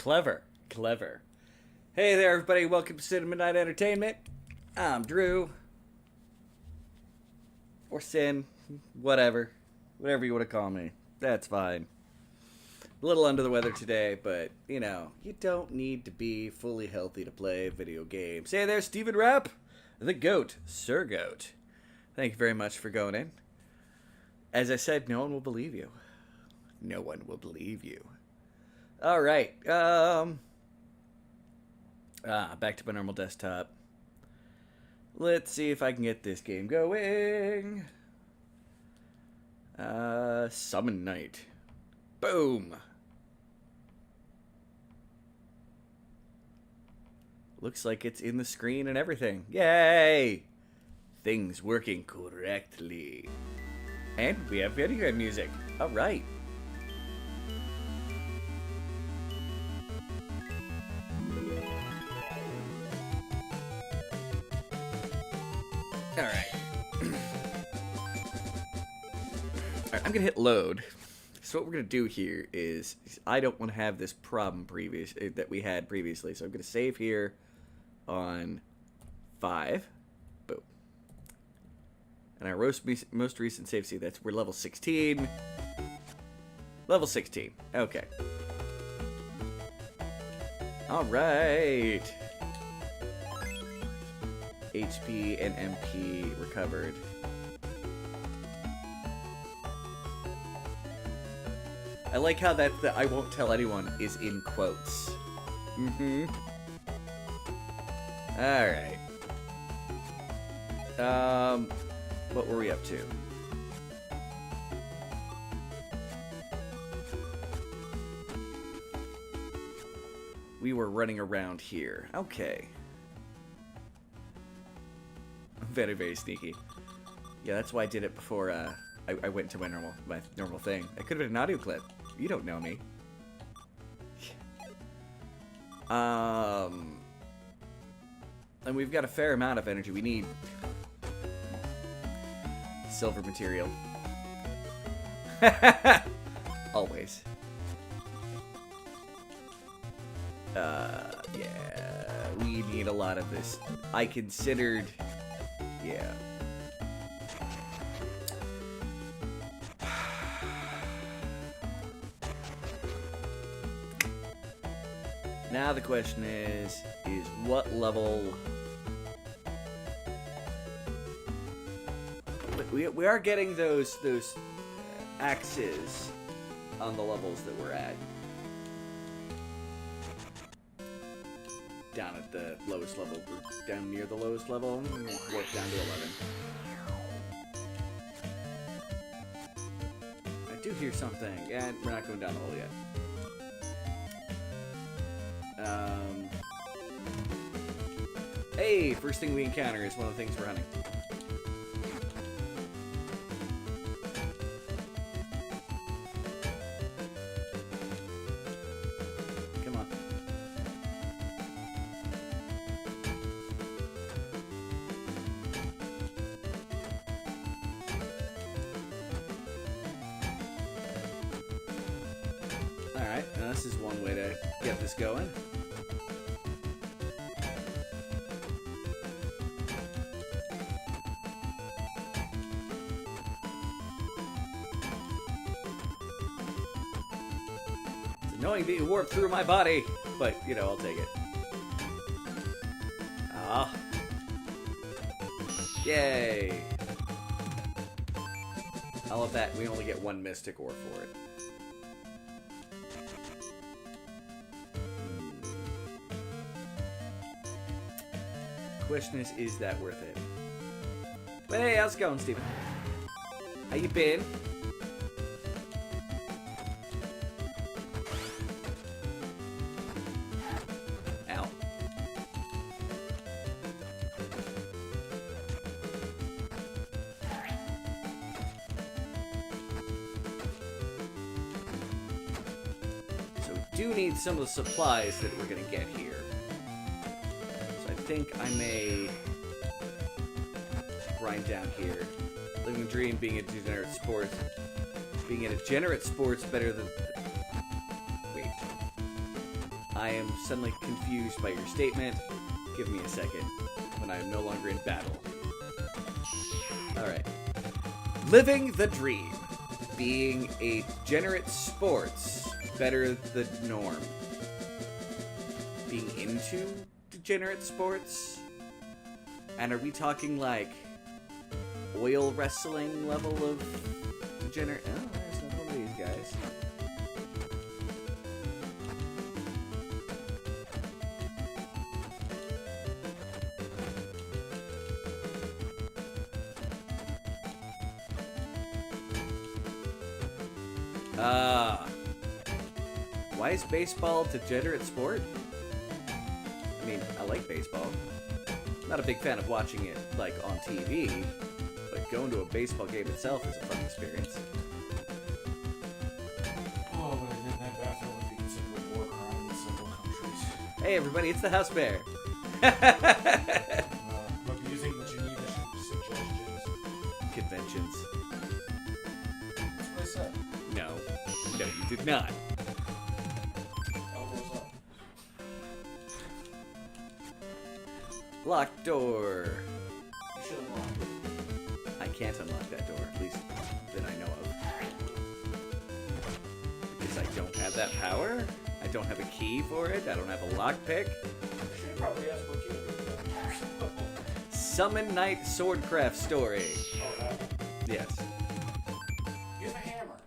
Clever. Clever. Hey there, everybody. Welcome to Cinema Night Entertainment. I'm Drew. Or Sin. Whatever. Whatever you want to call me. That's fine. A little under the weather today, but, you know, you don't need to be fully healthy to play video games. Hey there, Steven Rapp. The GOAT. Sir GOAT. Thank you very much for going in. As I said, no one will believe you. No one will believe you. All right. Back to my normal desktop. Let's see if I can get this game going. Summon Night. Boom. Looks like it's in the screen and everything. Yay! Things working correctly. And we have video game music. All right. All right. I'm gonna hit load. So what we're gonna do here is I don't want to have this problem that we had previously. So I'm gonna save here on 5. Boom. And our most recent save, see, we're level 16. Level 16. Okay. All right. HP and MP recovered. I like how that the I won't tell anyone is in quotes. Mm-hmm. Alright. What were we up to? We were running around here. Okay. Very, very sneaky. Yeah, that's why I did it before I went to my normal thing. It could have been an audio clip. You don't know me. And we've got a fair amount of energy. We need silver material. Always. Yeah, we need a lot of this. I considered, yeah. Now the question is what level? We are getting those axes on the levels that we're at. Down at the lowest level. We're down near the lowest level. Work down to 11. I do hear something, and we're not going down the hole yet. Hey, first thing we encounter is one of the things we're hunting. Come on. Alright, now this is one way to get this going. Knowing that you warped through my body, but, you know, I'll take it. Ah. Yay. All of that, we only get 1 mystic ore for it. Question is that worth it? But hey, how's it going, Steven? How you been? Do need some of the supplies that we're gonna get here. So I think I may grind down here. Living dream, being a degenerate sports. Being in a degenerate sports better than... Wait. I am suddenly confused by your statement. Give me a second, when I am no longer in battle. Alright. Living the dream. Being a degenerate sports. Better the norm. Being into degenerate sports? And are we talking like oil wrestling level of degenerate? Oh, there's not one of these guys. Why is baseball a degenerate sport? I mean, I like baseball. Not a big fan of watching it, like, on TV, but going to a baseball game itself is a fun experience. Oh, but again, that bathroom would be considered a war crime in several countries. Hey everybody, it's the House Bear! But using the Geneva suggestions. Conventions. That's what I said. No. No, you did not. Elbows up. Locked door. You should unlock it. I can't unlock that door, at least that I know of. Because I don't have that power? I don't have a key for it? I don't have a lockpick? You should probably ask what kid Summon Knight swordcraft story. Oh, that one. Yes. You have a hammer.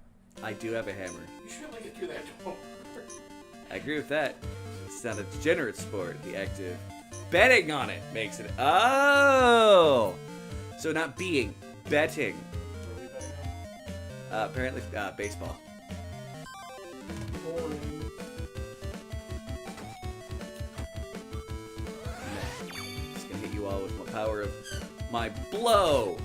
I do have a hammer. You should be able to get through that door. I agree with that. It's not a degenerate sport. The act of betting on it makes it. Oh! So not being, betting. What are we betting on? Apparently, baseball. Boring. Just gonna hit you all with my power of my blow.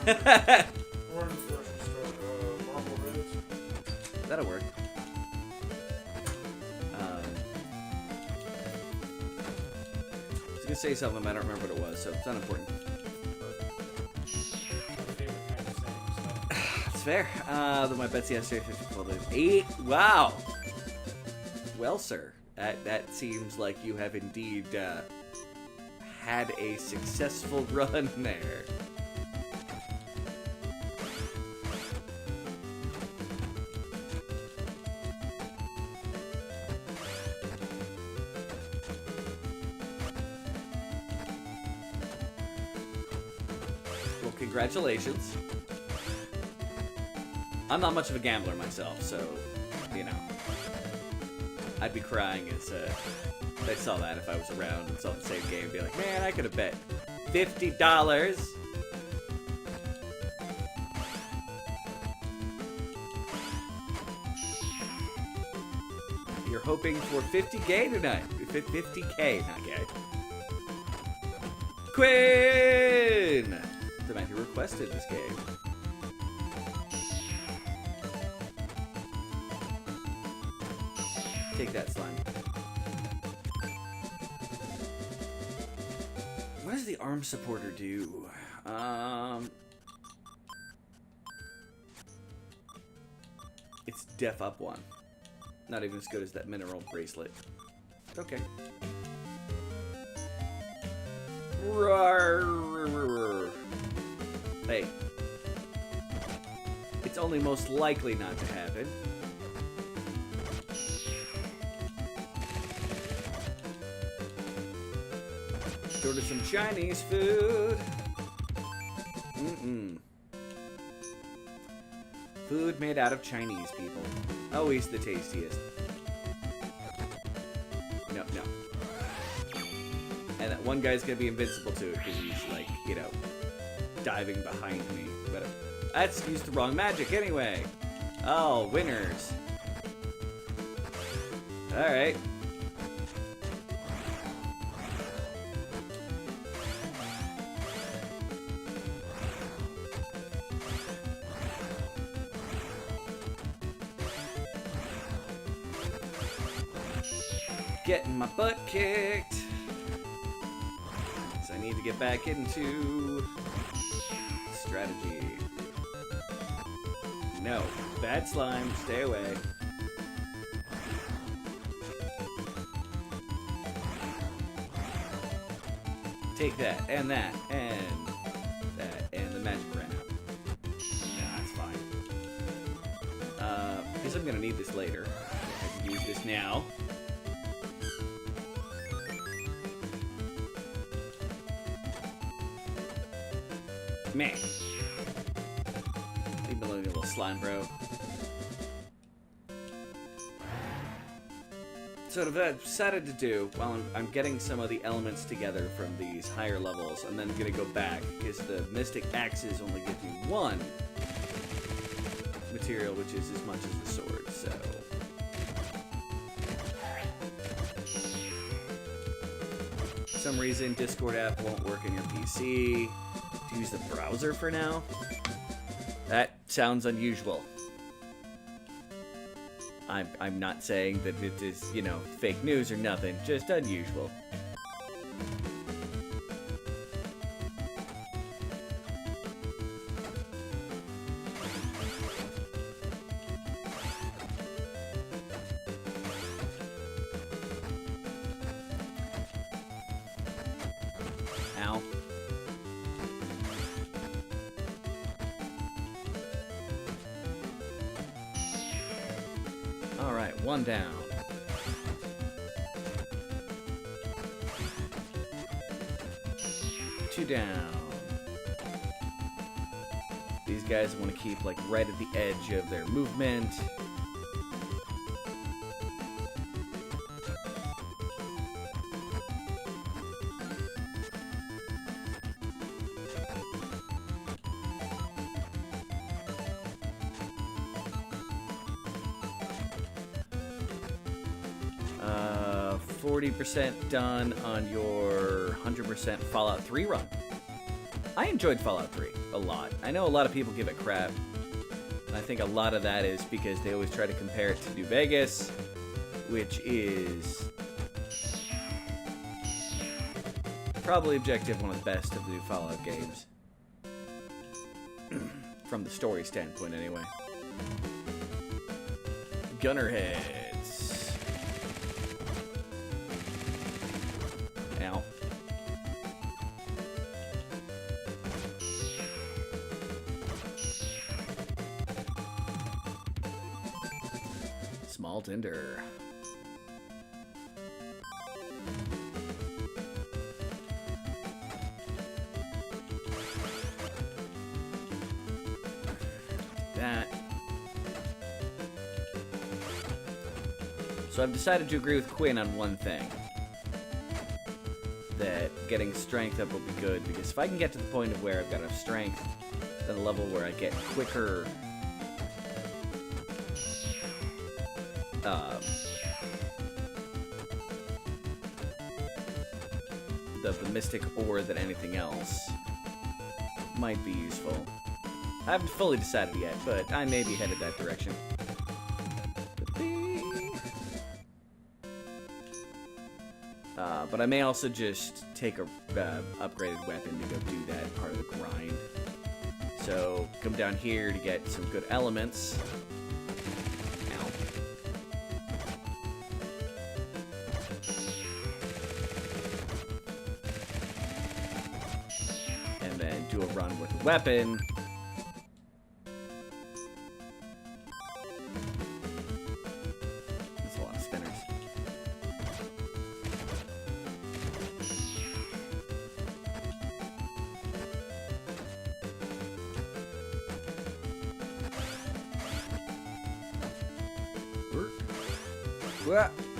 Alright. Orange first. Start marble reds. That'll work. I was gonna say something, but I don't remember what it was, so it's not important. Favorite kind of saying stuff. It's fair. Though my bets yesterday, 8. Wow. Well, sir, that seems like you have indeed had a successful run there. Well, congratulations. I'm not much of a gambler myself, so, you know. I'd be crying as I saw that if I was around and saw the same game. Be like, man, I could have bet $50. You're hoping for 50K tonight. 50K, not gay. Quinn! The man who requested this game. Take that, slime. What does the arm supporter do? It's def up 1. Not even as good as that mineral bracelet. Okay. Hey. It's only most likely not to happen. Order some Chinese food. Food made out of Chinese people. Always the tastiest. No. And that one guy's gonna be invincible to it because he's like, you know, diving behind me. But that's used the wrong magic anyway. Oh, winners. Alright. Getting my butt kicked. So I need to get back into strategy. No. Bad slime. Stay away. Take that, and that, and that, and the magic ran out. Nah, that's fine. Because I'm gonna need this later. I can use this now. Man. Leave me alone, you little slime bro. So what I've decided to do, while I'm getting some of the elements together from these higher levels, I'm then going to go back, because the Mystic Axes only give me one material, which is as much as the sword, so... For some reason, Discord app won't work on your PC. To use the browser for now? That sounds unusual. I'm not saying that it is, you know, fake news or nothing, just unusual. Ow. Alright, one down. Two down. These guys want to keep, like, right at the edge of their movement. 40% done on your 100% Fallout 3 run. I enjoyed Fallout 3 a lot. I know a lot of people give it crap. And I think a lot of that is because they always try to compare it to New Vegas, which is probably objective one of the best of the new Fallout games. From the story standpoint, anyway. Gunnerheads. Ow. Small tinder. That. So I've decided to agree with Quinn on one thing. That getting strength up will be good, because if I can get to the point of where I've got enough strength at a level where I get quicker the mystic ore than anything else might be useful. I haven't fully decided yet, but I may be headed that direction. But I may also just take a upgraded weapon to go do that part of the grind. So come down here to get some good elements. Ow. And then do a run with a weapon. That's a lot of spinners.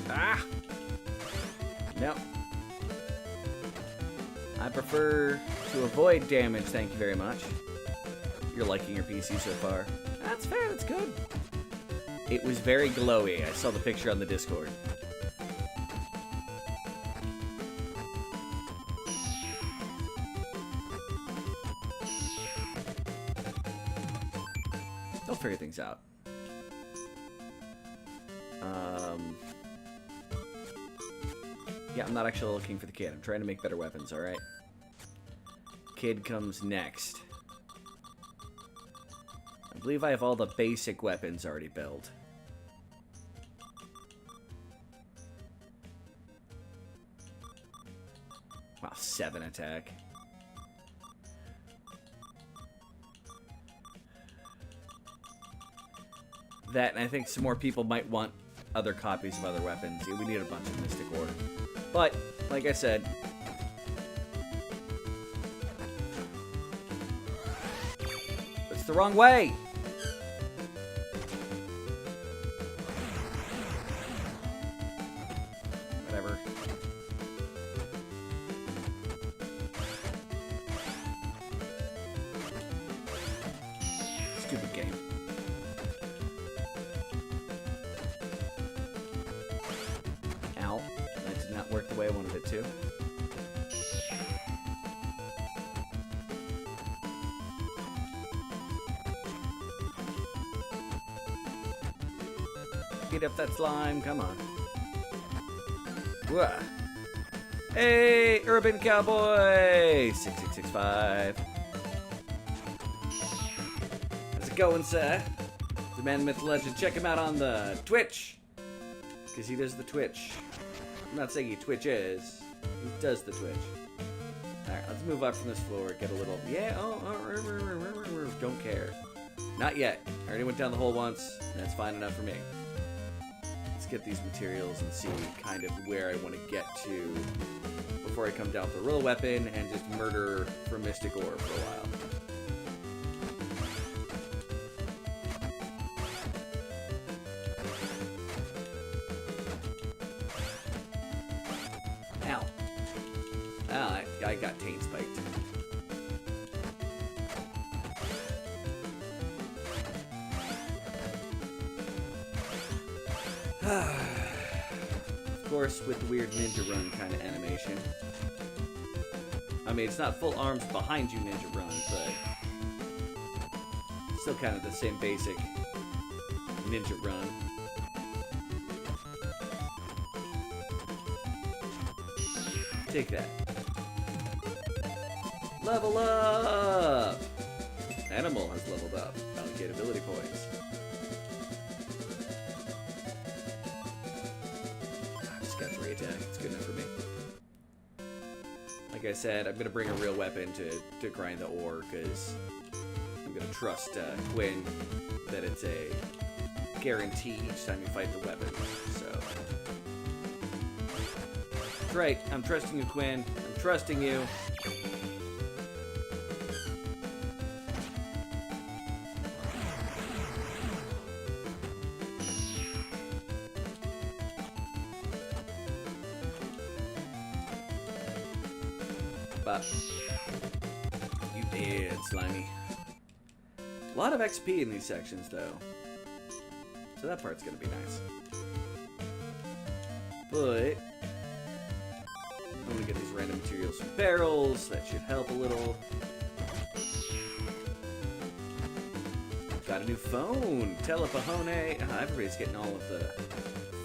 Ah! No. I prefer to avoid damage, thank you very much. You're liking your PC so far. That's fair, that's good. It was very glowy. I saw the picture on the Discord. They'll figure things out. Yeah, I'm not actually looking for the kid. I'm trying to make better weapons, alright? Kid comes next. I'm believe I have all the basic weapons already built. Wow, 7 attack. That, and I think some more people might want other copies of other weapons. Yeah, we need a bunch of Mystic Ore. But, like I said... It's the wrong way! Whatever. Stupid game. Ow. That did not work the way I wanted it to. Beat up that slime, come on. Whoa. Hey, Urban Cowboy! 6665. How's it going, sir? The man, myth, legend. Check him out on the Twitch. Because he does the Twitch. I'm not saying he Twitches. He does the Twitch. Alright, let's move up from this floor. Get a little... Yeah, don't care. Not yet. I already went down the hole once. That's fine enough for me. Let's get these materials and see kind of where I want to get to before I come down with a real weapon and just murder for Mystic Ore for a while. Ow. Ah, I got taint spiked. Of course, with the weird ninja run kind of animation. I mean, it's not full arms behind you ninja run, but still kind of the same basic ninja run. Take that. Level up! Animal has leveled up. Allocate ability points. Just got 3 attack. It's good enough for me. Like I said, I'm going to bring a real weapon to grind the ore, because I'm going to trust Quinn that it's a guarantee each time you fight the weapon. So, that's right. I'm trusting you, Quinn. I'm trusting you. But you did, Slimy. A lot of XP in these sections, though. So that part's gonna be nice. But I'm gonna get these random materials from barrels. That should help a little. Got a new phone. Telepahone. Everybody's getting all of the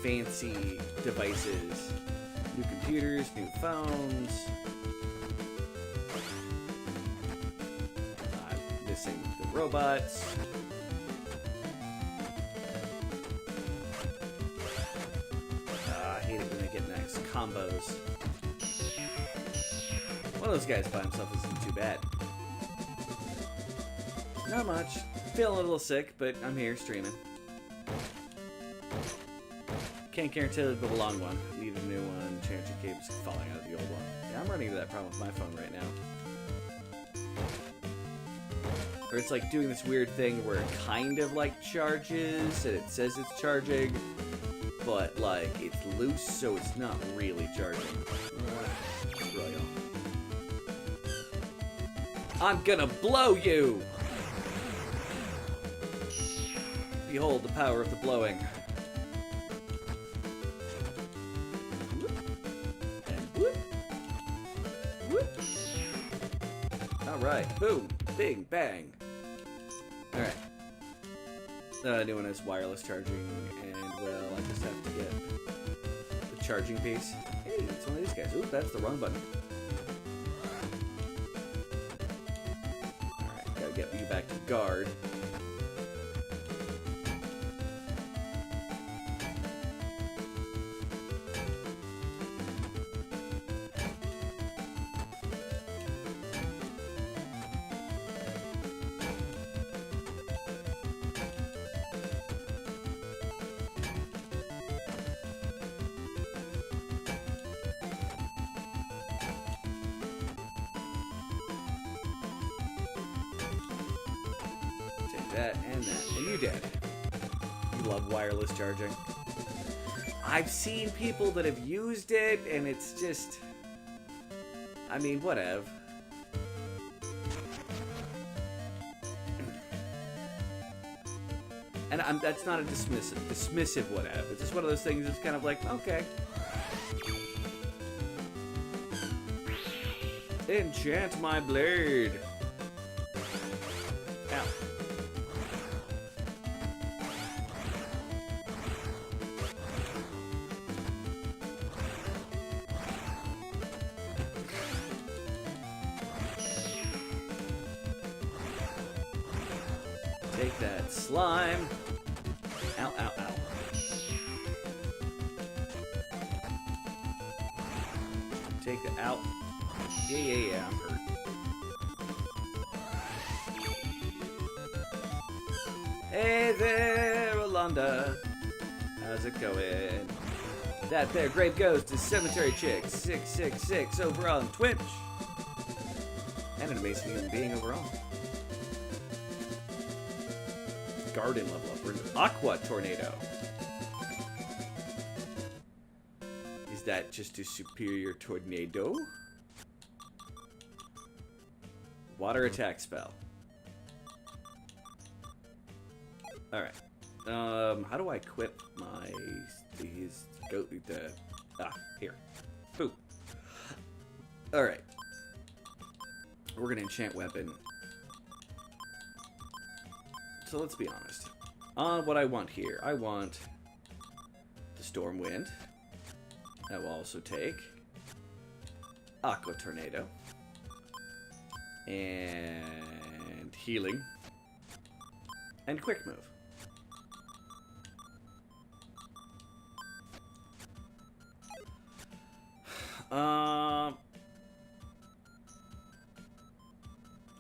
fancy devices. New computers, new phones. Missing the robots. I hate it when they get nice combos. One of those guys by himself isn't too bad. Not much. Feeling a little sick, but I'm here streaming. Can't guarantee it'll be a long one. Need a new one. Chance your cables falling out of the old one. Yeah, I'm running into that problem with my phone right now. Or it's like doing this weird thing where it kind of like charges and it says it's charging, but like it's loose, so it's not really charging. I'm gonna blow you! Behold the power of the blowing. And whoop. Whoop. Alright, boom, bing, bang. Alright. New one has wireless charging, and, well, I just have to get the charging piece. Hey, it's one of these guys. Ooh, that's the wrong button. Alright, gotta get you back to guard. that, and that. And you dead. You love wireless charging. I've seen people that have used it, and it's just... I mean, whatever. And that's not a dismissive whatever. It's just one of those things that's kind of like, okay. Enchant my blade. Ow. Take that slime. Ow, ow, ow. Take it out. Yeah, I'm hurt. Hey there, Rolanda. How's it going? That there Grave Ghost is Cemetery Chick 666 over on Twitch. And an amazing human being overall. Garden level up. We're in Aqua Tornado. Is that just a superior tornado? Water attack spell. Alright. How do I equip my... here. Boop. Alright. We're gonna enchant weapon. So let's be honest. What I want here. I want the Storm Wind. That will also take Aqua Tornado. And healing. And quick move.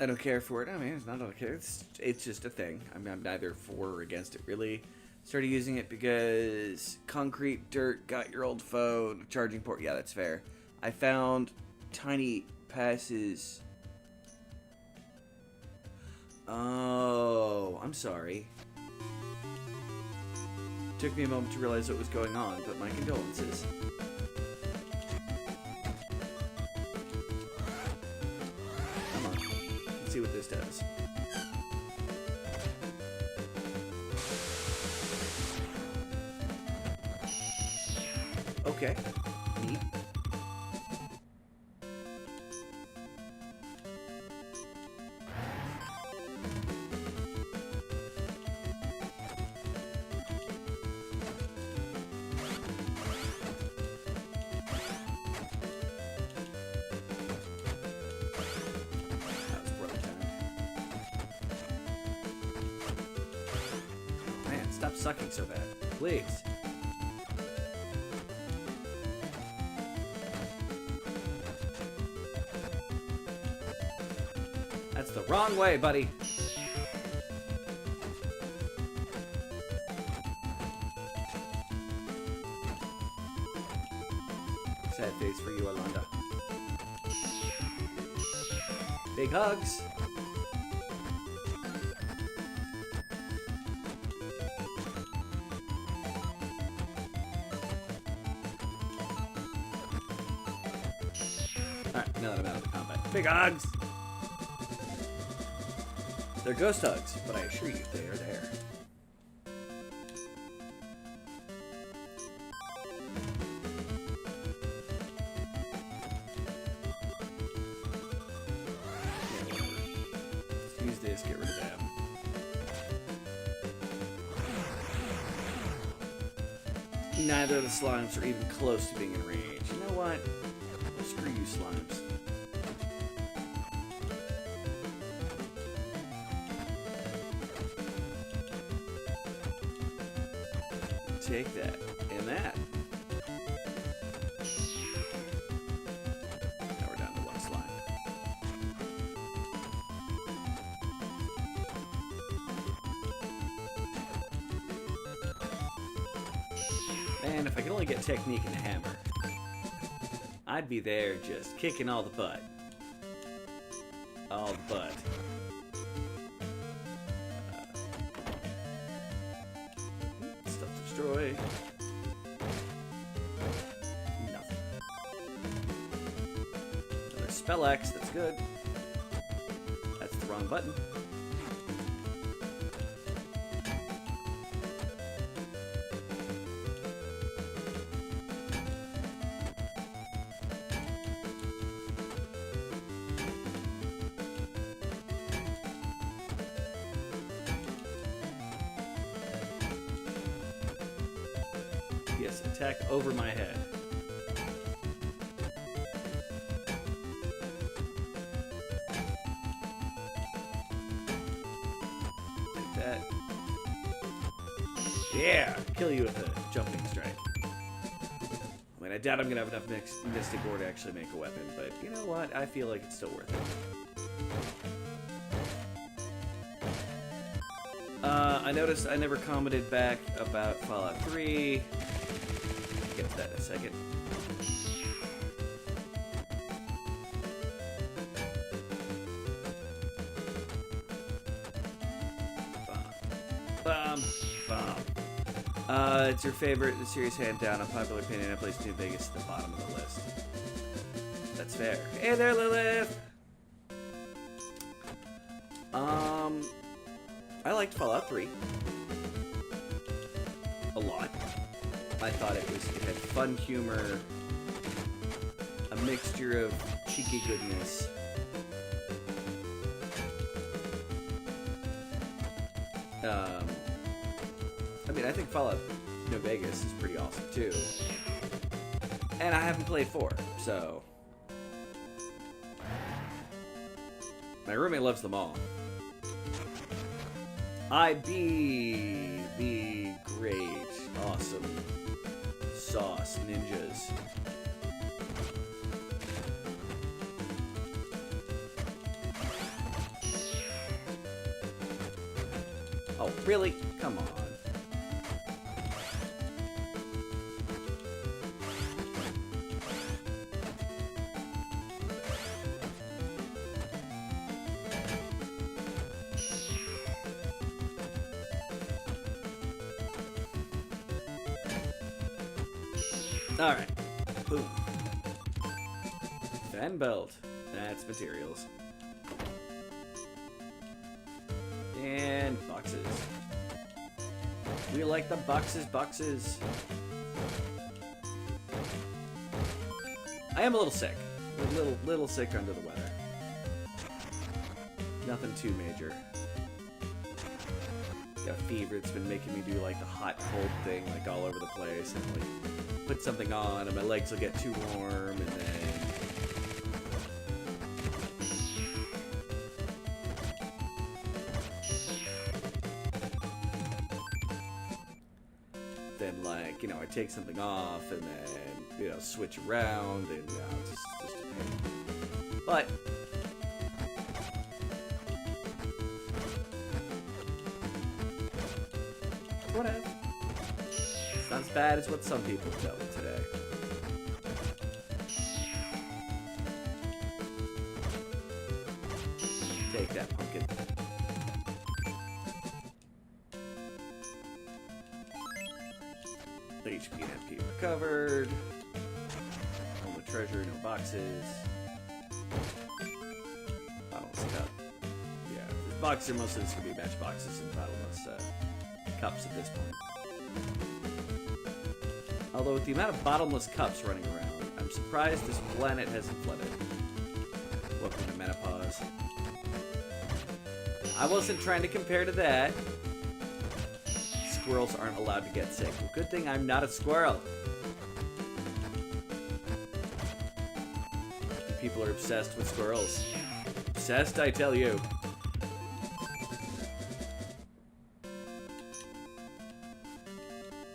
I don't care for it. I mean, it's not okay. It's just a thing. I'm neither for or against it, really. Started using it because concrete dirt got your old phone. Charging port. Yeah, that's fair. I found tiny passes. Oh, I'm sorry. Took me a moment to realize what was going on, but my condolences. Come on. Let's see what this does. Okay. Neat. Stop sucking so bad, please. That's the wrong way, buddy. Sad face for you, Alonda. Big hugs. Alright, now that I'm out of the combat. Big hugs! They're ghost hugs, but I assure you they are there. Yeah, whatever. Let's use this, get rid of that. Neither of the slimes are even close to being in range. You know what? Screw you, slimes. Take that and that. Now we're down to one slime. Man, if I could only get technique and a hammer, I'd be there just kicking all the butt. All the butt. destroy. Nothing. Another spell X, that's good. That's the wrong button. Yes, attack over my head. Like that. Yeah! Kill you with a jumping strike. I mean, I doubt I'm gonna have enough Mystic Ore to actually make a weapon, but you know what? I feel like it's still worth it. I noticed I never commented back about Fallout 3. I'll get to that in a second. Bomb. It's your favorite series, hand down. Unpopular opinion, I placed New Vegas at the bottom of the list. That's fair. Hey there, Lilith! I liked Fallout 3 a lot. I thought it had fun humor, a mixture of cheeky goodness. I mean, I think Fallout New Vegas is pretty awesome too. And I haven't played 4, so my roommate loves them all. I be the great, awesome sauce ninjas. Oh, really? Come on. Alright. Boom. Fan belt. That's materials. And boxes. We like the boxes. I am a little sick. A little sick under the weather. Nothing too major. Got a fever. It's been making me do like the hot cold thing like all over the place, and like put something on and my legs will get too warm, and then like, you know, I take something off and then, you know, switch around, and it's just a pain. But whatever. It's not as bad as what some people tell me today. Take that, pumpkin. HP and MP recovered. Home of treasure, no boxes. Bottomless cup. Yeah, the boxes are mostly just gonna be matchboxes and bottomless cups at this point. Although with the amount of bottomless cups running around, I'm surprised this planet hasn't flooded. Welcome to menopause. I wasn't trying to compare to that. Squirrels aren't allowed to get sick. Well, good thing I'm not a squirrel. People are obsessed with squirrels. Obsessed, I tell you.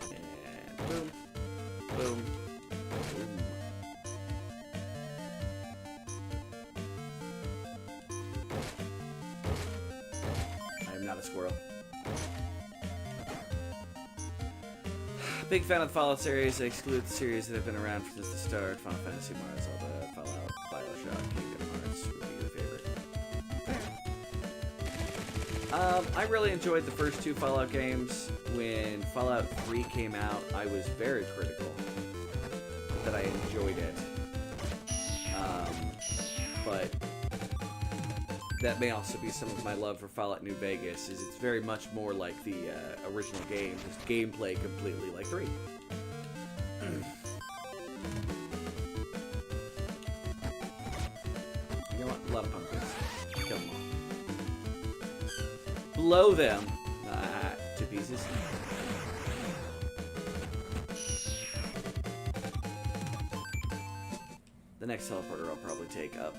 And boom. Boom. Boom. I am not a squirrel. Big fan of the Fallout series. I exclude the series that have been around since the start. Final Fantasy, Mario, Zelda, Fallout, Bioshock, Kingdom Hearts would be your favorite. I really enjoyed the first two Fallout games. When Fallout 3 came out, I was very critical that I enjoyed it. But that may also be some of my love for Fallout New Vegas, is it's very much more like the original game, just gameplay completely like 3. You know what? A lot of pumpkins. Kill them all. Blow them to pieces. The next teleporter I'll probably take up.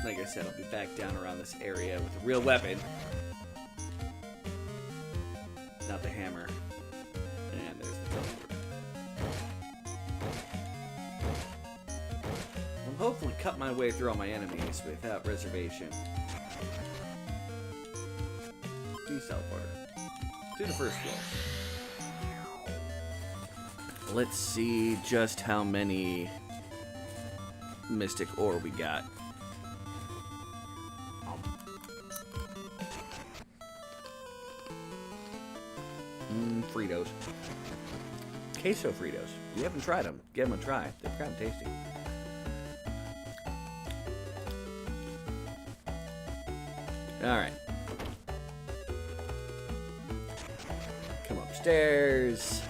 Like I said, I'll be back down around this area with a real weapon. Not the hammer. And there's the teleporter. I'll hopefully cut my way through all my enemies without reservation. Use teleporter. To the first floor. Let's see just how many mystic ore we got. Fritos. Queso Fritos. If you haven't tried them, give them a try. They're kind of tasty. Alright. Come upstairs.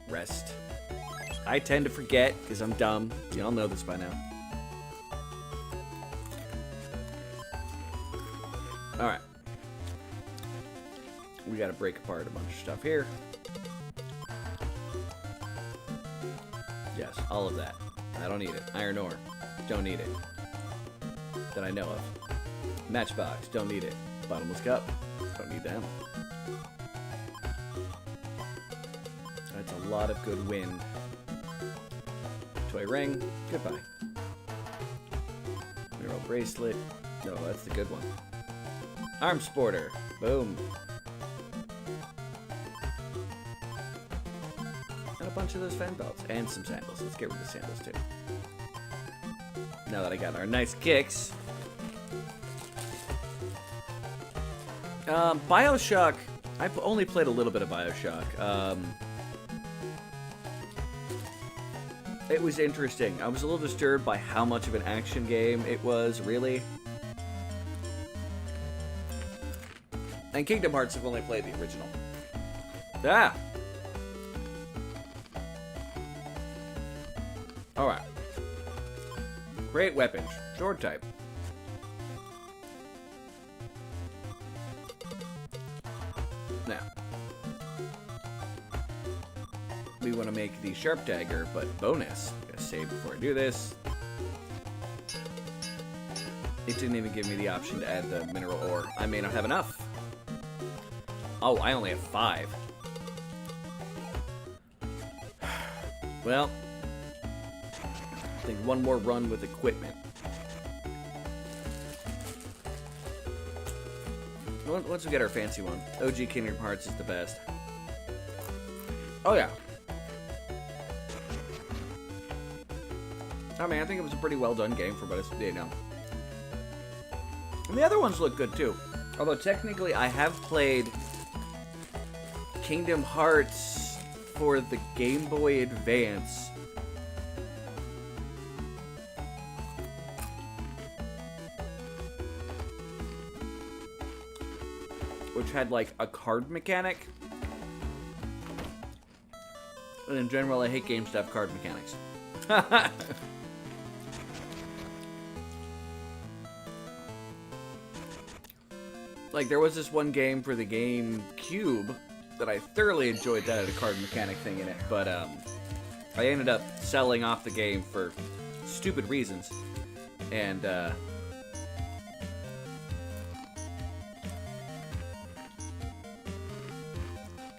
Rest. I tend to forget because I'm dumb. Y'all know this by now. Alright. We gotta break apart a bunch of stuff here. Yes, all of that. I don't need it. Iron ore. Don't need it. That I know of. Matchbox. Don't need it. Bottomless cup. Don't need them. That's a lot of good wind. Toy ring. Goodbye. Mineral bracelet. No, that's the good one. Arm sporter. Boom. And a bunch of those fan belts. And some sandals. Let's get rid of the sandals too. Now that I got our nice kicks. Bioshock. I've only played a little bit of Bioshock. It was interesting. I was a little disturbed by how much of an action game it was, really. And Kingdom Hearts, I've only played the original. Ah! Alright. Great weapons. Sword type. Now. We want to make the sharp dagger, but bonus. I'm gonna save before I do this. It didn't even give me the option to add the mineral ore. I may not have enough. Oh, I only have 5. Well, I think one more run with equipment. Once we get our fancy one, OG Kingdom Hearts is the best. Oh yeah. I mean, I think it was a pretty well done game for what it's, you know. And the other ones look good too. Although technically I have played Kingdom Hearts for the Game Boy Advance. Which had like a card mechanic. And in general, I hate games that have card mechanics. Like, there was this one game for the GameCube that I thoroughly enjoyed that had a card mechanic thing in it, but I ended up selling off the game for stupid reasons. And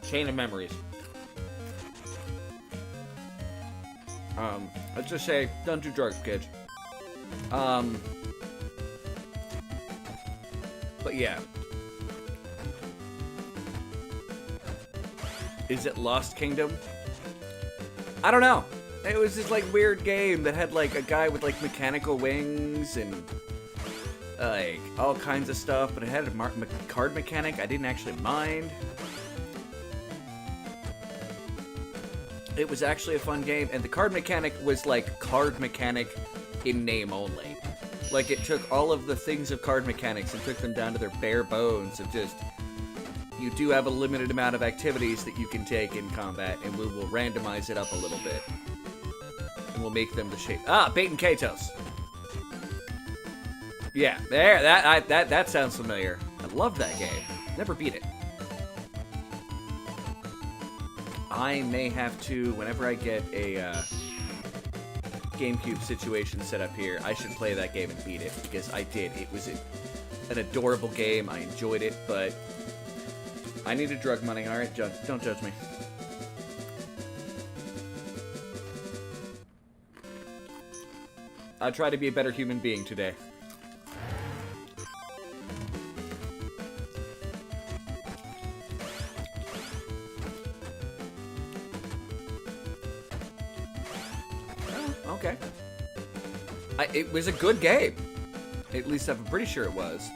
chain of memories. Let's just say, don't do drugs, kids. But yeah. Is it Lost Kingdom? I don't know. It was this like weird game that had like a guy with like mechanical wings and like all kinds of stuff, but it had a card mechanic I didn't actually mind. It was actually a fun game, and the card mechanic was like card mechanic in name only. Like it took all of the things of card mechanics and took them down to their bare bones of just, you do have a limited amount of activities that you can take in combat, and we will randomize it up a little bit. And we'll make them the shape. Ah, Bait and Katos. Yeah, there, that sounds familiar. I love that game. Never beat it. I may have to, whenever I get a GameCube situation set up here, I should play that game and beat it, because I did. It was an adorable game. I enjoyed it, but I needed drug money. All right, don't judge me. I'll try to be a better human being today. Okay. It was a good game. At least I'm pretty sure it was.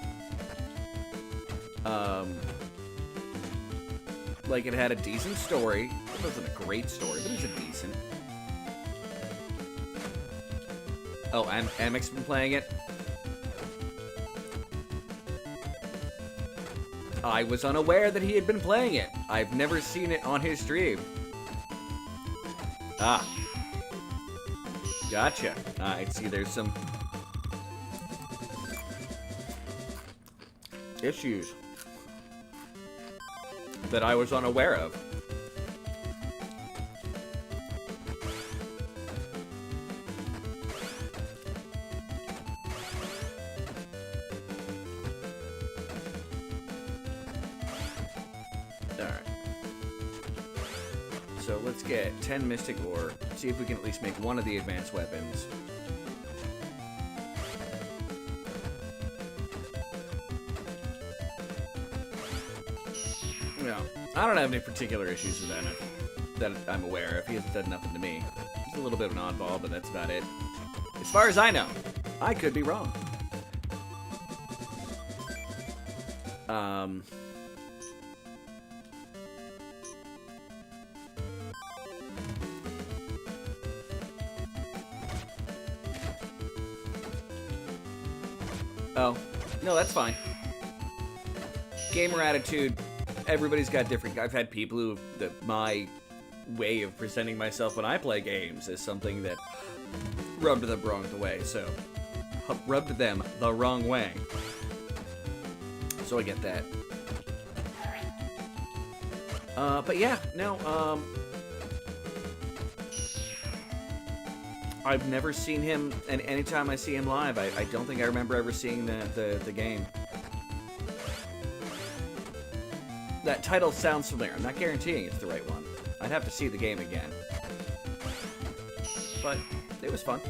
Like, it had a decent story. It wasn't a great story, but it was a decent. Oh, Amic's been playing it? I was unaware that he had been playing it. I've never seen it on his stream. Ah. Gotcha. I see there's some issues that I was unaware of. Alright. So let's get 10 Mystic Ore. See if we can at least make one of the advanced weapons. No, I don't have any particular issues with that I'm aware of. He hasn't done nothing to me. He's a little bit of an oddball, but that's about it. As far as I know. I could be wrong. Oh, no, that's fine. Gamer attitude, everybody's got different. I've had people who, my way of presenting myself when I play games is something that rubbed them wrong the way, so rubbed them the wrong way. So I get that. But yeah, no, I've never seen him, and anytime I see him live, I don't think I remember ever seeing the game. That title sounds familiar. I'm not guaranteeing it's the right one. I'd have to see the game again. But it was fun.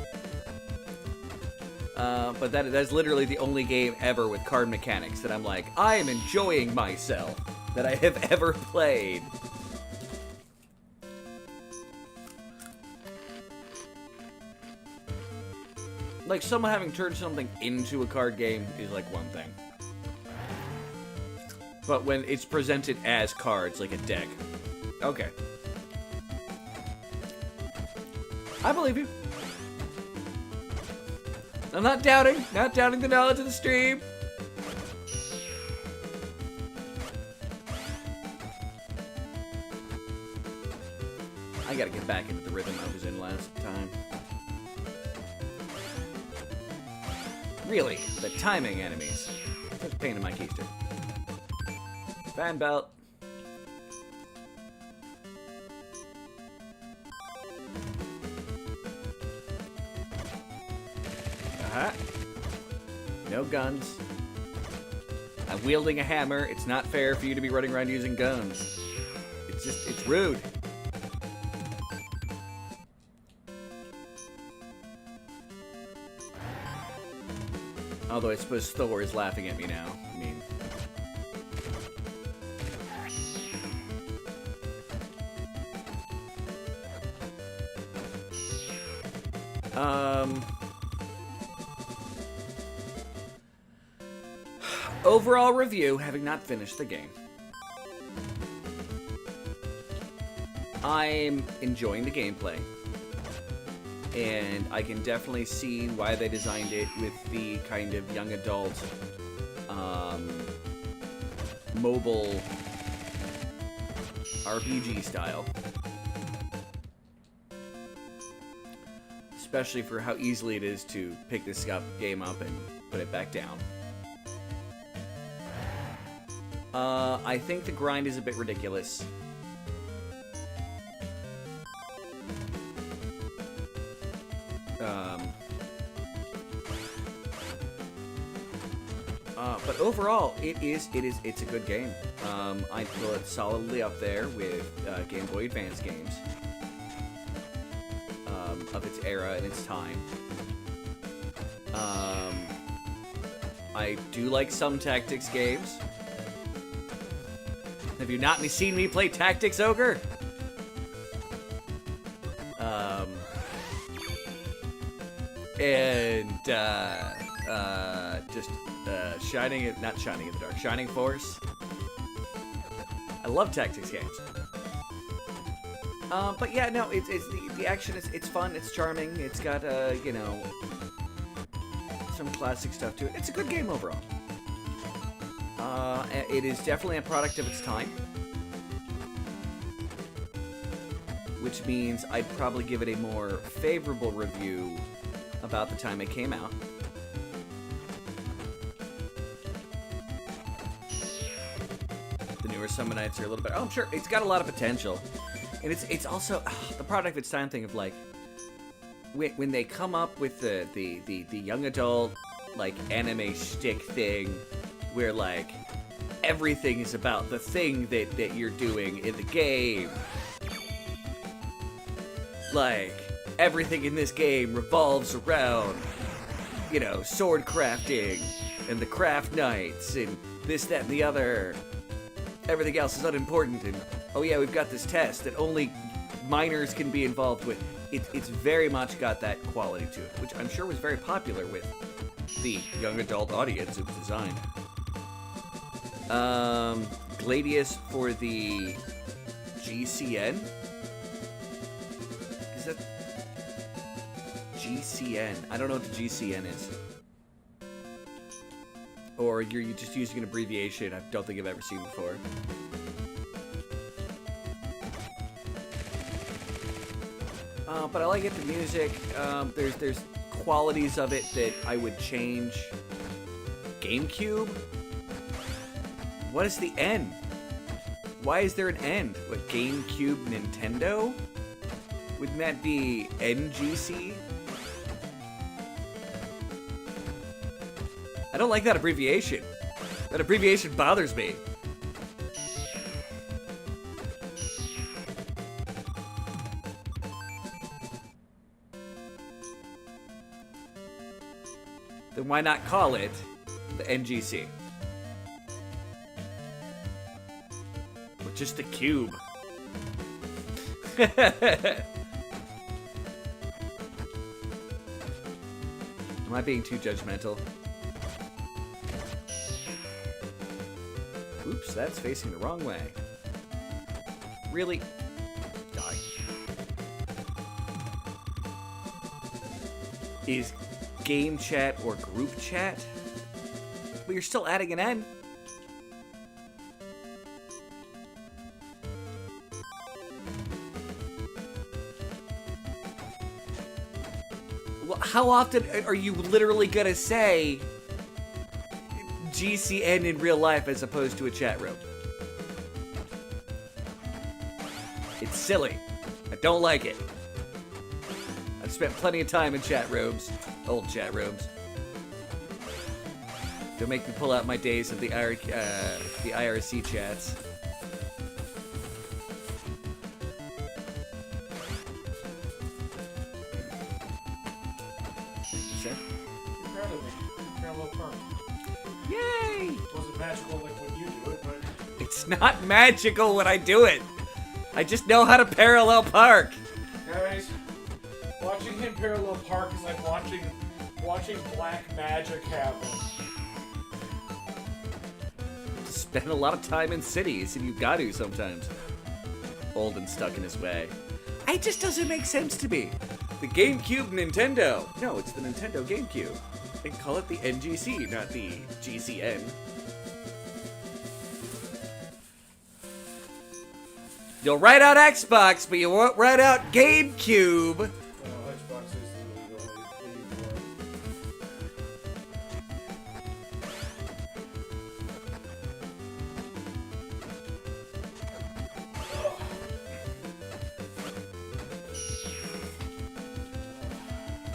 But that's literally the only game ever with card mechanics that I'm like, I am enjoying myself that I have ever played. Like, someone having turned something into a card game is, like, one thing. But when it's presented as cards, like a deck. Okay. I believe you. I'm not doubting the knowledge of the stream. I gotta get back into the rhythm I was in last time. Really, the timing enemies. Such a pain in my keister. Fan belt. Uh-huh. No guns. I'm wielding a hammer. It's not fair for you to be running around using guns. It's rude. Although I suppose Thor is laughing at me now. I mean... Overall review, having not finished the game. I'm enjoying the gameplay. And I can definitely see why they designed it with the kind of young adult, mobile RPG style. Especially for how easily it is to pick this game up and put it back down. I think the grind is a bit ridiculous. But overall, it's a good game. I feel it's solidly up there with Game Boy Advance games of its era and its time. I do like some tactics games. Have you not seen me play Tactics Ogre? Shining Force. I love tactics games. But yeah, no, it's the action. It's fun. It's charming. It's got you know, some classic stuff to it. It's a good game overall. It is definitely a product of its time, which means I'd probably give it a more favorable review about the time it came out. The newer Summon Nights are a little bit. Oh, I'm sure it's got a lot of potential, and it's also the product of its time thing of like when they come up with the young adult like anime shtick thing, where like everything is about the thing that you're doing in the game. Like, everything in this game revolves around, you know, sword crafting and the craft knights and this, that, and the other. Everything else is unimportant, and oh yeah, we've got this test that only minors can be involved with. It's very much got that quality to it, which I'm sure was very popular with the young adult audience it was designed. Gladius for the GCN? Is that GCN? I don't know what the GCN is. Or you're just using an abbreviation I don't think I've ever seen before. But I like it, the music. There's qualities of it that I would change. GameCube? What is the N? Why is there an N? What, GameCube Nintendo? Wouldn't that be NGC? I don't like that abbreviation. That abbreviation bothers me. Then why not call it the NGC? Or just the cube? Am I being too judgmental? Oops, that's facing the wrong way. Really? Die. Is game chat or group chat? But you're still adding an N. Well, how often are you literally gonna say GCN in real life as opposed to a chat room? It's silly. I don't like it. I've spent plenty of time in chat rooms, old chat rooms. Don't make me pull out my days of the IRC chats. Yay! It wasn't magical like when you do it, but... It's not magical when I do it. I just know how to parallel park. Guys, watching him parallel park is like watching black magic happen. Spend a lot of time in cities, and you got to sometimes. Old and stuck in his way. It just doesn't make sense to me. The GameCube Nintendo. No, it's the Nintendo GameCube. They call it the NGC, not the GCN. You'll write out Xbox, but you won't write out GameCube. Xbox is the legal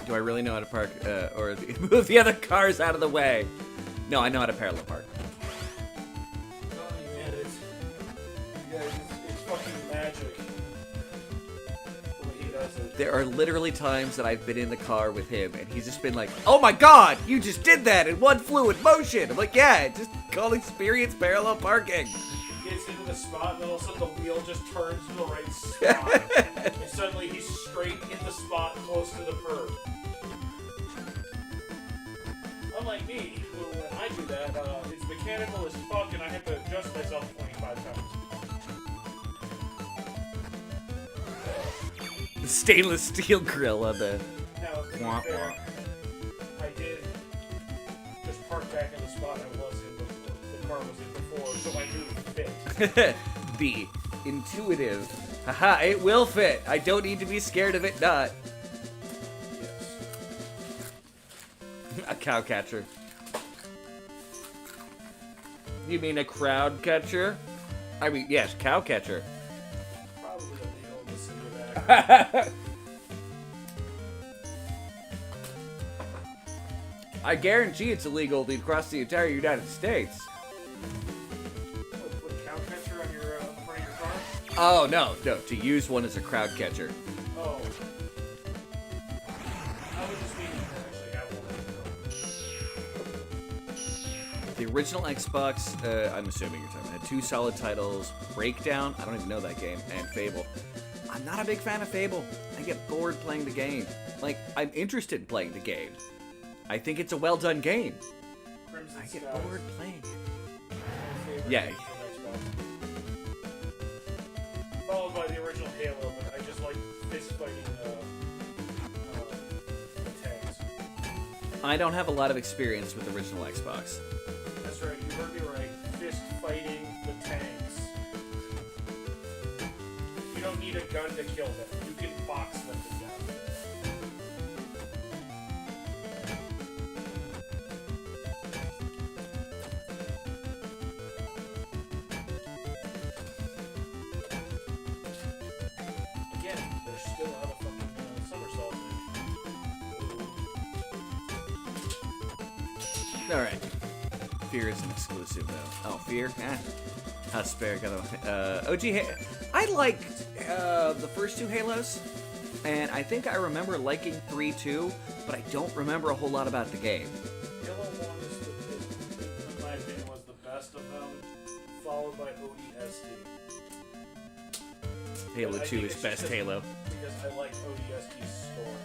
Do I really know how to park, or move the other cars out of the way? No, I know how to parallel park. Man, it's fucking magic. The way he does it. There are literally times that I've been in the car with him, and he's just been like, "Oh my god, you just did that in one fluid motion!" I'm like, "Yeah, just call experience parallel parking." He gets into the spot, and then all of a sudden the wheel just turns to the right spot. And suddenly he's straight in the spot close to the curb. Unlike me, who when I do that, it's mechanical as fuck and I have to adjust myself 25 times. The stainless steel grill on the... Now, to be fair, I did just park back in the spot I was in before, the car was in before, so I knew it fit. The intuitive. Haha, it will fit. I don't need to be scared of it not. Yes. A cow catcher. You mean a crowd catcher? I mean, yes, cow catcher. Probably illegal to listen to that. I guarantee it's illegal across the entire United States. Put a cow catcher on your front of your car? Oh, no, to use one as a crowd catcher. Oh. I was just meaning to actually have one. The original Xbox, I'm assuming you're talking about, had two solid titles, Breakdown, I don't even know that game, and Fable. I'm not a big fan of Fable. I get bored playing the game. Like, I'm interested in playing the game. I think it's a well-done game. Crimson I get Skies. bored playing it. My favorite Yeah. game from Xbox. Followed by the original Halo, but I just like fist fighting the tanks. I don't have a lot of experience with original Xbox. That's right, you heard me right. Fist fighting the tanks. You don't need a gun to kill them. You can box them to death. Again, they're still out of fucking somersault. Alright. Fear is an exclusive, though. Oh, Fear? Eh. Spare. I liked the first two Halos, and I think I remember liking 3 too, but I don't remember a whole lot about the game. Halo 1 is, in my opinion, was the best of them, followed by ODST. Halo I 2 think is it's best just Halo. Because I like ODST's story.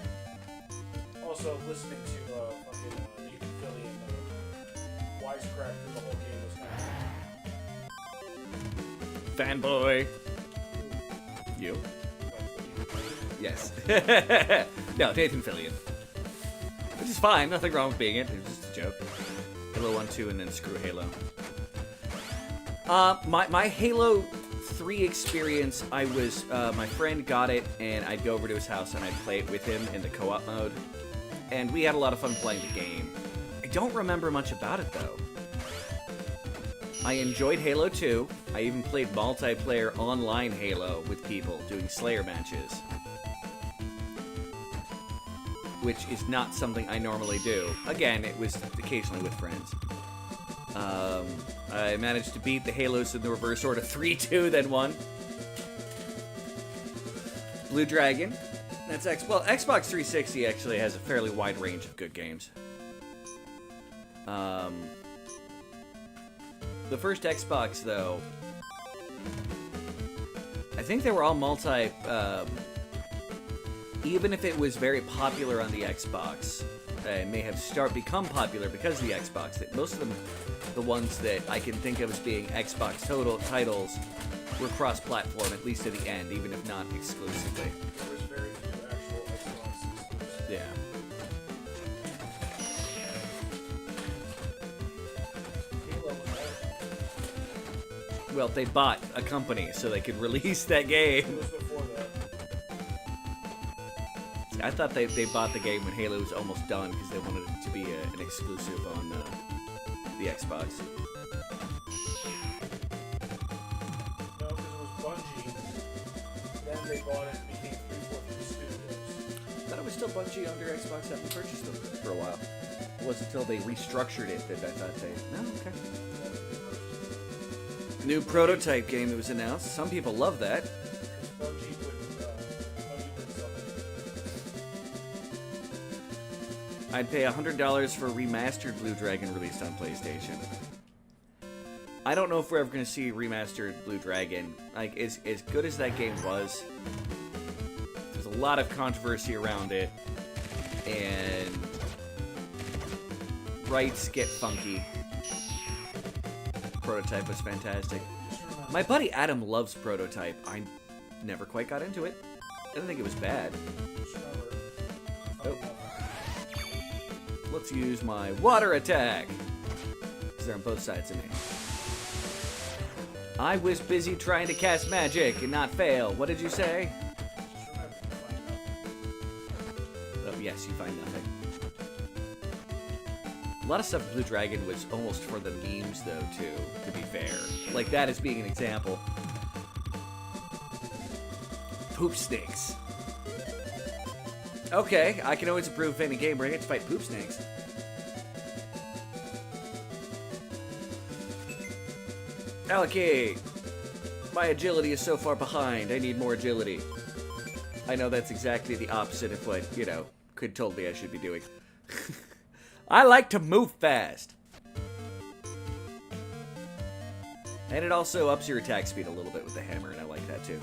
Also, listening to fucking Nathan Fillion wisecrack through the whole game was kind of Fanboy. You? Yes. No, Nathan Fillion. Which is fine, nothing wrong with being it. It was just a joke. Halo 1, 2, and then screw Halo. My Halo 3 experience, I was, my friend got it, and I'd go over to his house and I'd play it with him in the co-op mode. And we had a lot of fun playing the game. I don't remember much about it, though. I enjoyed Halo 2. I even played multiplayer online Halo with people doing Slayer matches. Which is not something I normally do. Again, it was occasionally with friends. I managed to beat the Halos in the reverse order 3-2, then 1. Blue Dragon. That's Xbox 360 actually has a fairly wide range of good games. The first Xbox, though, I think they were all even if it was very popular on the Xbox, it may have become popular because of the Xbox. That most of them, the ones that I can think of as being Xbox total titles, were cross-platform, at least to the end, even if not exclusively. There was very few actual Xbox systems. Yeah. Halo was Well, they bought a company so they could release that game. It was before that. I thought they bought the game when Halo was almost done because they wanted it to be an exclusive on the Xbox. No, because it was Bungie. Then they bought it and became 343 Studios. I thought it was still Bungie under Xbox having purchased them for a while. It wasn't until they restructured it that I thought they... No, okay. New prototype game that was announced. Some people love that. Bungie wouldn't sell it. I'd pay $100 for a remastered Blue Dragon released on PlayStation. I don't know if we're ever going to see remastered Blue Dragon. Like, as good as that game was, there's a lot of controversy around it, and rights get funky. Prototype was fantastic. My buddy Adam loves Prototype. I never quite got into it. I didn't think it was bad. Oh. Let's use my water attack. Because they're on both sides of me. I was busy trying to cast magic and not fail. What did you say? Oh, yes, you find nothing. A lot of stuff in Blue Dragon was almost for the memes, though, too, to be fair. Like that as being an example. Poop snakes. Okay, I can always improve any game where I get to fight poop snakes. Allocate! My agility is so far behind, I need more agility. I know that's exactly the opposite of what, Kid told me I should be doing. I like to move fast. And it also ups your attack speed a little bit with the hammer, and I like that too.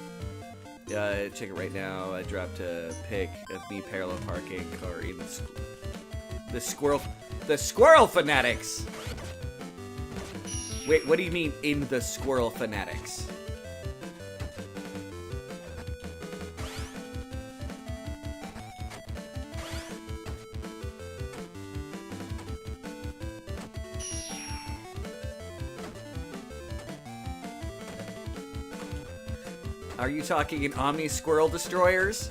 Check it right now. I dropped a pic of me parallel parking or even the squirrel fanatics. Wait, what do you mean in the squirrel fanatics? Are you talking in Omni Squirrel Destroyers?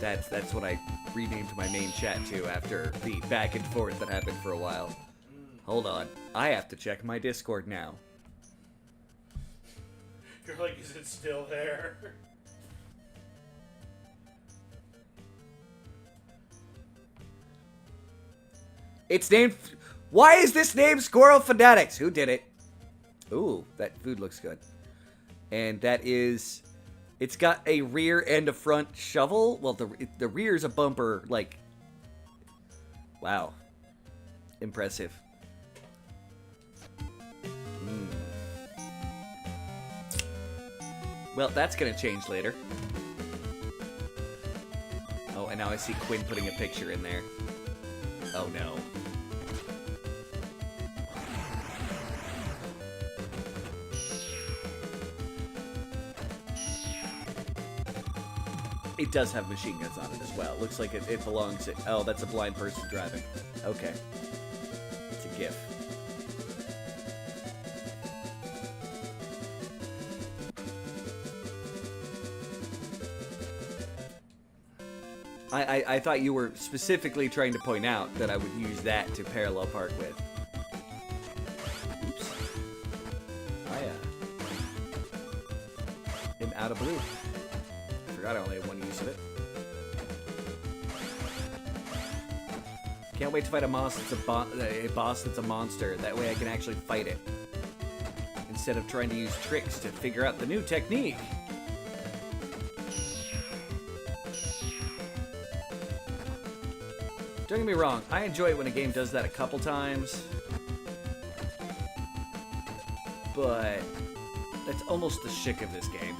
That's what I renamed my main chat to after the back and forth that happened for a while. Hold on. I have to check my Discord now. You're like, is it still there? It's named... Why is this named Squirrel Fanatics? Who did it? Ooh, that food looks good. And that is... It's got a rear and a front shovel. Well, the rear's a bumper, like... Wow. Impressive. Well, that's gonna change later. Oh, and now I see Quinn putting a picture in there. Oh no. It does have machine guns on it as well. Looks like it belongs to... Oh, that's a blind person driving. Okay. It's a GIF. I thought you were specifically trying to point out that I would use that to parallel park with. Oops. I am out of blue. Forgot I only had one use of it. Can't wait to fight a boss that's a monster. That way I can actually fight it. Instead of trying to use tricks to figure out the new technique. Don't get me wrong, I enjoy it when a game does that a couple times. But That's almost the shtick of this game.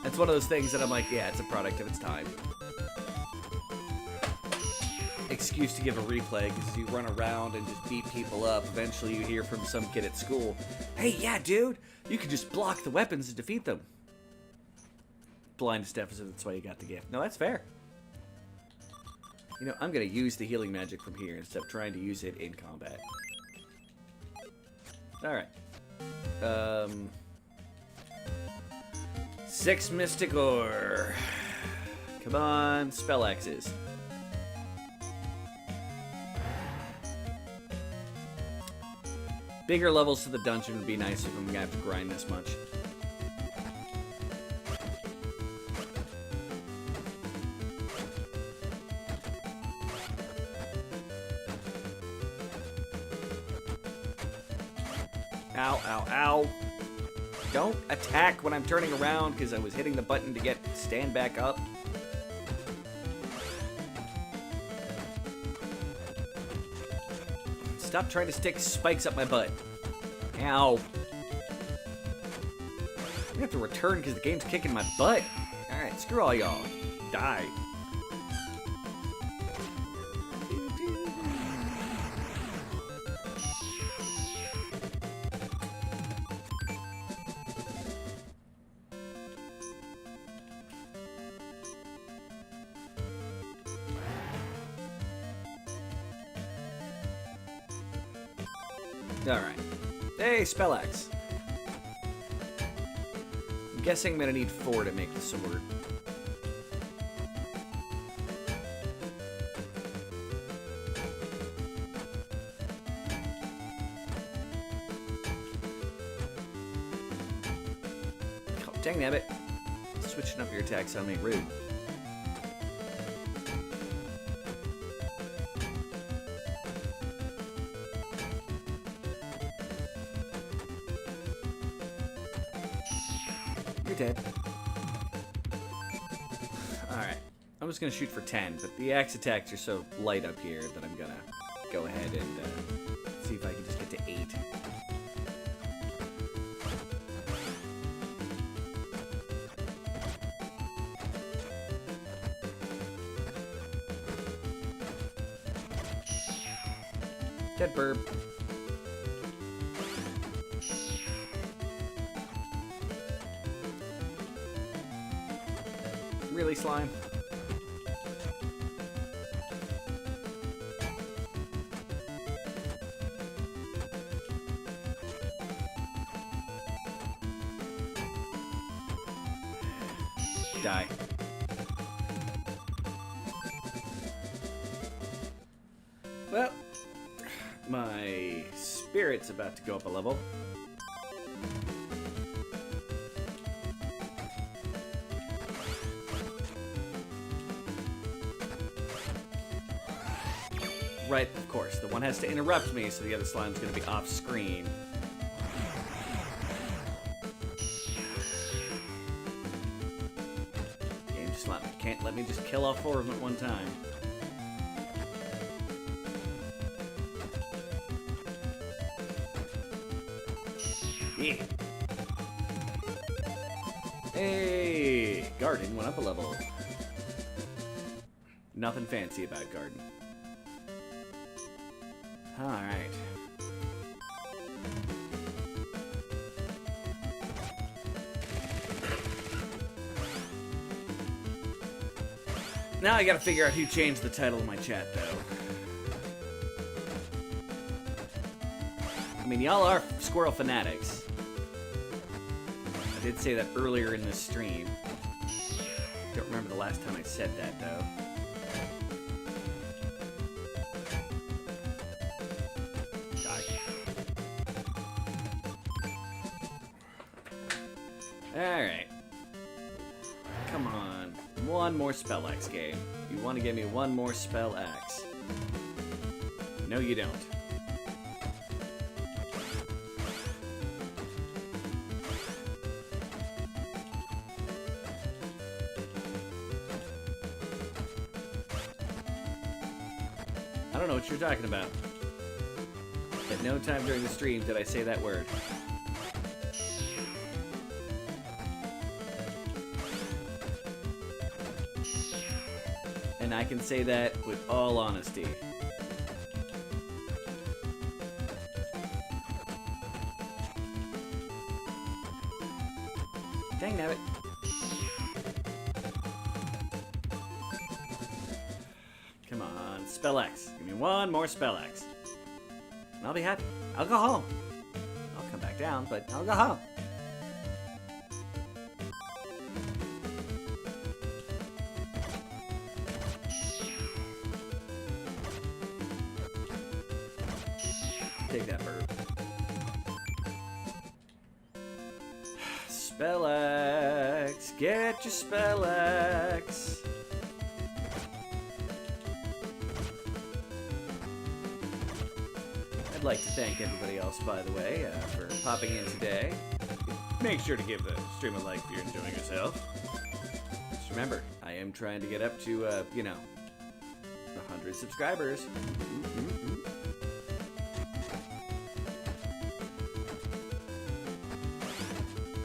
It's one of those things that I'm like, yeah, it's a product of its time. Excuse to give a replay, because you run around and just beat people up. Eventually you hear from some kid at school, hey, yeah, dude, you can just block the weapons and defeat them. Blindest deficit, that's why you got the gift. No, that's fair. You know, I'm going to use the healing magic from here instead of trying to use it in combat. Alright. 6 Mystic Ore. Come on, spell axes. Bigger levels to the dungeon would be nice if I'm gonna have to grind this much. Ow, ow, ow. Don't attack when I'm turning around because I was hitting the button to stand back up. Stop trying to stick spikes up my butt. Ow. I'm gonna have to return because the game's kicking my butt. Alright, screw all y'all. Die. Alright. Hey, spell axe. I'm guessing I'm gonna need 4 to make the sword. Oh, dang nabbit. Switching up your attacks on me, rude. Dead. Alright. I'm just going to shoot for 10, but the axe attacks are so light up here that I'm going to go ahead and see if I can just get to 8. Dead burb. Really, slime? Die. Well, my spirit's about to go up a level. Right, of course. The one has to interrupt me, so the other slime's gonna be off screen. Game just can't let me just kill all 4 of them at one time. Yeah. Hey! Garden went up a level. Nothing fancy about Garden. Alright. Now I gotta figure out who changed the title of my chat, though. I mean, y'all are squirrel fanatics. I did say that earlier in this stream. Don't remember the last time I said that, though. Alright. Come on. One more spell axe game. You want to give me one more spell axe? No, you don't. I don't know what you're talking about. At no time during the stream did I say that word. And I can say that with all honesty. Dang nabbit. Come on, Spell X. Give me one more Spell X. And I'll be happy. I'll go home. I'll come back down, but I'll go home. Take that bird. Spell X. Get your Spell X. I'd like to thank everybody else, by the way, for popping in today. Make sure to give the stream a like if you're enjoying yourself. Just remember, I am trying to get up to, 100 subscribers.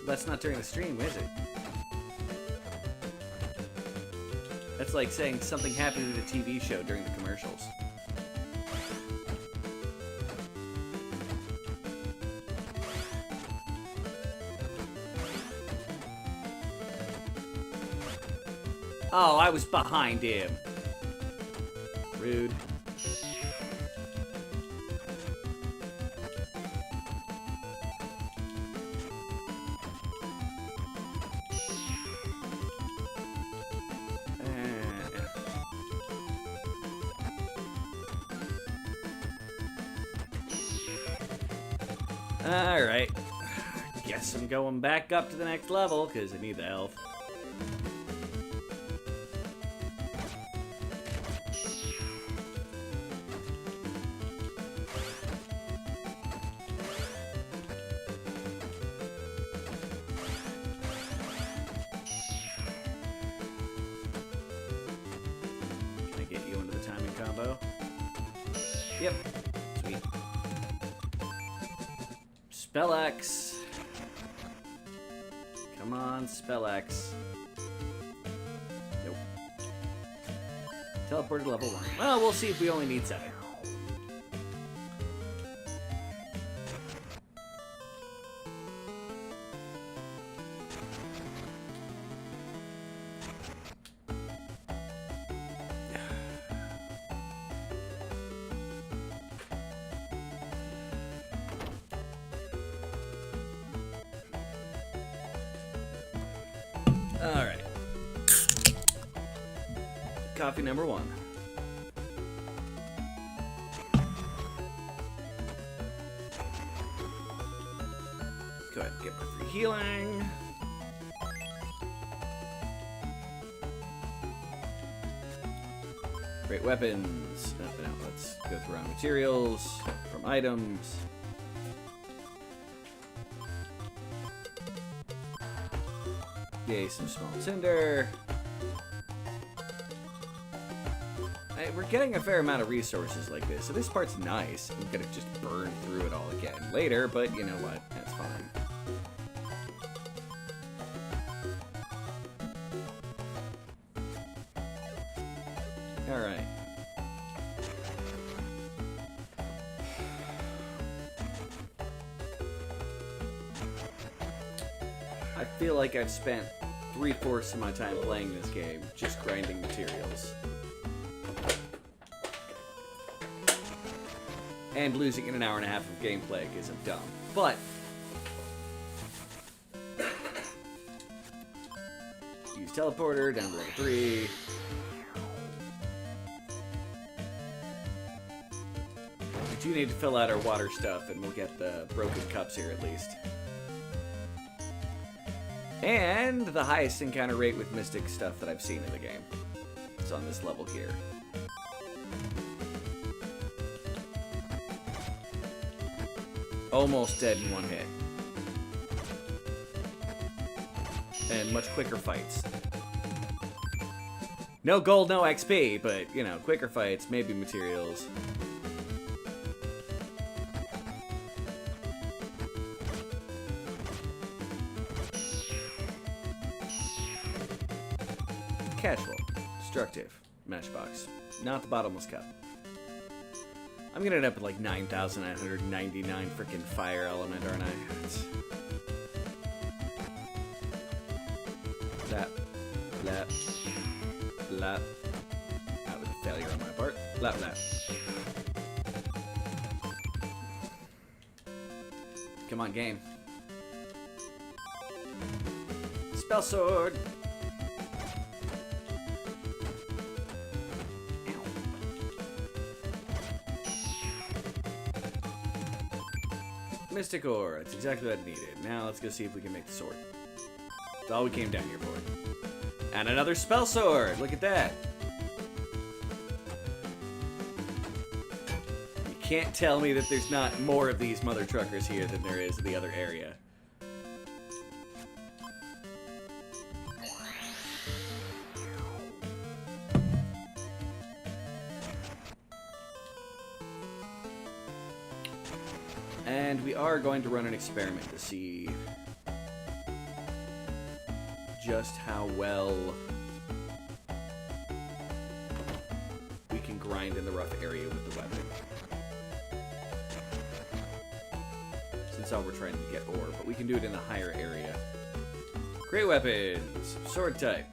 That's not during the stream, is it? That's like saying something happened in a TV show during the commercials. Oh, I was behind him. Rude. Alright. Guess I'm going back up to the next level, because I need the health. Can I get you into the timing combo? Yep. Sweet. Spell X. Come on, Spell X. Nope. Teleport to level 1. Well, we'll see if we only need 7. Alright. Coffee number 1. Go ahead and get my free healing. Great weapons. No, let's go through our materials from items. Yay, some small tinder. We're getting a fair amount of resources like this, so this part's nice. I'm gonna just burn through it all again later, but you know what? That's fine. Alright. I feel like I've spent 3/4 of my time playing this game just grinding materials. And losing in an hour and a half of gameplay because I'm dumb. But use teleporter down to level 3. We do need to fill out our water stuff, and we'll get the broken cups here at least. And the highest encounter rate with mystic stuff that I've seen in the game. It's on this level here. Almost dead in one hit. And much quicker fights. No gold, no XP, but, you know, quicker fights, maybe materials. Casual. Destructive. Matchbox. Not the bottomless cup. I'm gonna end up with like 9,999 freaking fire element, aren't I? Blap. Blap. Blap. That was a failure on my part. Blap, blap. Come on, game. Spell sword! Mystic ore. That's exactly what I needed. Now let's go see if we can make the sword. That's all we came down here for. And another spell sword! Look at that! You can't tell me that there's not more of these mother truckers here than there is in the other area. And we are going to run an experiment to see just how well we can grind in the rough area with the weapon. Since all we're trying to get ore, but we can do it in a higher area. Great weapons! Sword type.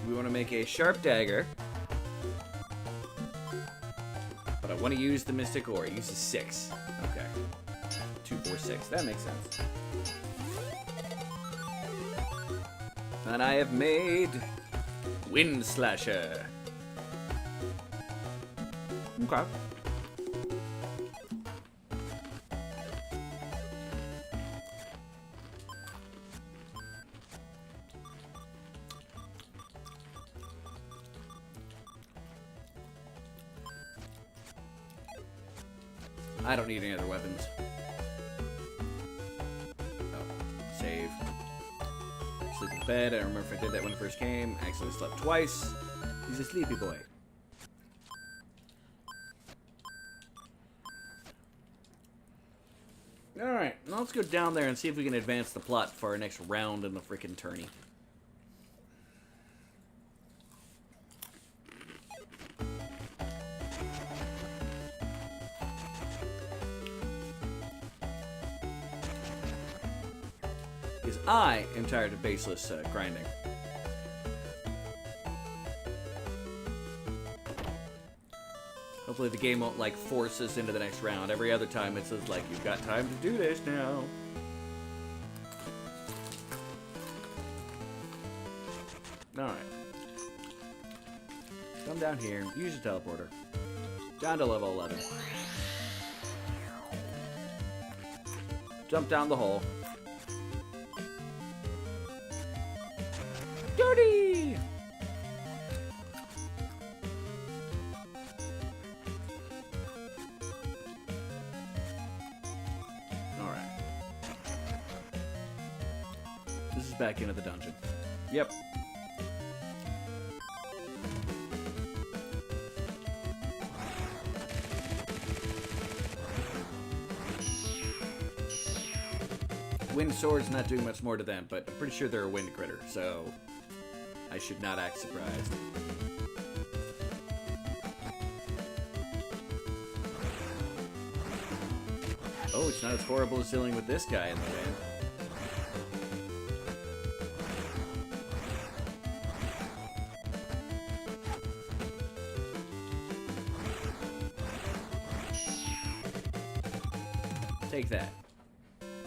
We want to make a sharp dagger. But I want to use the mystic ore. It uses 6. Okay. 2, 4, 6. That makes sense. And I have made Wind Slasher. Okay. I don't need any other weapons. Oh, save. Sleep in bed. I don't remember if I did that when I first came. I accidentally slept twice. He's a sleepy boy. Alright, now let's go down there and see if we can advance the plot for our next round in the frickin' tourney. Because I am tired of baseless grinding. Hopefully the game won't, like, force us into the next round. Every other time it says, like, you've got time to do this now. Alright. Come down here. Use your teleporter. Down to level 11. Jump down the hole. Dirty! Alright. This is back into the dungeon. Yep. Wind sword's not doing much more to them, but I'm pretty sure they're a wind critter, so I should not act surprised. Oh, it's not as horrible as dealing with this guy in the wind. Take that.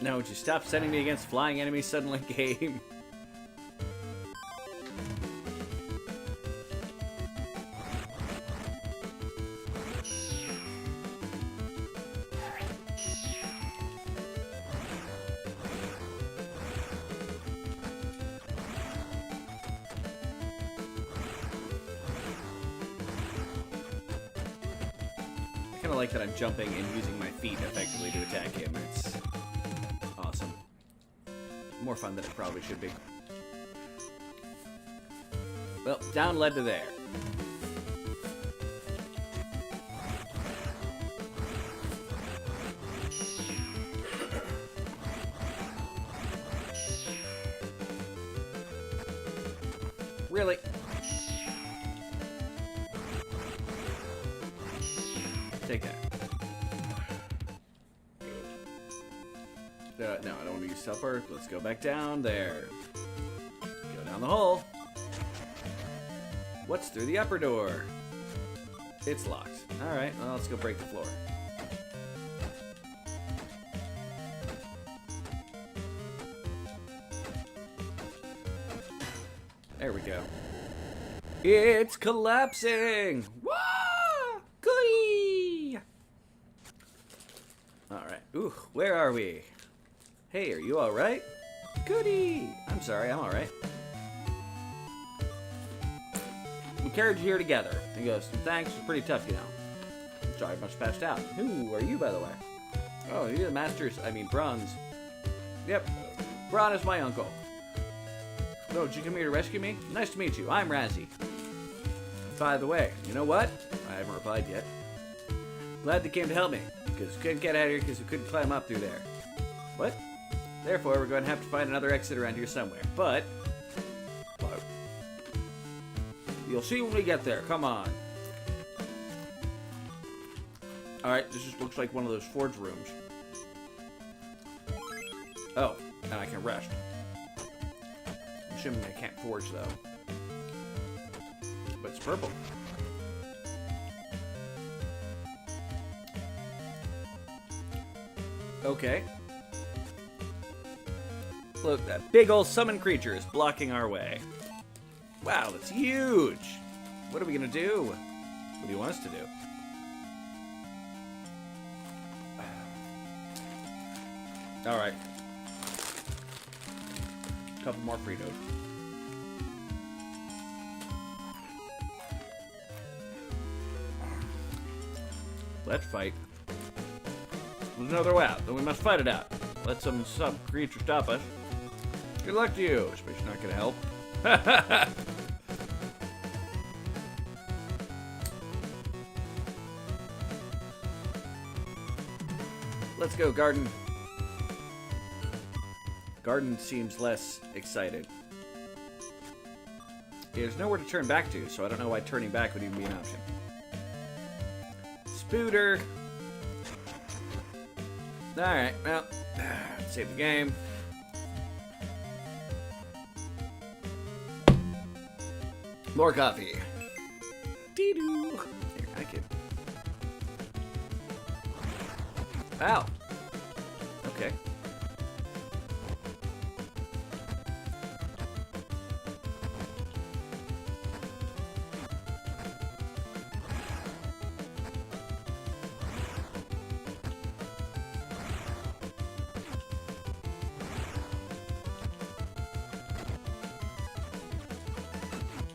Now, would you stop sending me against flying enemies suddenly, game? I kind of like that I'm jumping and using my feet effectively to attack him. It's awesome. More fun than it probably should be. Well, down led to there. Really? Take that. No, I don't want to use supper. Let's go back down there. Go down the hole. What's through the upper door? It's locked. Alright, well, let's go break the floor. There we go. It's collapsing! Wah! Goody! Alright. Ooh, where are we? Hey, are you alright? Goody! I'm sorry, I'm alright. We carried you here together. He goes, thanks, it's pretty tough, you know. Sorry, much passed out. Who are you, by the way? Oh, you're the Masters, Bronze. Yep, Bron is my uncle. Oh, did you come here to rescue me? Nice to meet you, I'm Razzie. By the way, you know what? I haven't replied yet. Glad they came to help me, because we couldn't get out of here because we couldn't climb up through there. What? Therefore, we're going to have to find another exit around here somewhere, but... You'll see when we get there. Come on. Alright, this just looks like one of those forge rooms. Oh, and I can rest. I'm assuming I can't forge, though. But it's purple. Okay. Look, that big old summon creature is blocking our way. Wow, that's huge! What are we gonna do? What do you want us to do? Alright. Couple more Fritos. Let's fight. There's no other way out, then we must fight it out. Let some creature stop us. Good luck to you. Especially not gonna help. Let's go, Garden. Garden seems less excited. There's nowhere to turn back to, so I don't know why turning back would even be an option. Spooter. Alright, well, save the game. More coffee. Dee-doo. Here, I can. Ow. Okay.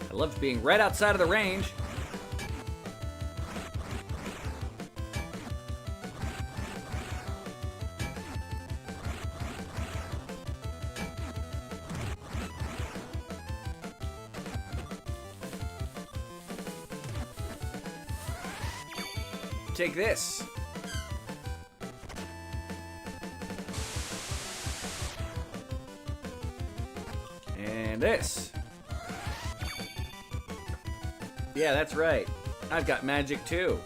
I loved being right outside of the range. Take this. And this. Yeah, that's right. I've got magic too.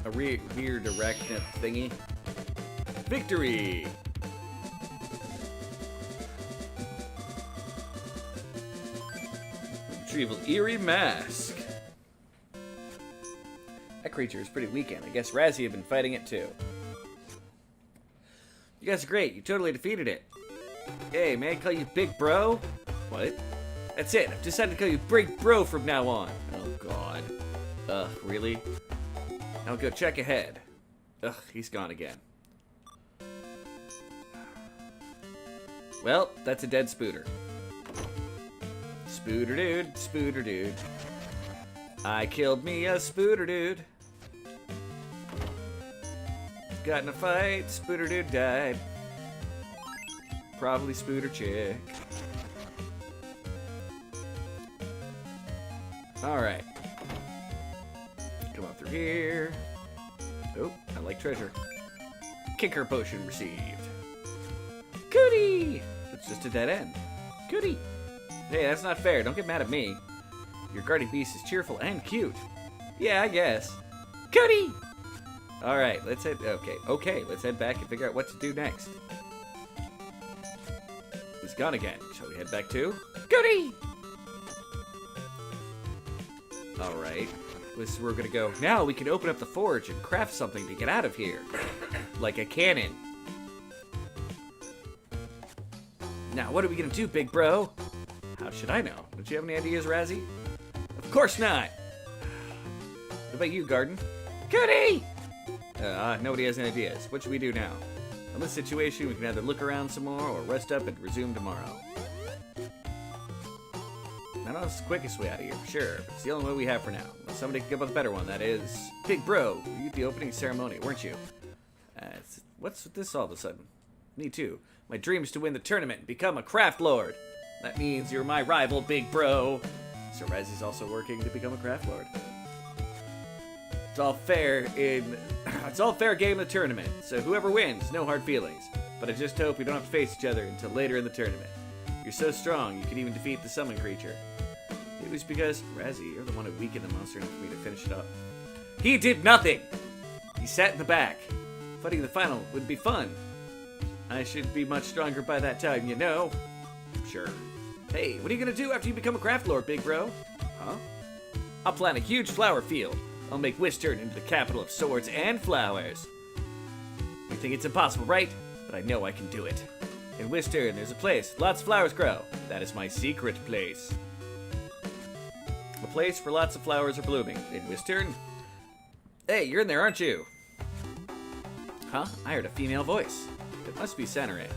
A weird direction thingy. Victory! Retrieval eerie mask. That creature is pretty weakened. I guess Razzie had been fighting it too. You guys are great. You totally defeated it. Hey, may I call you Big Bro? What? That's it. I've decided to call you Big Bro from now on. Oh, God. Ugh, really? I'll go check ahead. Ugh, he's gone again. Well, that's a dead Spooter. Spooter dude, Spooter dude. I killed me a Spooter dude. Got in a fight, Spooter dude died. Probably Spooter chick. Alright. Come up through here. Oh, I like treasure. Kicker potion received. Goody! It's just a dead end. Goody! Hey, that's not fair. Don't get mad at me. Your guardian beast is cheerful and cute. Yeah, I guess. Goody! Alright, let's head... Okay, let's head back and figure out what to do next. He's gone again. Shall we head back too? Goody! Alright, this is where we're gonna go. Now we can open up the forge and craft something to get out of here. Like a cannon. Now, what are we gonna do, big bro? How should I know? Don't you have any ideas, Razzie? Of course not! What about you, Garden? Goody! Nobody has any ideas. What should we do now? In this situation, we can either look around some more or rest up and resume tomorrow. I know it's the quickest way out of here, for sure, but it's the only way we have for now. Unless somebody can come up with a better one, that is... Big bro, you at the opening ceremony, weren't you? What's with this all of a sudden? Me too. My dream is to win the tournament and become a craft lord. That means you're my rival, big bro. So Razzie's also working to become a craft lord. It's all fair game of the tournament, so whoever wins, no hard feelings. But I just hope we don't have to face each other until later in the tournament. You're so strong, you can even defeat the summon creature. It was because, Razzie, you're the one who weakened the monster enough for me to finish it up. He did nothing! He sat in the back. Fighting the final would be fun. I should be much stronger by that time, you know. Sure. Hey, what are you gonna do after you become a craft lord, big bro? Huh? I'll plant a huge flower field. I'll make Wistern into the capital of swords and flowers. You think it's impossible, right? But I know I can do it. In Wistern, there's a place lots of flowers grow. That is my secret place. A place where lots of flowers are blooming. In Wistern? Hey, you're in there, aren't you? Huh? I heard a female voice. It must be Senare.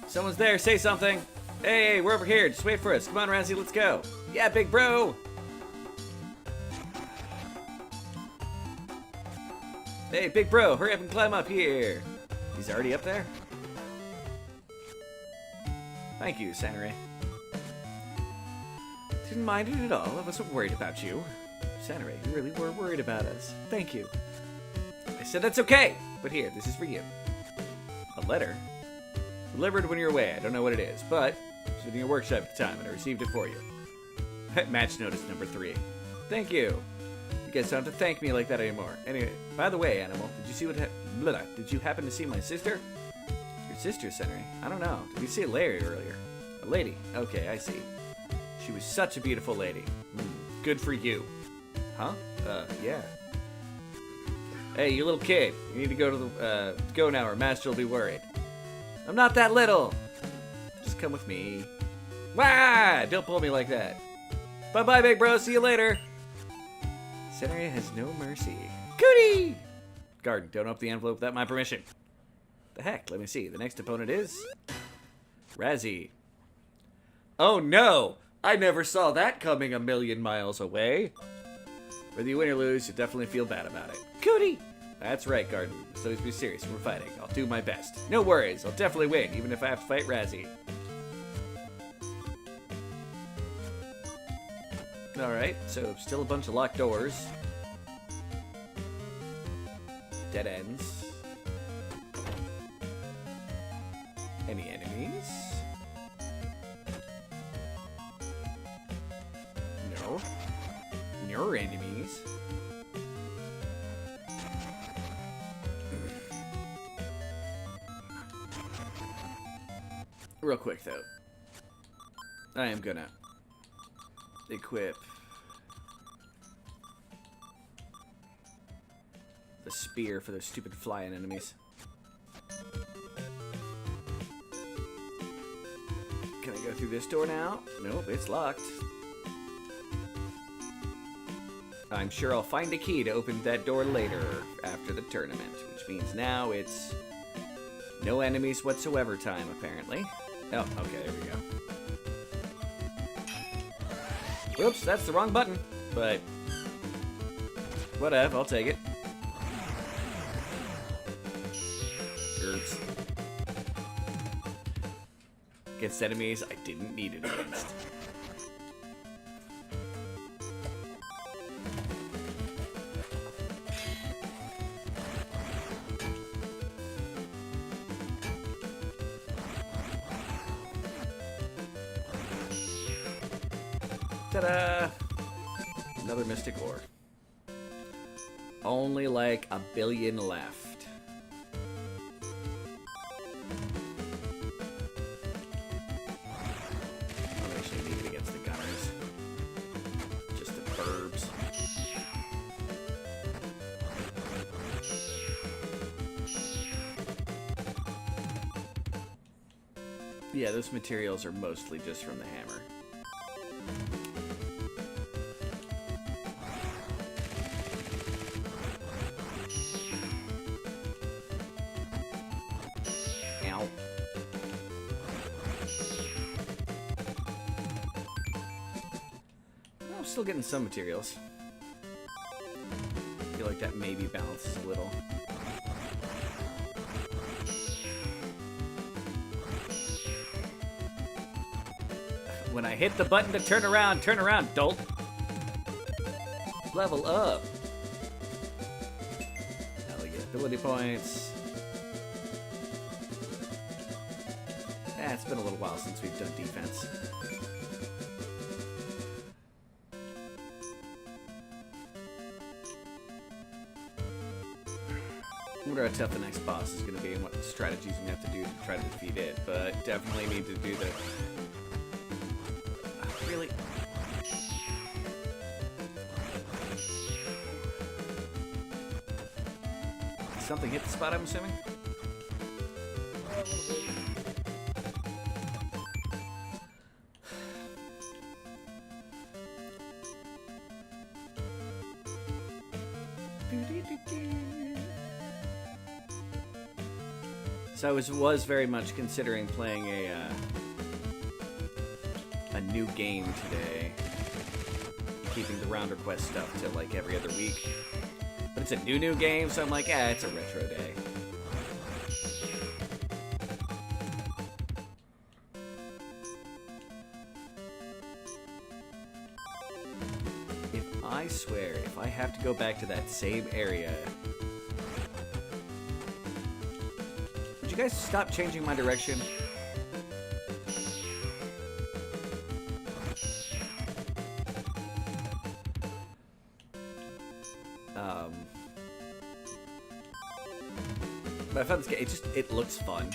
Someone's there, say something. Hey, we're over here. Just wait for us. Come on, Razzie, let's go. Yeah, big bro. Hey, big bro, hurry up and climb up here. He's already up there? Thank you, Senare. Didn't mind it at all. I wasn't worried about you. Senare, you really were worried about us. Thank you. I said that's okay. But here, this is for you. A letter? Delivered when you're away. I don't know what it is, but it was in your workshop at the time, and I received it for you. Match notice number 3. Thank you. You guys don't have to thank me like that anymore. Anyway, by the way, Animal, did you see what did you happen to see my sister? Your sister, Senare? I don't know. Did you see a lady earlier? A lady? Okay, I see. She was such a beautiful lady. Good for you. Huh? Yeah. Hey, you little kid. You need to go to the, go now or Master will be worried. I'm not that little. Just come with me. Wah! Don't pull me like that. Bye-bye, big bro. See you later. Senare has no mercy. Goody! Garden, don't open the envelope without my permission. The heck? Let me see. The next opponent is... Razzie. Oh, no! I never saw that coming a million miles away. Whether you win or lose, you definitely feel bad about it. Goody! That's right, Garden. So let's be serious. We're fighting. I'll do my best. No worries. I'll definitely win, even if I have to fight Razzie. Alright, so still a bunch of locked doors. Dead ends. Any enemies? No. No enemies. Real quick, though. I am gonna equip the spear for those stupid flying enemies. Can I go through this door now? Nope, it's locked. I'm sure I'll find a key to open that door later after the tournament, which means now it's no enemies whatsoever time, apparently. Oh, okay, there we go. Whoops, that's the wrong button, but whatever, I'll take it. Oops. Against enemies I didn't need it against. Ta-da! Another mystic ore. Only like 1 billion left. I'll actually need it against the gunners. Just the burbs. Yeah, those materials are mostly just from the hammer. Ow. Well, I'm still getting some materials. I feel like that maybe balances a little. When I hit the button to turn around, dolt. Level up. Now we get ability points. It's been a little while since we've done defense. I wonder how tough the next boss is going to be and what strategies we have to do to try to defeat it, but definitely need to do the... Really? Something hit the spot, I'm assuming? So I was very much considering playing a new game today, keeping the round request stuff to like every other week. But it's a new game, so I'm like, it's a retro day. I swear, if I have to go back to that same area... Would you guys stop changing my direction? But I found this game, it looks fun.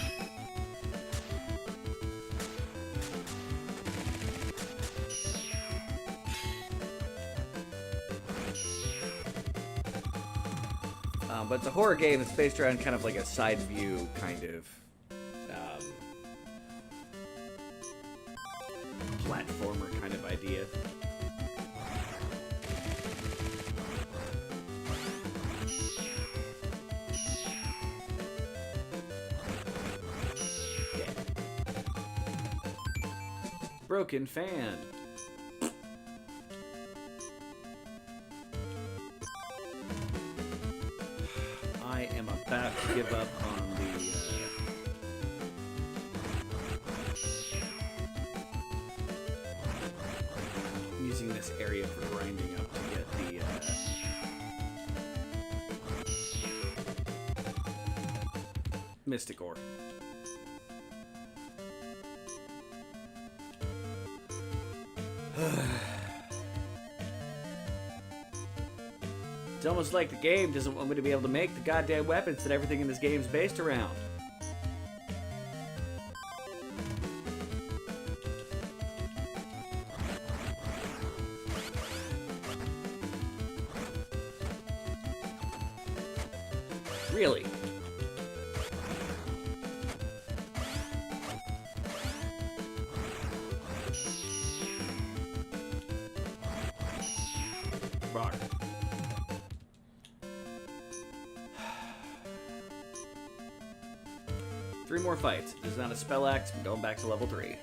But it's a horror game that's based around kind of like a side view kind of platformer kind of idea. Yeah. Broken fan. I am about to give up on the using this area for grinding up to get the mystic ore. It's almost like the game doesn't want me to be able to make the goddamn weapons that everything in this game is based around. Really? Rock. Three more fights. This is not a spell axe. I'm going back to level 3.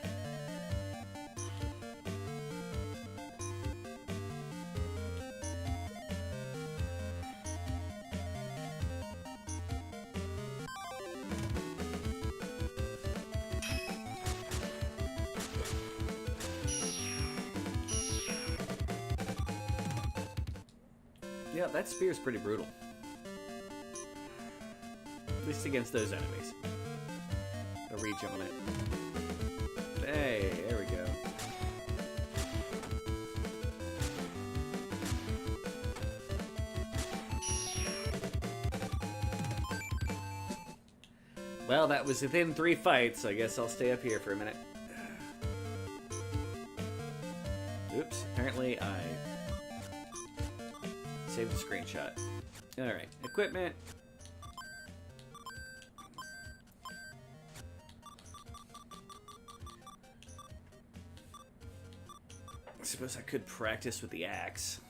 Yeah, that spear's pretty brutal. At least against those enemies. A reach on it. Hey, there we go. Well, that was within 3 fights, so I guess I'll stay up here for a minute. Oops, apparently I saved a screenshot. Alright, equipment. I suppose I could practice with the axe.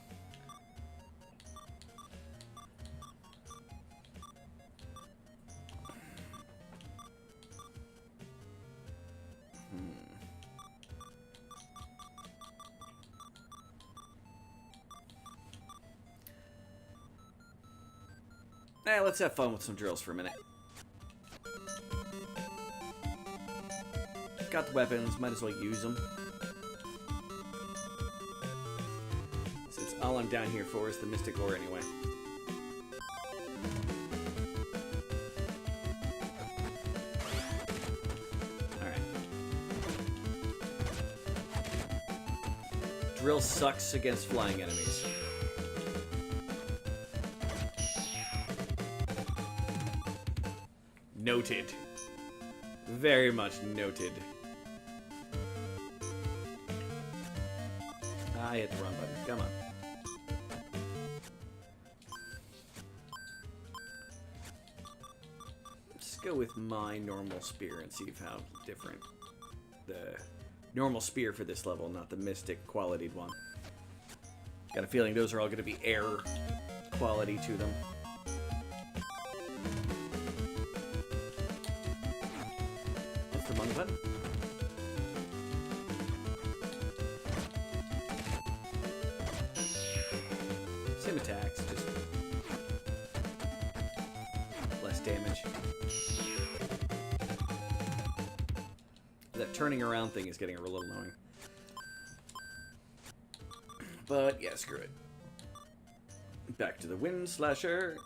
Let's have fun with some drills for a minute. Got the weapons, might as well use them. Since all I'm down here for is the mystic ore anyway. Alright. Drill sucks against flying enemies. Noted. Very much noted. I hit the wrong button. Come on. Let's go with my normal spear and see how different the normal spear for this level, not the mystic qualityed one. Got a feeling those are all going to be air quality to them. Button. Same attacks, just less damage. That turning around thing is getting a little annoying. But yeah, screw it. Back to the wind slasher.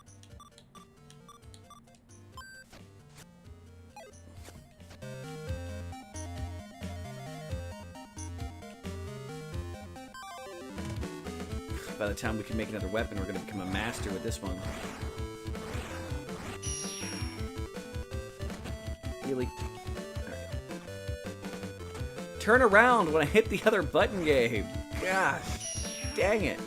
By the time we can make another weapon, we're going to become a master with this one. Really? Right. Turn around when I hit the other button, Gabe. Gosh, dang it.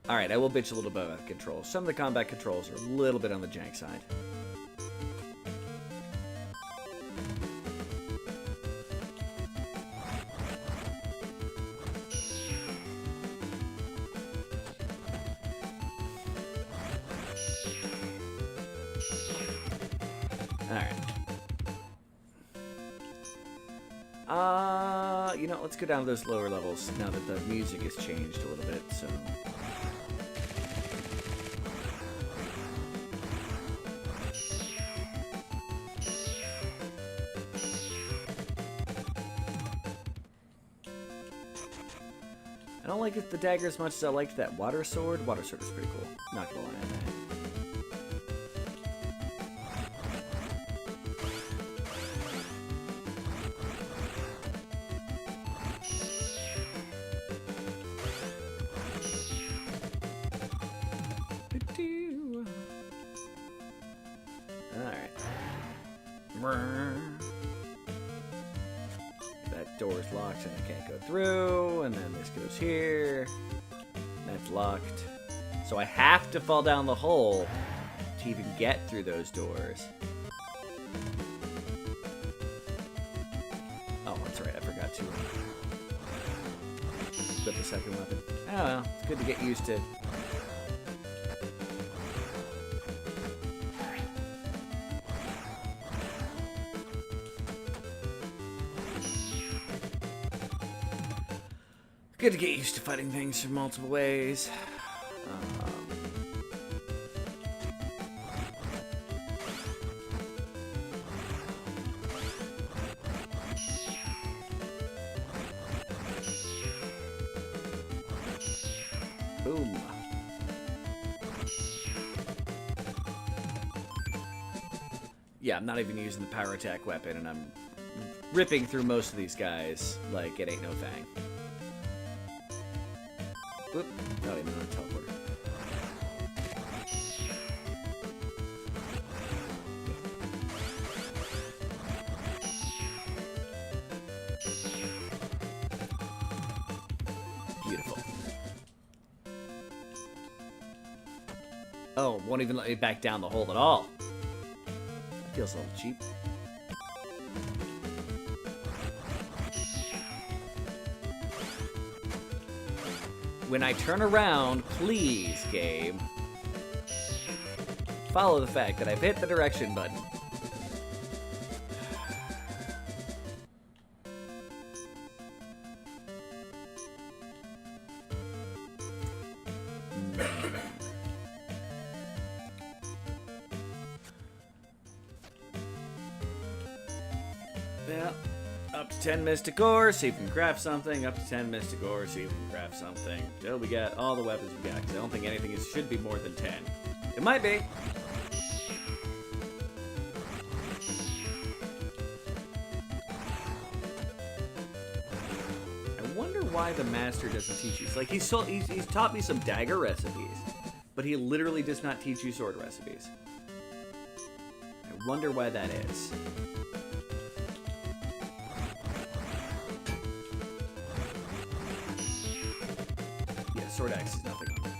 Alright, I will bitch a little bit about the controls. Some of the combat controls are a little bit on the jank side. You know, let's go down to those lower levels now that the music has changed a little bit, so... I don't like the dagger as much as I liked that water sword. Water sword is pretty cool. Not gonna lie on that. That door's locked and I can't go through, and then this goes here. That's locked. So I have to fall down the hole to even get through those doors. Oh, that's right, I forgot to equip the second weapon. Oh well, it's good to get used to. Good to get used to fighting things from multiple ways. Boom. Yeah, I'm not even using the power attack weapon, and I'm ripping through most of these guys like it ain't no thing. Oop. Oh, wait, no, teleporter. Oh, won't even let me back down the hole at all. Feels a little cheap. When I turn around, please, game, follow the fact that I've hit the direction button. Yeah, up to 10 mystic ore, see if we can craft something. Up to 10 mystic ore, see if we can craft something. Till we get all the weapons we got, because I don't think anything should be more than 10. It might be. I wonder why the master doesn't teach you. It's like he's taught me some dagger recipes, but he literally does not teach you sword recipes. I wonder why that is. Sword axe is nothing on it.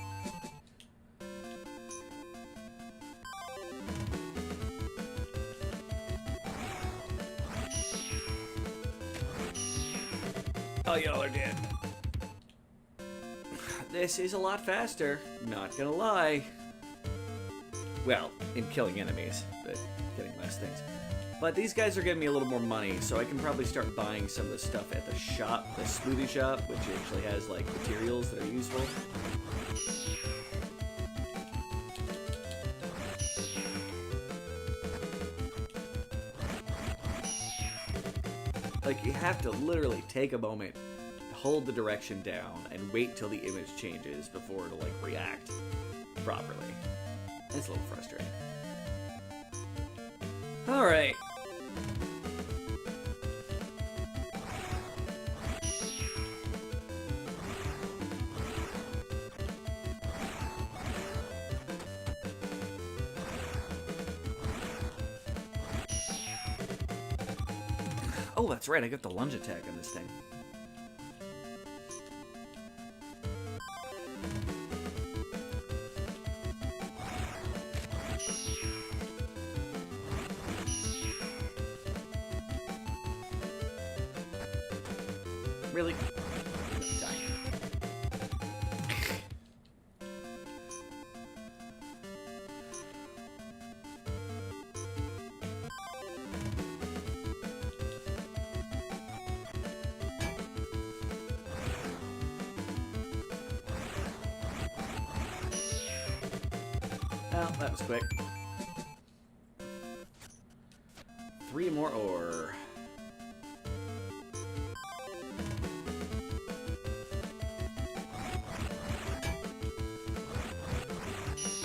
Oh, y'all are dead. This is a lot faster, not gonna lie. Well, in killing enemies, but getting less things. But these guys are giving me a little more money, so I can probably start buying some of the stuff at the shop, the smoothie shop, which actually has, like, materials that are useful. Like, you have to literally take a moment, hold the direction down, and wait till the image changes before it'll, like, react properly. It's a little frustrating. Alright. Oh, that's right, I got the lunge attack on this thing. Really? Die. Well, that was quick. 3 more ore.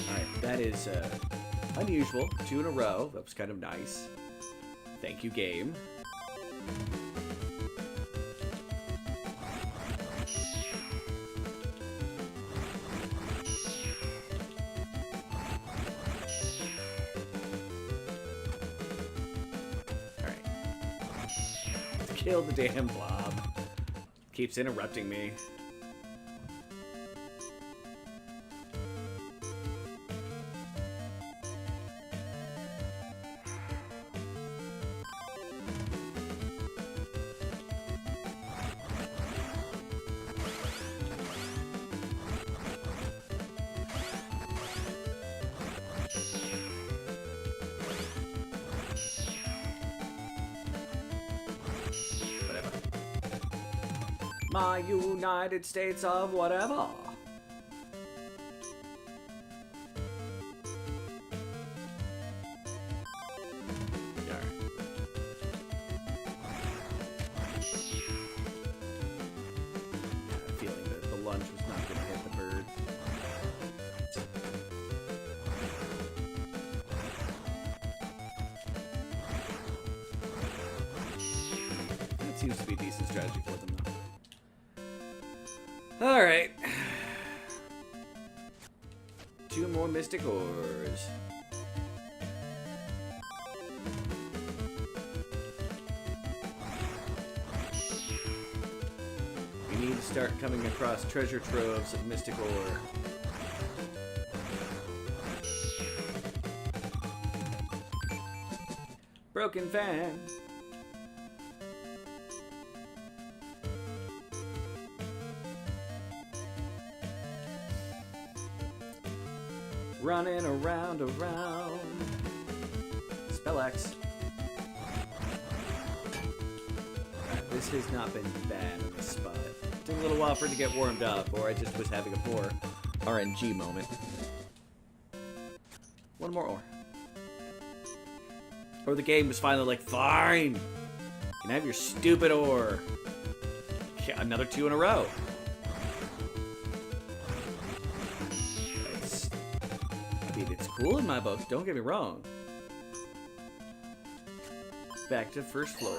Alright, that is unusual. 2 in a row. That was kind of nice. Thank you, game. Kill the damn blob. Keeps interrupting me. My United States of whatever. Feeling that the lunge was not going to hit the bird. That seems to be a decent strategy for them, though. Alright. 2 more mystic ores. We need to start coming across treasure troves of mystic ore. Broken fan. Running around. Spell X. This has not been bad in this spot. It took a little while for it to get warmed up, or I just was having a poor RNG moment. One more ore. Or the game was finally like, fine! You can have your stupid ore. Yeah, another 2 in a row. It's cool in my books, don't get me wrong. Back to first floor.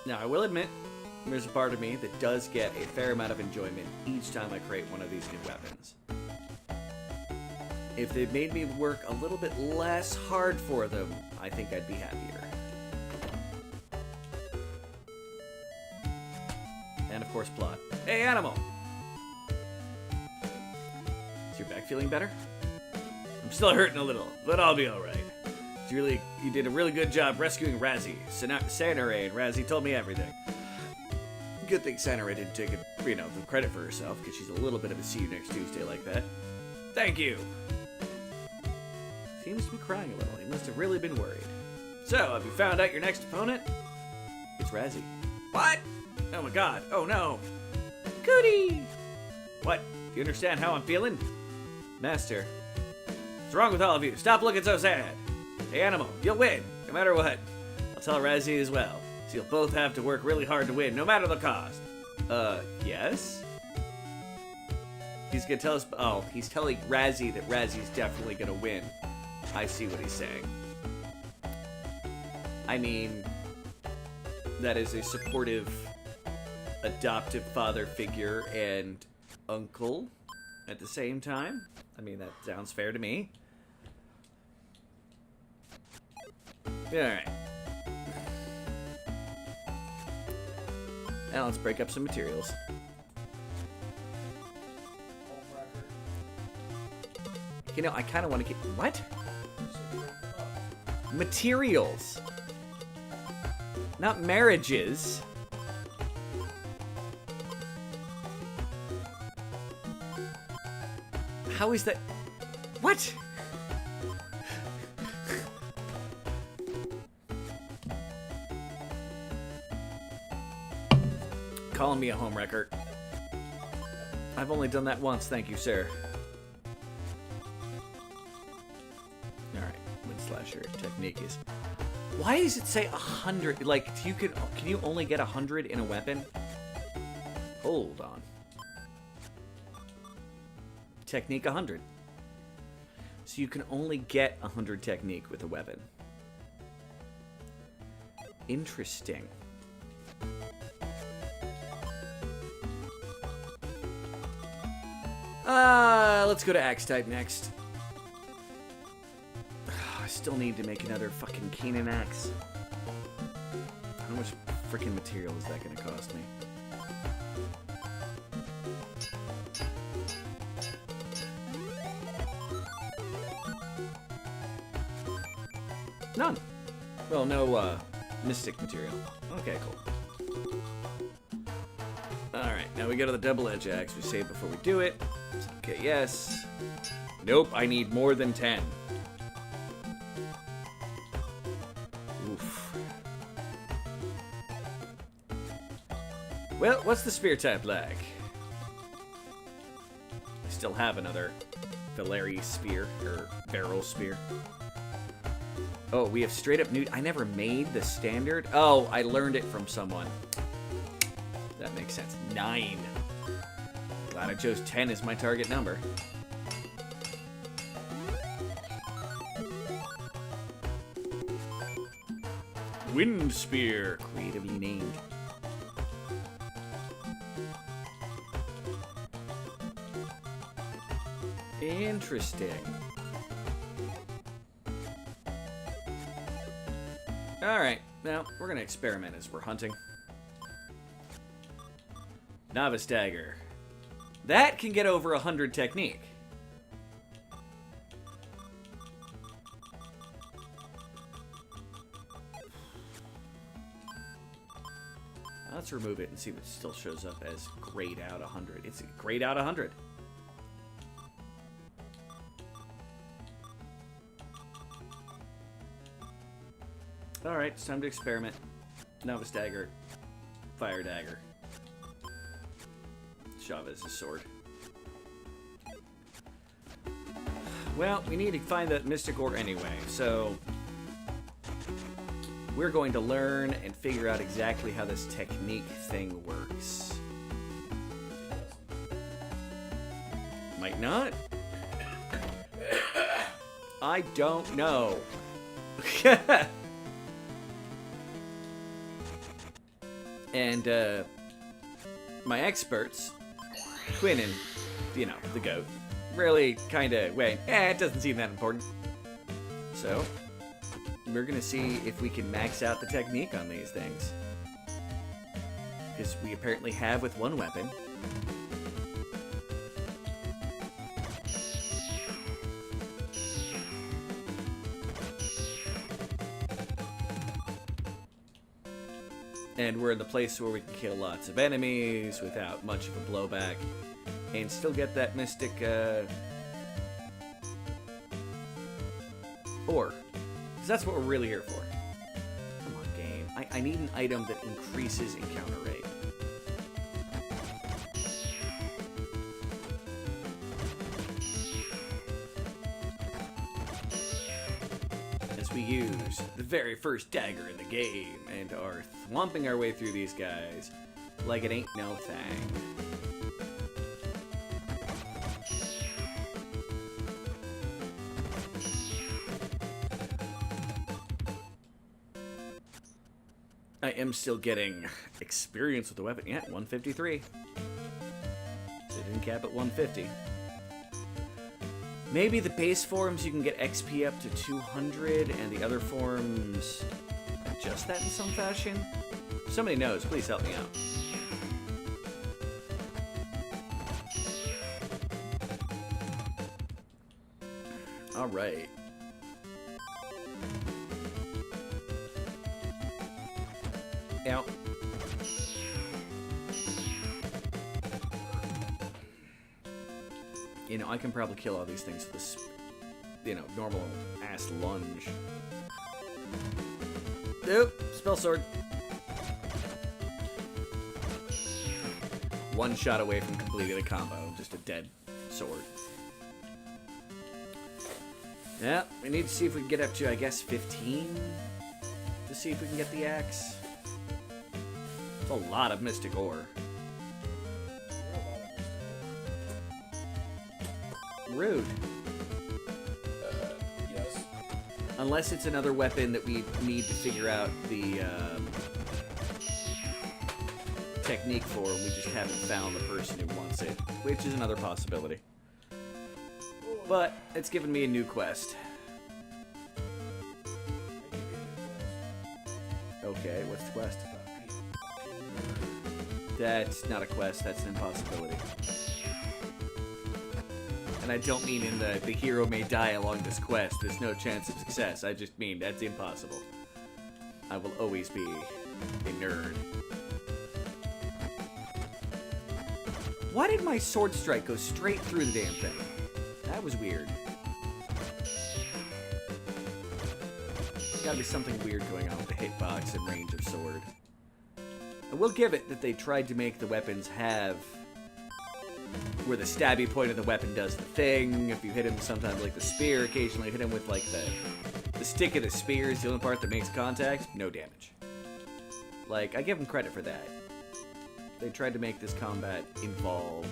Now, I will admit, there's a part of me that does get a fair amount of enjoyment each time I create one of these new weapons. If they made me work a little bit less hard for them, I think I'd be happier. And of course, plot. Hey, animal! Is your back feeling better? I'm still hurting a little, but I'll be alright. You did a really good job rescuing Razzie. Sanare and Razzie told me everything. Good thing Sanare didn't take the credit for herself, because she's a little bit of a see you next Tuesday like that. Thank you! Seems to be crying a little. He must have really been worried. So, have you found out your next opponent? It's Razzie. What? Oh my god. Oh no. Cootie! What? Do you understand how I'm feeling? Master. What's wrong with all of you? Stop looking so sad. Hey, animal, you'll win, no matter what. I'll tell Razzie as well. So you'll both have to work really hard to win, no matter the cost. Yes? He's gonna tell us... Oh, he's telling Razzie that Razzie's definitely gonna win. I see what he's saying. I mean... That is a supportive, adoptive father figure and uncle at the same time. I mean, that sounds fair to me. Alright. Now let's break up some materials. You know, I kind of want to get... What? Materials. Not marriages. How is that... What? Calling me a homewrecker. I've only done that once, thank you, sir. Alright, wind slasher technique is... Why does it say 100? Like, can you only get 100 in a weapon? Hold on. Technique 100. So you can only get 100 technique with a weapon. Interesting. Let's go to Axe type next. I still need to make another fucking Canaan axe. How much freaking material is that gonna cost me? None. Well, no, mystic material. Okay, cool. Alright, now we go to the double edge axe. We save before we do it. Okay, yes. Nope, I need more than 10. Oof. Well, what's the spear type like? I still have another Valeri spear, or barrel spear. Oh, we have straight up new... I never made the standard. Oh, I learned it from someone. That makes sense. 9. Glad I chose 10 as my target number. Wind Spear, creatively named. Interesting. Alright, now we're gonna experiment as we're hunting. Novice Dagger. That can get over 100 technique. Let's remove it and see if it still shows up as grayed out 100. It's grayed out 100. Alright, it's time to experiment. Novice dagger. Fire dagger. Chavez's sword. Well, we need to find that mystic ore anyway, so we're going to learn and figure out exactly how this technique thing works. Might not. I don't know. And my experts, Quinn and, you know, the goat, really kind of went, it doesn't seem that important. So, we're going to see if we can max out the technique on these things. Because we apparently have with one weapon. And we're in the place where we can kill lots of enemies without much of a blowback. And still get that mystic, ore. Because that's what we're really here for. Come on, game. I need an item that increases encounter rate. As we use the very first dagger in the game and are thwomping our way through these guys like it ain't no thing. I am still getting experience with the weapon. Yeah, 153. So it didn't cap at 150. Maybe the base forms you can get XP up to 200, and the other forms adjust that in some fashion? If somebody knows, please help me out. Alright. Ow. You know, I can probably kill all these things with this, you know, normal ass lunge. Nope, spell sword. One shot away from completing the combo, just a dead sword. Yeah, we need to see if we can get up to, I guess, 15 to see if we can get the axe. It's a lot of mystic ore. Rude. Yes. Unless it's another weapon that we need to figure out the technique for, we just haven't found the person who wants it, which is another possibility. But it's given me a new quest. Okay, what's the quest? That's not a quest, that's an impossibility. And I don't mean in the hero may die along this quest, there's no chance of success. I just mean that's impossible. I will always be a nerd. Why did my sword strike go straight through the damn thing? That was weird. There's gotta be something weird going on with the hitbox and range of sword. I will give it that they tried to make the weapons have where the stabby point of the weapon does the thing. If you hit him sometimes like the spear, occasionally hit him with like the stick of the spear is the only part that makes contact, no damage. Like, I give them credit for that. They tried to make this combat involved.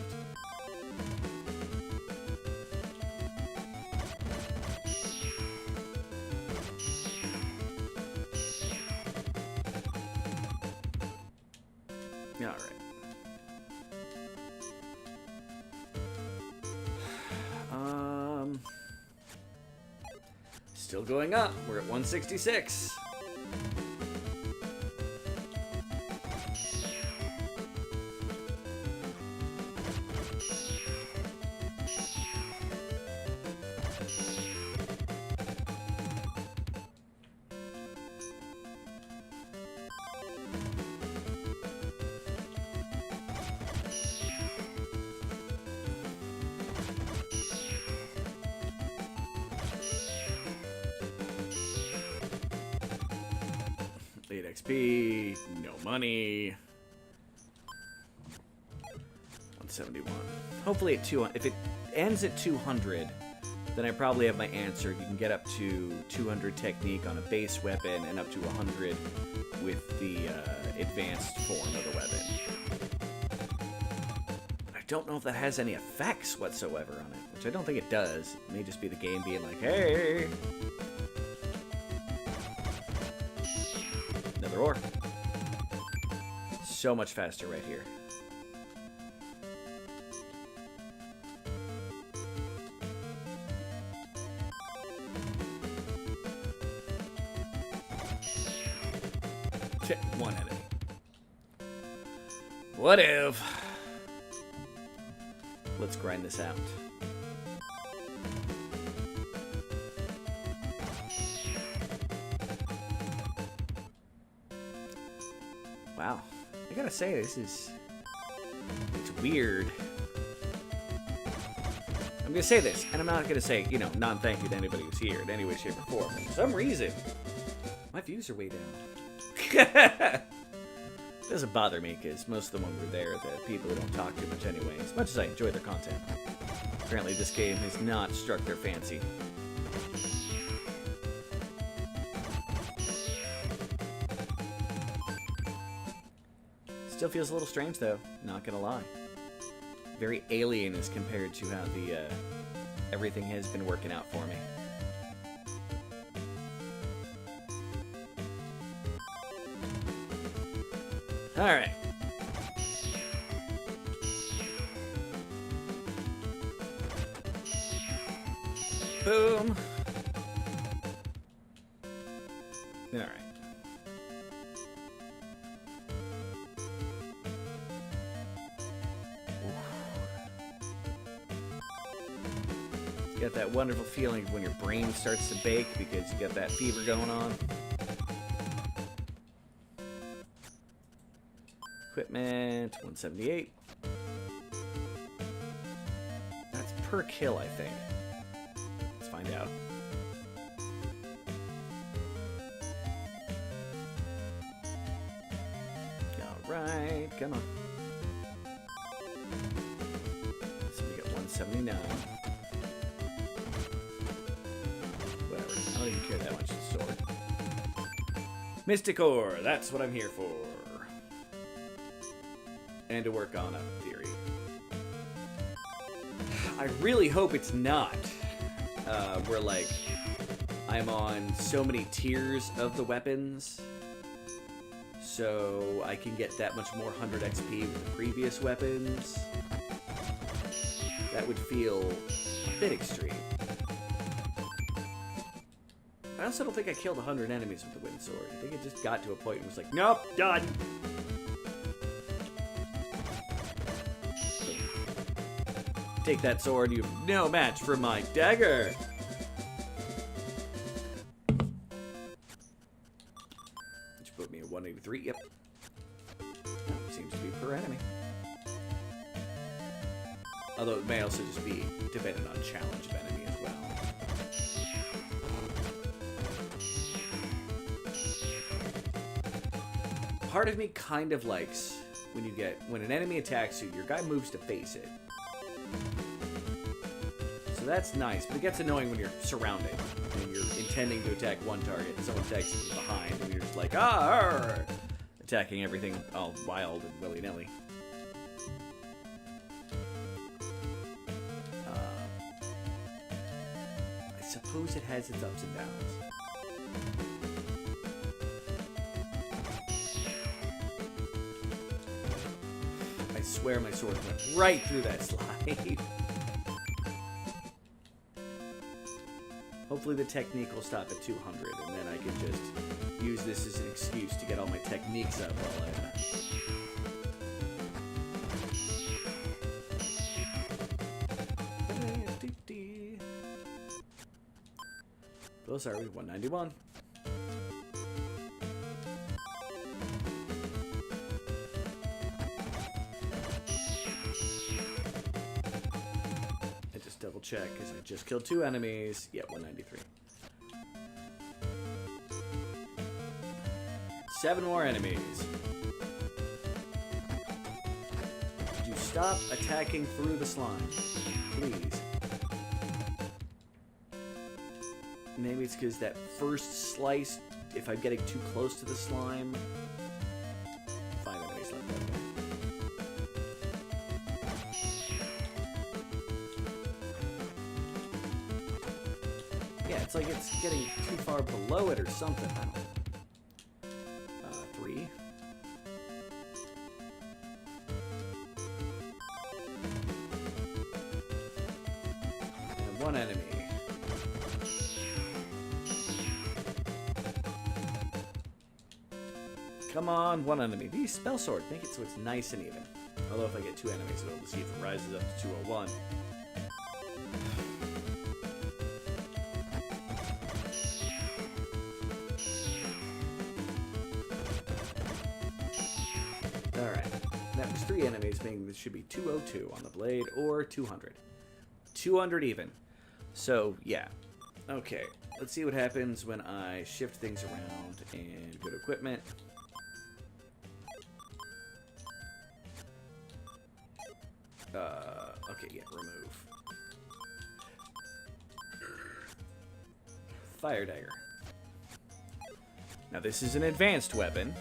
Alright. Still going up. We're at 166. XP, no money. 171. Hopefully at 200. If it ends at 200, then I probably have my answer. You can get up to 200 technique on a base weapon and up to 100 with the advanced form of the weapon. I don't know if that has any effects whatsoever on it, which I don't think it does. It may just be the game being like, hey! Another ore. So much faster right here. One enemy. What if? Let's grind this out. Wow. I gotta say, it's weird. I'm gonna say this, and I'm not gonna say, you know, non-thank you to anybody who's here in any way, shape, or form. For some reason, my views are way down. Doesn't bother me, because most of them when we're there, the people who don't talk too much anyway, as much as I enjoy their content. Apparently this game has not struck their fancy. Still feels a little strange, though, not gonna lie. Very alien as compared to how the everything has been working out for me. Alright. Boom. Alright. You got that wonderful feeling when your brain starts to bake because you got that fever going on. Equipment, 178. That's per kill, I think. Let's find out. Alright, come on. So we got 179. Whatever, I don't even care that much, the sword. Mystic Ore, that's what I'm here for. And to work on a theory. I really hope it's not where, like, I'm on so many tiers of the weapons, so I can get that much more 100 XP with the previous weapons. That would feel a bit extreme. I also don't think I killed 100 enemies with the wind sword. I think it just got to a point and was like, nope, done! Take that sword, you have no match for my dagger! Which put me at 183, yep. Oh, seems to be per enemy. Although it may also just be dependent on challenge of enemy as well. Part of me kind of likes when an enemy attacks you, your guy moves to face it. So that's nice, but it gets annoying when you're surrounded and you're intending to attack one target and someone attacks you from behind and you're just like, attacking everything all wild and willy-nilly. I suppose it has its ups and downs. I swear my sword went right through that slide. Hopefully the technique will stop at 200, and then I can just use this as an excuse to get all my techniques up while Oh, sorry, 191. Double check because I just killed 2 enemies. Yeah, 193. 7 more enemies. Would you stop attacking through the slime? Please. Maybe it's because that first slice, if I'm getting too close to the slime... 5 enemies left. Yeah, it's like it's getting too far below it or something. I don't know. 3. And 1 enemy. Come on, 1 enemy. These spell sword make it so it's nice and even. Although if I get 2 enemies, it'll see if it rises up to 201. Alright. That was 3 enemies, meaning this should be 202 on the blade, or 200. 200 even. So, yeah. Okay. Let's see what happens when I shift things around and go to equipment. Okay, yeah, remove. Fire dagger. Now this is an advanced weapon.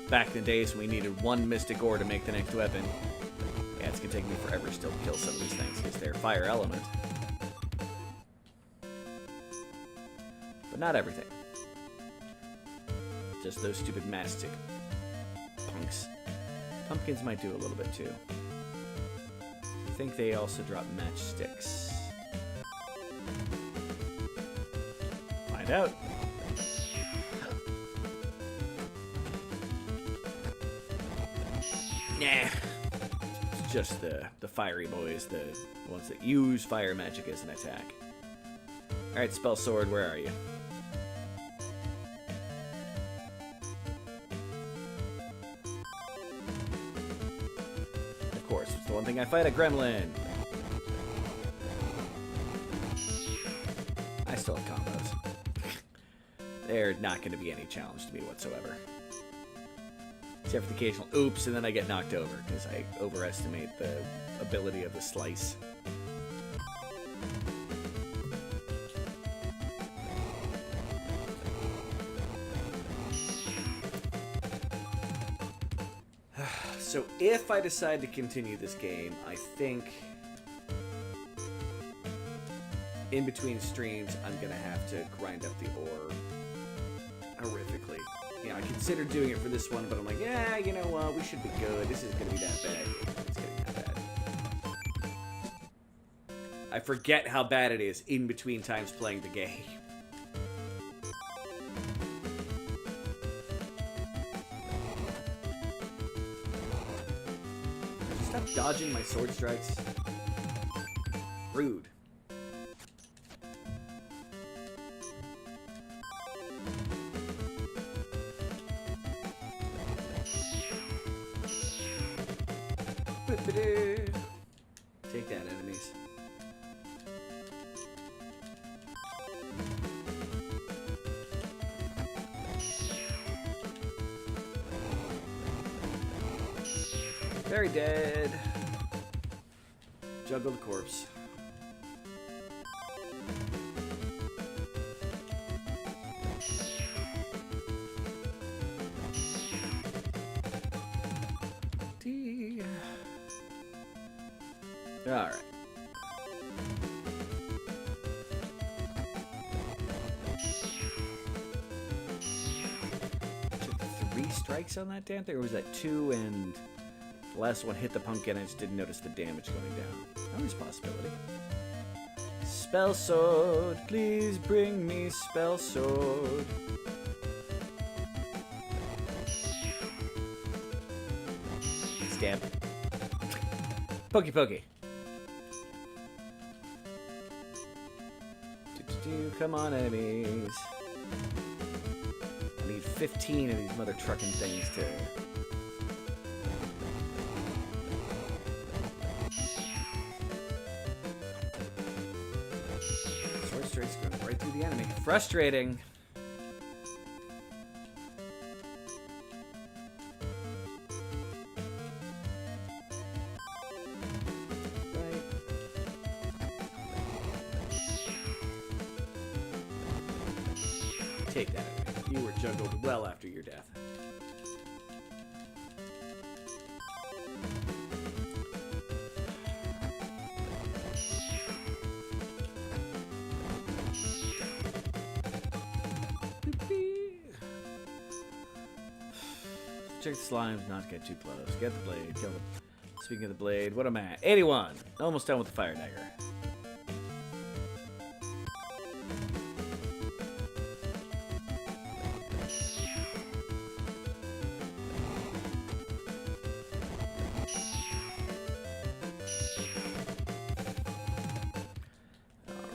Back in the days when we needed 1 mystic ore to make the next weapon. Yeah, it's gonna take me forever still to kill some of these things because they're fire element. But not everything. Just those stupid mastic punks. Pumpkins might do a little bit too. I think they also drop matchsticks. Find out. Nah. It's just the fiery boys, the ones that use fire magic as an attack. Alright, spell sword, where are you? Of course, it's the one thing I fight, a gremlin. I still have combos. They're not going to be any challenge to me whatsoever. Except for the occasional oops, and then I get knocked over because I overestimate the ability of the slice. So if I decide to continue this game, I think in between streams I'm going to have to grind up the ore horrifically. You know, I considered doing it for this one, but I'm like, yeah, you know what, we should be good. This isn't going to be that bad. It's getting that bad. I forget how bad it is in between times playing the game. Stop dodging my sword strikes. Rude. Take that, enemies. Very dead. Juggle the corpse. Alright. Took 3 strikes on that damn thing, or was that 2 and the last one hit the pumpkin and I just didn't notice the damage going down? That was a possibility. Spell sword, please bring me spell sword. Stab. Pokey pokey. Come on, enemies. I need 15 of these mother trucking things to... Sword strikes going right through the enemy. Frustrating. Take that. You were juggled well after your death. Check the slimes, not get too close. Get the blade, kill them. Speaking of the blade, what am I at? 81. Almost done with the fire dagger.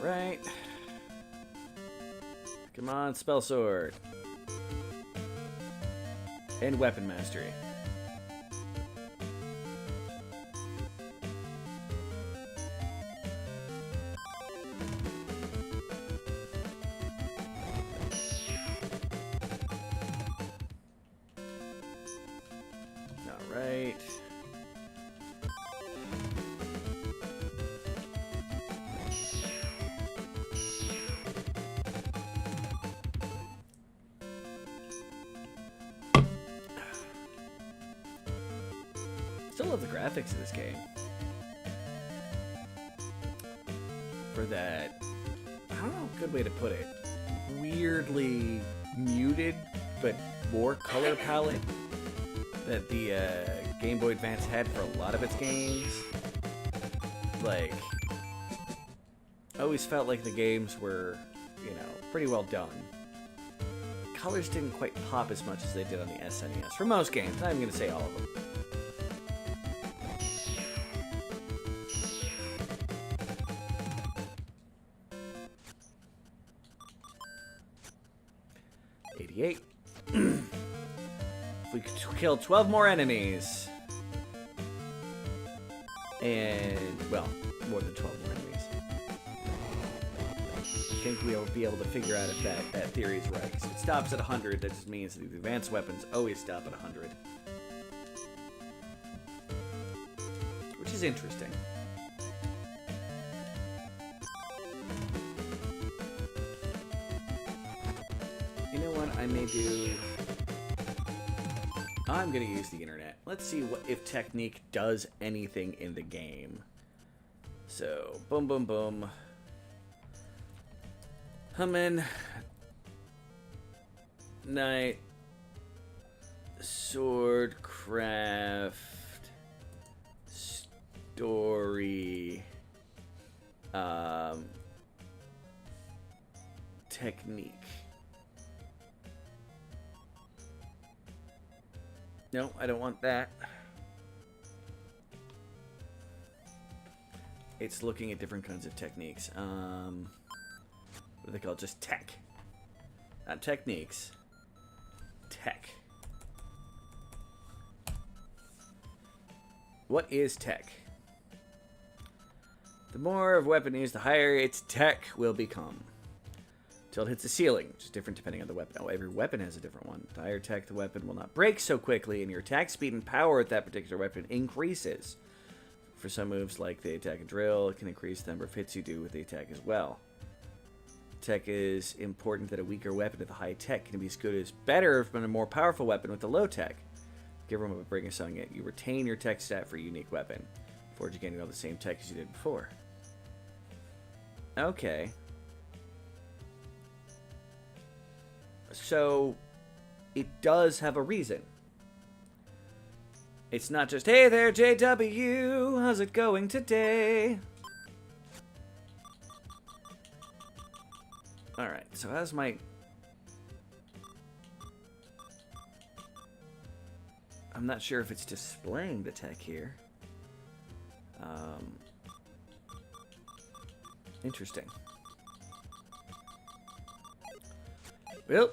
Alright. Come on, spell sword. And weapon mastery. Alright. Still love the graphics of this game. For that, I don't know a good way to put it, weirdly muted but more color palette that the Game Boy Advance had for a lot of its games. Like, I always felt like the games were, you know, pretty well done. Colors didn't quite pop as much as they did on the SNES. For most games, not even going to say all of them. If we could kill 12 more enemies, and, well, more than 12 more enemies, I think we'll be able to figure out if that theory is right. Because if it stops at 100, that just means that the advanced weapons always stop at 100. Which is interesting. You know what I may do? I'm gonna use the internet. Let's see if technique does anything in the game. So, boom, boom, boom. Humming. Night. Swordcraft. Story. Technique. No, I don't want that. It's looking at different kinds of techniques. What do they call it? Just tech. Not techniques. Tech. What is tech? The more of a weapon used, the higher its tech will become. Until it hits the ceiling, which is different depending on the weapon. Oh, every weapon has a different one. The higher tech, the weapon will not break so quickly, and your attack speed and power with that particular weapon increases. For some moves, like the attack and drill, it can increase the number of hits you do with the attack as well. Tech is important that a weaker weapon with a high tech can be as good as better than a more powerful weapon with a low tech. Give them a breaking song it. You retain your tech stat for a unique weapon. Forge you gaining all the same tech as you did before. Okay. So, it does have a reason. It's not just, hey there, JW, how's it going today? Alright, so how's my... I'm not sure if it's displaying the tech here. Interesting. Well,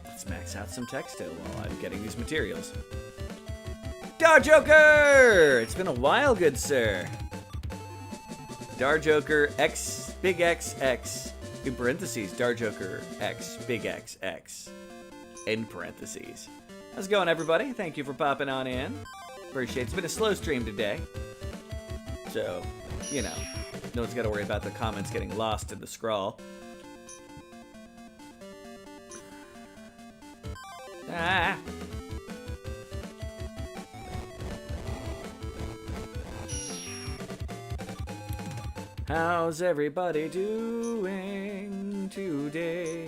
let's max out some tech still while I'm getting these materials. Dar Joker! It's been a while, good sir. Dar Joker X Big X X in parentheses. Dar Joker X Big X X in parentheses. How's it going, everybody? Thank you for popping on in. Appreciate it. It's been a slow stream today, so you know, no one's got to worry about the comments getting lost in the scrawl. Ah! How's everybody doing today?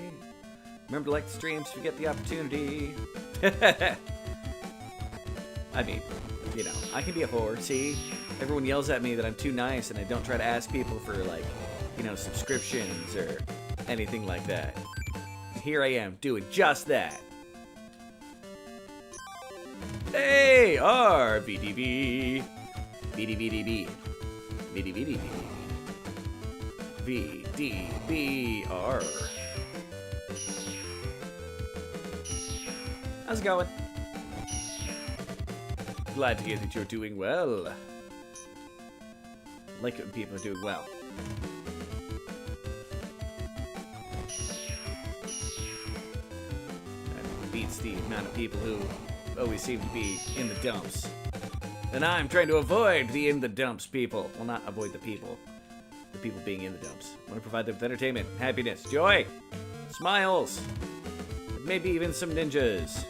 Remember to like the streams if you get the opportunity. I mean, you know, I can be a whore, see? Everyone yells at me that I'm too nice and I don't try to ask people for, like, you know, subscriptions or anything like that. Here I am, doing just that. Hey, R, VDV. VDVDB. VDVDB. VDBR. How's it going? Glad to hear that you're doing well. I like it when people are doing well. That beats the amount of people who always seem to be in the dumps. And I'm trying to avoid the in the dumps people. Well, not avoid the people. The people being in the dumps. I want to provide them with entertainment, happiness, joy, smiles, and maybe even some ninjas.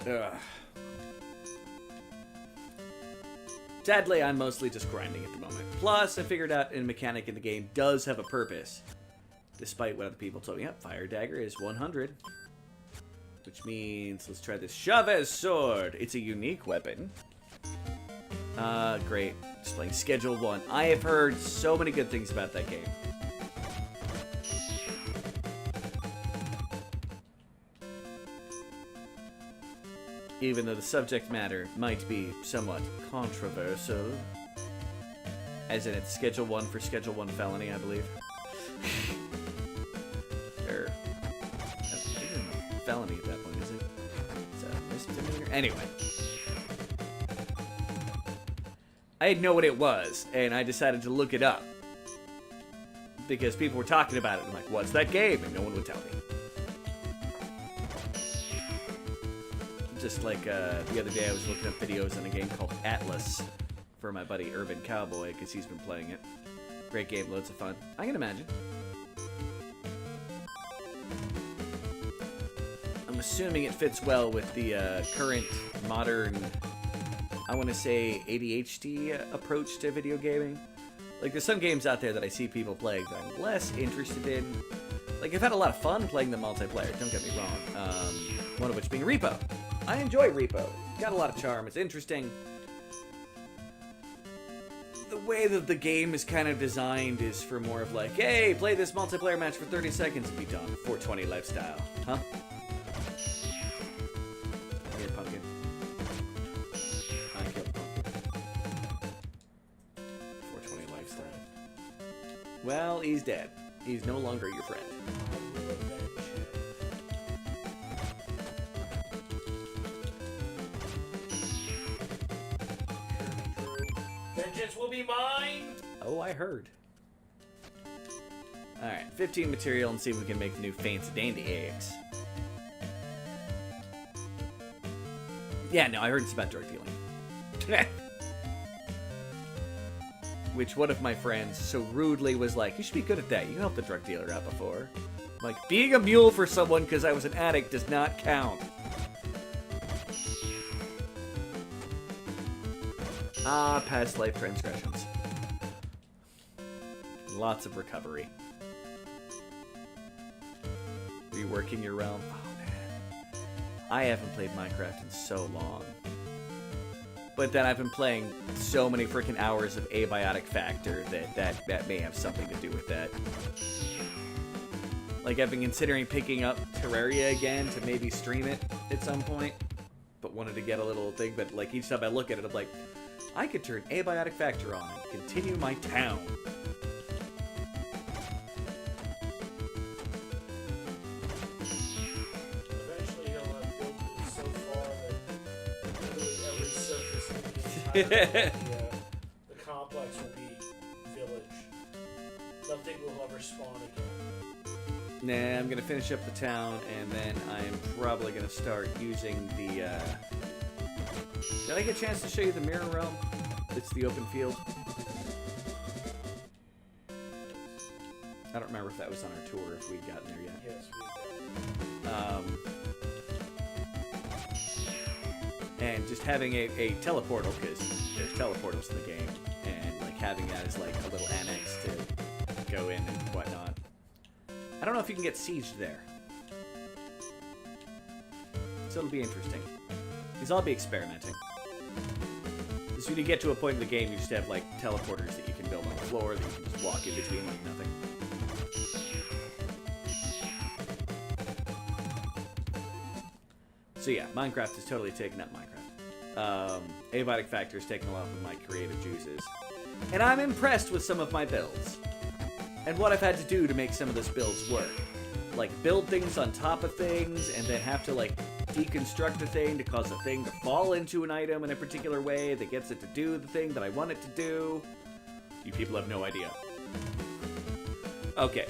Ugh. Sadly, I'm mostly just grinding at the moment. Plus, I figured out a mechanic in the game does have a purpose. Despite what other people told me. Yep, Fire Dagger is 100. Which means, let's try this Chavez Sword. It's a unique weapon. Great. Just playing Schedule 1. I have heard so many good things about that game. Even though the subject matter might be somewhat controversial. As in, it's Schedule 1 for Schedule 1 felony, I believe. Or, that's a felony at that point, is it? It's a misdemeanor? Anyway. I didn't know what it was, and I decided to look it up. Because people were talking about it. I'm like, what's that game? And no one would tell me. Just like the other day I was looking up videos on a game called Atlas for my buddy Urban Cowboy, because he's been playing it. Great game, loads of fun. I can imagine. I'm assuming it fits well with the current modern, I want to say, ADHD approach to video gaming. Like, there's some games out there that I see people playing that I'm less interested in. Like, I've had a lot of fun playing the multiplayer, don't get me wrong. One of which being Repo. I enjoy Repo. It's got a lot of charm. It's interesting. The way that the game is kind of designed is for more of like, hey, play this multiplayer match for 30 seconds and be done. 420 lifestyle. Huh? Here, pumpkin. I killed pumpkin. 420 lifestyle. Well, he's dead. He's no longer your friend. Vengeance will be mine! Oh, I heard. Alright, 15 material and see if we can make the new fancy dandy eggs. Yeah, no, I heard it's about drug dealing. Which one of my friends so rudely was like, you should be good at that. You helped a drug dealer out before. Like, being a mule for someone because I was an addict does not count. Ah, past life transgressions. Lots of recovery. Reworking your realm. Oh, man. I haven't played Minecraft in so long. But then I've been playing so many freaking hours of Abiotic Factor that may have something to do with that. Like, I've been considering picking up Terraria again to maybe stream it at some point. But wanted to get a little thing, but like each time I look at it, I'm like, I could turn Abiotic Factor on and continue my town. Eventually he'll have built it so far that literally every surface in the complex will be village. Nothing will ever spawn again. Nah, I'm gonna finish up the town, and then I'm probably gonna start using the, Did I get a chance to show you the Mirror Realm? It's the open field. I don't remember if that was on our tour, if we'd gotten there yet. Yes, we had. And just having a teleportal, because there's teleportals in the game, and like having that as like a little annex to go in and whatnot. I don't know if you can get sieged there. So it'll be interesting. Because I'll be experimenting. Because when you get to a point in the game, you just have like teleporters that you can build on the floor that you can just walk in between like nothing. So yeah, Minecraft is totally taking up Minecraft. Abiotic Factor is taking a lot of my creative juices. And I'm impressed with some of my builds. And what I've had to do to make some of those builds work. Like, build things on top of things, and then have to, like, deconstruct a thing to cause a thing to fall into an item in a particular way that gets it to do the thing that I want it to do. You people have no idea. Okay.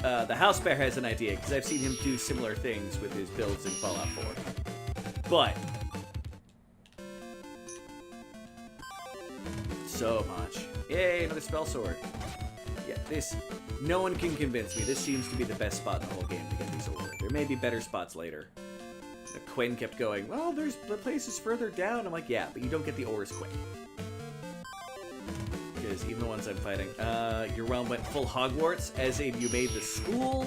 The House Bear has an idea, because I've seen him do similar things with his builds in Fallout 4. But so much. Yay, another spell sword. Yeah, this... No one can convince me. This seems to be the best spot in the whole game to get these ore. There may be better spots later. Quinn kept going, well, there's the places further down. I'm like, yeah, but you don't get the ores quick. Because even the ones I'm fighting... your realm went full Hogwarts, as in you made the school,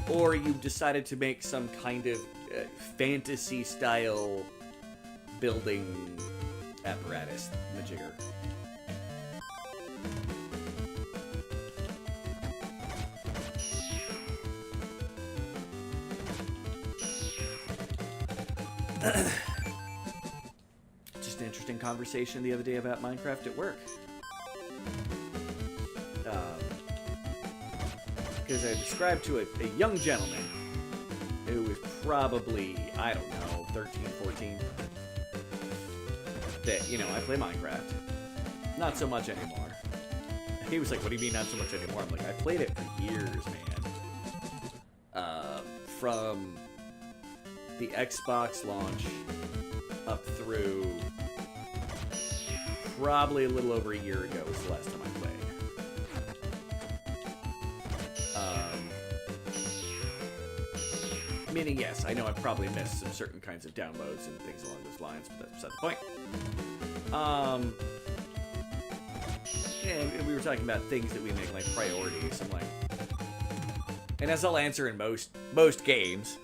or you decided to make some kind of fantasy-style building apparatus majigger. Just an interesting conversation the other day about Minecraft at work. Because I described to a young gentleman who was probably, I don't know, 13, 14, that, you know, I play Minecraft. Not so much anymore. He was like, what do you mean not so much anymore? I'm like, I played it for years, man. From the Xbox launch up through probably a little over a year ago was the last time I played. Meaning, yes, I know I've probably missed some certain kinds of downloads and things along those lines, but that's beside the point. And we were talking about things that we make like priorities. I'm like, and as I'll answer in most games,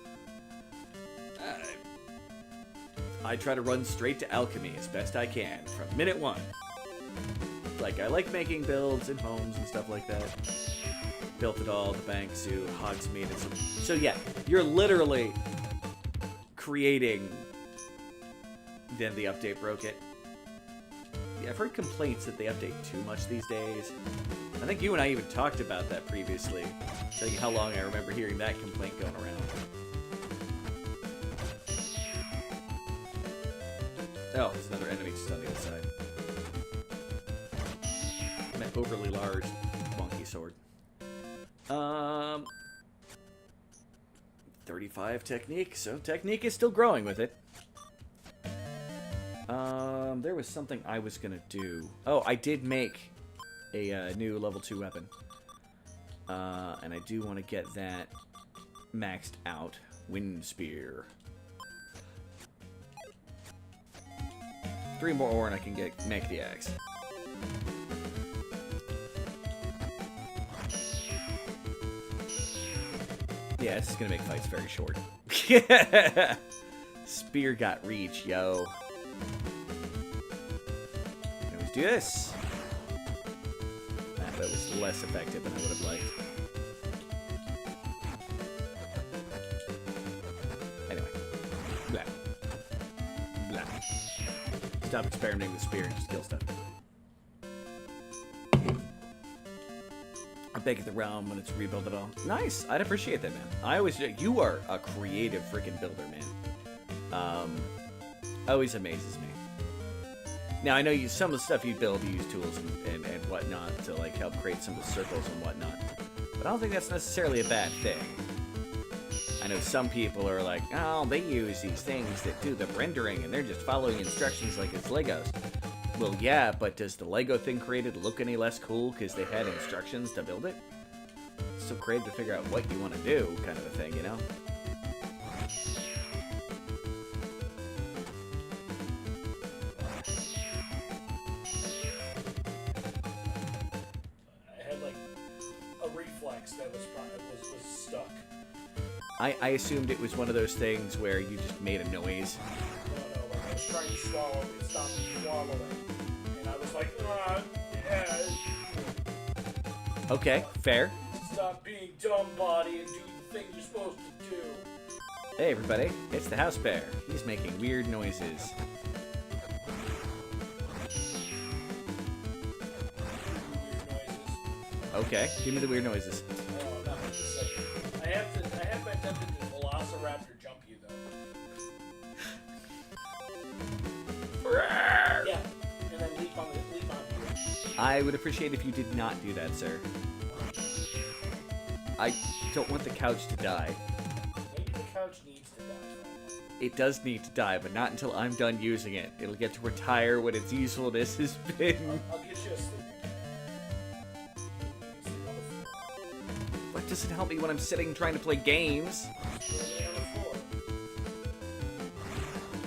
I try to run straight to alchemy as best I can from minute one. Like, I like making builds and homes and stuff like that. Built it all, the bank zoo, Hogsmeade, and some... So yeah, you're literally creating... Then the update broke it. Yeah, I've heard complaints that they update too much these days. I think you and I even talked about that previously. Telling you how long I remember hearing that complaint going around. Oh, there's another enemy just on the other side. An overly large, wonky sword. 35 technique, so technique is still growing with it. There was something I was gonna do. Oh, I did make a new level 2 weapon. And I do want to get that maxed out. Wind Spear. 3 more ore and I can make the axe. Yeah, this is gonna make fights very short. Spear got reach, yo. Let's do this. That was less effective than I would have liked. Anyway. Blah. Blah. Stop experimenting with spear and just kill stuff. I'm back at the realm when it's rebuilt at all. Nice! I'd appreciate that, man. I always... You are a creative freaking builder, man. Always amazes me. Now, I know some of the stuff you build, you use tools and whatnot to, like, help create some of the circles and whatnot. But I don't think that's necessarily a bad thing. I know some people are like, oh, they use these things that do the rendering and they're just following instructions like it's Legos. Well, yeah, but does the Lego thing created look any less cool because they had instructions to build it? so creative to figure out what you want to do, kind of a thing, you know? I had like a reflex that was stuck. I assumed it was one of those things where you just made a noise. No, like I was trying to swallow, it stopped swallowing. And I was like, yeah. Okay, fair. Stop being dumb, body, and do the thing you're supposed to do. Hey everybody, it's the house bear. He's making weird noises. Okay, give me the weird noises. Oh, not much to say. I have been tempted to velociraptor jump you though. Yeah, and then leap on you. I would appreciate if you did not do that, sir. I don't want the couch to die. Maybe the couch needs to die. It does need to die, but not until I'm done using it. It'll get to retire when its usefulness has been. I'll get you a sleeping. That doesn't help me when I'm sitting trying to play games.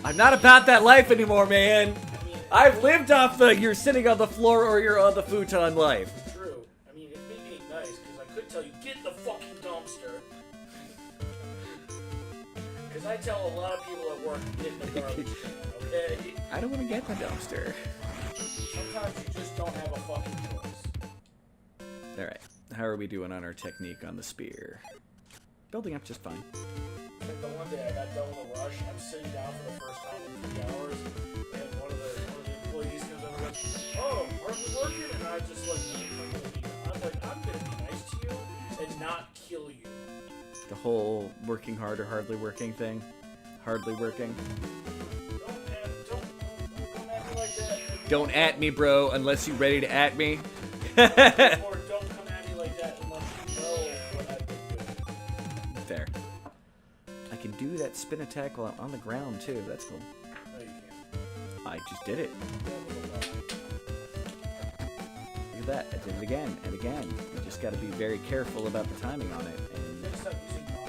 I'm not about that life anymore, man. I've lived off the you're sitting on the floor or you're on the futon life. True. I mean, it's me being nice, because I could tell you, get in the fucking dumpster. Because I tell a lot of people at work to get in the garbage can, okay? I don't want to get in the dumpster. Sometimes you just don't have a fucking choice. Alright, how are we doing on our technique on the spear? Building up just fine. Like the one day I got done with a rush, I'm sitting down for the first time in 3 hours, and one of the employees comes over and goes, "Oh, aren't we working?" And I just like, I'm gonna be nice to you and not kill you. The whole working hard or hardly working thing. Hardly working. Don't at me like that. Don't at me, bro, unless you're ready to at me. Or don't come at me like that unless you know what I've been doing. Fair. I can do that spin attack while I'm on the ground, too. That's cool. No, you can't. I just did it. That was a lie. Look at that. I did it again and again. You just got to be very careful about the timing on it. You gotta stop using modded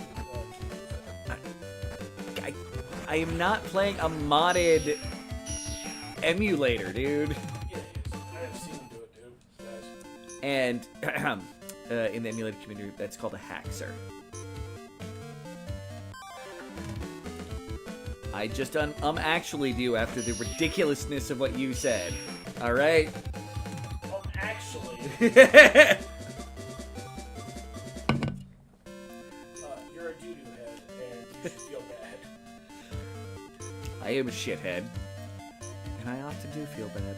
I am not playing a modded emulator, dude. Yeah, I have seen him do it, dude. Guys. And in the emulated community, that's called a hack, sir. I just actually do after the ridiculousness of what you said. All right? Actually, you're a doo-doo head, and you should feel bad. I am a shithead. And I often do feel bad.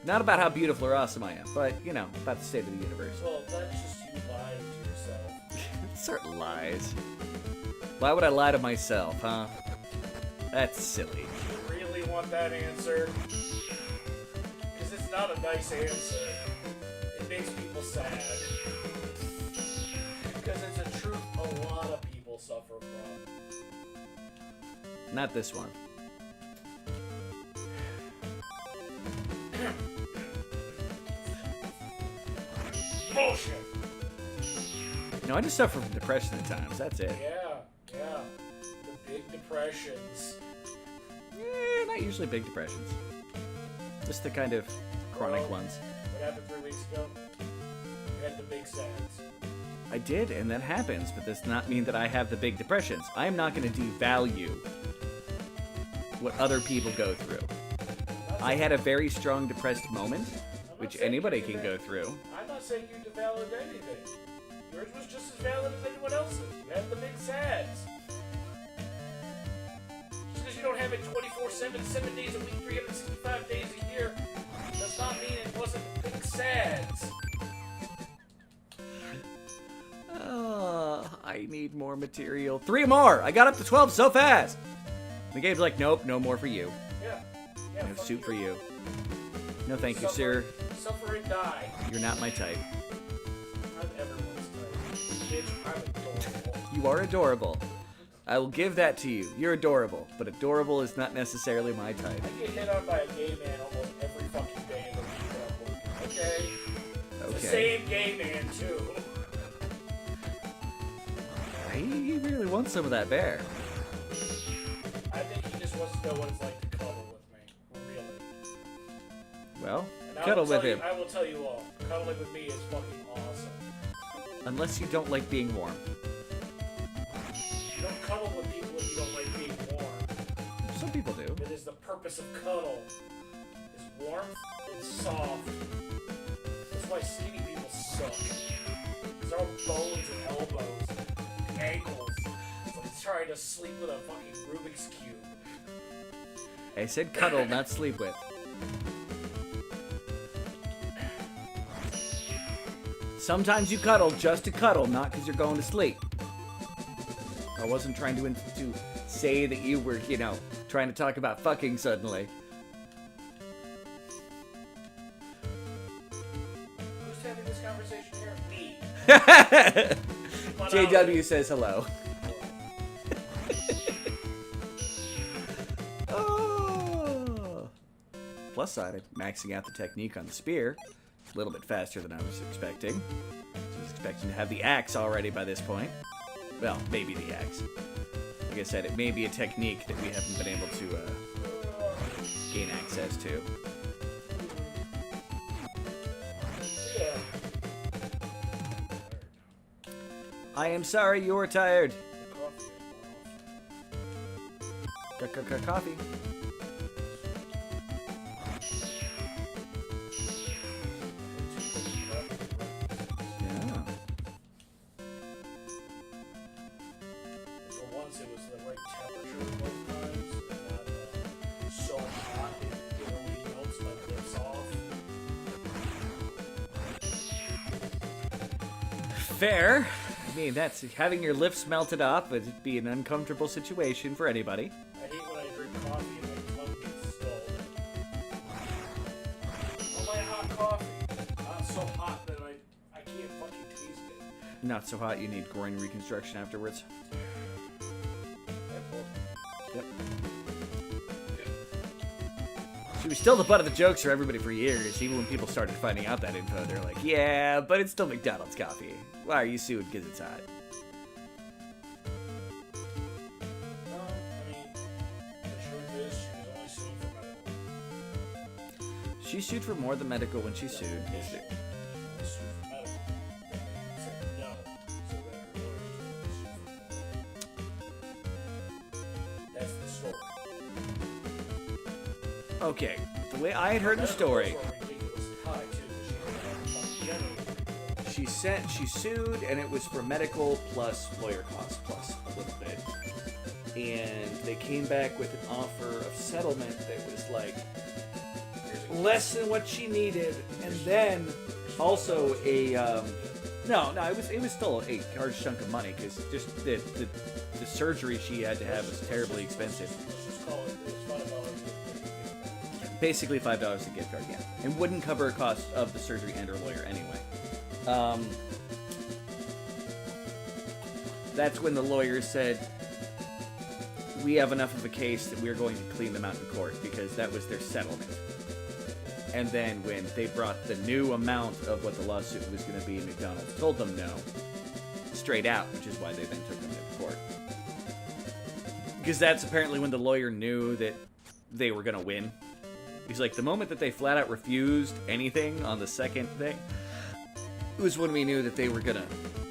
Not about how beautiful or awesome I am, but, you know, about the state of the universe. Well, that's just you lying to yourself. Certain lies. Why would I lie to myself, huh? That's silly. You really want that answer? Because it's not a nice answer. It makes people sad. Because it's a truth a lot of people suffer from. Not this one. Bullshit! No, I just suffer from depression at times. That's it. Yeah. The big depressions. Not usually big depressions. Just the kind of chronic ones. What happened 3 weeks ago? You had the big sads. I did, and that happens, but does not mean that I have the big depressions. I am not going to devalue what other people go through. I had a very strong depressed moment, which anybody can go through. I'm not saying you devalued anything. Yours was just as valid as anyone else's. You had the big sads. Just because you don't have it 24/7, 7 days a week, 365 days a year, does not mean it wasn't big sads. I need more material. 3 more! I got up to 12 so fast! The game's like, nope, no more for you. Yeah. No soup for you. No thank you, sir. Suffer and die. You're not my type. I'm everyone's type. Bitch, I'm adorable. You are adorable. I will give that to you. You're adorable, but adorable is not necessarily my type. I get hit on by a gay man almost every fucking day in the week that I'm working, okay? Okay. The same gay man, too. He really wants some of that bear. I think he just wants to know what it's like to cuddle with me. Really. Well, And cuddle with him. I will tell you all, cuddling with me is fucking awesome. Unless you don't like being warm. You don't cuddle with people if you don't like being warm. Some people do. It is the purpose of cuddle. Is warmth and soft. That's why skinny people suck. Because they're all bones and elbows and ankles. It's like trying to sleep with a fucking Rubik's Cube. I said cuddle, not sleep with. Sometimes you cuddle just to cuddle, not because you're going to sleep. I wasn't trying to say that you were, you know, trying to talk about fucking suddenly. Who's having this conversation here? Me. JW says hello. Oh. Plus side, maxing out the technique on the spear. A little bit faster than I was expecting. I was expecting to have the axe already by this point. Well, maybe the axe. Like I said, it may be a technique that we haven't been able to gain access to. Yeah. I am sorry you're tired. The coffee is Coffee. Yeah. For once, it was the right temperature both times, and not so hot it literally melts my lips off. Fair. I mean, that's having your lips melted off would be an uncomfortable situation for anybody. I hate when I drink coffee and my tongue gets stalled. Oh, my hot coffee. Not so hot that I can't fucking taste it. Not so hot you need groin reconstruction afterwards. Yep. She was still the butt of the jokes for everybody for years, even when people started finding out that info. They're like, yeah, but it's still McDonald's coffee. Why are you sued? Because it's hot. I mean, the truth is, she was only sued for medical. She sued for more than medical when she sued. Only sued for medical. Said no. So then her lawyer sued for medical. That's the story. Okay, the way I had heard the story, she sued, and it was for medical plus lawyer costs plus a little bit. And they came back with an offer of settlement that was like less than what she needed, and then also a it was still a large chunk of money because just the surgery she had to have was terribly expensive. Basically $5 a gift card, yeah. And wouldn't cover a cost of the surgery and her lawyer anyway. That's when the lawyer said, we have enough of a case that we're going to clean them out in court, because that was their settlement. And then when they brought the new amount of what the lawsuit was going to be, McDonald's told them no. Straight out, which is why they then took them to court. Because that's apparently when the lawyer knew that they were going to win. He's like, the moment that they flat out refused anything on the second thing, it was when we knew that they were going to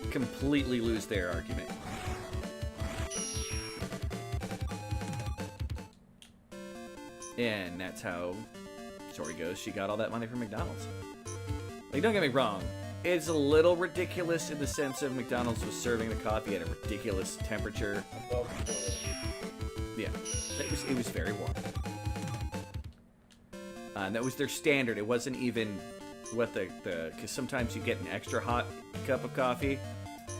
completely lose their argument. And that's how the story goes. She got all that money from McDonald's. Like, don't get me wrong. It's a little ridiculous in the sense of McDonald's was serving the coffee at a ridiculous temperature. Yeah, it was very warm. And that was their standard. It wasn't even what because sometimes you get an extra hot cup of coffee.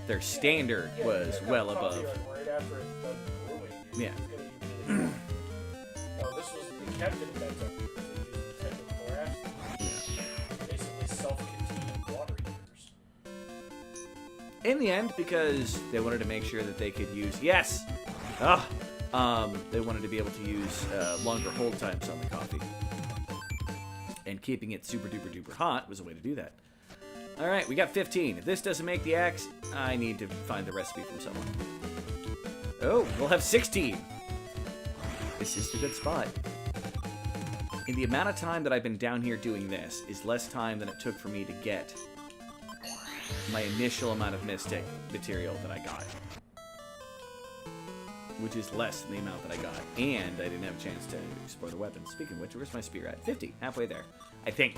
Their standard was well above. Right after it's done brewing. Yeah. No, this was they kept it at that temperature. They used the craft. Basically self-contained water heaters. In the end, because they wanted to make sure that they could use they wanted to be able to use longer hold times on the coffee. And keeping it super duper duper hot was a way to do that. Alright, we got 15. If this doesn't make the axe, I need to find the recipe from someone. Oh, we'll have 16. This is a good spot. In the amount of time that I've been down here doing this is less time than it took for me to get my initial amount of mystic material that I got. Which is less than the amount that I got. And I didn't have a chance to explore the weapons. Speaking of which, where's my spear at? 50. Halfway there. I think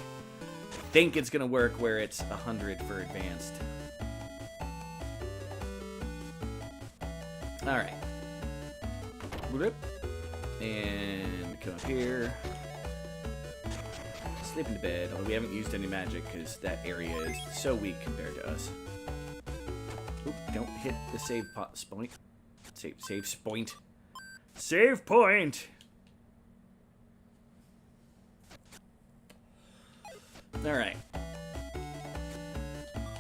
it's going to work where it's 100 for advanced. Alright. And come up here. Sleep into bed. Although we haven't used any magic because that area is so weak compared to us. Oop, don't hit the save point. Save point. Save point! Alright.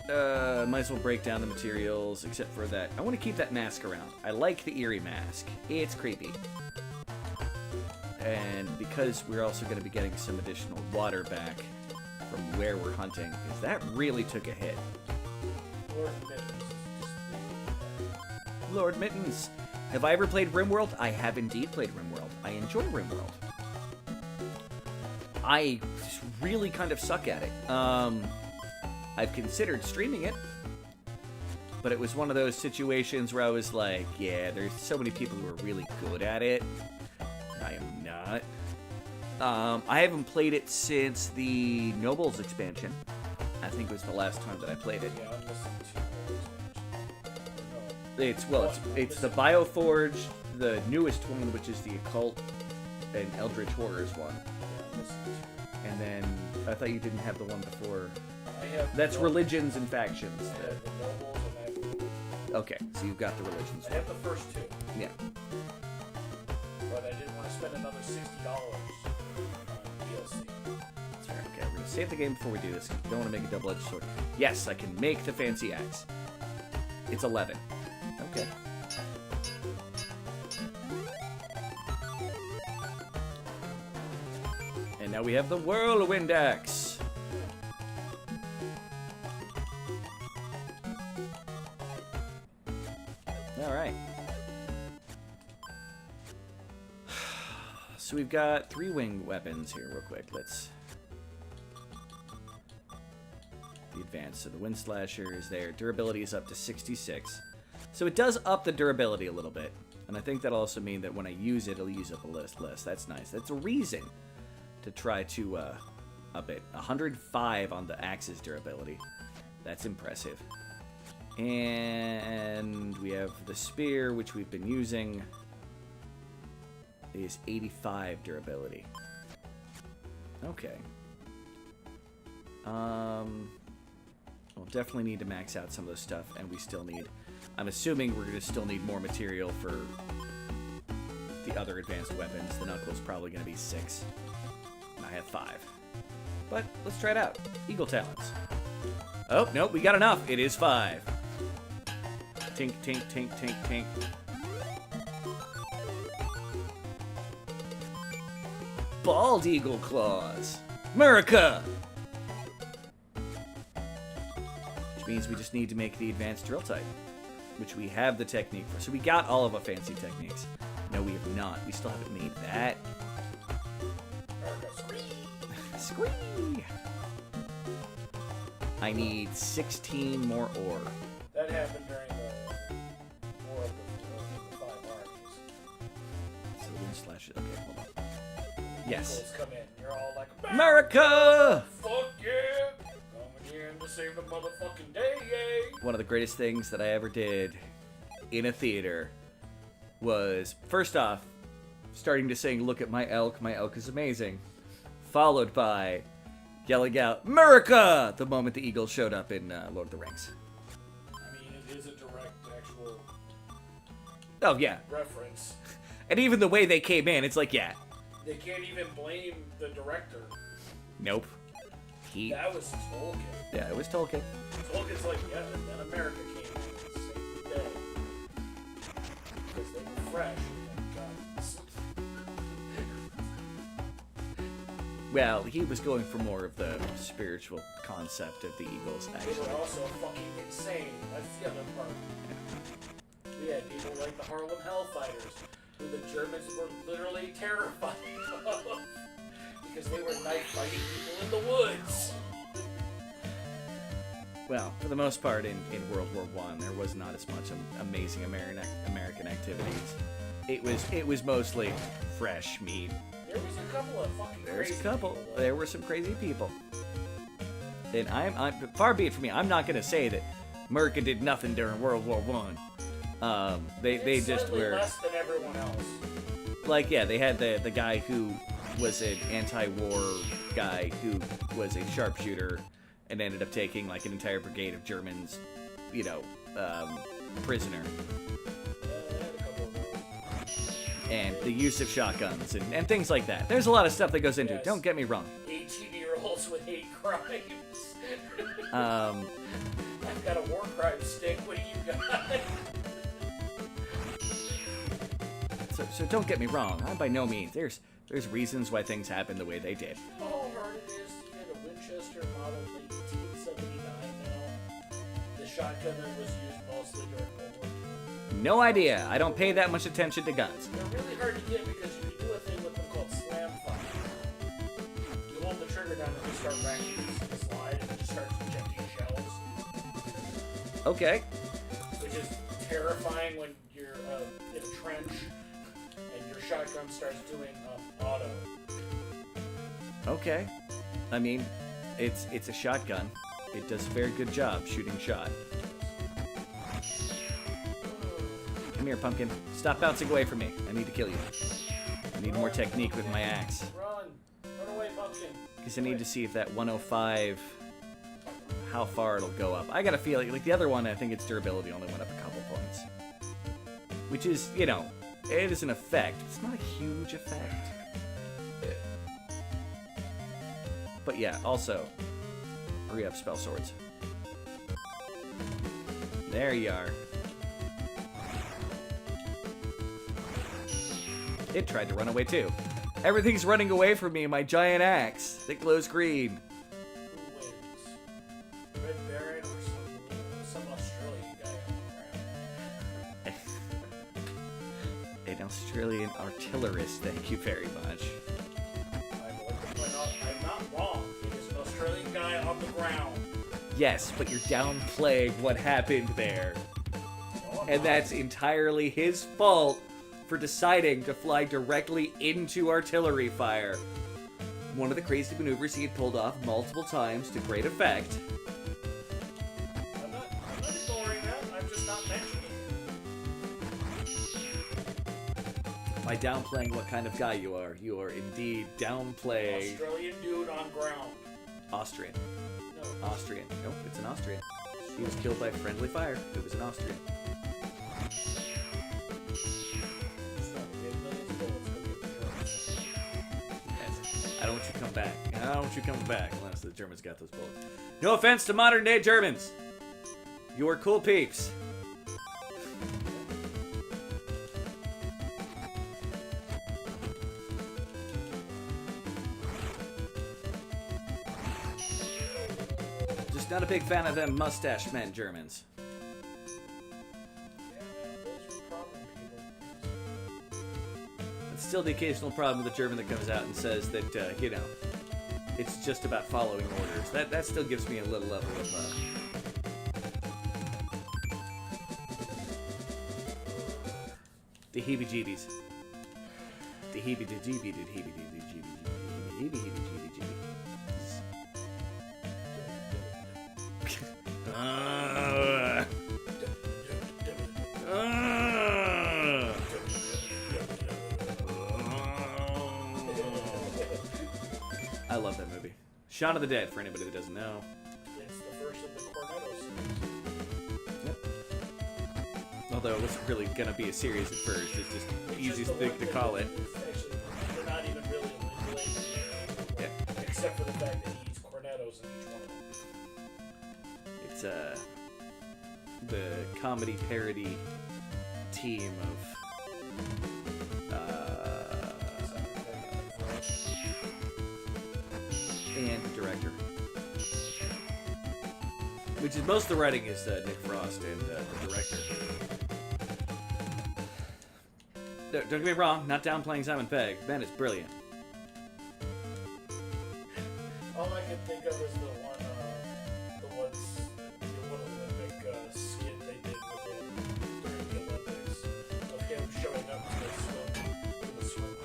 Might as well break down the materials, except for that. I want to keep that mask around. I like the eerie mask. It's creepy. And because we're also going to be getting some additional water back from where we're hunting, because that really took a hit. Lord Mittens. Have I ever played RimWorld? I have indeed played RimWorld. I enjoy RimWorld. I really kind of suck at it. I've considered streaming it, but it was one of those situations where I was like, yeah, there's so many people who are really good at it. I am not. I haven't played it since the Nobles expansion. I think it was the last time that I played it. Yeah, I'm missing 2 more expansions. It's the Bioforge, the newest one, which is the Occult and Eldritch Horrors one. Yeah, I'm missing 2. And then I thought you didn't have the one before. That's Religions and Factions. I have the Nobles and I have... Okay, so you've got the Religions I one. have the first 2. Yeah. But I didn't want to spend another $60 on DLC. That's fair. Okay, we're going to save the game before we do this. We don't want to make a double-edged sword. Yes, I can make the fancy axe. It's 11. Okay. And now we have the Whirlwind Axe. Alright. So we've got 3 wing weapons here real quick. Let's... The advanced. So the Wind Slasher is there. Durability is up to 66. So it does up the durability a little bit. And I think that'll also mean that when I use it, it'll use up a less. That's nice. That's a reason to try to up it. 105 on the axe's durability. That's impressive. And we have the spear, which we've been using, is 85 durability. Okay. We'll definitely need to max out some of this stuff, and we still need... I'm assuming we're going to still need more material for the other advanced weapons. The knuckle's probably going to be 6. And I have 5. But let's try it out. Eagle Talons. Oh, nope, we got enough. It is 5. Tink, tink, tink, tink, tink. Bald Eagle Claws. America! Which means we just need to make the advanced drill type, which we have the technique for. So we got all of our fancy techniques. No, we have not. We still haven't made that. Scree! I need 16 more ore. That happened during the War of the 5 Armies. So the Wind Slash. Okay, hold on. Yes. Eagles come in. You're all like, America! Fuck yeah! Coming in to save the motherfucking day, yay! One of the greatest things that I ever did in a theater was, first off, starting to sing "Look at my elk is amazing," followed by yelling out "America!" the moment the eagle showed up in Lord of the Rings. I mean, it is a direct, actual Oh yeah, reference. and even the way they came in, it's like, yeah, They can't even blame the director. nope. That was Tolkien. Yeah, it was Tolkien. Tolkien's like, yeah, and then America came in and saved the day. Because they were fresh and guns. Well, he was going for more of the spiritual concept of the Eagles, They actually. were also fucking insane. That's the other part. We had people like the Harlem Hellfighters, who the Germans were literally terrified of because they were knife fighting people in the woods. Well, for the most part, in World War I, there was not as much amazing American activities. It was mostly fresh meat. There was a couple of fucking There's crazy a couple. people, though. There were some crazy people. And I'm far be it from me. I'm not gonna say that America did nothing during World War I. They just slightly were less than everyone else. like, yeah, they had the guy who was an anti-war guy who was a sharpshooter and ended up taking like an entire brigade of Germans, prisoner. They had a couple of those. And the use of shotguns and things like that. There's a lot of stuff that goes into it. Yes. Don't get me wrong. 18-year-olds with hate crimes. Um, I've got a war crime stick. What do you got? so don't get me wrong. I'm by no means. There's reasons why things happen the way they did. You know how hard it is to get a Winchester model 1879 now? The shotgun that was used mostly during World War II. No idea. I don't pay that much attention to guns. They're really hard to get because you can do a thing with them called slam fire. You hold the trigger down and just start racking the slide and it just starts ejecting shells, Okay. which is terrifying when you're in a trench and your shotgun starts doing auto. Okay. I mean, it's a shotgun. It does a very good job shooting shot. Come here, pumpkin. Stop bouncing away from me. I need to kill you. I need more technique with my axe. Run away, pumpkin. Because I need to see if that 105, how far it'll go up. I got a feeling, like the other one, I think its durability only went up a couple points. Which is, it is an effect. It's not a huge effect. But yeah, also, hurry up, spell swords. There you are. It tried to run away too. Everything's running away from me, my giant axe that glows green. Who wins? Red Baron or some Australian guy on the ground? An Australian artillerist, thank you very much. I would like to point out I'm not wrong. It is an Australian guy on the ground. Yes, but you're downplaying what happened there. No, I'm And not. that's entirely his fault for deciding to fly directly into artillery fire. One of the crazy maneuvers he had pulled off multiple times to great effect. I'm not ignoring that. I'm just not mentioning it. By downplaying what kind of guy you are indeed downplaying Australian dude on ground. Austrian. No. Austrian. Nope, it's an Austrian. He was killed by friendly fire. It was an Austrian. It's not we have millions of bullets. Go get the Germans. Yes. I don't want you to come back. I don't want you coming back unless the Germans got those bullets. No offense to modern day Germans. You're cool peeps. Just not a big fan of them mustache men Germans. Yeah, those are problem people. It's still the occasional problem with a German that comes out and says that, it's just about following orders. That still gives me a little level of, the heebie-jeebies. The heebie-jeebies. I love that movie. Shaun of the Dead, for anybody that doesn't know. It's the first of the Cornetto series. Yep. Although it wasn't really gonna be a series at first. It's just the It's easiest just the thing one to that call it. is actually, they're not even really related, Yeah. except for the fact that he eats Cornettos in each one of them. It's the comedy parody team of which is most of the writing is Nick Frost and the director. Don't get me wrong, not downplaying Simon Pegg. Ben is brilliant. All I can think of is the one Olympic skit they did with him during the Olympics of him showing up to the swim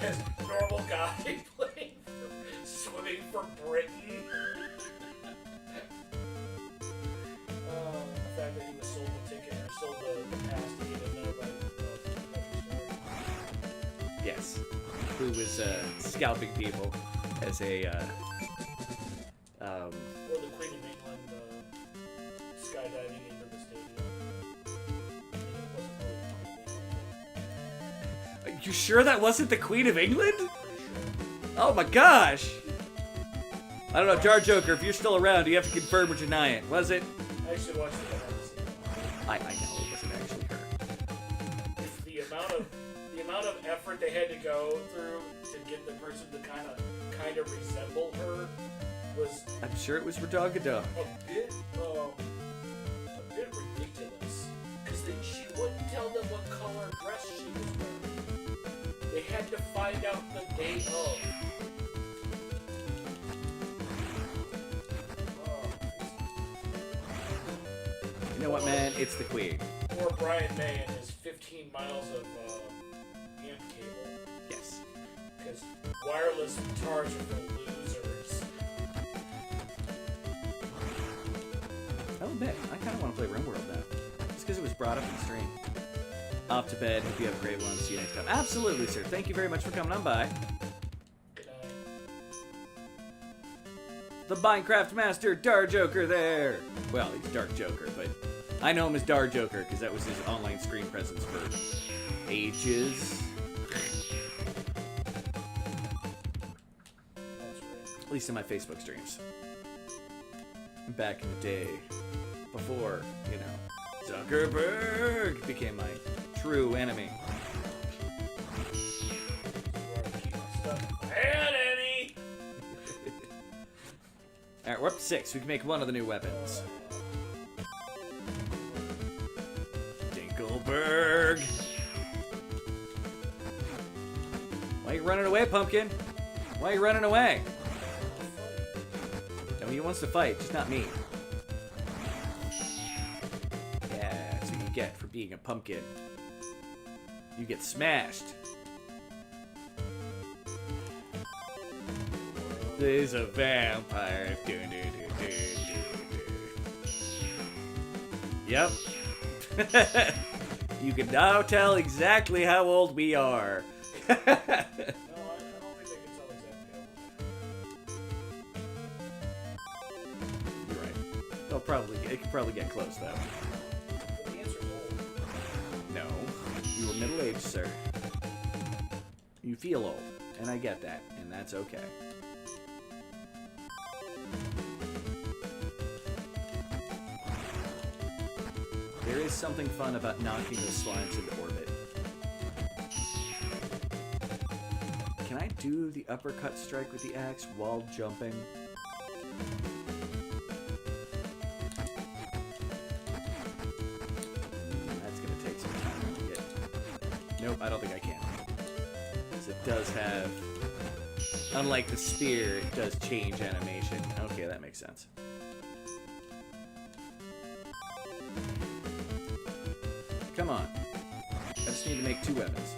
as normal guy playing swimming for Britain. The fact that he was sold the ticket or sold the pass to get in there by Yes. Who was scalping people as a or the Queen of England skydiving into the stadium. And it wasn't really the Queen of England. Are you sure that wasn't the Queen of England? Pretty sure. Oh my gosh! I don't know, Jar Joker, if you're still around, you have to confirm or deny it. Was it? I actually watched it. I know it wasn't actually her. The amount of effort they had to go through to get the person to kind of resemble her was I'm sure it was Radagada. a bit ridiculous. Because then she wouldn't tell them what color dress she was wearing. They had to find out the day of. You know what, man? It's the Queen. Or Brian May and his 15 miles of amp cable. Yes. Because wireless guitars are for losers. I'll admit, I kind of want to play RimWorld now. Just because it was brought up in the stream. Off to bed. Hope you have a great one. See you next time. Absolutely, sir. Thank you very much for coming on by. Good night. The Minecraft Master, Dar Joker there. Well, he's Dark Joker, but I know him as Dar Joker because that was his online screen presence for ages. That's right. At least in my Facebook streams. Back in the day, before, you know, Zuckerberg became my true enemy. Where I keep my stuff. And Annie! Alright, we're up to 6. We can make one of the new weapons. Dinkleberg! Why are you running away, Pumpkin? Why are you running away? No, he wants to fight, just not me. Yeah, that's what you get for being a pumpkin. You get smashed. There's a vampire. Yep. You can now tell exactly how old we are. No, I don't think they can tell exactly. You're right. It could probably get close though. But the answer's old. No. You are middle-aged, sir. You feel old, and I get that, and that's okay. There is something fun about knocking the slimes into orbit. Can I do the uppercut strike with the axe while jumping? That's gonna take some time to get. Nope, I don't think I can. Because it does have, unlike the spear, it does change animation. Okay, that makes sense. Come on. I just need to make 2 weapons.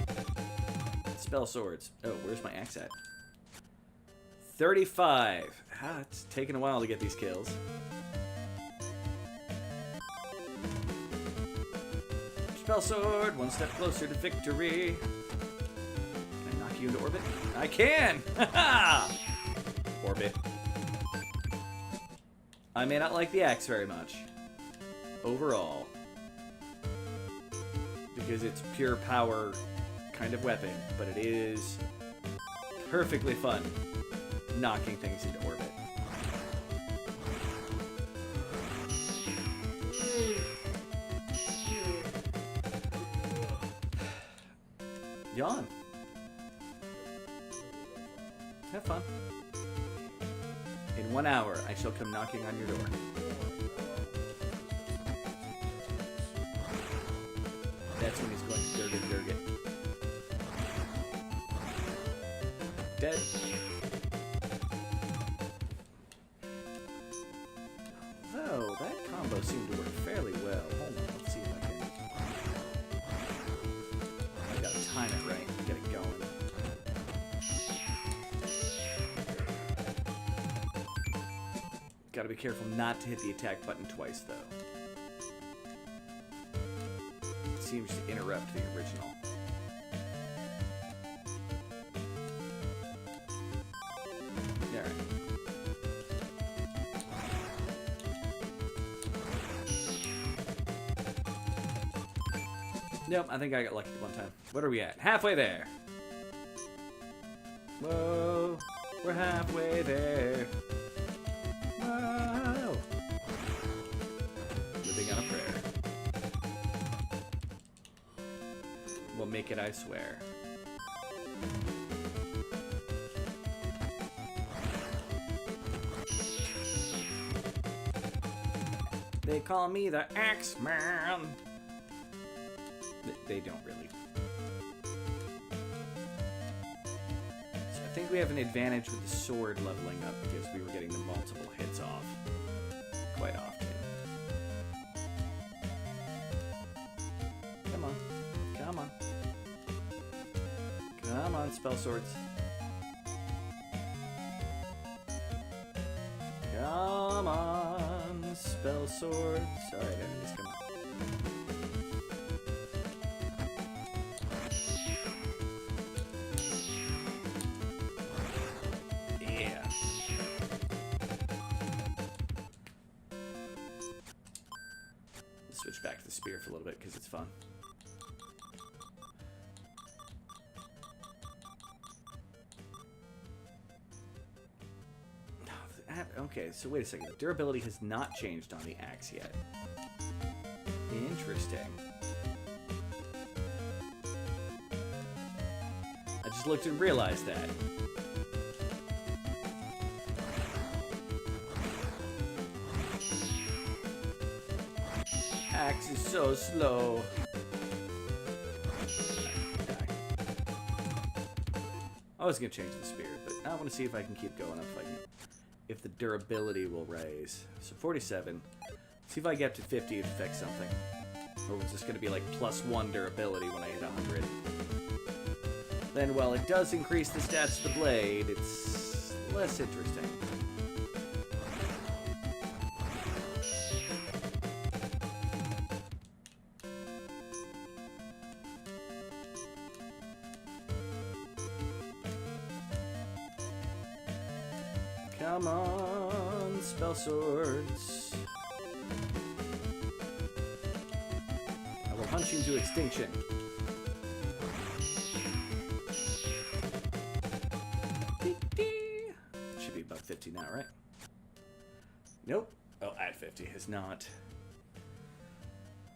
Spell swords. Oh, where's my axe at? 35. Ah, it's taking a while to get these kills. Spell sword, 1 step closer to victory. Can I knock you into orbit? I can! Haha! Orbit. I may not like the axe very much. Overall. Because it's pure power kind of weapon, but it is perfectly fun knocking things into orbit. Yawn. Have fun. In In 1 hour, I shall come knocking on your door. That's when he's going to Durgan. Dead. Though, that combo seemed to work fairly well. Hold on, let's see if I can... I gotta time it right and get it going. Gotta be careful not to hit the attack button twice, though. It seems to interrupt the original. Alright. Nope, I think I got lucky one time. What are we at? Halfway there. Whoa, we're halfway there. Whoa. Living on a prayer. We'll make it, I swear. They call me the Axeman. They don't really. So I think we have an advantage with the sword leveling up because we were getting the multiple hits off quite often. Come on. Come on. Come on, spell swords. Come on, spell swords. Alright, enemies, come on. Yeah. Switch back to the spear for a little bit because it's fun. Okay, so wait a second. The durability has not changed on the axe yet. Interesting. I just looked and realized that. Axe is so slow. I was gonna change the spear, but I want to see if I can keep going up. If the durability will raise. So 47. See if I get to 50 it affects something. Or is this going to be like +1 durability when I hit 100? Then while it does increase the stats of the blade, it's less interesting. Come on, spell swords. I will hunt you into extinction. Should be about 50 now, right? Nope. Oh, at 50 is not.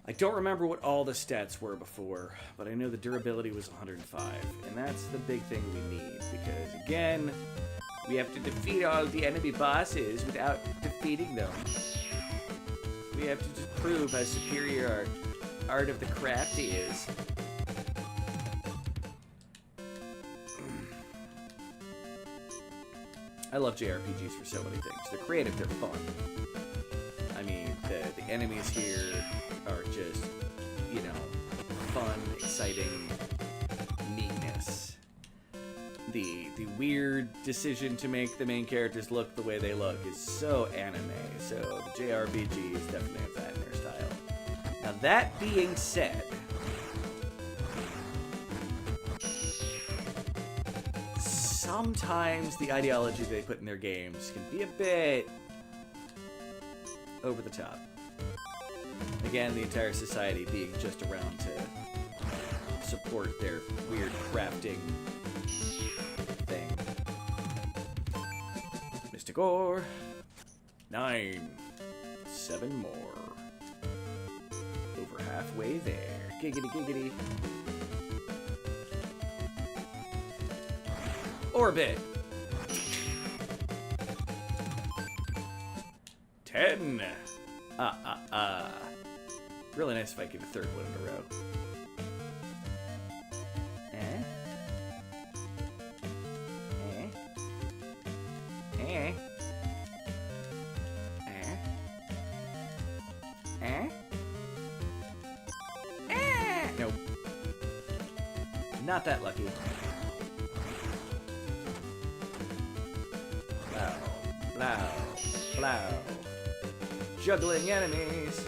I don't remember what all the stats were before, but I know the durability was 105, and that's the big thing we need, because again, we have to defeat all the enemy bosses without defeating them. We have to just prove how superior our art of the crafty is. I love JRPGs for so many things. They're creative, they're fun. I mean, the enemies here are just, you know, fun, exciting neatness. The weird decision to make the main characters look the way they look is so anime, so the JRPGs definitely have that in their style. Now that being said, sometimes the ideology they put in their games can be a bit over the top. Again, the entire society being just around to support their weird crafting thing. Mystic ore. 9. 7 more. Over halfway there. Giggity giggity. Orbit. 10. Really nice if I get a third one in a row. Nope. Not that lucky. Blow, blow, blow. Juggling enemies.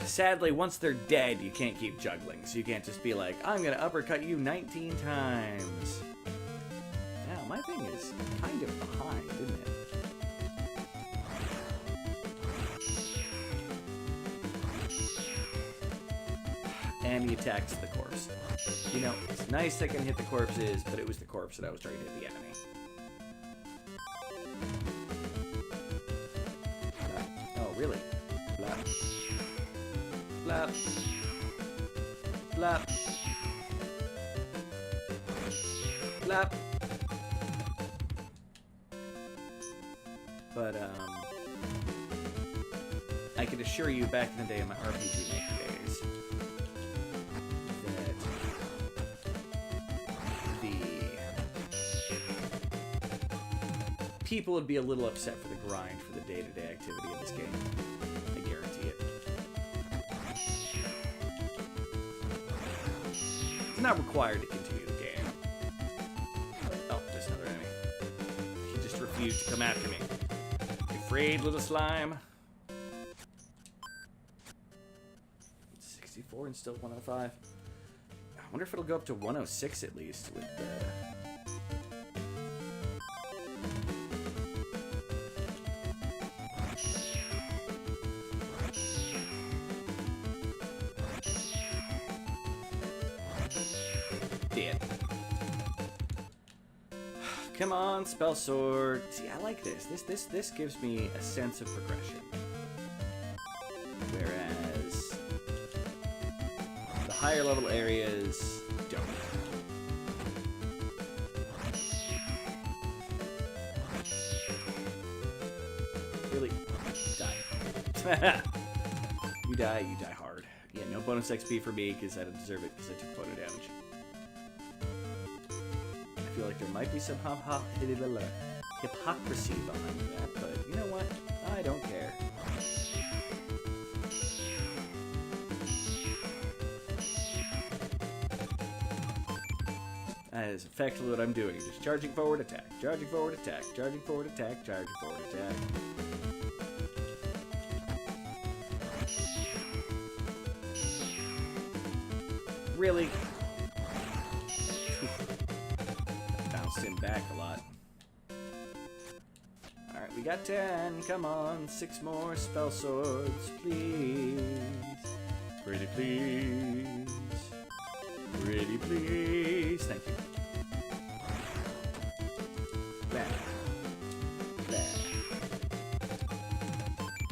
Sadly, once they're dead, you can't keep juggling, so you can't just be like, I'm gonna uppercut you 19 times. Now, my thing is kind of behind, isn't it? And he attacks the corpse. You know, it's nice I can hit the corpses, but it was the corpse that I was trying to hit the enemy. Oh, really? Blah. Blah. Blah. Blah. But, I can assure you back in the day in my RPG Maker days that the people would be a little upset for the grind for the day-to-day activity of this game. I guarantee it. It's not required to continue the game. Oh, there's another enemy. He just refused to come after me. You afraid, little slime? 64 and still 105. I wonder if it'll go up to 106 at least with dead. Come on, spell sword. See, I like this. This gives me a sense of progression. Whereas the higher level areas don't. Really? Die. You die hard. Yeah, no bonus XP for me because I don't deserve it because I took photo damage. I feel like there might be some hypocrisy behind that, but you know what? I don't care. That is effectively what I'm doing. Just charging forward, attack. Charging forward, attack. Charging forward, attack. Charging forward, attack. Really? Bounced him back a lot. Alright, we got 10. Come on. 6 more spell swords, please. Pretty please. Pretty please. Thank you. Blah. Blah.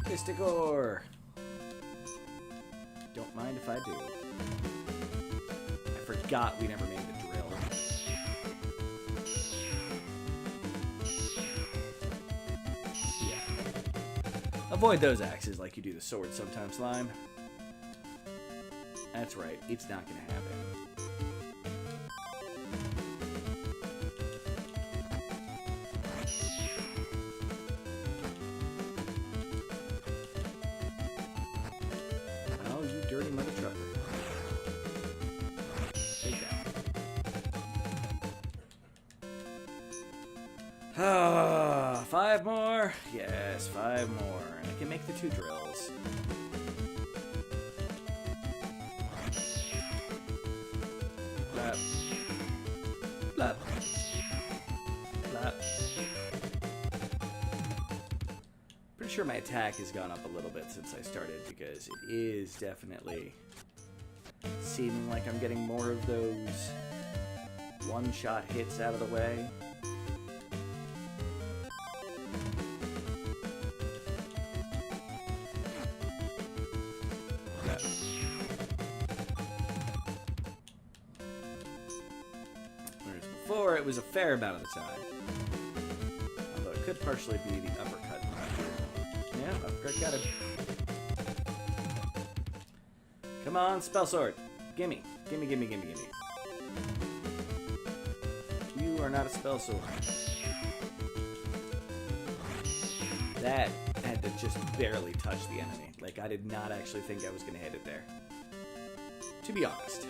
Pistigore. Don't mind if I do. I forgot we never made the drill. Yeah. Avoid those axes like you do the sword sometimes, Slime. That's right, it's not gonna happen. Oh, you dirty mother trucker. Take that. Ah, 5 more? Yes, 5 more. And I can make the 2 drills. Blap. Blap. Blap. Pretty sure my attack has gone up a little bit since I started because it is definitely seeming like I'm getting more of those one-shot hits out of the way. Whereas before, it was a fair amount of the time. could partially be the uppercut. Yeah, uppercut got him. Come on, spell sword. Gimme. Gimme, gimme, gimme, gimme. You are not a spell sword. That had to just barely touch the enemy. Like, I did not actually think I was going to hit it there. To be honest.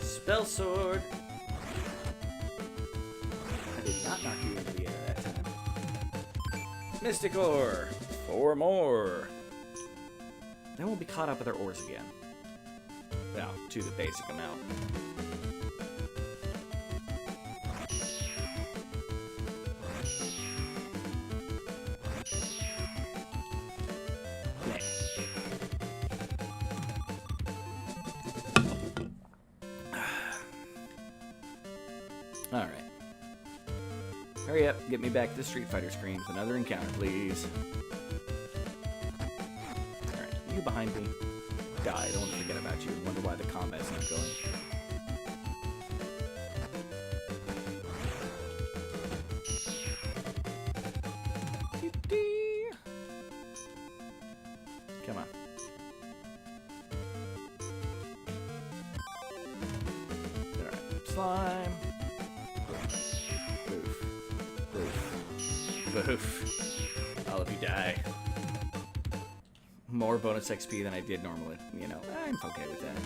Spell sword. I did not knock you into the air that time. Mystic ore. 4 more. Then we'll be caught up with our ores again. Well, to the basic amount. Alright. Hurry up, get me back to the Street Fighter screen with another encounter, please. Alright, you behind me. Die, I don't want to forget about you and wonder why the combat's not going. Come on. Alright, slime. Boof. Boof. Boof. All of you die. More bonus XP than I did normally. You know, I'm okay with that.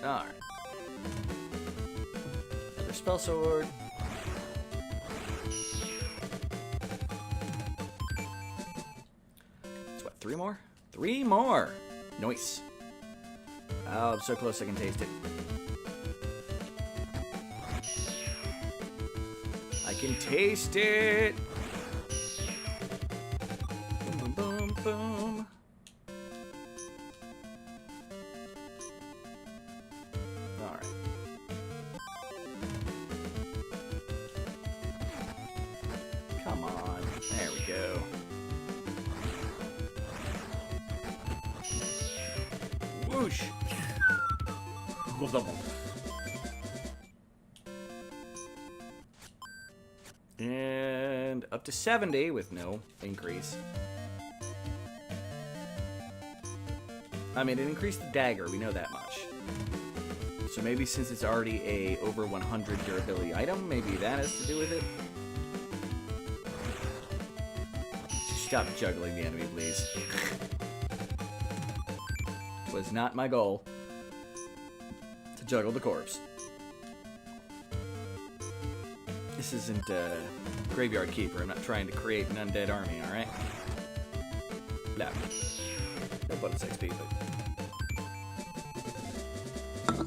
Alright. Another spell sword. That's what, 3 more? 3 more! Nice. Oh, I'm so close I can taste it. I can taste it! Boom, boom, boom, boom. Alright. Come on. There we go. Whoosh! And up to 70 with no increase. I mean, it increased the dagger, we know that much. So maybe since it's already a over 100 durability item, maybe that has to do with it. Stop juggling the enemy, please. It was not my goal to juggle the corpse. This isn't Graveyard Keeper. I'm not trying to create an undead army, alright? No. No bonus XP, but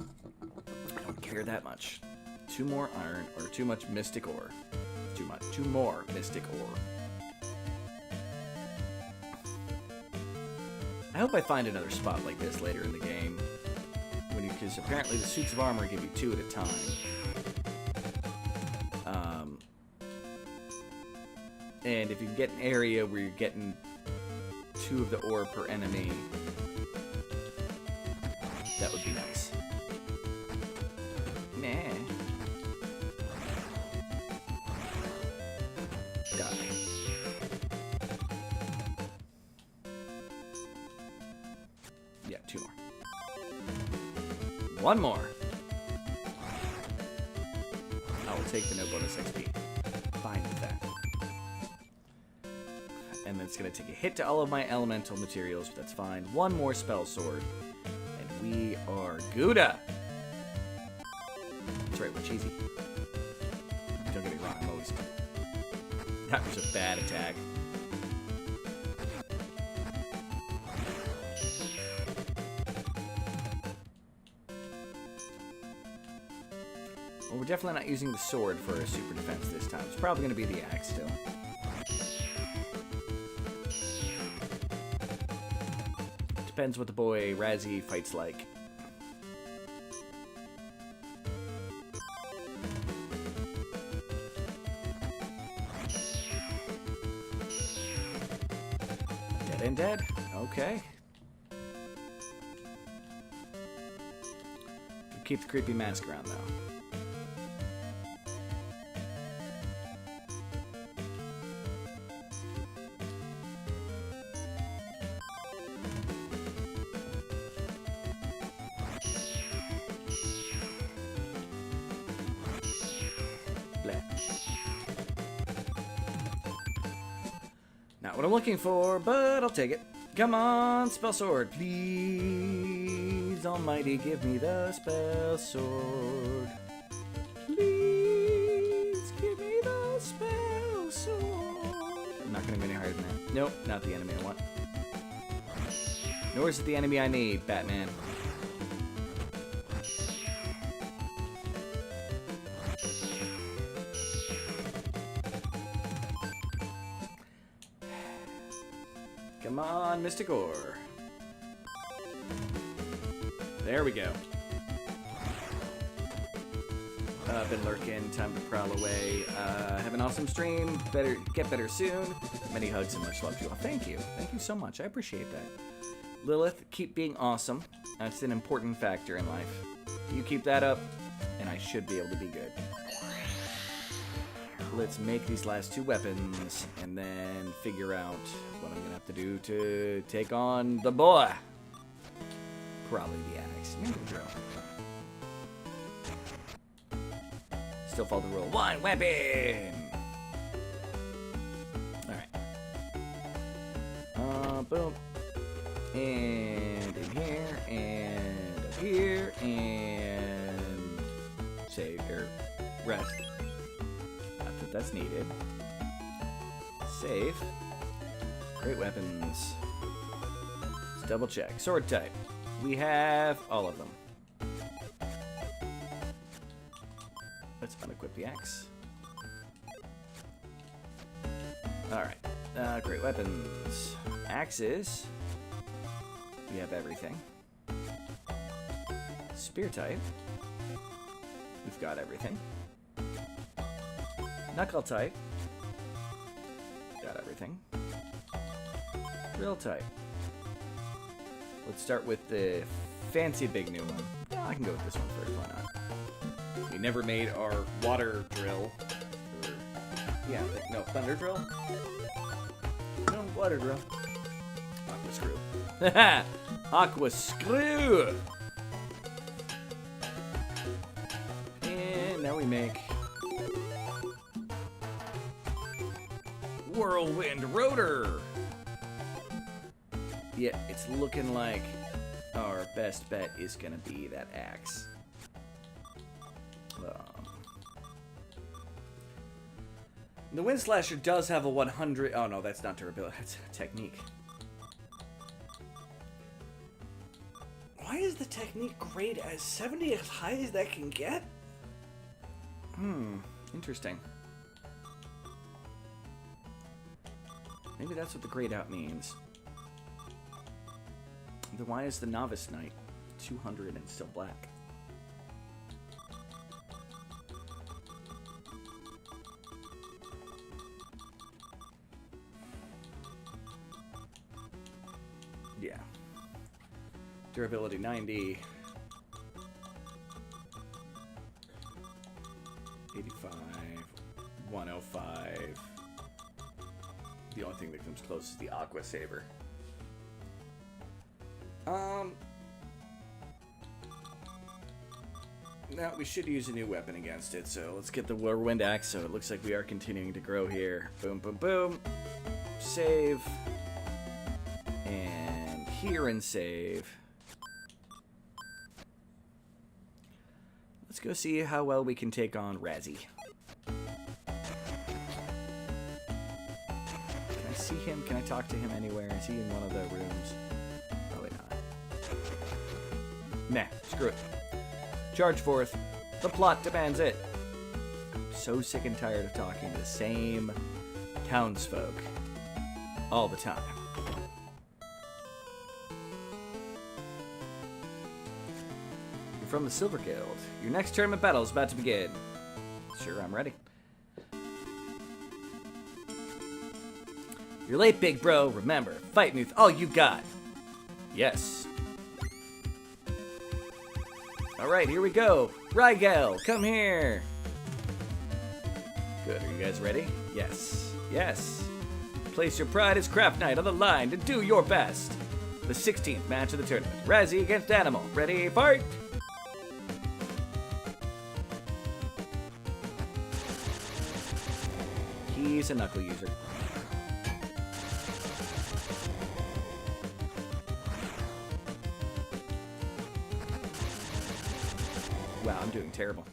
I don't care that much. 2 more iron, or too much mystic ore. Too much. 2 more mystic ore. I hope I find another spot like this later in the game. Because apparently the suits of armor give you 2 at a time. And if you can get an area where you're getting 2 of the ore per enemy, that would be nice. Nah. Die. Yeah, 2 more. 1 more. I will take the no bonus XP. Fine with that. And then it's going to take a hit to all of my elemental materials, but that's fine. 1 more spell sword. And we are Gouda. That's right, we're cheesy. Don't get me wrong, I'm always... That was a bad attack. Well, we're definitely not using the sword for a super defense this time. It's probably going to be the axe still. Depends what the boy Razzie fights like. Dead and dead. Okay. Keep the creepy mask around, though. Not what I'm looking for, but I'll take it. Come on, spell sword, please. Almighty, give me the spell sword. Please give me the spell sword. I'm not going to go any higher than that. Nope, not the enemy I want. Nor is it the enemy I need, Batman. Come on, Mystic Ore. There we go. Been lurking, time to prowl away. Have an awesome stream. Get better soon. Many hugs and much love to you all. Thank you. Thank you so much. I appreciate that. Lilith, keep being awesome. That's an important factor in life. You keep that up, and I should be able to be good. Let's make these last two weapons, and then figure out what I'm going to have to do to take on the boy. Probably the axe. Maybe the drill. Still follow the rule. One weapon! Alright. Boom. And in here, and up here, and save, or rest. Not that that's needed. Save. Great weapons. Let's double check. Sword type. We have all of them. Let's unequip the axe. Alright. Great weapons. Axes. We have everything. Spear type. We've got everything. Knuckle type. Got everything. Drill type. Let's start with the fancy big new one. Yeah, I can go with this one first. Why not? We never made our water drill. Or, yeah, no, thunder drill? No, water drill. Aqua screw. Haha! Aqua screw! And now we make whirlwind rotor. Yeah, it's looking like our best bet is gonna be that axe. The Wind Slasher does have a 100... Oh, no, that's not durability. That's technique. Why is the technique grade as 70 as high as that can get? Interesting. Maybe that's what the grayed out means. Then why is the Novice Knight 200 and still black? Yeah. Durability 90. 85. 105. The only thing that comes close is the Aqua Saber. Now we should use a new weapon against it, so let's get the Whirlwind Axe. So it looks like we are continuing to grow here. Boom, boom, boom. Save. And here and save. Let's go see how well we can take on Razzie. Can I see him? Can I talk to him anywhere? Is he in one of the rooms? Probably not. Nah, screw it. Charge forth. The plot demands it. I'm so sick and tired of talking to the same townsfolk all the time. You're from the Silver Guild. Your next tournament battle is about to begin. Sure, I'm ready. You're late, big bro. Remember, fight me with all you got. Yes. Alright, here we go. Rigel, come here. Good, are you guys ready? Yes. Yes. Place your pride as Craft Knight on the line to do your best. The 16th match of the tournament. Razzie against Animal. Ready, fight! He's a knuckle user. Wow, I'm doing terrible.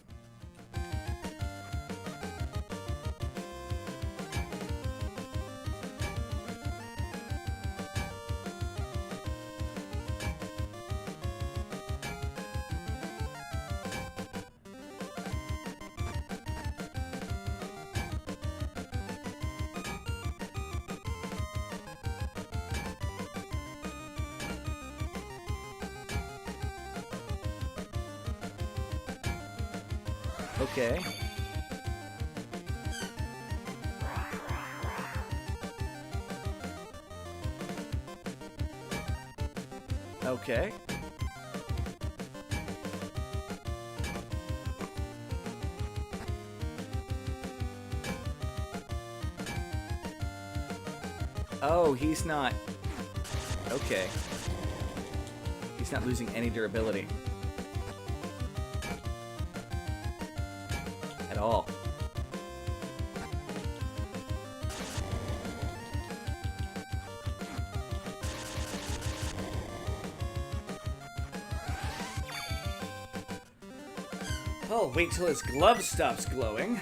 Okay. Okay. Oh, he's not... Okay. He's not losing any durability. At all. I'll wait till his glove stops glowing.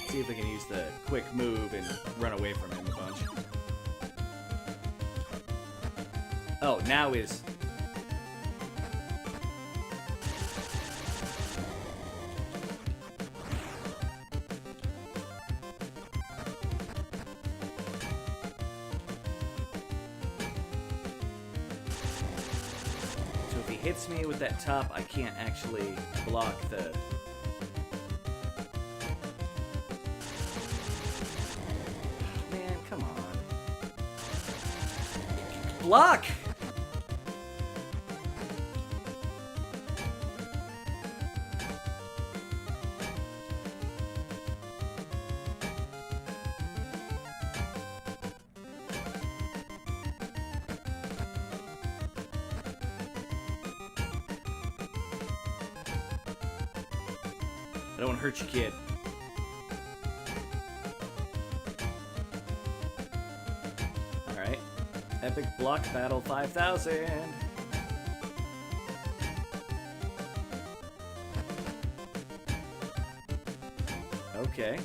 See if I can use the quick move and run away from him a bunch. Oh, now is... So if he hits me with that top, I can't actually block the... Man, come on. Block! I don't want to hurt you, kid. Alright. Epic Block Battle 5000. Okay.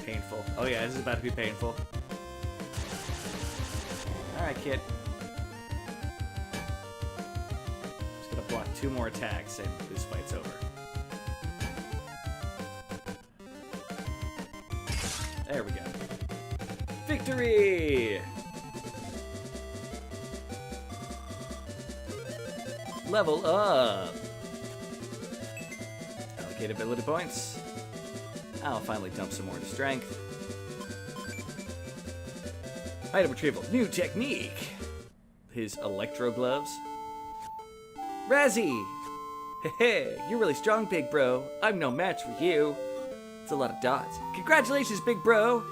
Painful. Oh yeah, this is about to be painful. Alright, kid. Just gonna block 2 more attacks and this fight's over. There we go. Victory! Level up! Allocate ability points. I'll finally dump some more to strength. Item retrieval. New technique. His electro gloves. Razzie! Hey, you're really strong, big bro. I'm no match for you. It's a lot of dots. Congratulations, big bro!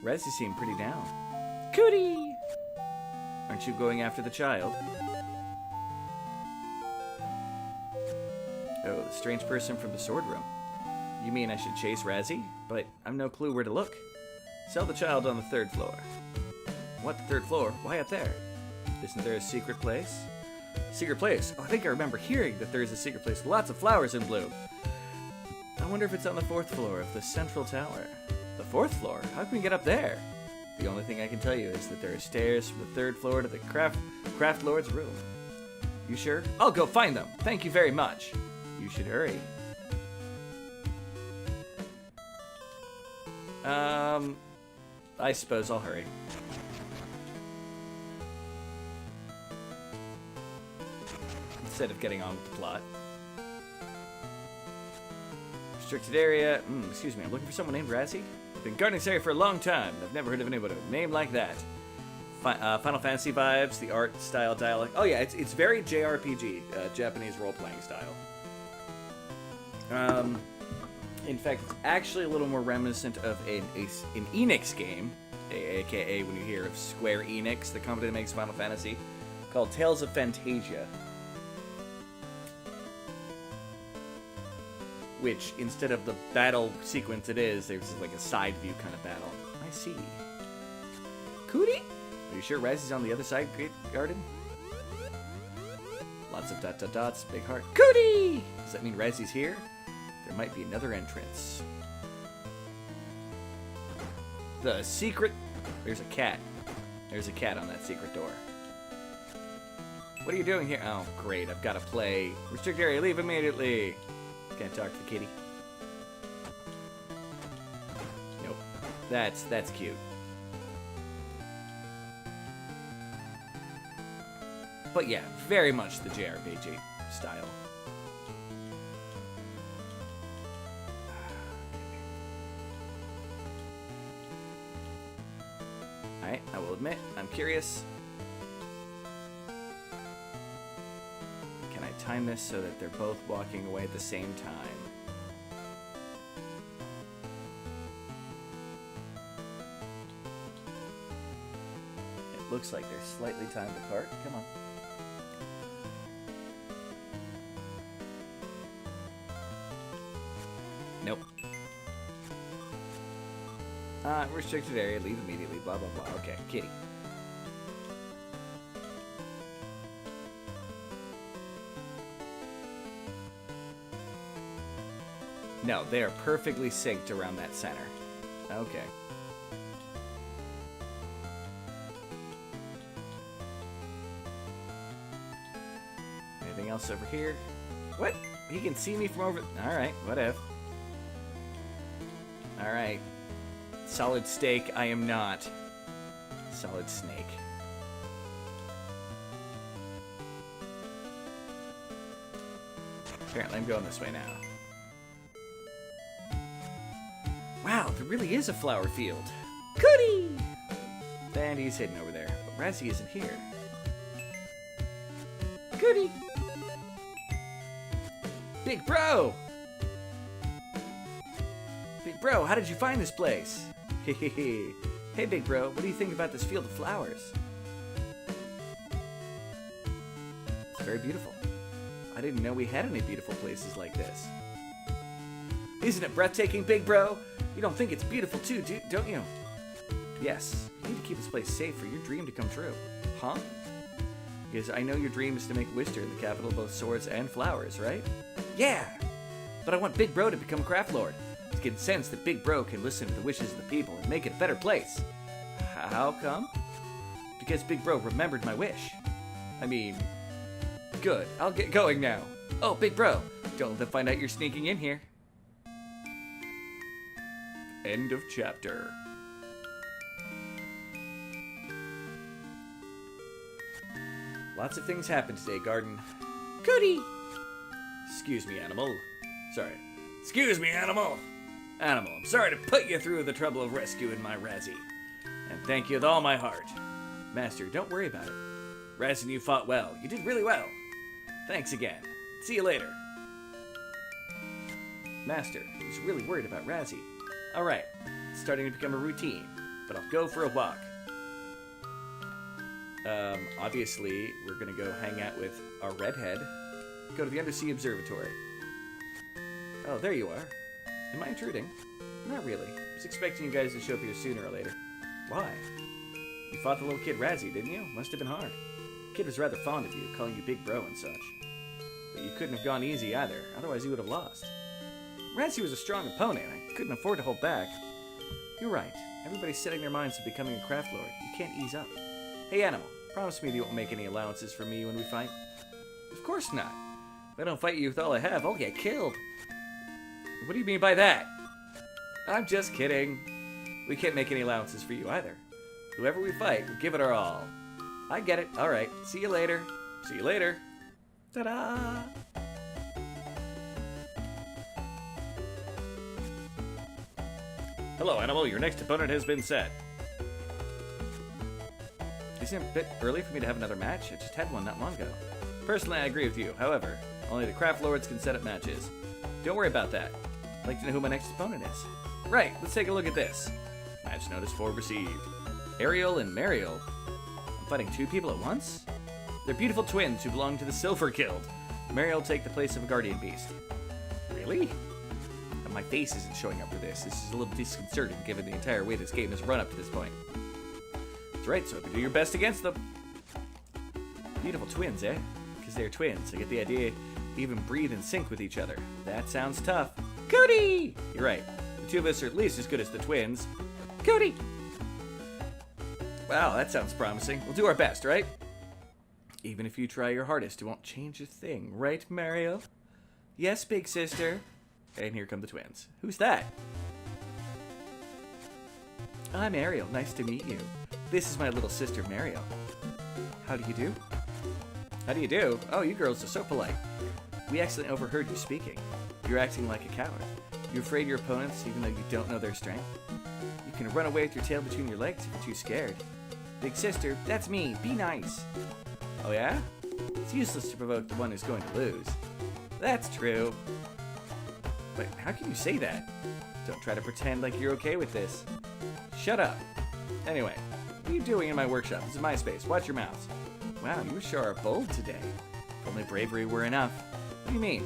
Razzie seemed pretty down. Cootie! Aren't you going after the child? Oh, the strange person from the sword room. You mean I should chase Razzie? But I've no clue where to look. Sell the child on the 3rd floor. What, the 3rd floor? Why up there? Isn't there a secret place? Secret place? Oh, I think I remember hearing that there is a secret place with lots of flowers in bloom. I wonder if it's on the 4th floor of the central tower. The 4th floor? How can we get up there? The only thing I can tell you is that there are stairs from the 3rd floor to the craft lord's room. You sure? I'll go find them. Thank you very much. You should hurry. I suppose I'll hurry. Instead of getting on with the plot. Restricted area. Excuse me, I'm looking for someone named Razzie. I've been guarding this area for a long time. I've never heard of anybody with a name like that. Final Fantasy vibes, the art style, dialogue. Oh yeah, it's very JRPG, Japanese role-playing style. In fact, it's actually a little more reminiscent of an Enix game, aka when you hear of Square Enix, the company that makes Final Fantasy, called Tales of Fantasia. Which, instead of the battle sequence it is, there's like a side view kind of battle. I see. Cootie? Are you sure Razzie's on the other side, Great Garden? Lots of dot dot dots, big heart. Cootie! Does that mean Razzie's here? There might be another entrance. The secret... There's a cat. There's a cat on that secret door. What are you doing here? Oh, great. I've got to play. Restrict area, leave immediately. Can't talk to the kitty. Nope. That's cute. But yeah, very much the JRPG style. Alright, I will admit, I'm curious. Can I time this so that they're both walking away at the same time? It looks like they're slightly timed apart. Come on. Nope. Restricted area, leave immediately, blah, blah, blah. Okay, kitty. No, they are perfectly synced around that center. Okay. Anything else over here? What? He can see me from over... Alright, whatever. Alright. Solid steak, I am not. Solid snake. Apparently I'm going this way now. Wow, there really is a flower field. Cootie! And he's hidden over there. But Razzie isn't here. Cootie! Big bro! Big bro, how did you find this place? Hey, big bro, what do you think about this field of flowers? It's very beautiful. I didn't know we had any beautiful places like this. Isn't it breathtaking, big bro? You don't think it's beautiful too, don't you? Yes, you need to keep this place safe for your dream to come true. Huh? Because I know your dream is to make Wister the capital of both swords and flowers, right? Yeah! But I want Big Bro to become Craft Lord. To get a sense that Big Bro can listen to the wishes of the people and make it a better place. How come? Because Big Bro remembered my wish. I mean, good. I'll get going now. Oh, Big Bro, don't let them find out you're sneaking in here. End of chapter. Lots of things happened today, Garden. Cootie! Excuse me, animal. Sorry. Excuse me, animal. Animal, I'm sorry to put you through the trouble of rescuing my Razzie. And thank you with all my heart. Master, don't worry about it. Razzie and you fought well. You did really well. Thanks again. See you later. Master, he's really worried about Razzie. Alright, it's starting to become a routine, but I'll go for a walk. Obviously, we're gonna go hang out with our redhead. Go to the Undersea Observatory. Oh, there you are. Am I intruding? Not really. I was expecting you guys to show up here sooner or later. Why? You fought the little kid Razzie, didn't you? Must have been hard. The kid was rather fond of you, calling you Big Bro and such. But you couldn't have gone easy either, otherwise you would have lost. Razzie was a strong opponent. I couldn't afford to hold back. You're right. Everybody's setting their minds to becoming a craft lord. You can't ease up. Hey, Animal, promise me that you won't make any allowances for me when we fight. Of course not. If I don't fight you with all I have, I'll get killed. What do you mean by that? I'm just kidding. We can't make any allowances for you either. Whoever we fight, we'll give it our all. I get it. All right. See you later. See you later. Ta-da! Hello, Animal. Your next opponent has been set. Isn't it a bit early for me to have another match? I just had one not long ago. Personally, I agree with you. However, only the craft lords can set up matches. Don't worry about that. I'd like to know who my next opponent is. Right, let's take a look at this. Match notice 4 received. Ariel and Mariel. I'm fighting 2 people at once? They're beautiful twins who belong to the Silver Guild. Mariel will take the place of a guardian beast. Really? My face isn't showing up for this. This is a little disconcerting given the entire way this game has run up to this point. That's right, so if you do your best against them. Beautiful twins, eh? Because they're twins. I get the idea they even breathe in sync with each other. That sounds tough. Cody! You're right. The 2 of us are at least as good as the twins. Cody! Wow, that sounds promising. We'll do our best, right? Even if you try your hardest, it won't change a thing. Right, Mario? Yes, big sister. And here come the twins. Who's that? I'm Ariel. Nice to meet you. This is my little sister, Mariel. How do you do? How do you do? Oh, you girls are so polite. We accidentally overheard you speaking. You're acting like a coward. You're afraid of your opponents even though you don't know their strength. You can run away with your tail between your legs if you're too scared. Big sister, that's me. Be nice. Oh yeah? It's useless to provoke the one who's going to lose. That's true. But how can you say that? Don't try to pretend like you're okay with this. Shut up. Anyway, what are you doing in my workshop? This is my space. Watch your mouths. Wow, you sure are bold today. If only bravery were enough. What do you mean?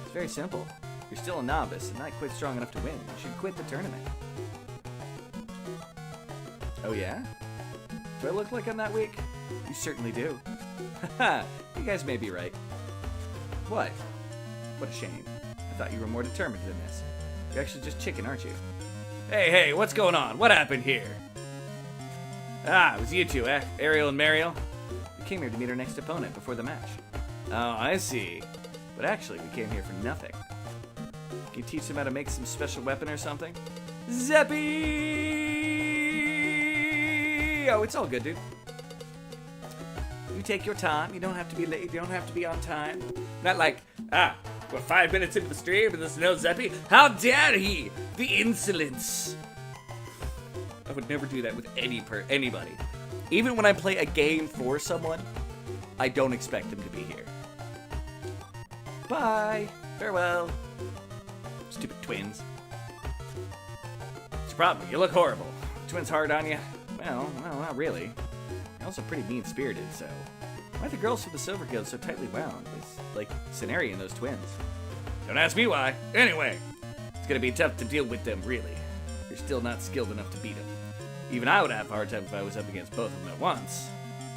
It's very simple. You're still a novice and not quite strong enough to win. You should quit the tournament. Oh yeah? Do I look like I'm that weak? You certainly do. Haha, you guys may be right. What? What a shame. I thought you were more determined than this. You're actually just chicken, aren't you? Hey, what's going on? What happened here? Ah, it was you two, eh? Ariel and Mariel? We came here to meet our next opponent before the match. Oh, I see. But actually, we came here for nothing. Can you teach them how to make some special weapon or something? Zeppy! Oh, it's all good, dude. You take your time. You don't have to be late. You don't have to be on time. Not like, we're 5 minutes into the stream and there's no Zeppy. How dare he? The insolence. I would never do that with anybody. Even when I play a game for someone, I don't expect them to be here. Bye. Farewell. Stupid twins. What's the problem? You look horrible. Twins hard on you? Well, not really. You're also pretty mean-spirited, so... Why are the girls from the Silver Guild so tightly wound? It's like Scenarii and those twins. Don't ask me why. Anyway, it's gonna be tough to deal with them, really. You're still not skilled enough to beat them. Even I would have a hard time if I was up against both of them at once.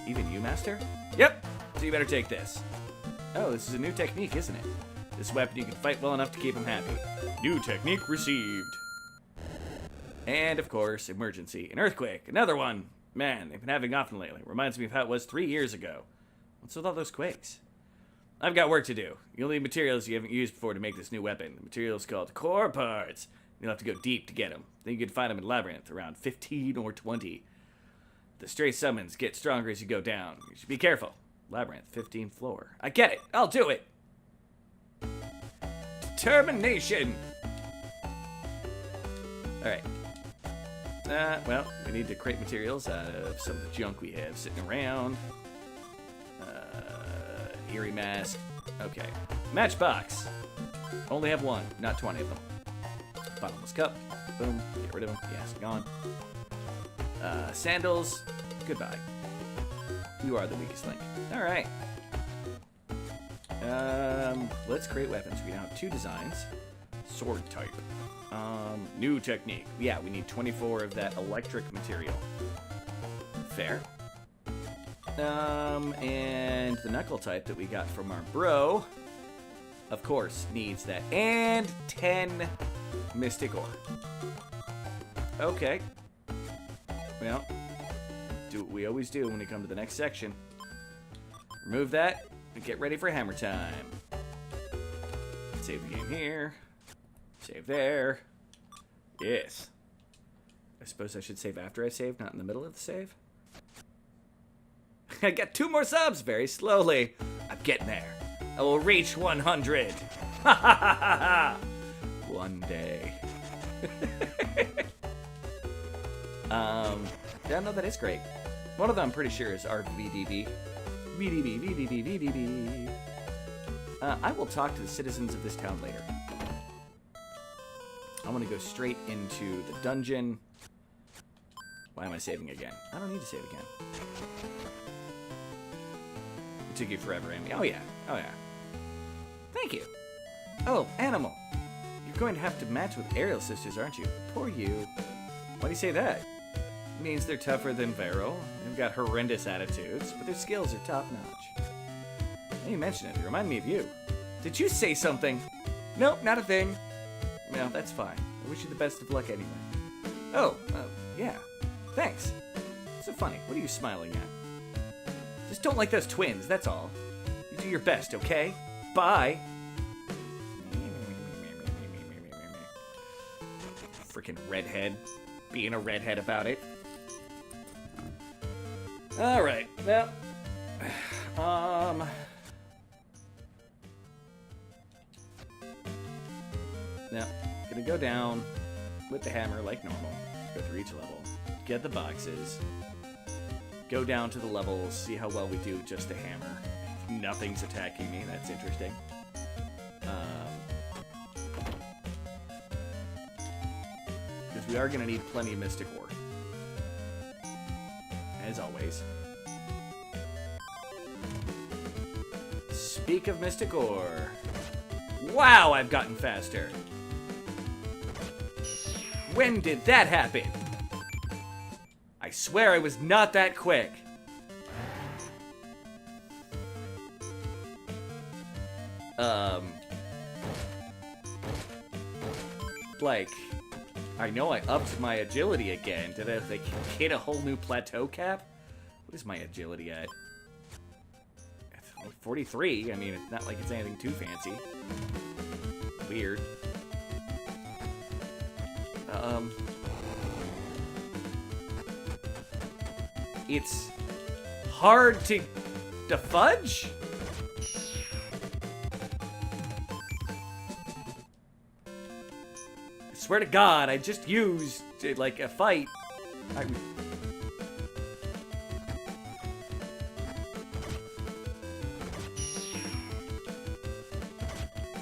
Even you, Master? Yep. So you better take this. Oh, this is a new technique, isn't it? This weapon you can fight well enough to keep them happy. New technique received. And, of course, emergency. An earthquake. Another one. Man, they've been having often lately. Reminds me of how it was 3 years ago. What's with all those quakes? I've got work to do. You'll need materials you haven't used before to make this new weapon. The material's called core parts. You'll have to go deep to get them. Then you can find them in Labyrinth, around 15 or 20. The stray summons get stronger as you go down. You should be careful. Labyrinth, 15th floor. I get it. I'll do it. Determination. Alright. Well, we need to create materials out of some of the junk we have sitting around. Eerie mask. Okay. Matchbox. Only have one, not 20 of them. Bottomless cup. Boom. Get rid of them. Yes, gone. Sandals. Goodbye. You are the weakest link. Alright. Let's create weapons. We now have 2 designs. Sword type. New technique. Yeah, we need 24 of that electric material. Fair. And the knuckle type that we got from our bro, of course, needs that. And 10 mystic ore. Okay. Well, do what we always do when we come to the next section. Remove that and get ready for hammer time. Save the game here. Save there. Yes. I suppose I should save after I save, not in the middle of the save. I got 2 more subs very slowly. I'm getting there. I will reach 100. Ha ha ha ha ha. One day. Yeah, no, that is great. One of them I'm pretty sure is RVDB. VDB, VDB, VDB. I will talk to the citizens of this town later. I want to go straight into the dungeon. Why am I saving again? I don't need to save again. It took you forever, Amy. Oh, yeah. Oh, yeah. Thank you. Oh, animal. You're going to have to match with Aerial Sisters, aren't you? Poor you. Why do you say that? It means they're tougher than Vero. They've got horrendous attitudes, but their skills are top-notch. Now you mention it, they remind me of you. Did you say something? Nope, not a thing. No, that's fine. I wish you the best of luck anyway. Oh, yeah. Thanks. So funny. What are you smiling at? Just don't like those twins, that's all. You do your best, okay? Bye. Freaking redhead. Being a redhead about it. Alright, well. Now, gonna go down with the hammer like normal. Go through each level. Get the boxes. Go down to the levels. See how well we do with just the hammer. Nothing's attacking me. That's interesting. Because we are gonna need plenty of Mystic Ore. As always. Speak of Mystic Ore. Wow, I've gotten faster. When did that happen? I swear I was not that quick. Like, I know I upped my agility again. Did I, like, hit a whole new plateau cap? What is my agility at? 43. I mean, it's not like it's anything too fancy. Weird. It's hard to fudge? I swear to God, I just used, like, a fight.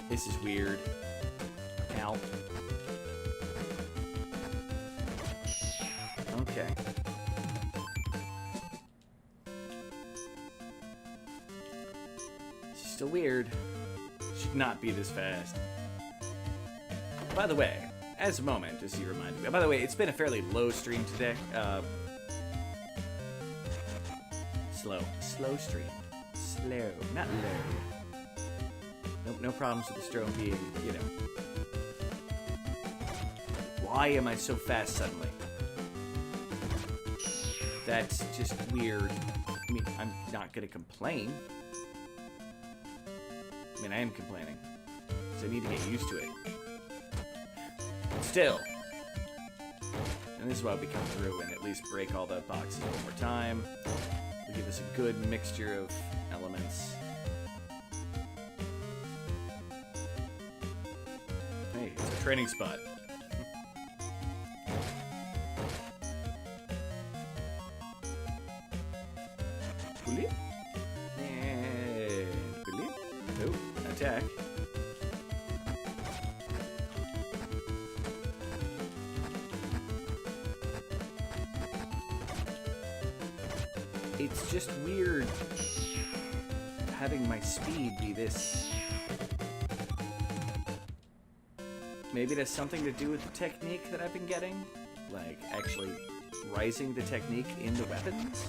This is weird. Ow. Okay. It's still weird. Should not be this fast. By the way, as a moment, as you reminded me. By the way, it's been a fairly low stream today. Slow stream. Slow, not low. Nope, no problems with the stream being, you know. Why am I so fast suddenly? That's just weird. I mean, I'm not gonna complain. I mean, I am complaining. So I need to get used to it. Still. And this is why we come through and at least break all the boxes one more time. We give us a good mixture of elements. Hey, it's a training spot. Attack. It's just weird having my speed be this. Maybe it has something to do with the technique that I've been getting? Like, actually rising the technique in the weapons?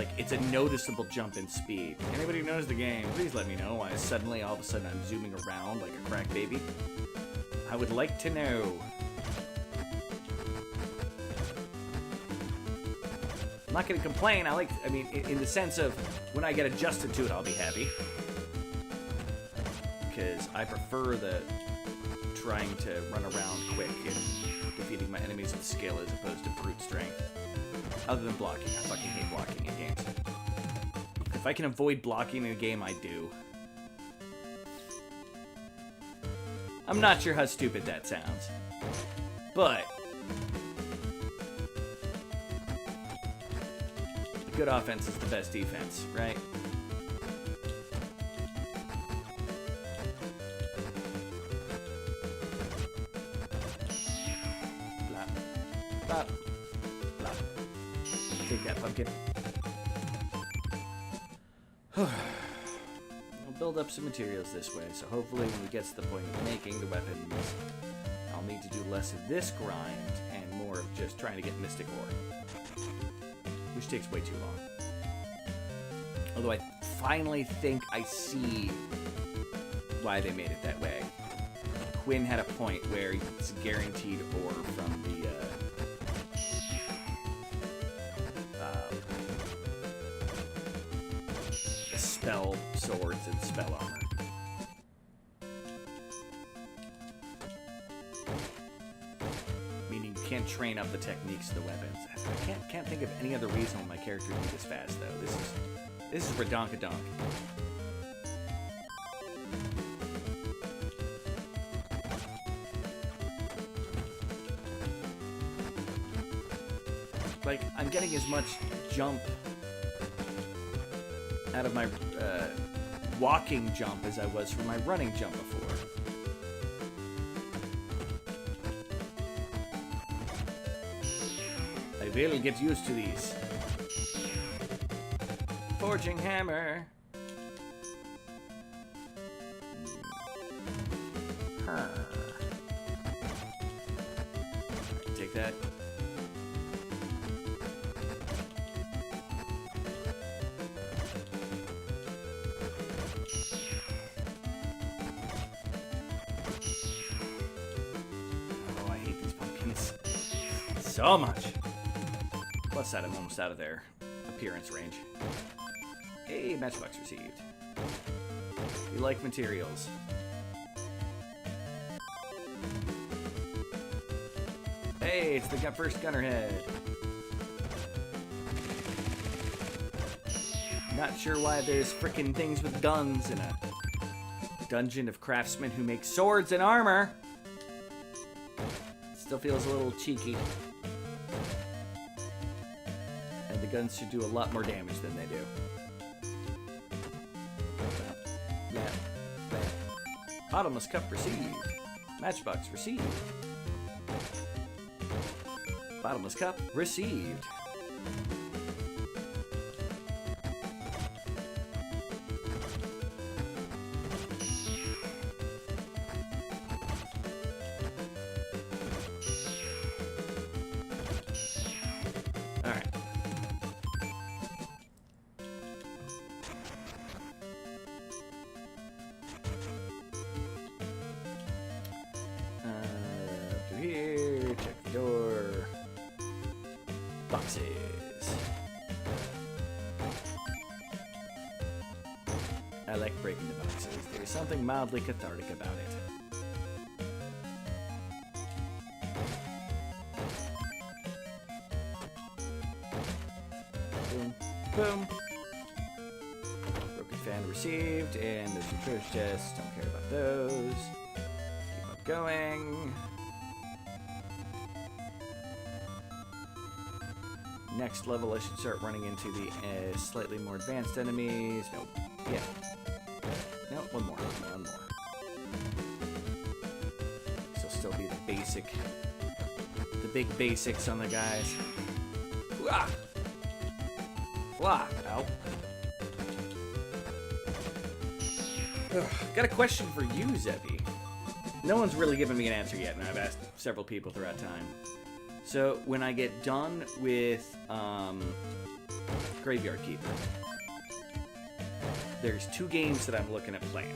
Like, it's a noticeable jump in speed. Anybody who knows the game, please let me know why suddenly, all of a sudden, I'm zooming around like a crack baby. I would like to know. I'm not gonna complain. I mean, in the sense of when I get adjusted to it, I'll be happy. Because I prefer the trying to run around quick and defeating my enemies with skill as opposed to brute strength. Other than blocking. I fucking hate blocking in games. If I can avoid blocking in a game, I do. I'm not sure how stupid that sounds. But a good offense is the best defense, right? Blop. Blop. Blop. Take that, pumpkin. We'll build up some materials this way, so hopefully when we get to the point of making the weapons, I'll need to do less of this grind and more of just trying to get mystic ore. Which takes way too long. Although I finally think I see why they made it that way. Quinn had a point where it's guaranteed ore from the spell swords and spell armor. Meaning you can't train up the techniques of the weapons. I can't think of any other reason why my character would be this fast though. This is redonkadonk. Like, I'm getting as much jump out of my walking jump as I was from my running jump before. I will get used to these. Forging hammer. Huh. Take that. So much. Plus that I'm almost out of their appearance range. Hey, matchbox received. We like materials. Hey, it's the first gunner head. Not sure why there's frickin' things with guns in a dungeon of craftsmen who make swords and armor. Still feels a little cheeky. And the guns should do a lot more damage than they do. Yeah. Bottomless cup received. Matchbox received. Bottomless cup received. I like breaking the boxes. There's something mildly cathartic about it. Boom. Boom. Broken fan received, and there's some treasure chests. Don't care about those. Keep on going. Next level, I should start running into the slightly more advanced enemies. Nope. Yeah. No, one more. One more. This will still be the basic. The big basics on the guys. Wah! Wah! Ow. Ugh. Got a question for you, Zeppy. No one's really given me an answer yet, and I've asked several people throughout time. So when I get done with Graveyard Keeper, there's 2 games that I'm looking at playing.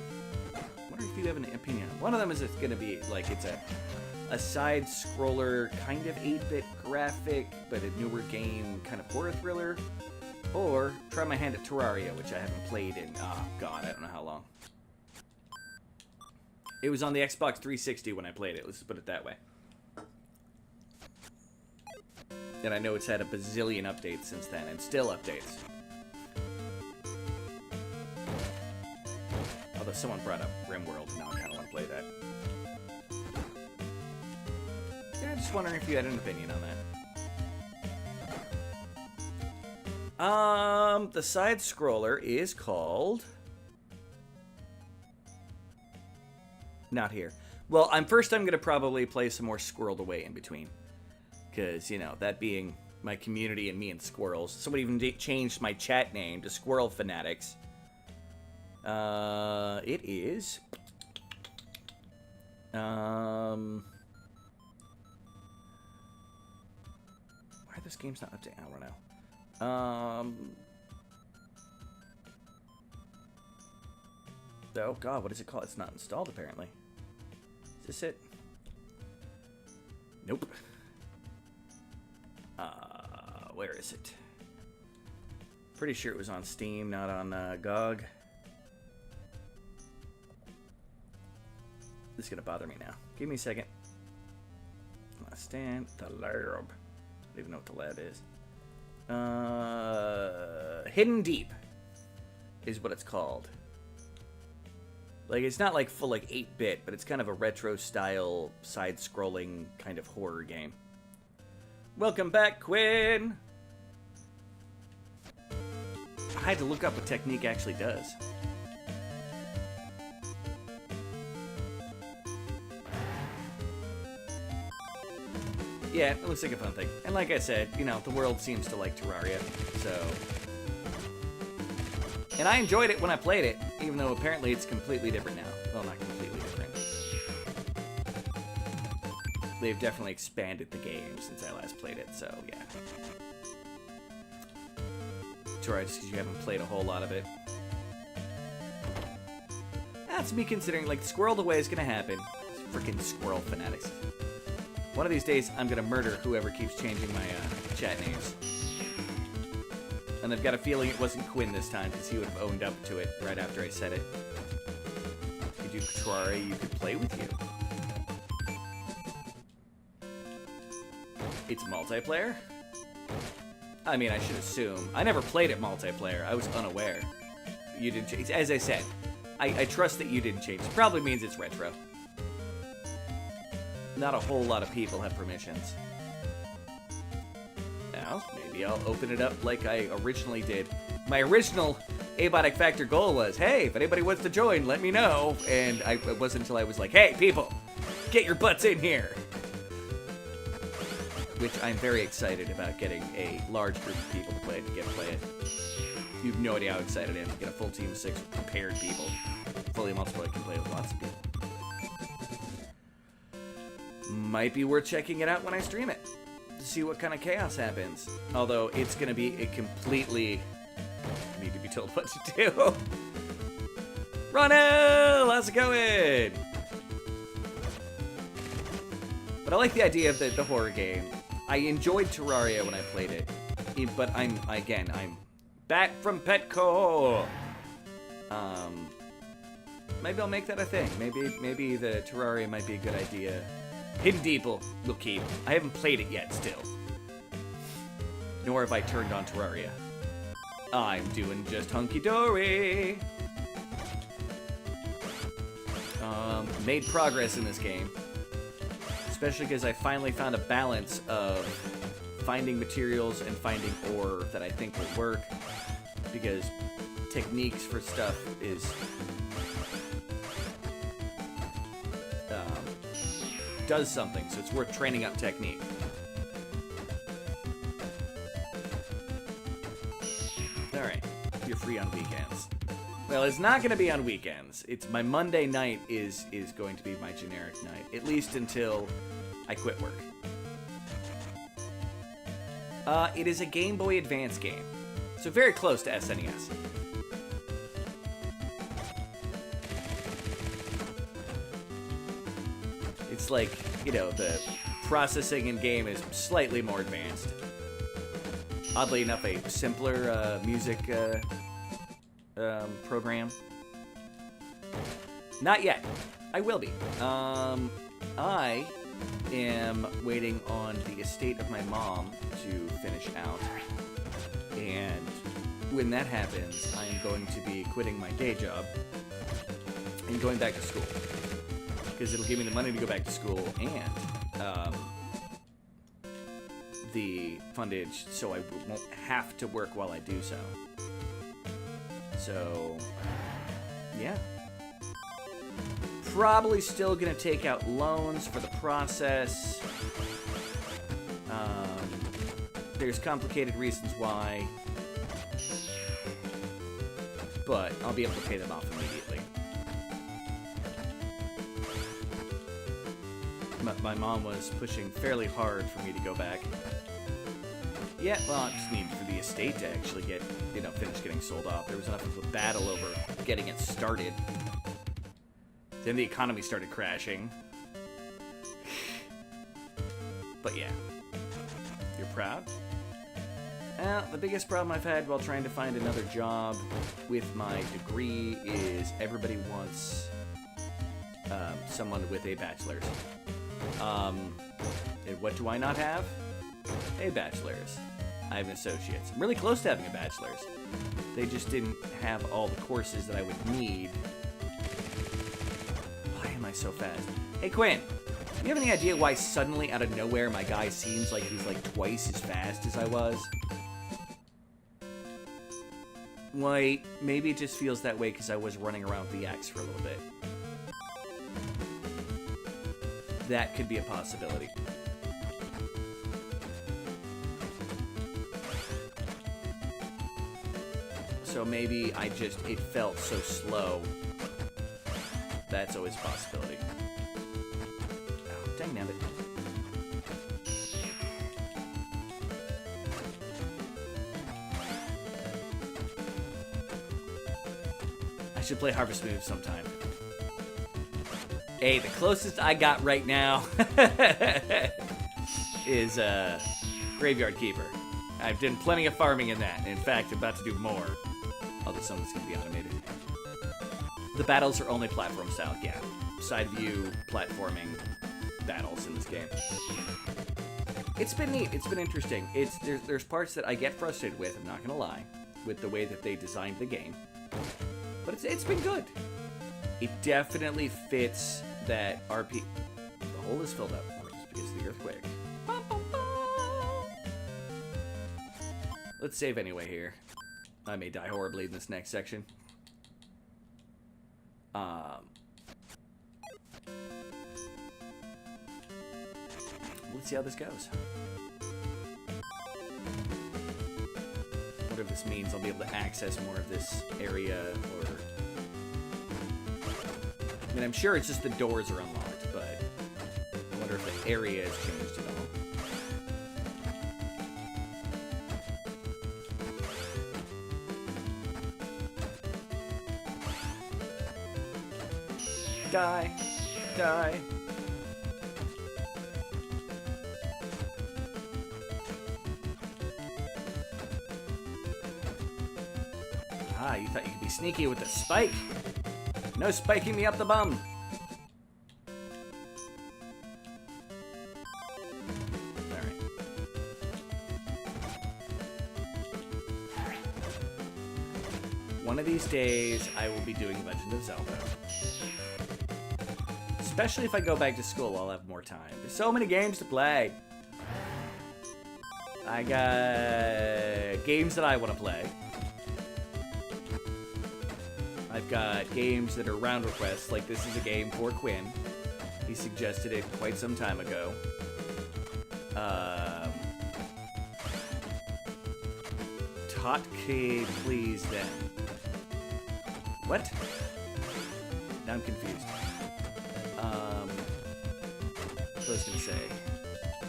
I wonder if you have an opinion. One of them is it's going to be like it's a side-scroller, kind of 8-bit graphic, but a newer game, kind of horror thriller. Or try my hand at Terraria, which I haven't played in, oh god, I don't know how long. It was on the Xbox 360 when I played it, let's put it that way. And I know it's had a bazillion updates since then, and still updates. Although someone brought up RimWorld, and now I kind of want to play that. Yeah, just wondering if you had an opinion on that. The side scroller is called... Not here. Well, I'm gonna probably play some more Squirreled Away in between. Because, you know, that being my community and me and squirrels. Somebody even changed my chat name to Squirrel Fanatics. It is... Why this game's not updating? I don't know. Oh god, what is it called? It's not installed apparently. Is this it? Nope. Where is it? Pretty sure it was on Steam, not on GOG. This is gonna bother me now. Give me a second. Stand the lab. I don't even know what the lab is. Hidden Deep is what it's called. Like, it's not like full like 8-bit, but it's kind of a retro style side-scrolling kind of horror game. Welcome back, Quinn. I had to look up what Technique actually does. Yeah, it looks like a fun thing. And like I said, you know, the world seems to like Terraria, so... And I enjoyed it when I played it, even though apparently it's completely different now. Well, not completely different. They've definitely expanded the game since I last played it, so yeah. Terraria, just because you haven't played a whole lot of it. That's me considering, like, Squirreled Away is gonna happen. Freaking Squirrel Fanatics. One of these days, I'm gonna murder whoever keeps changing my chat names. And I've got a feeling it wasn't Quinn this time, because he would have owned up to it right after I said it. Could you, Terraria, you could play with you. It's multiplayer? I mean, I should assume. I never played it multiplayer. I was unaware. You didn't change. As I said, I trust that you didn't change. It probably means it's retro. Not a whole lot of people have permissions. Now, maybe I'll open it up like I originally did. My original Abiotic Factor goal was, hey, if anybody wants to join, let me know. And it wasn't until I was like, hey, people, get your butts in here. Which I'm very excited about getting a large group of people to play it. You have no idea how excited I am to get a full team of 6 prepared people. Fully multiplayer, can play with lots of people. Might be worth checking it out when I stream it to see what kind of chaos happens. Although it's going to be a completely... I need to be told what to do. Ronald, how's it going? But I like the idea of the horror game. I enjoyed Terraria when I played it, but I'm back from Petco. Maybe I'll make that a thing. Maybe the Terraria might be a good idea. Hidden Deep will keep. I haven't played it yet still. Nor have I turned on Terraria. I'm doing just hunky-dory. Made progress in this game. Especially because I finally found a balance of finding materials and finding ore that I think will work. Because techniques for stuff is... does something, so it's worth training up technique. Alright, you're free on weekends. Well, it's not going to be on weekends. It's my Monday night is going to be my generic night, at least until I quit work. It is a Game Boy Advance game. So very close to SNES. It's like, you know, the processing in game is slightly more advanced. Oddly enough, a simpler music program. Not yet. I will be. I am waiting on the estate of my mom to finish out. And when that happens, I am going to be quitting my day job and going back to school. Because it'll give me the money to go back to school and the fundage so I won't have to work while I do so. So, yeah. Probably still gonna take out loans for the process. There's complicated reasons why, but I'll be able to pay them off immediately. My mom was pushing fairly hard for me to go back. Yeah, well, I just needed for the estate to actually get, you know, finish getting sold off. There was enough of a battle over getting it started. Then the economy started crashing. But yeah. You're proud? The biggest problem I've had while trying to find another job with my degree is everybody wants someone with a bachelor's. And what do I not have? A bachelor's. I have an associate's. I'm really close to having a bachelor's. They just didn't have all the courses that I would need. Why am I so fast? Hey, Quinn. Do you have any idea why suddenly, out of nowhere, my guy seems like he's like twice as fast as I was? Why, maybe it just feels that way because I was running around with the axe for a little bit. That could be a possibility. So maybe it felt so slow. That's always a possibility. Oh, dang nabbit. I should play Harvest Moon sometime. Hey, the closest I got right now is Graveyard Keeper. I've done plenty of farming in that. In fact, I'm about to do more. Although some of it's going to be automated. The battles are only platform style, yeah. Side view, platforming battles in this game. It's been neat. It's been interesting. There's parts that I get frustrated with, I'm not going to lie, with the way that they designed the game. But it's been good. It definitely fits that RP. The hole is filled up just because of the earthquake. Let's save anyway here. I may die horribly in this next section. Let's see how this goes. Whatever this means, I'll be able to access more of this area, or... I mean, I'm sure it's just the doors are unlocked, but I wonder if the area has changed at all. Die. Die. Ah, you thought you could be sneaky with the spike? No spiking me up the bum. Alright. One of these days, I will be doing Legend of Zelda. Especially if I go back to school, I'll have more time. There's so many games to play. I got games that I want to play. I've got games that are round requests, like this is a game for Quinn. He suggested it quite some time ago. Totke, please, then. What? Now I'm confused. What was I going to say?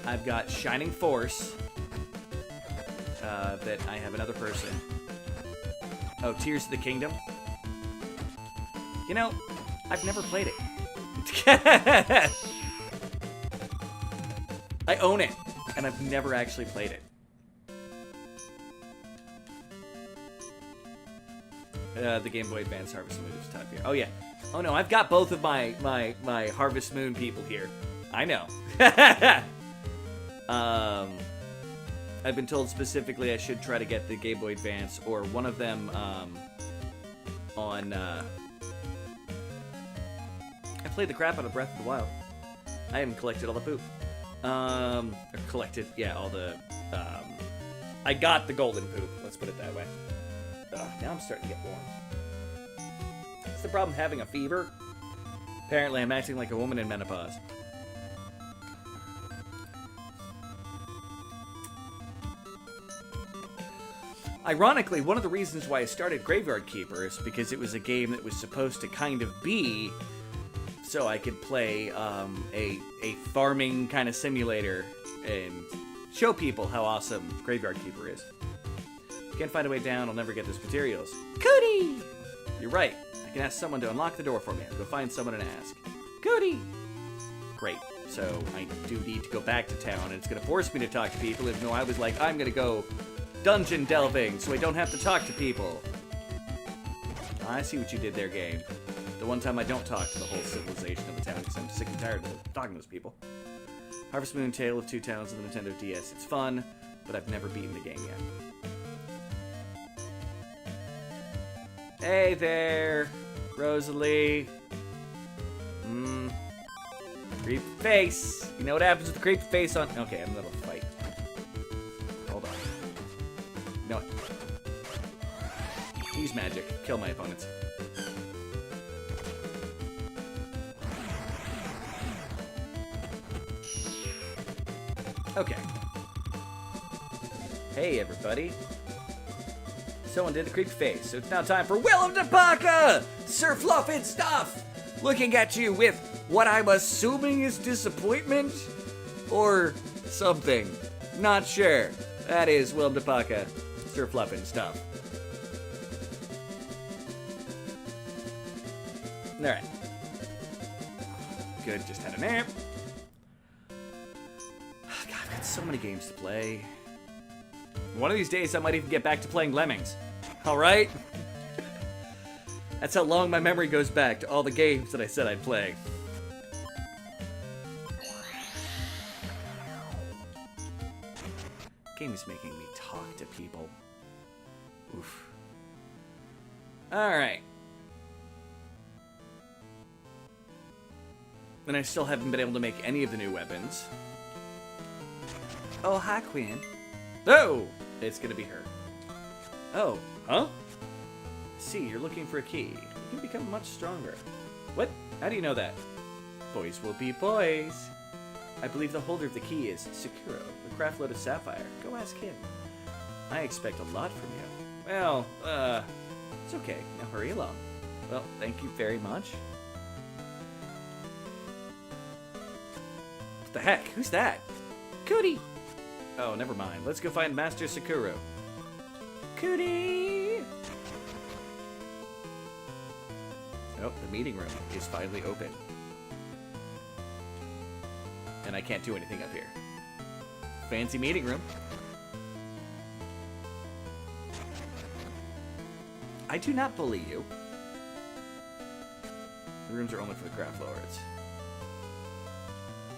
I've got Shining Force. that I have another person. Oh, Tears of the Kingdom. You know, I've never played it. I own it, and I've never actually played it. The Game Boy Advance Harvest Moon is top here. Oh yeah. Oh no, I've got both of my Harvest Moon people here. I know. I've been told specifically I should try to get the Game Boy Advance or one of them on. I played the crap out of Breath of the Wild. I haven't collected all the poop. Or collected, yeah, all the. I got the golden poop. Let's put it that way. Now I'm starting to get warm. What's the problem having a fever? Apparently, I'm acting like a woman in menopause. Ironically, one of the reasons why I started Graveyard Keeper is because it was a game that was supposed to kind of be so I could play a farming kind of simulator and show people how awesome Graveyard Keeper is. Can't find a way down, I'll never get those materials. Cootie! You're right. I can ask someone to unlock the door for me. I'll go find someone and ask. Cootie! Great. So I do need to go back to town, and it's going to force me to talk to people, even though I was like, I'm going to go dungeon delving so I don't have to talk to people. I see what you did there, game. The one time I don't talk to the whole civilization of the town because I'm sick and tired of talking to those people. Harvest Moon, Tale of Two Towns on the Nintendo DS. It's fun, but I've never beaten the game yet. Hey there, Rosalie. Creepy face. You know what happens with the creepy face on... Okay, I'm in the middle of a fight. Hold on. No. Use magic. Kill my opponents. Okay. Hey, everybody. Someone did a creepy face, so it's now time for Will of Depaka! Sir Fluffin' Stuff! Looking at you with what I'm assuming is disappointment? Or something. Not sure. That is Will of Depaka, Sir Fluffin' Stuff. Alright. Good, just had a nap. God, I've got so many games to play. One of these days, I might even get back to playing Lemmings. Alright? That's how long my memory goes back to all the games that I said I'd play. Game is making me talk to people. Oof. Alright. And I still haven't been able to make any of the new weapons. Oh, hi, Queen. Oh! It's gonna be her. Oh, huh? See, you're looking for a key. You can become much stronger. What? How do you know that? Boys will be boys. I believe the holder of the key is Sakuro, the craft loaded sapphire. Go ask him. I expect a lot from you. Well, it's okay. Now hurry along. Well, thank you very much. What the heck? Who's that? Cootie! Oh, never mind. Let's go find Master Sakuro. Cootie! Oh, the meeting room is finally open. And I can't do anything up here. Fancy meeting room. I do not bully you. The rooms are only for the craft lords.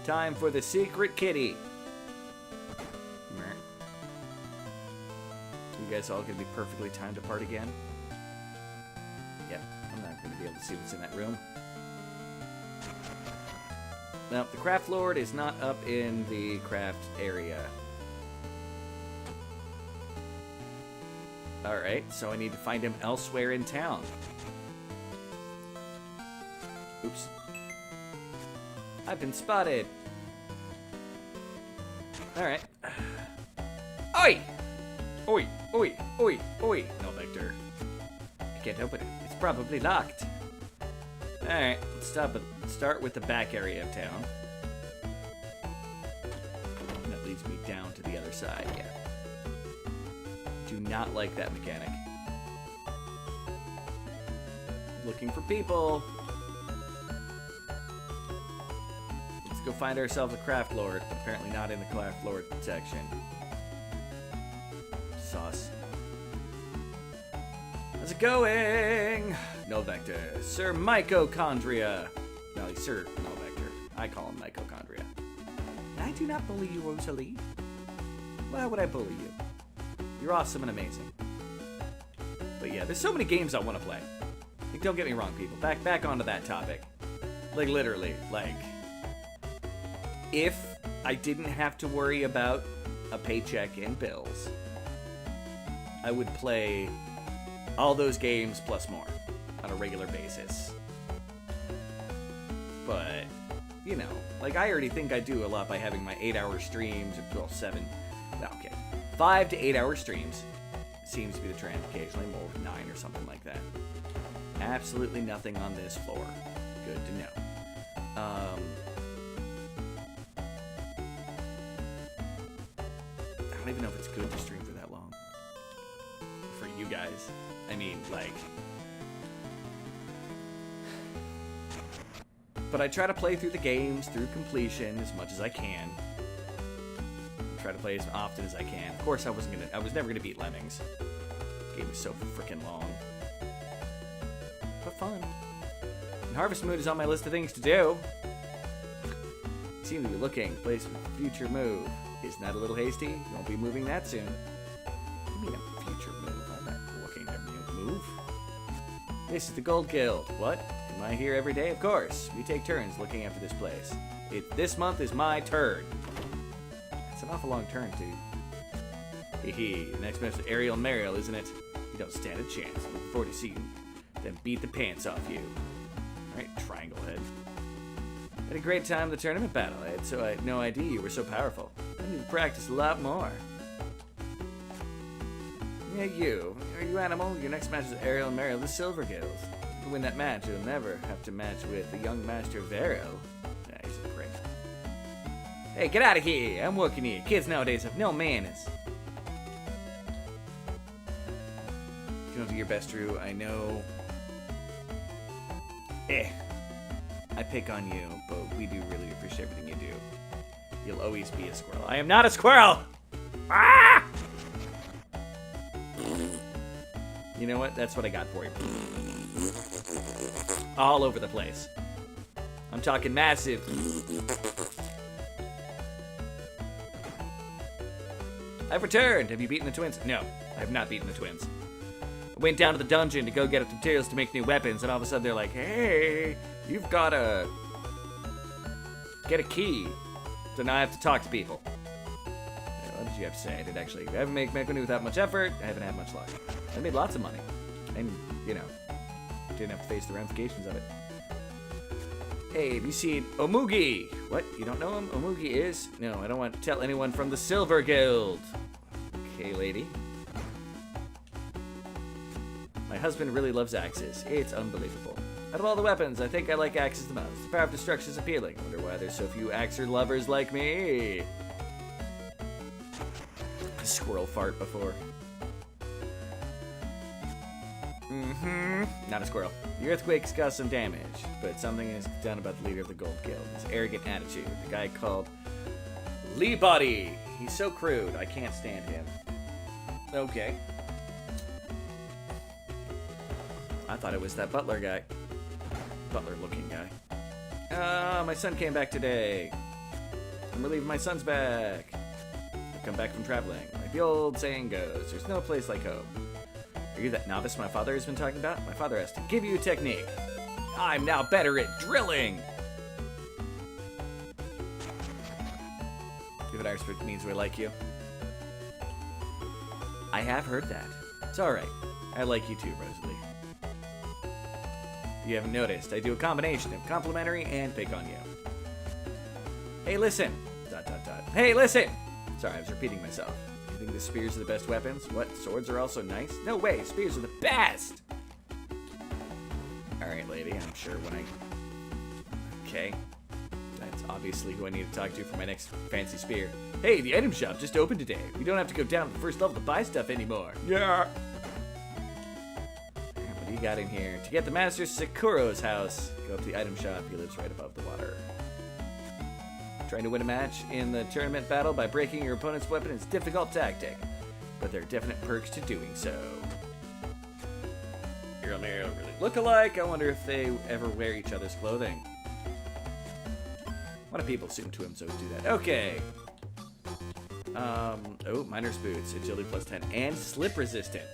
Time for the secret kitty. You guys all gonna be perfectly timed apart again? Yep, I'm not gonna be able to see what's in that room. Now, the craft lord is not up in the craft area. Alright, so I need to find him elsewhere in town. Oops. I've been spotted. Alright. Oi! Oi, oi, oi, oi. No, Victor. I can't open it. It's probably locked. Alright, let's start with the back area of town. And that leads me down to the other side, yeah. not like that mechanic. Looking for people. Let's go find ourselves a craft lord, but apparently not in the craft lord section. Sauce. How's it going? No Vector. Sir Mycochondria. No, he's Sir No Vector. I call him Mycochondria. I do not bully you, Rosalie. Why would I bully you? You're awesome and amazing. But yeah, there's so many games I want to play. Like, don't get me wrong, people. Back onto that topic. Like, literally, like, if I didn't have to worry about a paycheck and bills, I would play all those games plus more on a regular basis. But, you know, like, I already think I do a lot by having my 8-hour streams, well, 7, no, okay, 5 to 8 hour streams. Seems to be the trend, occasionally more with 9 or something like that. Absolutely nothing on this floor. Good to know. I don't even know if it's good to stream for that long. For you guys. I mean, like... But I try to play through the games, through completion, as much as I can. Try to play as often as I can. Of course, I was never gonna beat Lemmings. The game was so freaking long. But fun. And Harvest Moon is on my list of things to do. You seem to be looking. Place for future move. Isn't that a little hasty? You won't be moving that soon. What do you mean a future move? I'm not looking to move. This is the Gold Guild. What? Am I here every day? Of course. We take turns looking after this place. This month is my turn. It's an awful long turn, too. Hee. The next match is Ariel and Mariel, isn't it? You don't stand a chance. I look forward to seeing them beat the pants off you. Alright, Triangle Head. Had a great time in the tournament battle. I had no idea you were so powerful. I need to practice a lot more. Yeah, you. Are you animal? Your next match is Ariel and Mariel, the Silver Guild. If you win that match, you'll never have to match with the young master Vero. Yeah, he's a prick. Hey, get out of here! I'm working here. Kids nowadays have no manners. You don't do your best, Drew. I know. I pick on you, but we do really appreciate everything you do. You'll always be a squirrel. I am not a squirrel! Ah! You know what? That's what I got for you. All over the place. I'm talking massive. I've returned. Have you beaten the twins? No, I have not beaten the twins. I went down to the dungeon to go get up materials to make new weapons, and all of a sudden they're like, hey, you've got to get a key. So now I have to talk to people. What did you have to say? I did actually. I haven't made money without much effort. I haven't had much luck. I made lots of money. And, you know, didn't have to face the ramifications of it. Hey, have you seen Omugi? What? You don't know him? Omugi is? No, I don't want to tell anyone from the Silver Guild. Okay, lady. My husband really loves axes. It's unbelievable. Out of all the weapons, I think I like axes the most. The power of destruction is appealing. I wonder why there's so few axer lovers like me. A squirrel fart before. Not a squirrel. The earthquake's caused some damage, but something is done about the leader of the Gold Guild. His arrogant attitude. The guy called Lee Body. He's so crude. I can't stand him. Okay. I thought it was that butler guy. Butler-looking guy. My son came back today. I'm relieved my son's back. I've come back from traveling. Like the old saying goes, there's no place like home. Are you that novice my father has been talking about? My father has to give you a technique. I'm now better at drilling. If it actually means we like you. I have heard that. It's alright. I like you too, Rosalie. If you haven't noticed, I do a combination of complimentary and pick on you. Hey, listen. ... Hey, listen! Sorry, I was repeating myself. You think the spears are the best weapons? What? Swords are also nice? No way! Spears are the best! Alright, lady, I'm sure when I... Okay. That's obviously who I need to talk to for my next fancy spear. Hey, the item shop just opened today. We don't have to go down to the first level to buy stuff anymore. Yeah. What do you got in here? To get the Master Sakuro's house, go up to the item shop. He lives right above the water. Trying to win a match in the tournament battle by breaking your opponent's weapon is a difficult tactic, but there are definite perks to doing so. Hero and Mario really look alike. I wonder if they ever wear each other's clothing. A lot of people assume two Mzos do that. Okay. Oh, Miner's Boots, agility plus 10, and slip resistant.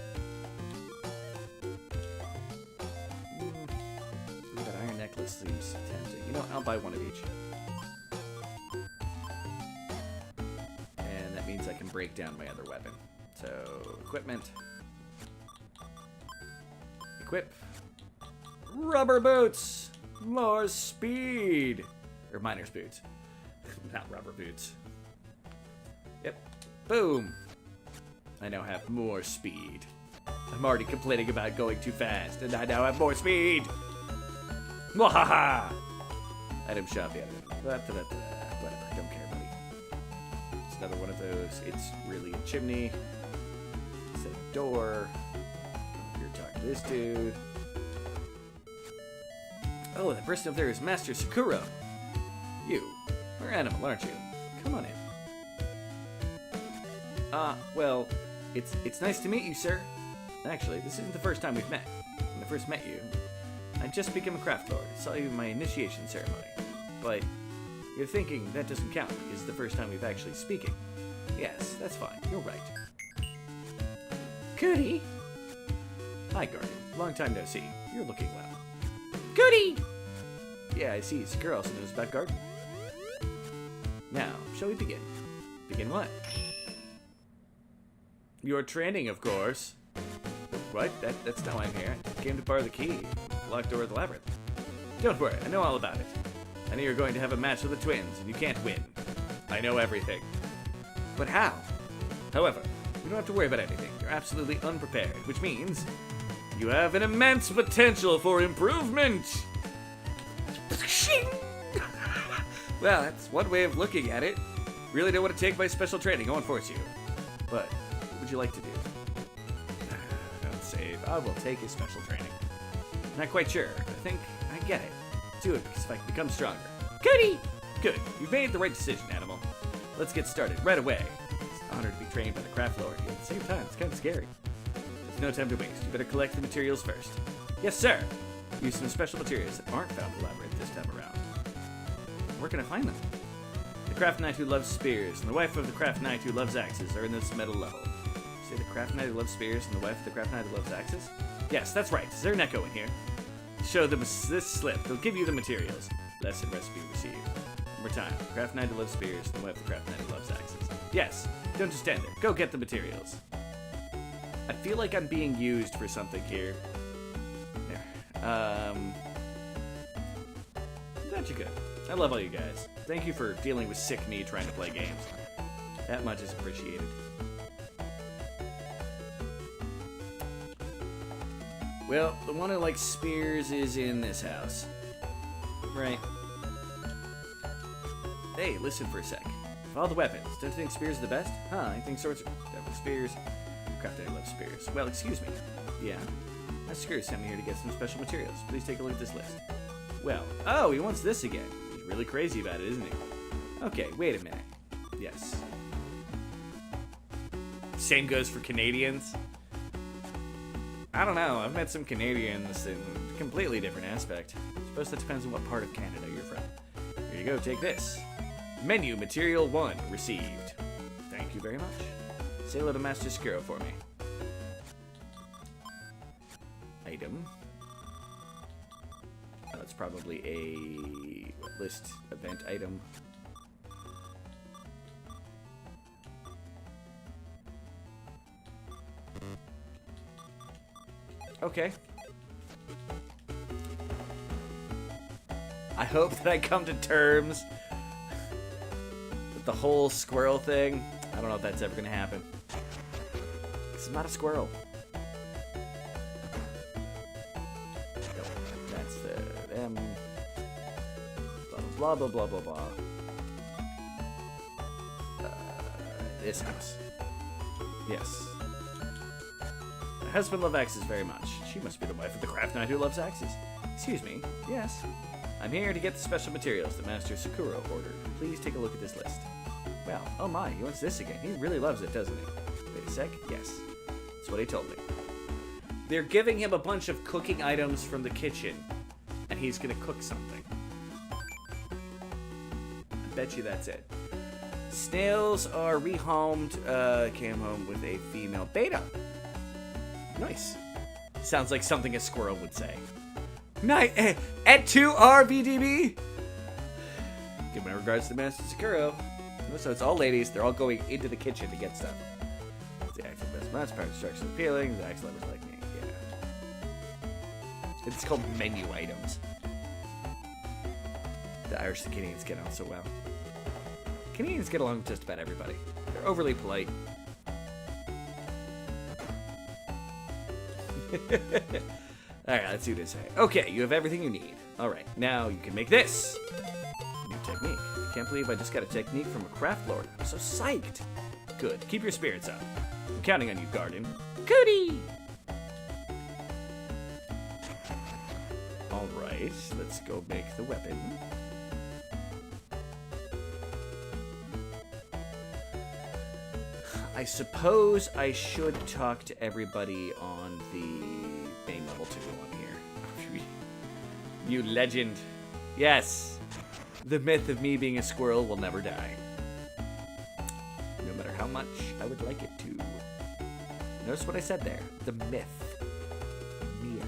Ooh, that iron necklace seems tempting. You know, I'll buy one of each. And that means I can break down my other weapon. So, equipment. Equip. Rubber boots! More speed! Or Miner's Boots. Not rubber boots. Yep. Boom! I now have more speed. I'm already complaining about going too fast, and I now have more speed! Mwahaha! Item shop, yeah. Whatever, don't care, buddy. It's another one of those. It's really a chimney. It's a door. You're talking to this dude. Oh, that person up there is Master Sakura. You. You're an animal, aren't you? Come on in. Well, it's nice to meet you, sir. Actually, this isn't the first time we've met. When I first met you, I'd just become a craft lord. I saw you in my initiation ceremony. But you're thinking that doesn't count because it's the first time we've actually speaking. Yes, that's fine. You're right. Goody! Hi, Guardian. Long time no see. You're looking well. Goody! Yeah, I see. Sakura also knows about gardening. Now, shall we begin? Begin what? Your training, of course. What? That's not why I'm here. I came to borrow the key. Locked door of the labyrinth. Don't worry, I know all about it. I know you're going to have a match with the twins, and you can't win. I know everything. But how? However, you don't have to worry about anything. You're absolutely unprepared, which means you have an immense potential for improvement. Well, that's one way of looking at it. Really don't want to take my special training. I won't force you. But what would you like to do? Don't save. I will take his special training. Not quite sure, but I think I get it. Do it because if I can become stronger. Goody! Good. You've made the right decision, animal. Let's get started right away. It's an honor to be trained by the craft lord. At the same time, it's kind of scary. There's no time to waste. You better collect the materials first. Yes, sir. Use some special materials that aren't found in the labyrinth this time around. Where can I find them? The craft knight who loves spears and the wife of the craft knight who loves axes are in this metal level. You say the craft knight who loves spears and the wife of the craft knight who loves axes? Yes, that's right. Is there an echo in here? Show them this slip. They'll give you the materials. Lesson recipe received. One more time. Craft knight who loves spears and the wife of the craft knight who loves axes. Yes. Don't just stand there. Go get the materials. I feel like I'm being used for something here. There. Thought you could. I love all you guys. Thank you for dealing with sick me trying to play games. That much is appreciated. Well, the one who likes spears is in this house. Right. Hey, listen for a sec. Of all the weapons, don't you think spears are the best? Huh, I think swords are definitely spears. Craft I love spears. Well, excuse me. Yeah. My Sakura sent me here to get some special materials. Please take a look at this list. Well, oh, he wants this again. He's really crazy about it, isn't he? Okay, wait a minute. Yes. Same goes for Canadians. I don't know. I've met some Canadians in a completely different aspect. I suppose that depends on what part of Canada you're from. Here you go, take this. Menu Material 1 received. Thank you very much. Say hello to Master Sakura for me. Item. That's probably a list event item. Okay. I hope that I come to terms with the whole squirrel thing. I don't know if that's ever gonna happen. It's not a squirrel. Nope, that's the them. Bottle Blah, blah, blah, blah, blah. This house. Yes. My husband loves axes very much. She must be the wife of the craft knight who loves axes. Excuse me. Yes. I'm here to get the special materials that Master Sakura ordered. Please take a look at this list. Well, oh my, he wants this again. He really loves it, doesn't he? Wait a sec. Yes. That's what he told me. They're giving him a bunch of cooking items from the kitchen, and he's gonna cook something. I bet you that's it. Snails are rehomed. Came home with a female beta. Nice. Sounds like something a squirrel would say. Nice. At 2 RVDB. Give my regards to Master Sakura. So it's all ladies. They're all going into the kitchen to get stuff. The actual best months, part instructions appealing. The actual lovers like me. Yeah. It's called menu items. The Irish and Canadians get on so well. Canadians get along with just about everybody. They're overly polite. Alright, let's see what they say. Okay, you have everything you need. Alright, now you can make this. New technique. Can't believe I just got a technique from a craft lord. I'm so psyched. Good. Keep your spirits up. I'm counting on you, Garden. Goody! Alright, let's go make the weapon. I suppose I should talk to everybody on the main level 2 on here. You legend. Yes. The myth of me being a squirrel will never die. No matter how much I would like it to. Notice what I said there. The myth. Myth.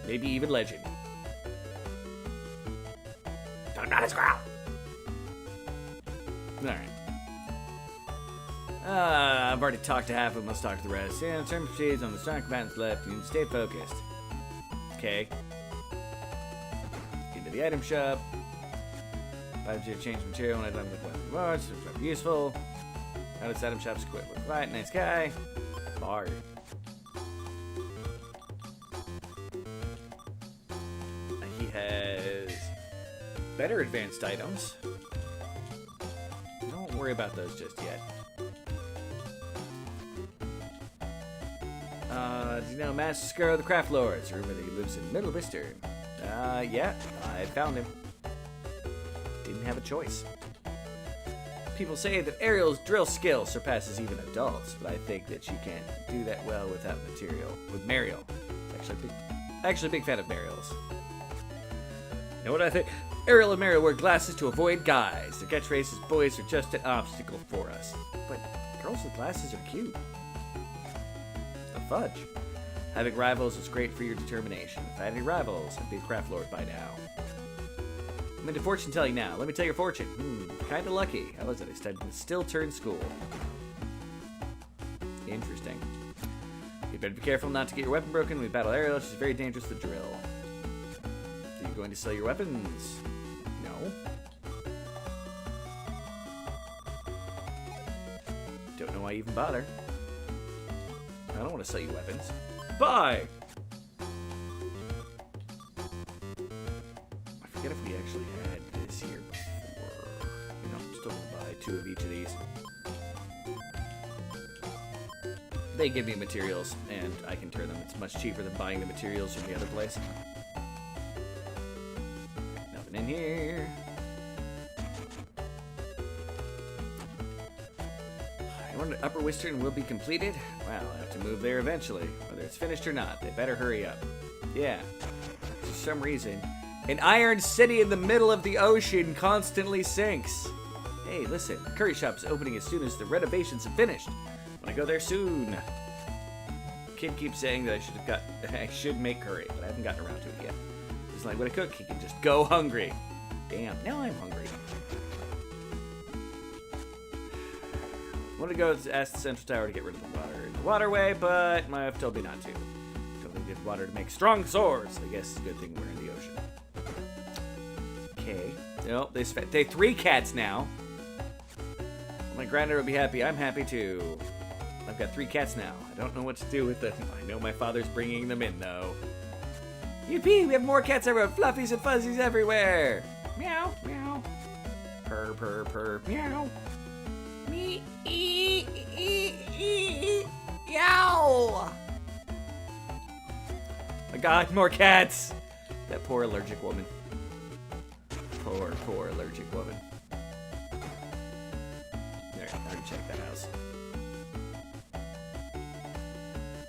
Maybe even legend. I'm not a squirrel. Alright. I've already talked to half of them. Let's talk to the rest. Yeah, turn proceeds on the strong combatants left. You need to stay focused. Okay. Into the item shop. Buy to change material when I don't look well. It's useful. How does item shops quit? Look right, nice guy. Bard. He has better advanced items. Don't worry about those just yet. Do you know Master Sakura the Craft Lord's rumor that he lives in Middle Western? Yeah, I found him. Didn't have a choice. People say that Ariel's drill skill surpasses even adults, but I think that she can't do that well without material. With Mariel. Actually a big fan of Mariel's. You know what I think? Ariel and Mariel wear glasses to avoid guys. Their catchphrase is, boys are just an obstacle for us. But girls with glasses are cute. The fudge. Having rivals is great for your determination. If I had any rivals, I'd be a craft lord by now. I'm into fortune telling now. Let me tell your fortune. Kinda lucky. How was it? I studied in Still Turn School. Interesting. You better be careful not to get your weapon broken when we battle Ariel. She's very dangerous to drill. Are you going to sell your weapons? No. Don't know why you even bother. I don't want to sell you weapons. Buy! I forget if we actually had this here before. No, I'm still going to buy 2 of each of these. They give me materials, and I can turn them. It's much cheaper than buying the materials from the other place. Nothing in here. Upper Western will be completed? Well, I'll have to move there eventually. Whether it's finished or not, they better hurry up. Yeah. For some reason, an iron city in the middle of the ocean constantly sinks. Hey, listen, the curry shop is opening as soon as the renovations have finished. Want to go there soon. Kid keeps saying that I should make curry, but I haven't gotten around to it yet. It's like when I cook, he can just go hungry. Damn, now I'm hungry. I want to go ask the Central Tower to get rid of the water in the waterway, but my wife told me not to. Told me to get water to make strong swords. I guess it's a good thing we're in the ocean. Okay. Nope, they 3 cats now. My granddaughter will be happy. I'm happy too. I've got 3 cats now. I don't know what to do with them. I know my father's bringing them in, though. Yippee, we have more cats everywhere. Fluffies and fuzzies everywhere. Meow, meow. Purr, purr, purr. Meow. Me, yow. My God, more cats. That poor allergic woman. Poor, poor allergic woman. There, I already checked that house.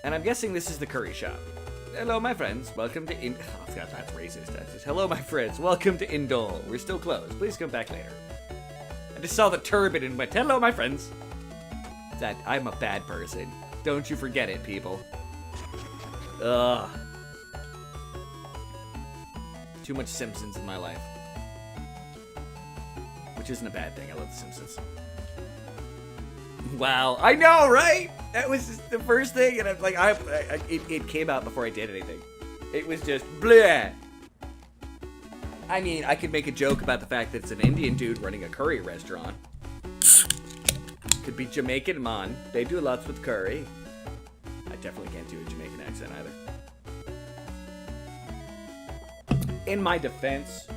And I'm guessing this is the curry shop. Hello, my friends. Welcome to oh, God, that's racist. That's just, hello, my friends. Welcome to Indole. We're still closed. Please come back later. I just saw the turban and went, hello, my friends. That I'm a bad person. Don't you forget it, people. Ugh. Too much Simpsons in my life. Which isn't a bad thing. I love The Simpsons. Wow. I know, right? That was just the first thing, and I'm like, it came out before I did anything. It was just bleh. I mean, I could make a joke about the fact that it's an Indian dude running a curry restaurant. Could be Jamaican man. They do lots with curry. I definitely can't do a Jamaican accent either. In my defense,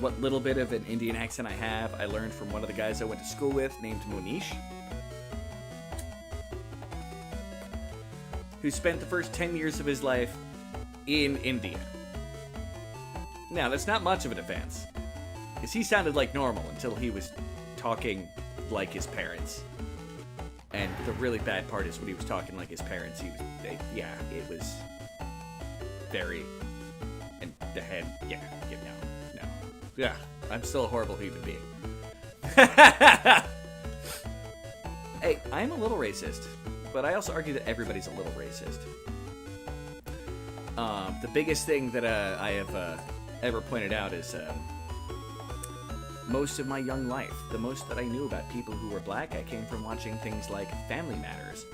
what little bit of an Indian accent I have, I learned from one of the guys I went to school with named Monish, who spent the first 10 years of his life in India. Now, that's not much of a defense, because he sounded like normal until he was talking like his parents. And the really bad part is when he was talking like his parents, it was very, and the head, no. Yeah, I'm still a horrible human being. Hey, I'm a little racist, but I also argue that everybody's a little racist. The biggest thing that I have ever pointed out is most of my young life, the most that I knew about people who were black, I came from watching things like Family Matters.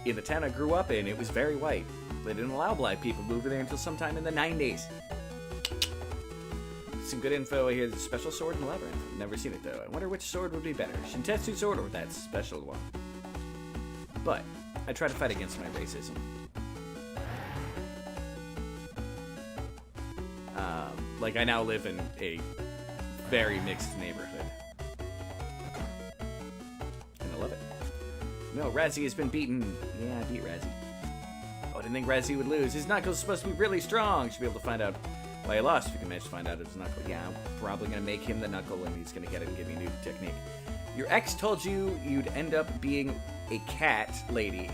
In the town I grew up in, it was very white. They didn't allow black people to move there until sometime in the 90s. Some good info here. There's a special sword in the labyrinth. Never seen it though. I wonder which sword would be better, Shintetsu sword or that special one. But I try to fight against my racism. Like I now live in a very mixed neighborhood, and I love it. No, Razzie has been beaten. Yeah, I beat Razzie. Oh, I didn't think Razzie would lose. His knuckles supposed to be really strong. Should be able to find out why he lost if you can manage to find out his knuckle. Yeah, I'm probably going to make him the knuckle, and he's going to get it and give me a new technique. Your ex told you you'd end up being a cat lady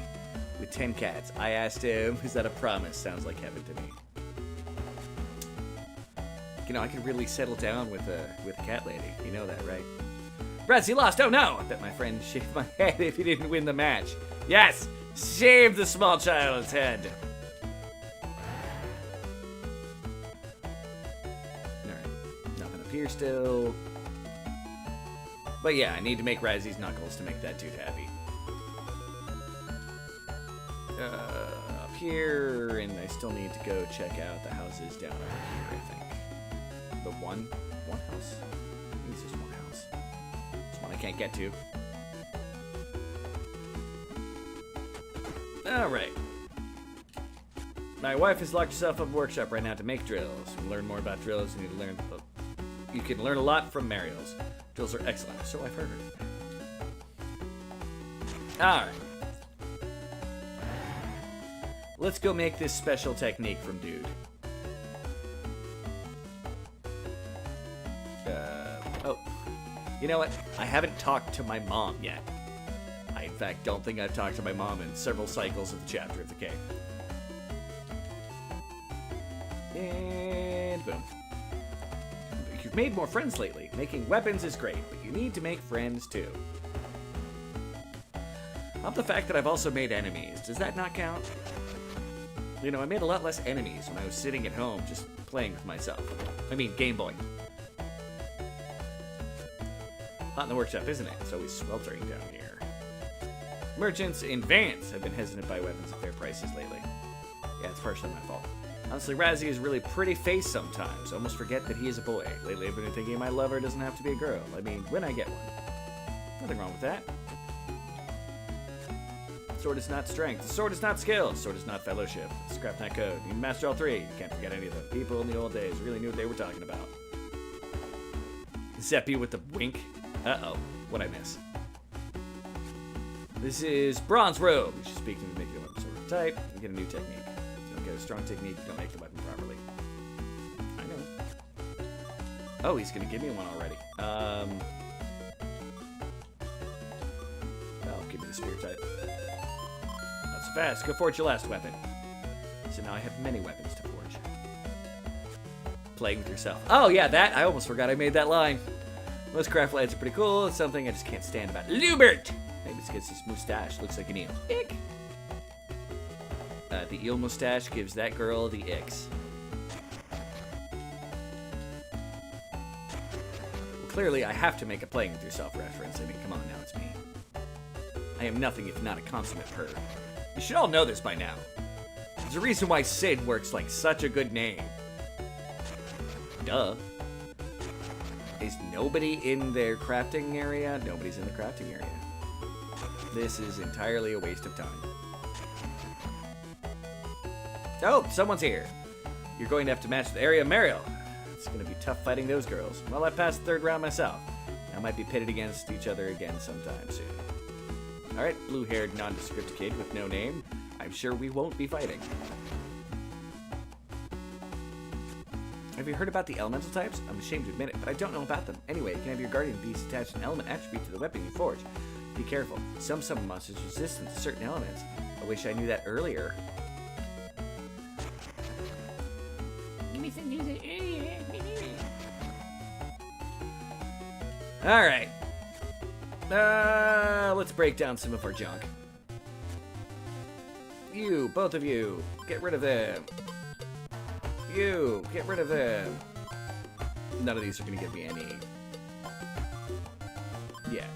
with 10 cats. I asked him, is that a promise? Sounds like heaven to me. You know, I could really settle down with a cat lady. You know that, right? Razzie lost. Oh, no. I bet my friend shaved my head if he didn't win the match. Yes! Shave the small child's head. Here still. But yeah, I need to make Razzie's knuckles to make that dude happy. Up here, and I still need to go check out the houses down over here, I think. The one house? I think it's just one house. It's one I can't get to. Alright. My wife has locked herself up in a workshop right now to make drills. To learn more about drills, you need to learn. You can learn a lot from Mario's. Drills are excellent, so I've heard. Alright. Let's go make this special technique from Dude. Oh. You know what? I haven't talked to my mom yet. I, in fact, don't think I've talked to my mom in several cycles of the chapter of the cave. And boom. You've made more friends lately. Making weapons is great, but you need to make friends too. Up the fact that I've also made enemies. Does that not count? You know, I made a lot less enemies when I was sitting at home just playing with myself. I mean, Game Boy. Hot in the workshop, isn't it? It's always sweltering down here. Merchants in Vance have been hesitant to buy weapons at fair prices lately. Yeah, it's partially my fault. Honestly, Razzie is a really pretty face sometimes. I almost forget that he is a boy. Lately, I've been thinking my lover doesn't have to be a girl. I mean, when I get one. Nothing wrong with that. Sword is not strength. The sword is not skill. The sword is not fellowship. Scrap that code. You can master all three. You can't forget any of them. People in the old days really knew what they were talking about. Zeppy with the wink. Uh-oh. What'd I miss? This is Bronze Robe. You should speak to me to make your weapon sword type. You get a new technique. If you don't get a strong technique, you don't make the weapon properly. I know. Oh, he's gonna give me one already. Oh, give me the spear type. Not so fast. Go forge your last weapon. So now I have many weapons to forge. Playing with yourself. Oh, yeah, that. I almost forgot I made that line. Most craft lights are pretty cool. It's something I just can't stand about Lubert. Maybe it's because his mustache looks like an eel. Ick. The eel mustache gives that girl the icks. Well, clearly, I have to make a playing with yourself reference. I mean, come on now, it's me. I am nothing if not a consummate perv. You should all know this by now. There's a reason why Sid works like such a good name. Duh. Is nobody in their crafting area? Nobody's in the crafting area. This is entirely a waste of time. Oh, someone's here. You're going to have to match the area of Mariel. It's going to be tough fighting those girls. Well, I passed the third round myself. I might be pitted against each other again sometime soon. Alright, blue-haired, nondescript kid with no name. I'm sure we won't be fighting. Have you heard about the elemental types? I'm ashamed to admit it, but I don't know about them. Anyway, you can have your guardian beast attach an element attribute to the weapon you forge. Be careful. Some summon monsters resistant to certain elements. I wish I knew that earlier. Give me some news earlier. Alright. Let's break down some of our junk. You, both of you, get rid of them. You, get rid of them. None of these are going to give me any. Yeah.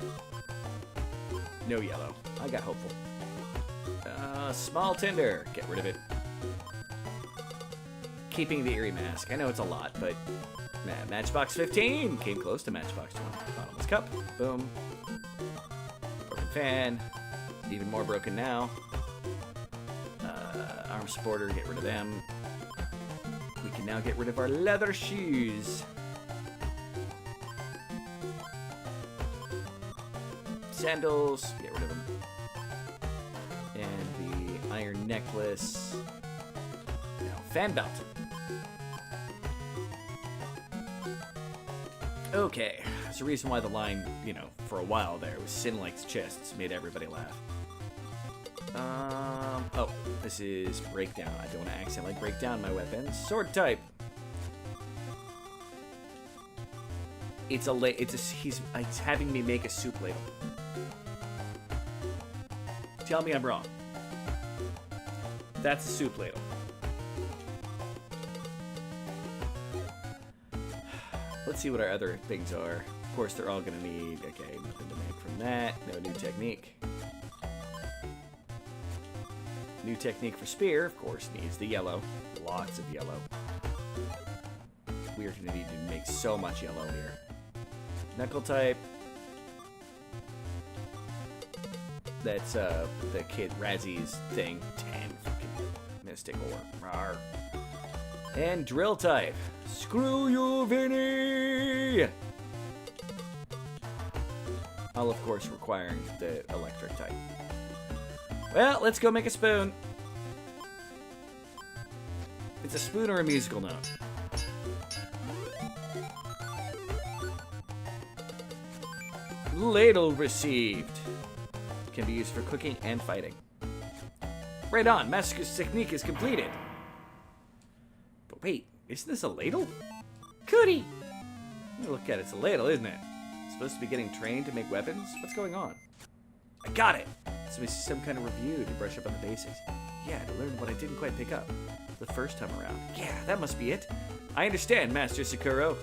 No yellow. I got hopeful. Small tinder. Get rid of it. Keeping the eerie mask. I know it's a lot, but Matchbox 15 came close to Matchbox 20. Bottomless cup. Boom. Broken fan. Even more broken now. Arm supporter. Get rid of them. We can now get rid of our leather shoes. Sandals, get rid of them. And the iron necklace. Now, fan belt. Okay, there's a reason why the line, you know, for a while there was Sin likes chests, made everybody laugh. Oh, this is breakdown. I don't want to accidentally break down my weapons. Sword type. He's having me make a soup ladle. Tell me I'm wrong. That's a soup ladle. Let's see what our other things are. Of course, they're all going to need, okay, nothing to make from that. No new technique. New technique for spear, of course, needs the yellow. Lots of yellow. We're going to need to make so much yellow here. Knuckle type. That's the kid Razzy's thing. 10 fucking mystic ore. Rawr. And drill type. Screw you, Vinny! All, of course, requiring the electric type. Well, let's go make a spoon. It's a spoon or a musical note. Ladle received. Can be used for cooking and fighting. Right on, Master's technique is completed. But wait, isn't this a ladle? Cootie! Look at it, it's a ladle, isn't it? It's supposed to be getting trained to make weapons? What's going on? I got it! So it's some kind of review to brush up on the basics. Yeah, to learn what I didn't quite pick up the first time around. Yeah, that must be it. I understand, Master Sakuro.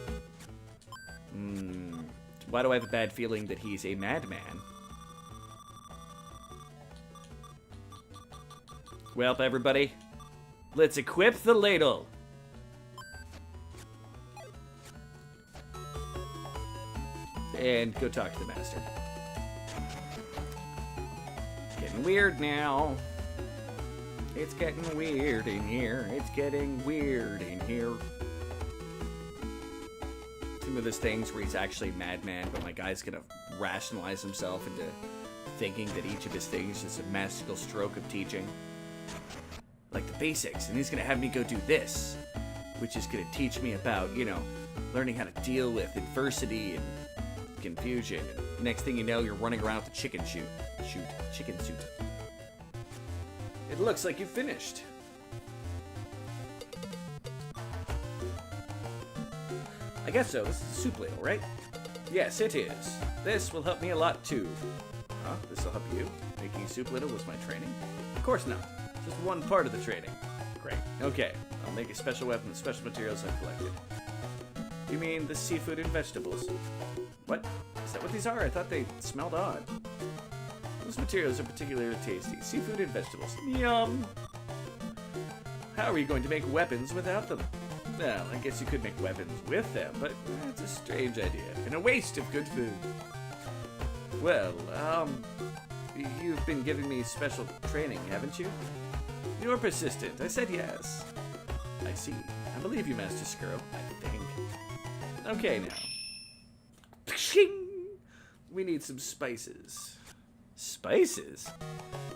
Why do I have a bad feeling that he's a madman? Well, everybody, let's equip the ladle. And go talk to the master. Getting getting weird now. It's getting weird in here. It's getting weird in here. Some of those things where he's actually madman, but my guy's gonna rationalize himself into thinking that each of his things is a magical stroke of teaching. Like the basics, and he's gonna have me go do this, which is gonna teach me about, you know, learning how to deal with adversity and confusion. And next thing you know, you're running around with a chicken chicken suit. It looks like you finished. I guess so. This is a soup ladle, right? Yes, it is. This will help me a lot too. Huh? This will help you? Making a soup ladle was my training? Of course not. Just one part of the training. Great. Okay. I'll make a special weapon with special materials I've collected. You mean the seafood and vegetables? What? Is that what these are? I thought they smelled odd. Those materials are particularly tasty. Seafood and vegetables. Yum! How are you going to make weapons without them? Well, I guess you could make weapons with them, but it's a strange idea. And a waste of good food. Well, you've been giving me special training, haven't you? You're persistent. I said yes. I see. I believe you, Master Skuro. I think. Okay, now. We need some spices. Spices?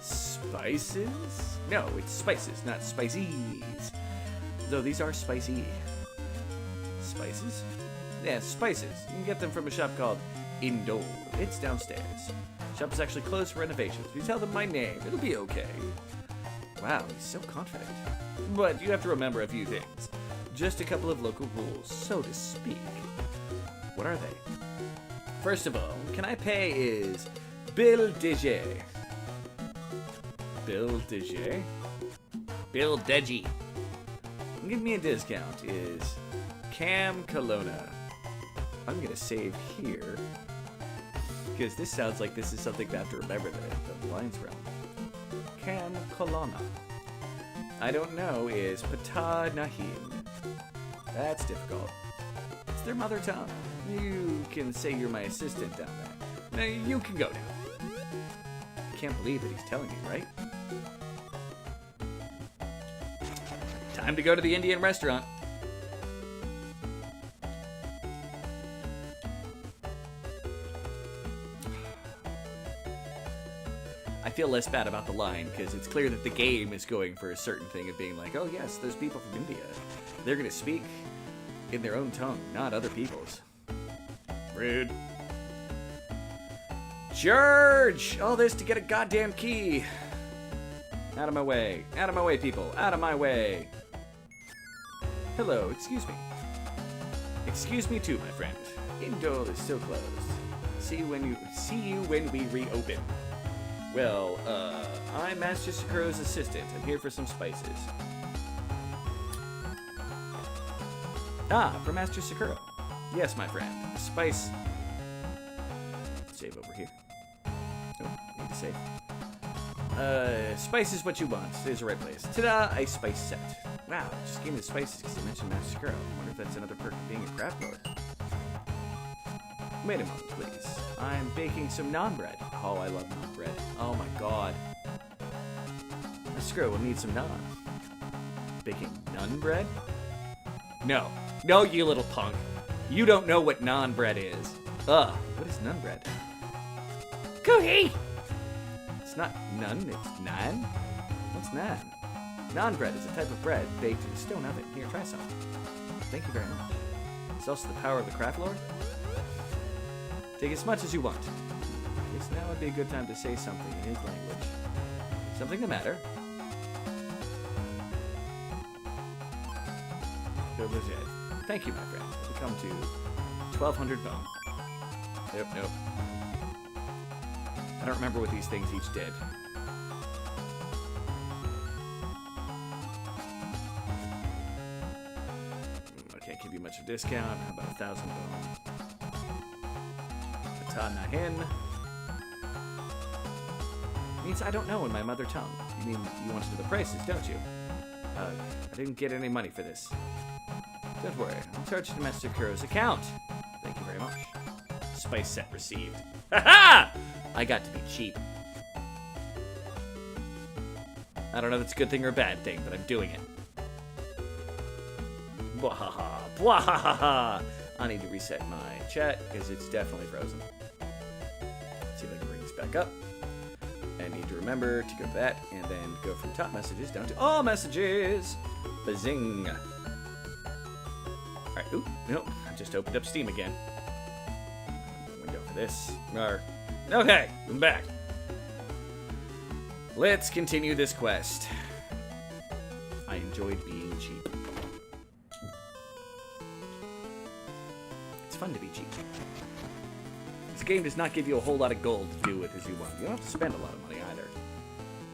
Spices? No, it's spices, not spices. Though these are spicy. Spices? Yeah, spices. You can get them from a shop called Indole. It's downstairs. The shop is actually closed for renovations. If you tell them my name, it'll be okay. Wow, he's so confident. But you have to remember a few things. Just a couple of local rules, so to speak. What are they? First of all, can I pay is Bill Deje. Bill Deje? Bill Deji. Give me a discount is Cam Colonna. I'm gonna save here because this sounds like this is something I have to remember the lines from. Cam Colonna. I don't know is Pata Nahim. That's difficult. It's their mother tongue. You can say you're my assistant down there. Now you can go now. I can't believe that he's telling me, right? Time to go to the Indian restaurant. I feel less bad about the line because it's clear that the game is going for a certain thing of being like, oh yes, those people from India. They're going to speak in their own tongue, not other people's. Rude. George! All this to get a goddamn key. Out of my way. Out of my way, people. Out of my way. Hello, excuse me. Excuse me too, my friend. Indole is still closed. See you when we reopen. Well, I'm Master Sakuro's assistant. I'm here for some spices. Ah, for Master Sakuro. Yes, my friend. Spice. Save over here. Oh, need to save. Spice is what you want. There's the right place. Ta-da! A spice set. Wow, just gave me the spices because you mentioned Master Sakuro. I wonder if that's another perk of being a craft lord. Wait a moment, please. I'm baking some naan bread. Oh, I love naan bread. Oh my god. Master Sakuro will need some naan. Baking naan bread? No. No, you little punk. You don't know what naan bread is. Ugh. What is naan bread? Cookie! It's not nun, it's naan? What's naan? Naan bread is a type of bread baked in a stone oven. Here, try some. Thank you very much. It's also the power of the craft lord. Take as much as you want. I guess now would be a good time to say something in his language. Something the matter? Go legit. Thank you, my friend. We come to 1,200 bone. Nope. I don't remember what these things each did. I can't give you much of a discount. How about 1,000 bone? Patana hin. Means I don't know in my mother tongue. You mean you want to know the prices, don't you? I didn't get any money for this. Don't worry, I'll charge you to Master Kuro's account. Thank you very much. Spice set received. Ha-ha! I got to be cheap. I don't know if it's a good thing or a bad thing, but I'm doing it. Bwahaha. Bwahaha. I need to reset my chat because it's definitely frozen. Let's see if I can bring this back up. I need to remember to go to that and then go from top messages down to all messages. Bazing. Alright, oop, nope. I just opened up Steam again. I'm gonna go for this. Okay, I'm back. Let's continue this quest. I enjoyed being cheap. It's fun to be cheap. This game does not give you a whole lot of gold to do with as you want. You don't have to spend a lot of money either.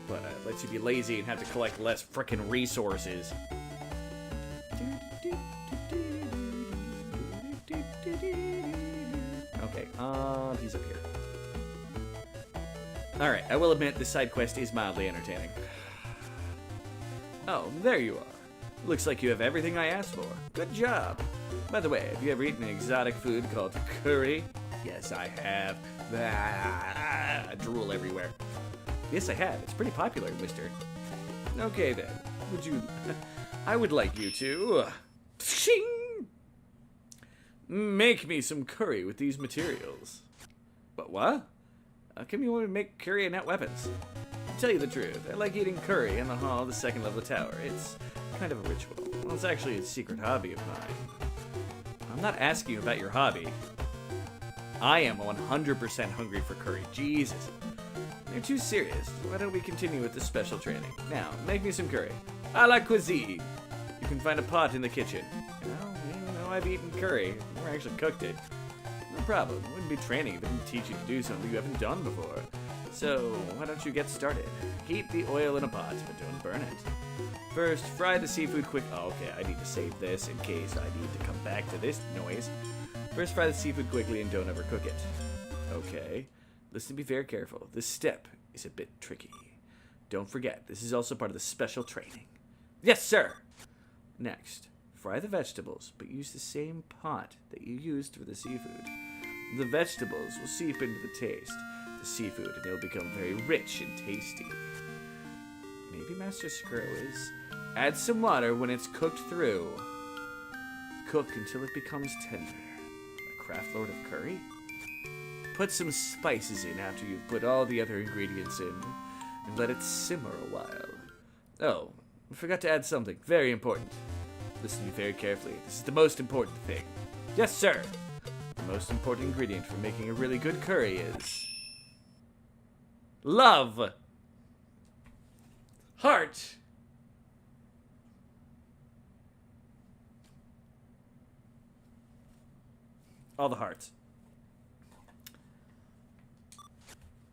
But it lets you be lazy and have to collect less frickin' resources. Okay, he's up here. Alright, I will admit this side quest is mildly entertaining. Oh, there you are. Looks like you have everything I asked for. Good job. By the way, have you ever eaten an exotic food called curry? Yes, I have. I drool everywhere. Yes, I have. It's pretty popular, mister. Okay, then. Would you... I would like you to... Shing! Make me some curry with these materials. But what? How come you want to make curry and not weapons? To tell you the truth, I like eating curry in the hall of the second level tower. It's kind of a ritual. Well, it's actually a secret hobby of mine. I'm not asking you about your hobby. I am 100% hungry for curry. Jesus. You're too serious. Why don't we continue with the special training? Now, make me some curry. A la cuisine. You can find a pot in the kitchen. Well, you know, I've eaten curry. I've never actually cooked it. No problem. It wouldn't be training if it didn't teach you to do something you haven't done before. So, why don't you get started? Heat the oil in a pot, but don't burn it. First, fry the seafood quick. Oh, okay, I need to save this in case I need to come back to this noise. First, fry the seafood quickly and don't overcook it. Okay. Listen, be very careful. This step is a bit tricky. Don't forget, this is also part of the special training. Yes, sir! Next, fry the vegetables, but use the same pot that you used for the seafood. The vegetables will seep into the taste, the seafood, and it'll become very rich and tasty. Maybe Master Scrow is... Add some water when it's cooked through. Cook until it becomes tender. A craft lord of curry? Put some spices in after you've put all the other ingredients in, and let it simmer a while. Oh, I forgot to add something very important. Listen to me very carefully. This is the most important thing. Yes, sir! The most important ingredient for making a really good curry is... love! Heart! All the hearts.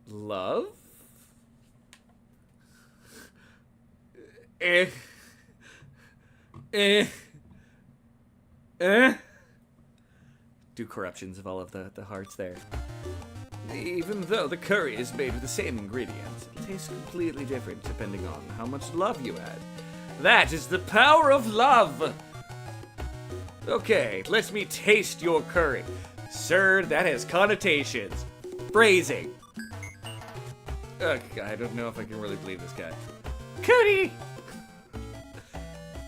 Love? Do corruptions of all of the hearts there. Even though the curry is made with the same ingredients, it tastes completely different depending on how much love you add. That is the power of love! Okay, let me taste your curry. Sir, that has connotations. Phrasing. Okay, I don't know if I can really believe this guy. Curry!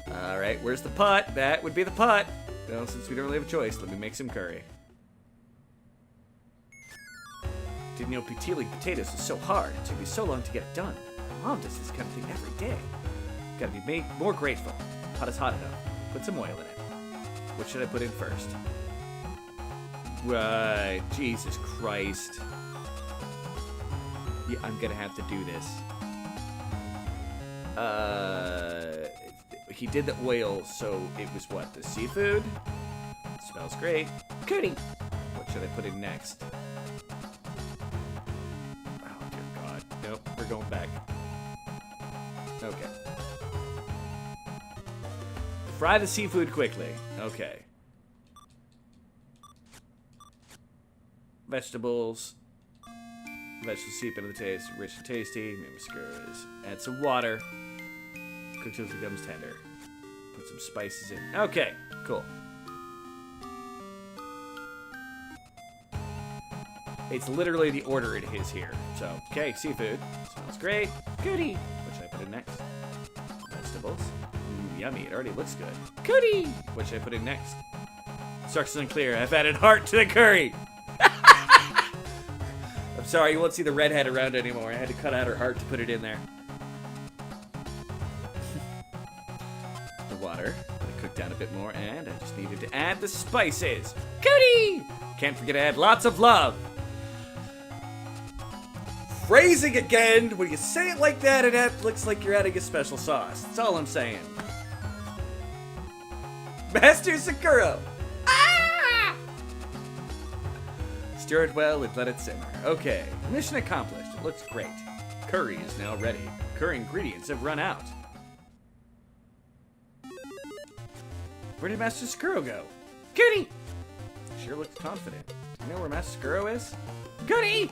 Alright, where's the pot? That would be the pot. Well, since we don't really have a choice, let me make some curry. Didn't know peeling potatoes is so hard. It took me so long to get it done. My mom does this kind of thing every day. Gotta be more grateful. Pot is hot enough. Put some oil in it. What should I put in first? Right, Jesus Christ. Yeah, I'm gonna have to do this. He did the oil, so it was what? The seafood? Smells great. Curry! What should I put in next? Oh, dear God. Nope, we're going back. Okay. Fry the seafood quickly. Okay. Vegetables. Vegetables seep into the taste. Rich and tasty. Maybe skewers. Add some water. Cook till it becomes tender. Put some spices in. Okay, cool. It's literally the order it is here. So, okay, seafood. Smells great. Goody. What should I I put in next? Vegetables. Yummy, it already looks good. Goody! What should I put in next? Instructions unclear. I've added heart to the curry. I'm sorry, you won't see the redhead around anymore. I had to cut out her heart to put it in there. The water. Let it cook down a bit more, and I just needed to add the spices. Goody! Can't forget to add lots of love. Phrasing again. When you say it like that, it looks like you're adding a special sauce. That's all I'm saying. Master Sakuro. Ah! Stir it well and let it simmer. Okay, mission accomplished. It looks great. Curry is now ready. Curry ingredients have run out. Where did Master Sakuro go? Goody! Sure looks confident. You know where Master Sakuro is? Goody!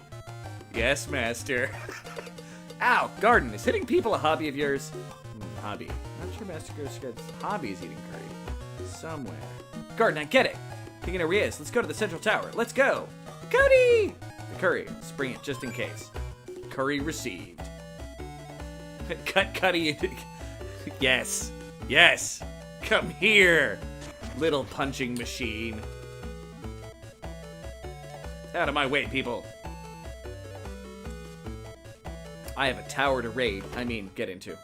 Yes, Master. Ow, Garden, is hitting people a hobby of yours? Hobby. Not sure Master Sakuro's hobby is eating curry. Somewhere. Garden, I get it. Thinking of Riaz, let's go to the central tower. Let's go. Goody! The curry. Let's bring it just in case. Curry received. Cut Cuddy. Yes. Yes. Come here, little punching machine. Out of my way, people. I have a tower to raid. I mean, get into.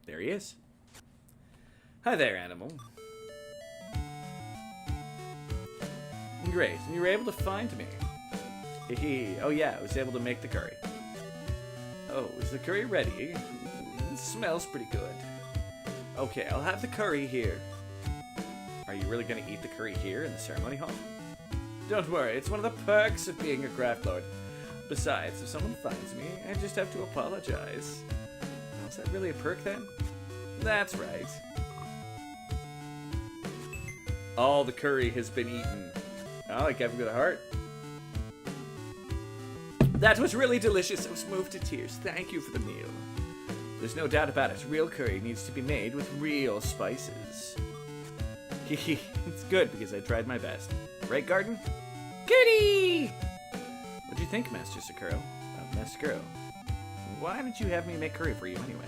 There he is. Hi there, animal. Great, and you were able to find me. Hehe. Oh yeah, I was able to make the curry. Oh, is the curry ready? It smells pretty good. Okay, I'll have the curry here. Are you really gonna eat the curry here in the ceremony hall? Don't worry, it's one of the perks of being a craft lord. Besides, if someone finds me, I just have to apologize. Oh, is that really a perk then? That's right. All the curry has been eaten. Oh, I gave him a heart. That was really delicious. I was moved to tears. Thank you for the meal. There's no doubt about it. Real curry needs to be made with real spices. It's good because I tried my best. Right, Garden? Goody! What'd you think, Master Sakuro? Master Sakuro, why did you have me make curry for you anyway?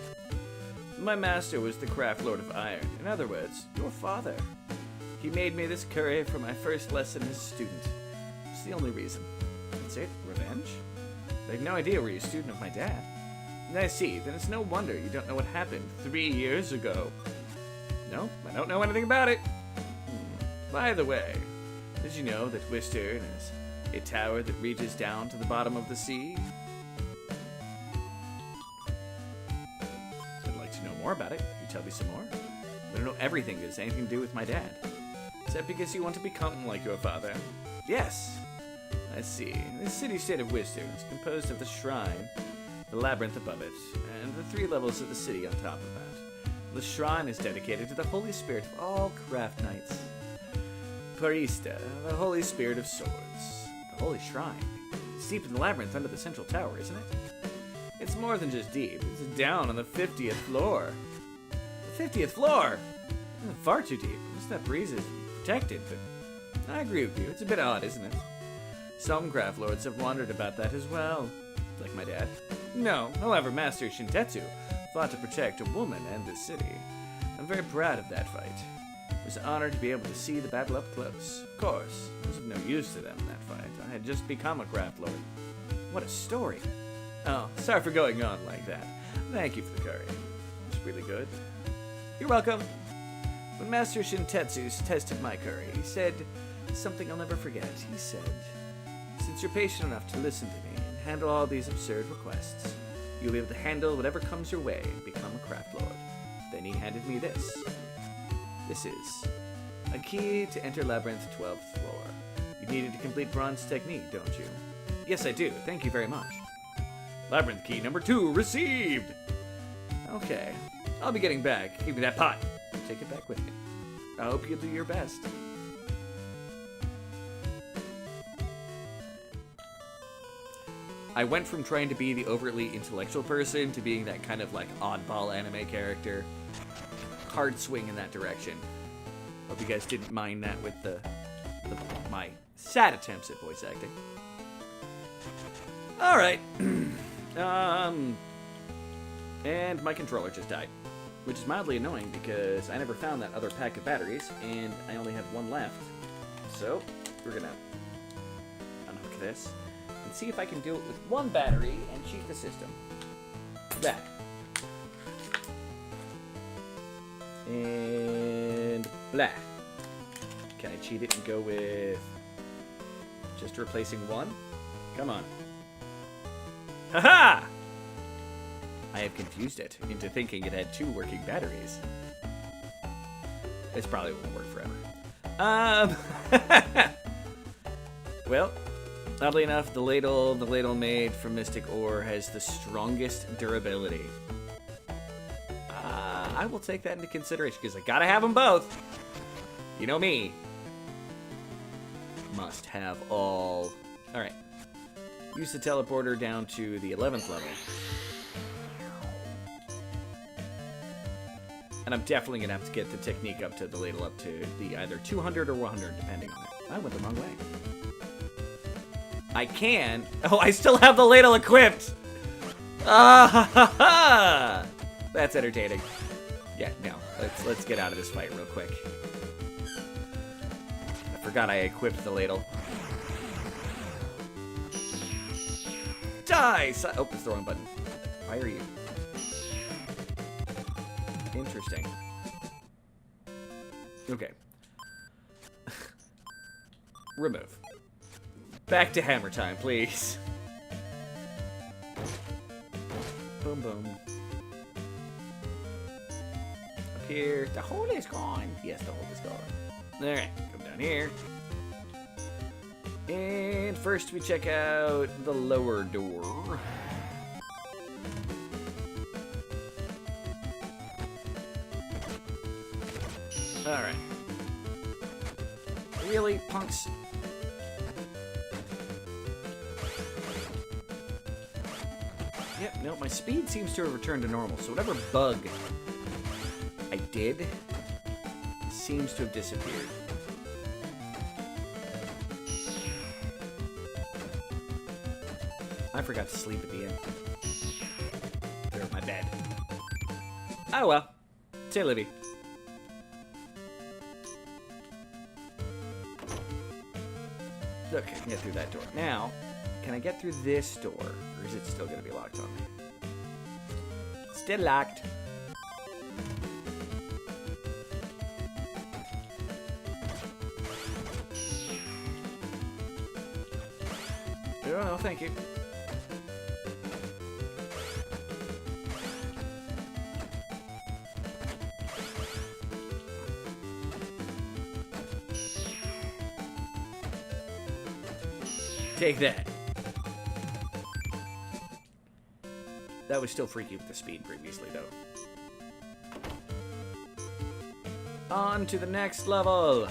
My master was the craft lord of iron. In other words, your father. He made me this curry for my first lesson as a student. It's the only reason. That's it? Revenge? I have no idea were you a student of my dad. I see, then it's no wonder you don't know what happened 3 years ago. No, I don't know anything about it. By the way, did you know that Western is a tower that reaches down to the bottom of the sea? I'd like to know more about it. Can you tell me some more? I don't know everything that has anything to do with my dad. Is that because you want to become like your father? Yes. I see. The city-state of Western is composed of the shrine, the labyrinth above it, and the 3 levels of the city on top of that. The shrine is dedicated to the holy spirit of all craft knights. Parista, the holy spirit of swords. The holy shrine. It's deep in the labyrinth under the central tower, isn't it? It's more than just deep. It's down on the 50th floor. The 50th floor? Far too deep. That breeze is protected, but I agree with you. It's a bit odd, isn't it? Some craft lords have wondered about that as well. Like my dad. No, however, Master Shintetsu fought to protect a woman and the city. I'm very proud of that fight. I was honored to be able to see the battle up close. Of course, I was of no use to them in that fight. I had just become a craft lord. What a story. Oh, sorry for going on like that. Thank you for the curry. It's really good. You're welcome. When Master Shintetsu tested my curry, he said something I'll never forget. He said, since you're patient enough to listen to me and handle all these absurd requests, you'll be able to handle whatever comes your way and become a craft lord. Then he handed me this. This is a key to enter Labyrinth 12th floor. You needed to complete Bronze Technique, don't you? Yes, I do. Thank you very much. Labyrinth key number 2 received! Okay. I'll be getting back. Give me that pot. Take it back with me. I hope you'll do your best. I went from trying to be the overtly intellectual person to being that kind of like oddball anime character. Hard swing in that direction. Hope you guys didn't mind that with my sad attempts at voice acting. Alright. And my controller just died. Which is mildly annoying because I never found that other pack of batteries, and I only have one left. So, we're gonna unhook this and see if I can do it with one battery and cheat the system. That. And blah. Can I cheat it and go with just replacing one? Come on. Haha! I have confused it into thinking it had 2 working batteries. This probably won't work forever. Well, oddly enough, the ladle made from Mystic Ore has the strongest durability. I will take that into consideration because I gotta have them both. You know me. Must have all. All right. Use the teleporter down to the 11th level. And I'm definitely going to have to get the technique up to the ladle up to the either 200 or 100, depending on it. I went the wrong way. I can. Oh, I still have the ladle equipped. Ah, that's entertaining. Yeah, no. Let's get out of this fight real quick. I forgot I equipped the ladle. Die! Oh, it's the wrong button. Why are you? Interesting. Okay. Remove. Back to hammer time, please. Boom, boom. Up here. The hole is gone. Yes, the hole is gone. Alright, come down here. And first we check out the lower door. Alright. Really, punks? Yep, no, my speed seems to have returned to normal, so whatever bug I did seems to have disappeared. I forgot to sleep at the end. There at my bed. Oh well. Say, Livy. Okay, I can get through that door. Now, can I get through this door? Or is it still going to be locked on me? Still locked. Oh, no, thank you. Take that. That was still freaky with the speed previously, though. On to the next level.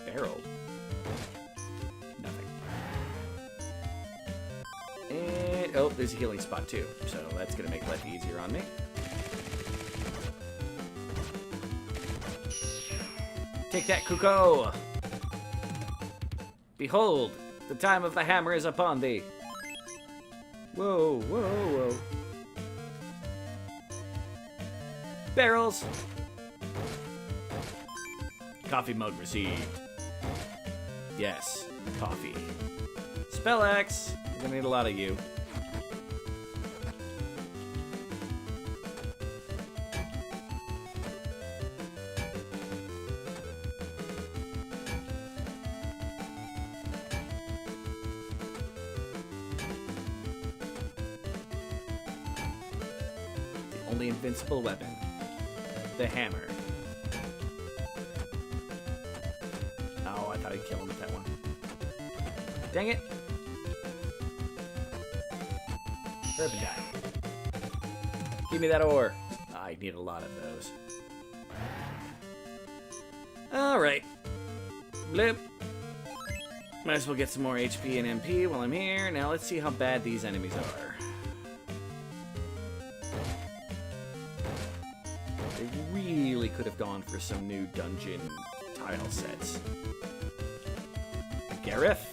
Barrel. Nothing. And, oh, there's a healing spot, too. So that's going to make life easier on me. Take that, Kuko! Behold, the time of the hammer is upon thee. Whoa, whoa, whoa. Barrels. Coffee mug received. Yes, coffee. Spell X. We're gonna need a lot of you. Only invincible weapon. The hammer. Oh, I thought I'd kill him with that one. Dang it. Herb and die. Give me that ore. I need a lot of those. Alright. Blip. Might as well get some more HP and MP while I'm here. Now let's see how bad these enemies are. Really could have gone for some new dungeon tile sets. Gareth.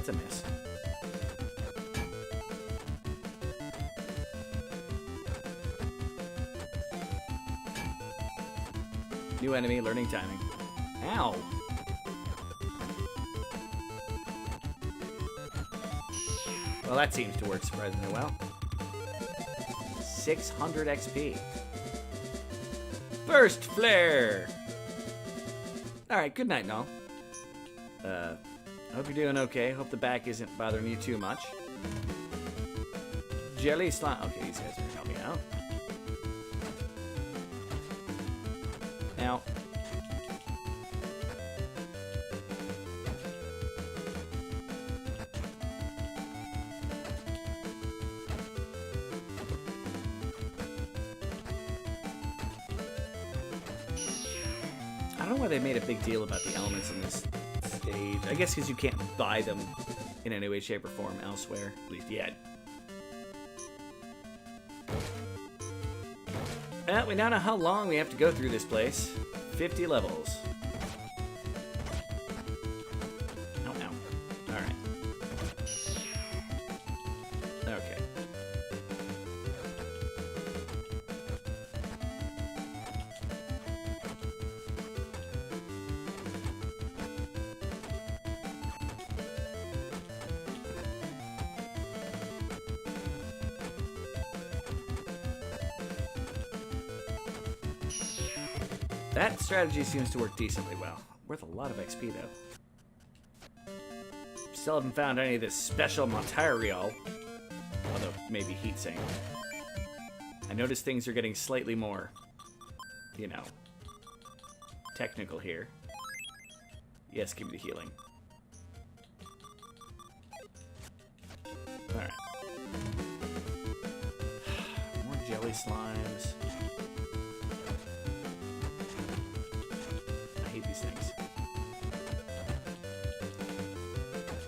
That's a miss. New enemy, learning timing. Ow! Well, that seems to work surprisingly well. 600 XP. Burst Flare! Alright, good night, Null. Hope you're doing okay. Hope the back isn't bothering you too much. Jelly Slime. Okay, these guys are gonna help me out. Now. I don't know why they made a big deal about the elements in this stage. I guess because you can't buy them in any way, shape, or form elsewhere. At least yet. We now know how long we have to go through this place. 50 levels. Oh, ow. Alright. Okay. That strategy seems to work decently well. Worth a lot of XP, though. Still haven't found any of this special material. Although, maybe heatsink. I notice things are getting slightly more, you know, technical here. Yes, give me the healing. Alright. More jelly slimes. Things.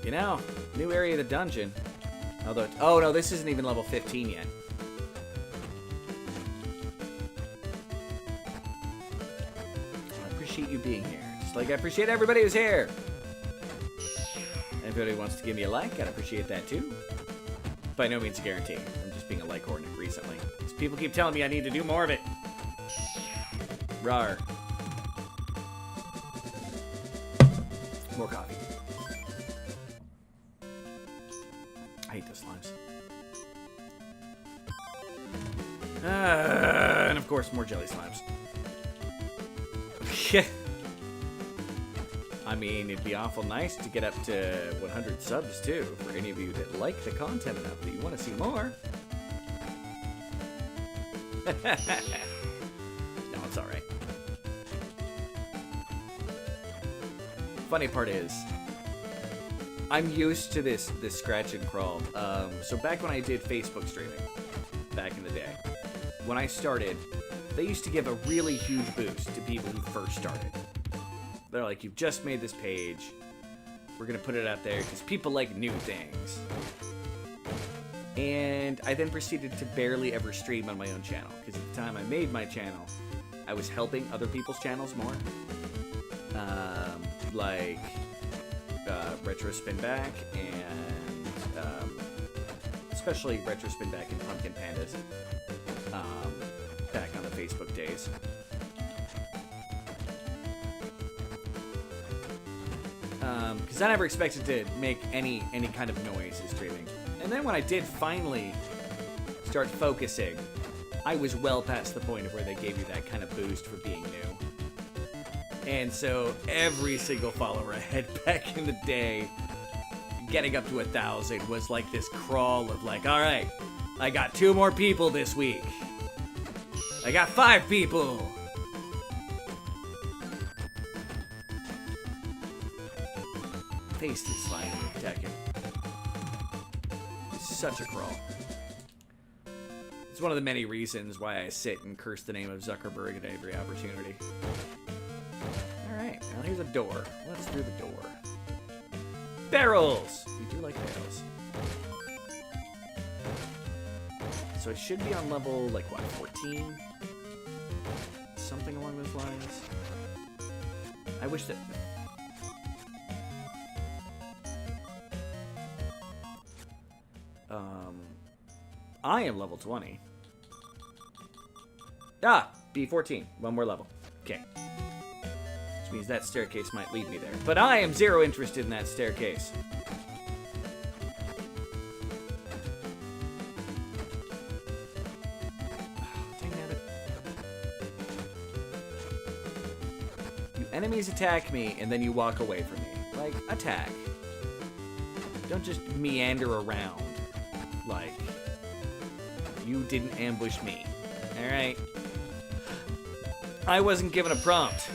You know, new area of the dungeon. Although, oh no, this isn't even level 15 yet. I appreciate you being here. Just like I appreciate everybody who's here. Everybody wants to give me a like, I'd appreciate that too. By no means a guarantee. I'm just being a like hornet recently. Because people keep telling me I need to do more of it. Rawr. More coffee. I hate those slimes. And of course, more jelly slimes. I mean, it'd be awful nice to get up to 100 subs, too, for any of you that like the content enough that you want to see more. No, it's alright. Funny part is, I'm used to this scratch and crawl. So back when I did Facebook streaming, back in the day, when I started, they used to give a really huge boost to people who first started. They're like, you've just made this page, we're gonna put it out there because people like new things. And I then proceeded to barely ever stream on my own channel, because at the time I made my channel, I was helping other people's channels more. Like Retro Spinback and especially Retro Spinback and Pumpkin Pandas back on the Facebook days. Because I never expected to make any kind of noise in streaming. And then when I did finally start focusing, I was well past the point of where they gave you that kind of boost for being new. And so every single follower I had back in the day, getting up to 1,000 was like this crawl of like, all right, I got 2 more people this week. I got 5 people. Face is slimy with Tekken. It's such a crawl. It's one of the many reasons why I sit and curse the name of Zuckerberg at every opportunity. Alright, now here's a door. Let's through the door. Barrels! We do like barrels. So I should be on level, like, what, 14? Something along those lines. I wish that... I am level 20. Ah, B14. One more level. Okay. Which means that staircase might lead me there. But I am zero interested in that staircase. Enemies attack me, and then you walk away from me. Like, attack. Don't just meander around. Like, you didn't ambush me. Alright? I wasn't given a prompt.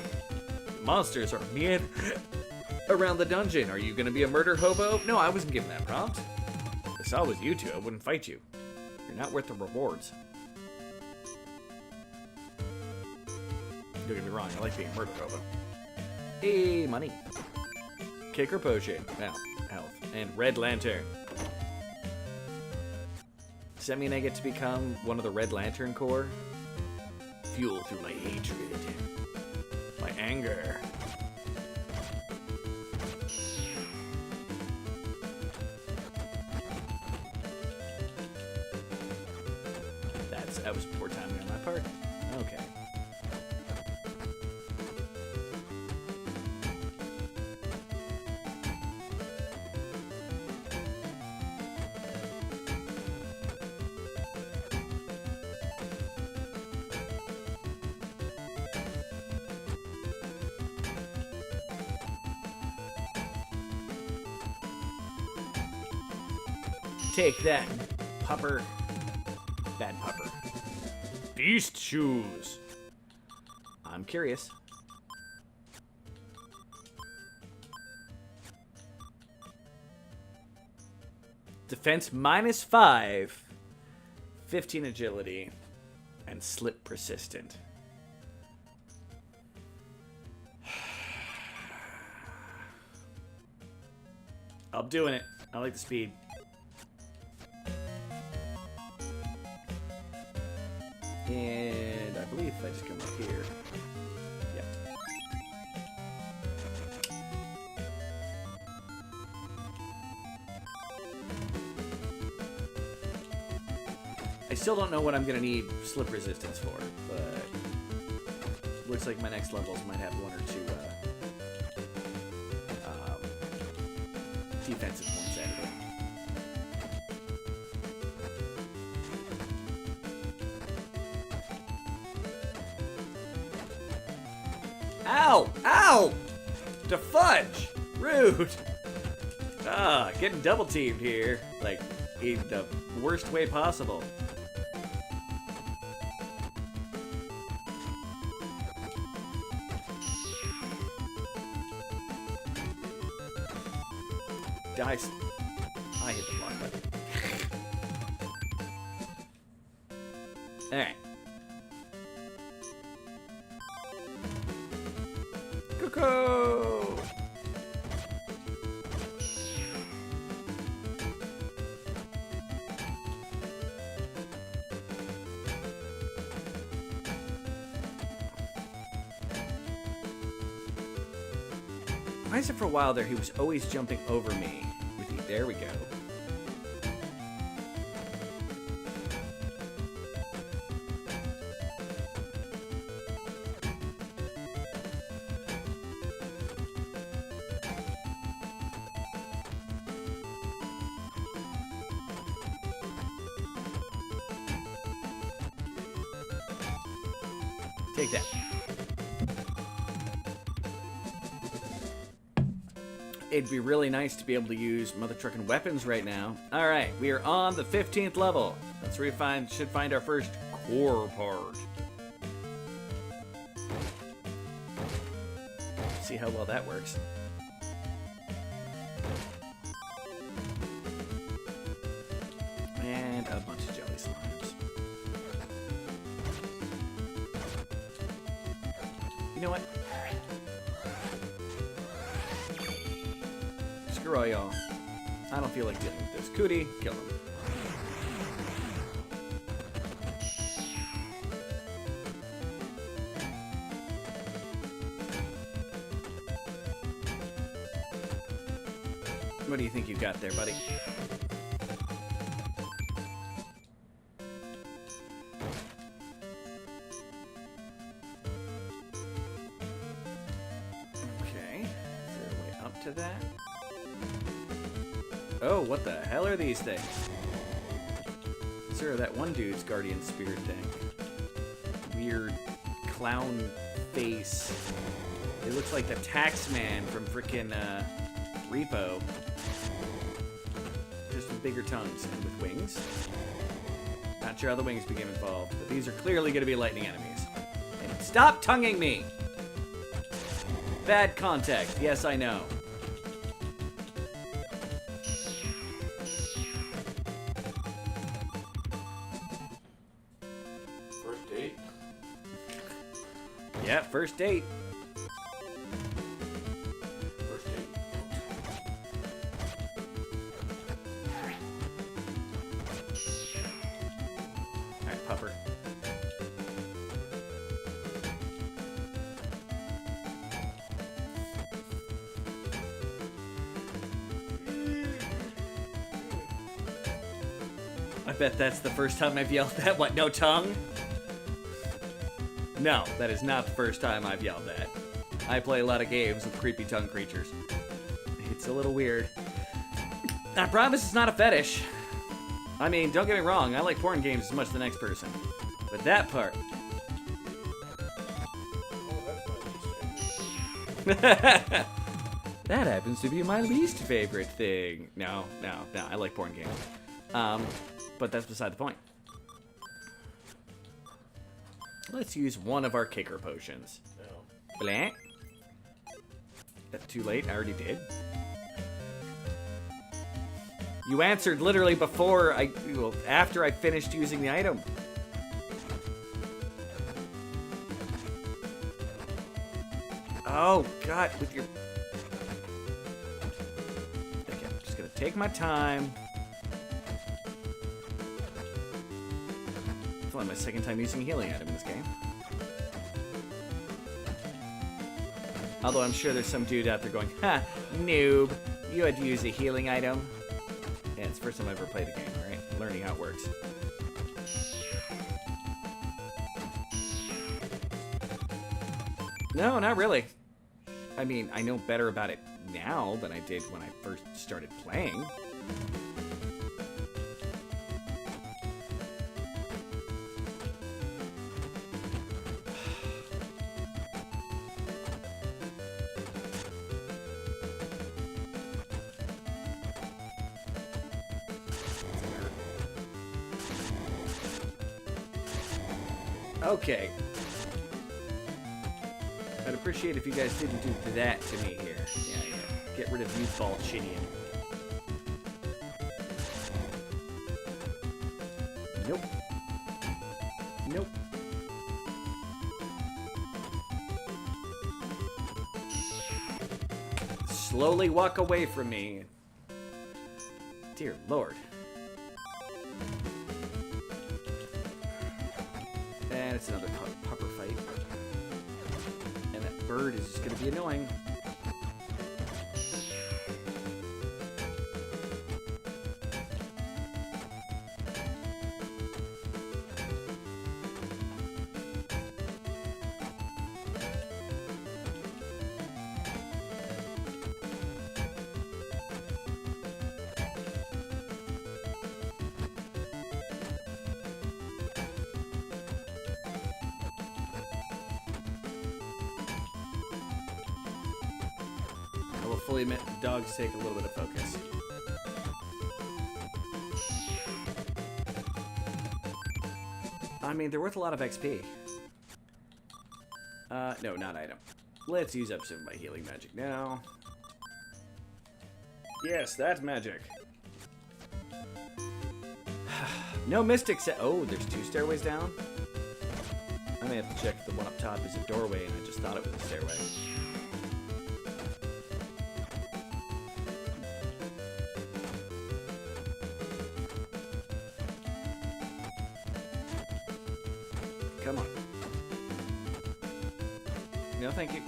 Monsters are meandering around the dungeon. Are you gonna be a murder hobo? No, I wasn't given that prompt. If I was you two, I wouldn't fight you. You're not worth the rewards. Don't get me wrong, I like being a murder hobo. Hey, money. Kicker potion. Well, health. And red lantern. Does that mean I get to become one of the Red Lantern Corps? Fuel through my hatred. My anger. That was poor timing on my part. Okay. Take that, pupper. Bad pupper. Beast shoes. I'm curious. Defense -5, 15 agility, and slip persistent. I'm doing it. I like the speed. And I believe if I just come up here. Yep. I still don't know what I'm going to need slip resistance for, but looks like my next levels might have one or two defensive points added in. Ow! Ow! To fudge! Rude! Ah, getting double teamed here. Like, in the worst way possible. Dice. I hit the block button. Alright. Cuckoo! Why is it for a while there he was always jumping over me? There we go. Take that. It'd be really nice to be able to use mother trucking weapons right now. Alright, we are on the 15th level. That's where we should find our first core part. See how well that works. And a bunch of jelly slimes. You know what? Screw all y'all. I don't feel like dealing with this. Cootie, kill him. What do you think you got there, buddy? to that. Oh, what the hell are these things? Sir, that one dude's guardian spirit thing. Weird clown face. It looks like the tax man from frickin' Repo. Just with bigger tongues and with wings. Not sure how the wings became involved, but these are clearly going to be lightning enemies. And stop tonguing me! Bad context. Yes, I know. First date? Yeah, first date. First date. Alright, pupper. I bet that's the first time I've yelled that. What, no tongue? No, that is not the first time I've yelled that. I play a lot of games with creepy tongue creatures. It's a little weird. I promise it's not a fetish. I mean, don't get me wrong, I like porn games as much as the next person. But that part... Oh, that's my least favorite. That happens to be my least favorite thing. No, I like porn games. But that's beside the point. Let's use one of our kicker potions. No. Blah. That's too late, I already did. You answered literally before well, after I finished using the item. Oh, God, with your... Okay, I'm just gonna take my time. It's only my second time using a healing item in this game. Although I'm sure there's some dude out there going, ha, noob, you had to use a healing item. Yeah, it's the first time I've ever played a game, right? Learning how it works. No, not really. I mean, I know better about it now than I did when I first started playing. Okay. I'd appreciate if you guys didn't do that to me here. Yeah. Get rid of youthball shitty. Nope. Nope. Slowly walk away from me. Dear Lord. And it's another pupper fight. And that bird is just gonna be annoying. I will fully admit the dogs take a little bit of focus. I mean, they're worth a lot of XP. No, not item. Let's use up some of my healing magic now. Yes, that's magic. No mystic set. Oh, there's 2 stairways down? I may have to check if the one up top is a doorway and I just thought it was a stairway. Come on. No, thank you.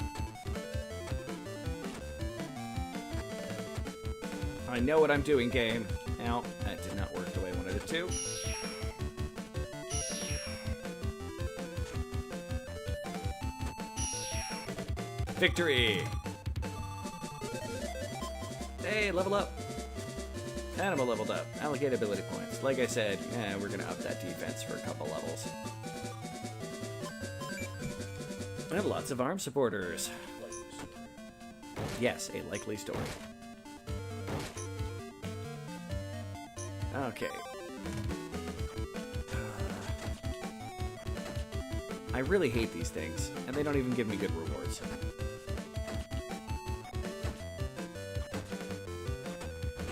I know what I'm doing, game. Ow, that did not work the way I wanted it to. Victory! Hey, level up. Animal leveled up. Allocate ability points. Like I said, we're going to up that defense for a couple levels. And lots of arm supporters. Yes, a likely story. Okay. I really hate these things, and they don't even give me good rewards.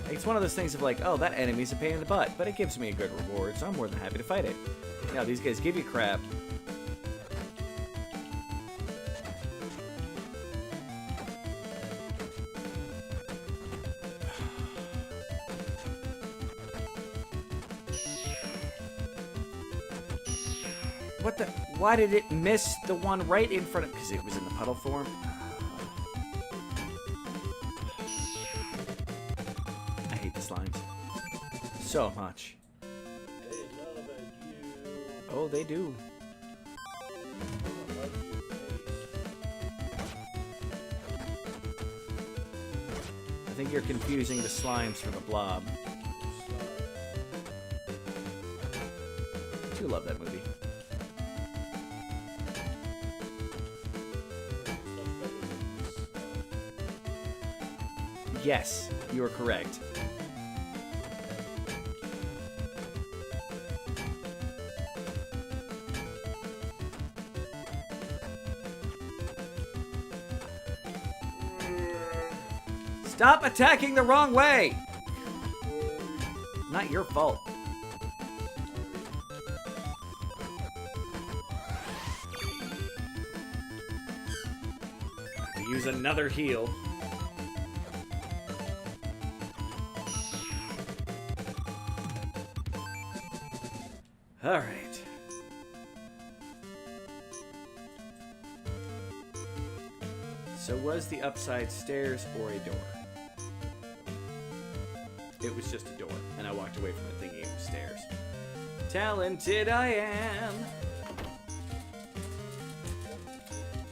It's one of those things of like, oh, that enemy's a pain in the butt, but it gives me a good reward, so I'm more than happy to fight it. Now, these guys give you crap. What the? Why did it miss the one right in front of? Because it was in the puddle form. I hate the slimes so much. They love you. Oh, they do. I think you're confusing the slimes for the blob. I do love that movie. Yes, you are correct. Stop attacking the wrong way! Not your fault. Use another heal. All right. So was the upside stairs or a door? It was just a door, and I walked away from it thinking it was stairs. Talented I am.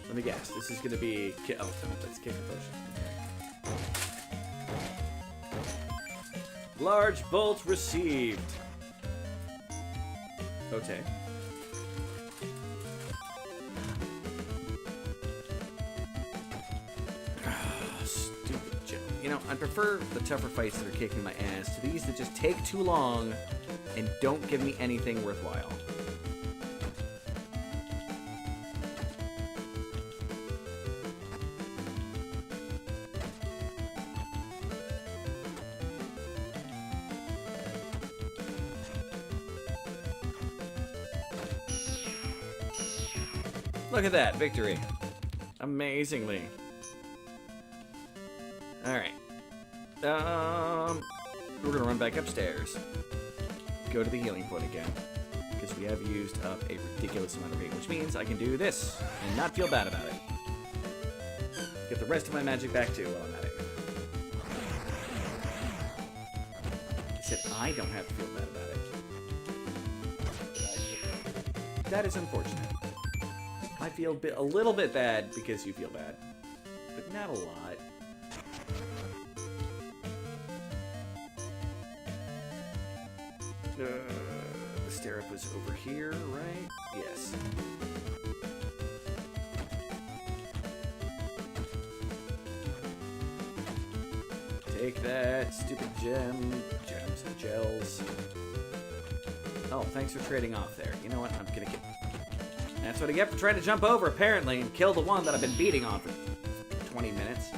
Let me guess. This is going to be... Oh, let's kick a potion. Large bolt received. Okay. Stupid Joe. You know, I prefer the tougher fights that are kicking my ass to these that just take too long and don't give me anything worthwhile. Look at that, victory. Amazingly. Alright. We're gonna run back upstairs. Go to the healing point again. Because we have used up a ridiculous amount of heat, which means I can do this and not feel bad about it. Get the rest of my magic back too while I'm at it. I said I don't have to feel bad about it. That is unfortunate. I feel a little bit bad because you feel bad, but not a lot. The stair-up was over here, right? Yes. Take that, stupid gems, gels. Oh, thanks for trading off there. You know what? I'm gonna get... That's what I get for trying to jump over, apparently, and kill the one that I've been beating on for 20 minutes.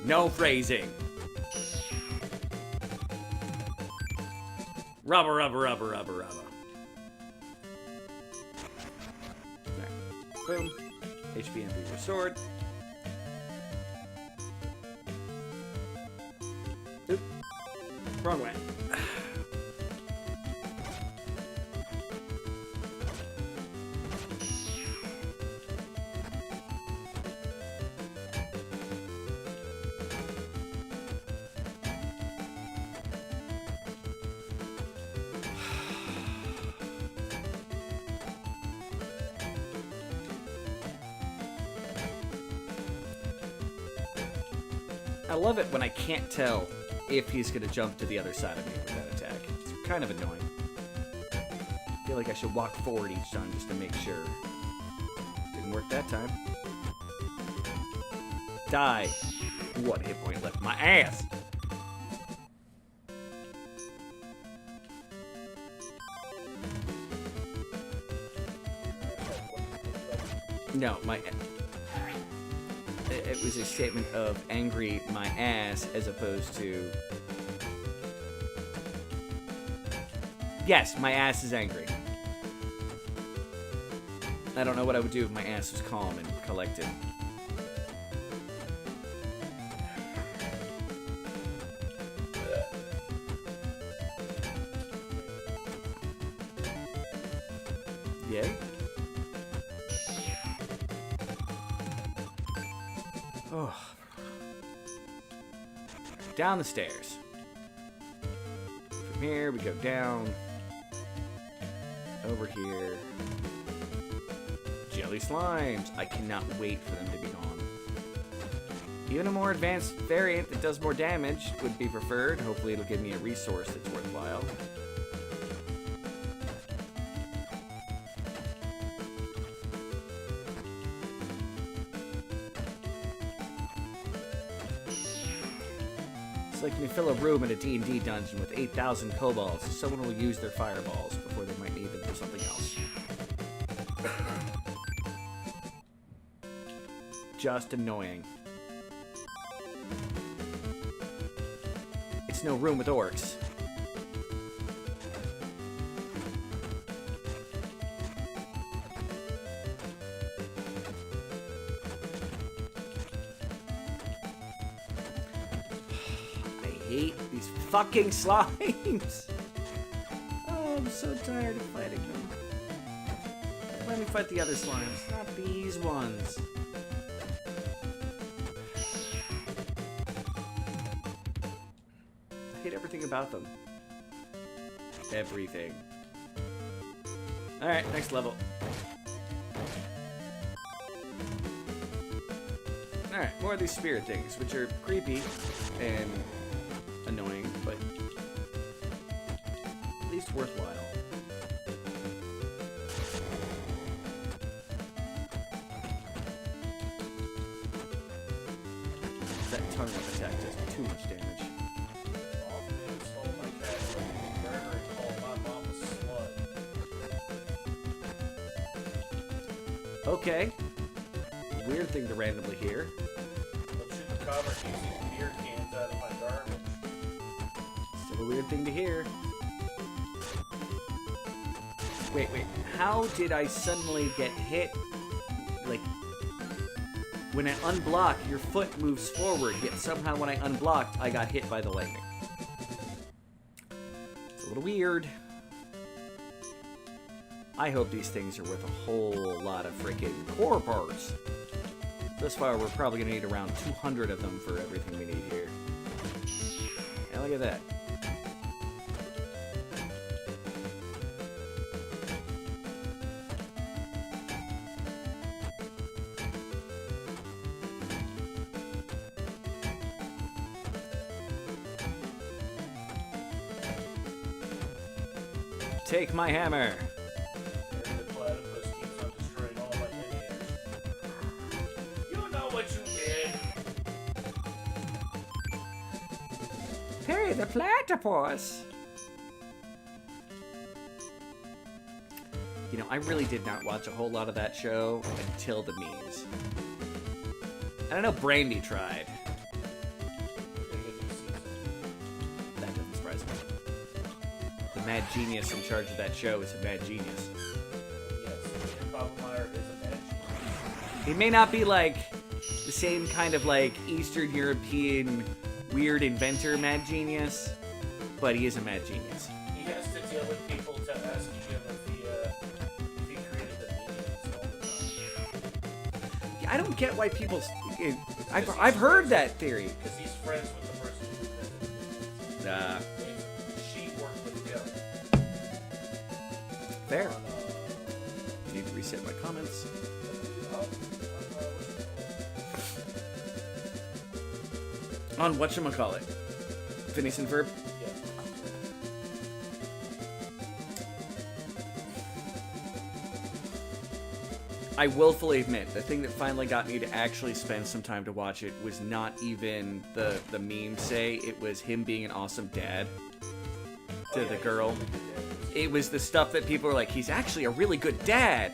No phrasing. Rubber. Alright. Boom. HP and be restored. Oop. Wrong way. I love it when I can't tell if he's going to jump to the other side of me with that attack. It's kind of annoying. I feel like I should walk forward each time just to make sure. Didn't work that time. Die. 1 hit point left. My ass! No, it was a statement of angry my ass as opposed to... Yes, my ass is angry. I don't know what I would do if my ass was calm and collected. Yay. Oh. Down the stairs. From here, we go down. Over here. Jelly slimes. I cannot wait for them to be gone. Even a more advanced variant that does more damage would be preferred. Hopefully it'll give me a resource that's worthwhile. It's like when you fill a room in a D&D dungeon with 8,000 kobolds, someone will use their fireballs before they might need them for something else. Just annoying. It's no room with orcs. I hate these fucking slimes. Oh, I'm so tired of fighting them. Let me fight the other slimes, not these ones. I hate everything about them. Everything. Alright, next level. Alright, more of these spirit things, which are creepy and annoying, but at least worthwhile. That tongue-up attack does too much damage. Okay. Weird thing to randomly hear. Let's shoot the cover using beer cans out of my garbage. Still a weird thing to hear. Wait. How did I suddenly get hit? Like, when I unblock, your foot moves forward, yet somehow when I unblocked, I got hit by the lightning. It's a little weird. I hope these things are worth a whole lot of freaking core parts. Thus far, we're probably going to need around 200 of them for everything we need here. Yeah, look at that. Take my hammer. Hey, the platypus! You know, I really did not watch a whole lot of that show until the memes. And I know Brandy tried. That doesn't surprise me. The mad genius in charge of that show is a mad genius. Yes, Bob Meyer is a mad genius. He may not be like the same kind of like Eastern European weird inventor mad genius, but he is a mad genius. He has to deal with people to ask him if he created the minions all the time. Yeah, I don't get why people... I've heard that theory. Because he's friends with the person who invented it. She worked with him. Fair. I need to reset my comments. On whatchamacallit? Phineas and Ferb? Yeah. I willfully admit, the thing that finally got me to actually spend some time to watch it was not even the memes say, it was him being an awesome dad to the girl. It was the stuff that people were like, he's actually a really good dad.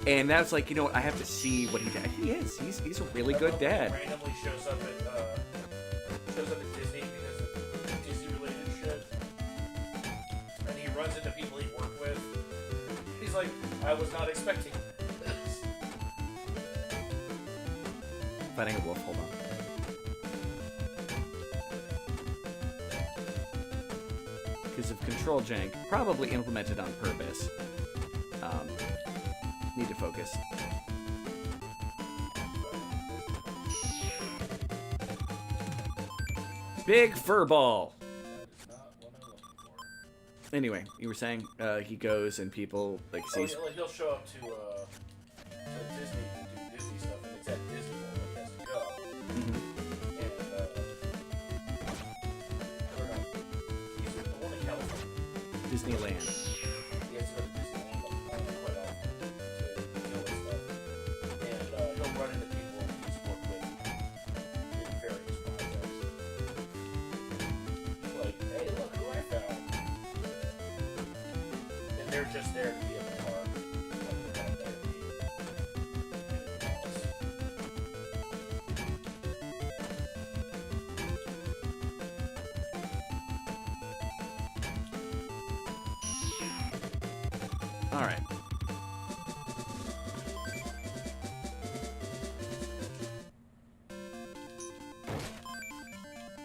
And that's like, you know what, I have to see what he did. He is. He's a really good dad. Randomly shows up at Disney because of Disney-related shit. And he runs into people he worked with. He's like, I was not expecting this. Fighting a wolf, hold on. Because of control jank, probably implemented on purpose. Need to focus. Big fur ball. That is not what I'm looking for. Anyway, you were saying he goes and people like Oh, sees. yeah, like he'll show up to Disney and do Disney stuff, and it's at Disney World he has to go. Mhm. And or no, he's the one in California. Disneyland. He has to go to Disneyland quite often to deal with stuff. And he'll run into people he's worked with in various projects. Like, hey, look who I found. And they're just there to be at the park. Like, they're not there to be anything else. All right.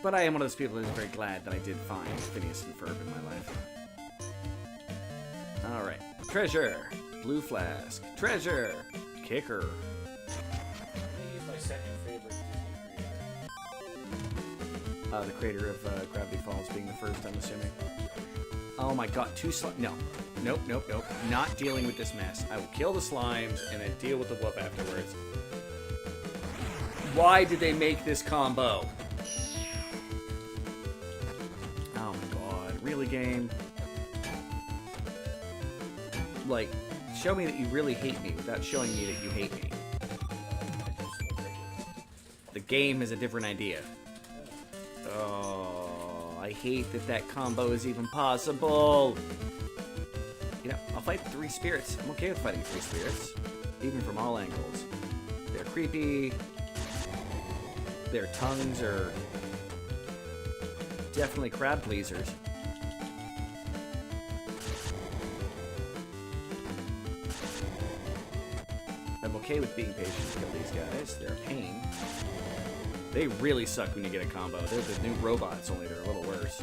But I am one of those people that is very glad that I did find Phineas and Ferb in my life. All right. Treasure. Blue flask. Treasure. Kicker. I think he's my second favorite Disney creator. The creator of Gravity Falls being the first, I'm assuming. Oh my god, no. Nope. Not dealing with this mess. I will kill the slimes and then deal with the wolf afterwards. Why did they make this combo? Oh my god, really, game? Like, show me that you really hate me without showing me that you hate me. The game has a different idea. Oh, I hate that combo is even possible. You know, I'll fight 3 spirits. I'm okay with fighting 3 spirits, even from all angles. They're creepy. Their tongues are definitely crowd pleasers. I'm okay with being patient to kill these guys. They're a pain. They really suck when you get a combo. They're the new robots, only they're a little worse.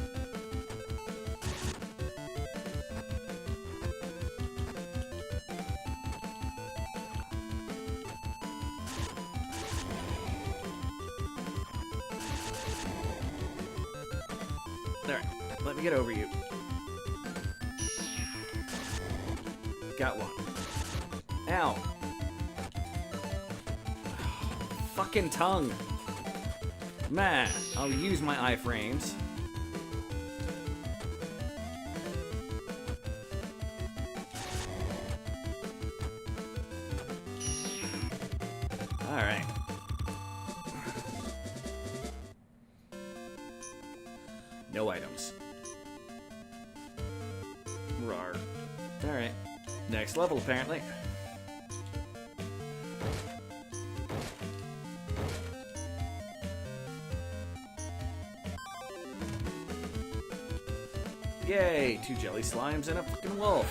Alright, let me get over you. Got one. Ow. Fucking tongue. Man, I'll use my iframes. Alright. No items. Rawr. Alright. Next level, apparently. Yay! 2 jelly slimes and a fucking wolf.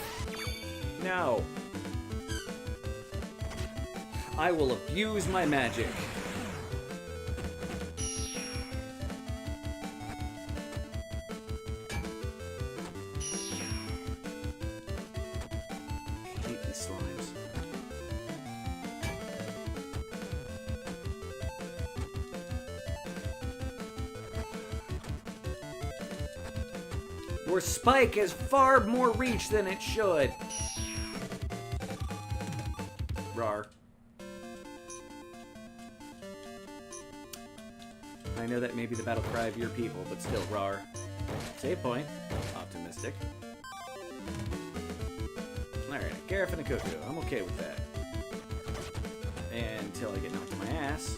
No. I will abuse my magic. I hate these slimes. Your spike has far more reach than it should. Rawr. I know that may be the battle cry of your people, but still, rawr. Save point. Optimistic. Alright, Gareth and a Cuckoo. I'm okay with that. Until I get knocked on my ass.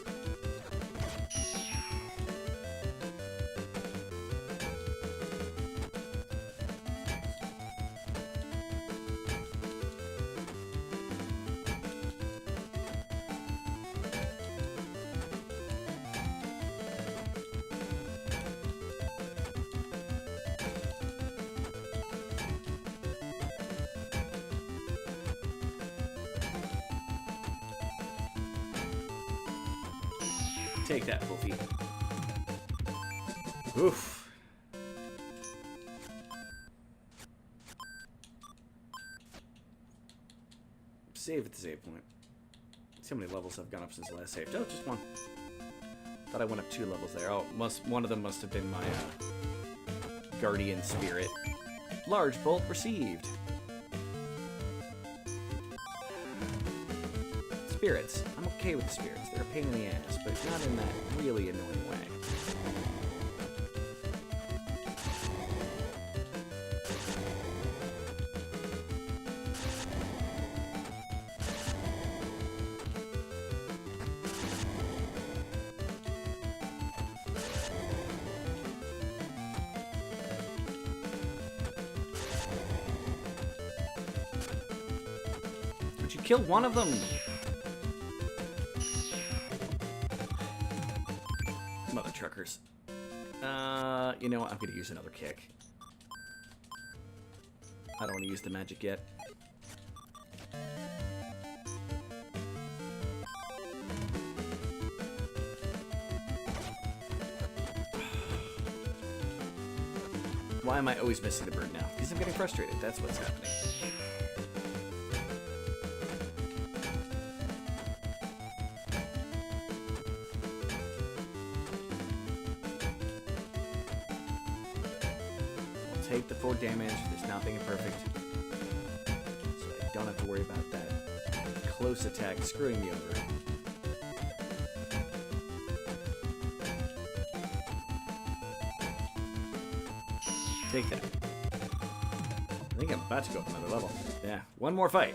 Take that, Wolfie. Oof. Save at the save point. See how many levels I've gone up since the last save. Oh, just one. Thought I went up 2 levels there. Oh, one of them must have been my guardian spirit. Large bolt received. Spirits. I'm okay with the spirits. They're a pain in the ass, but not in that really annoying way. Would you kill one of them? Mother truckers. You know what? I'm gonna use another kick. I don't want to use the magic yet. Why am I always missing the bird now? Because I'm getting frustrated. That's what's happening. Take the 4 damage. There's nothing imperfect. So I don't have to worry about that close attack screwing me over. Take that. I think I'm about to go up another level. Yeah, one more fight.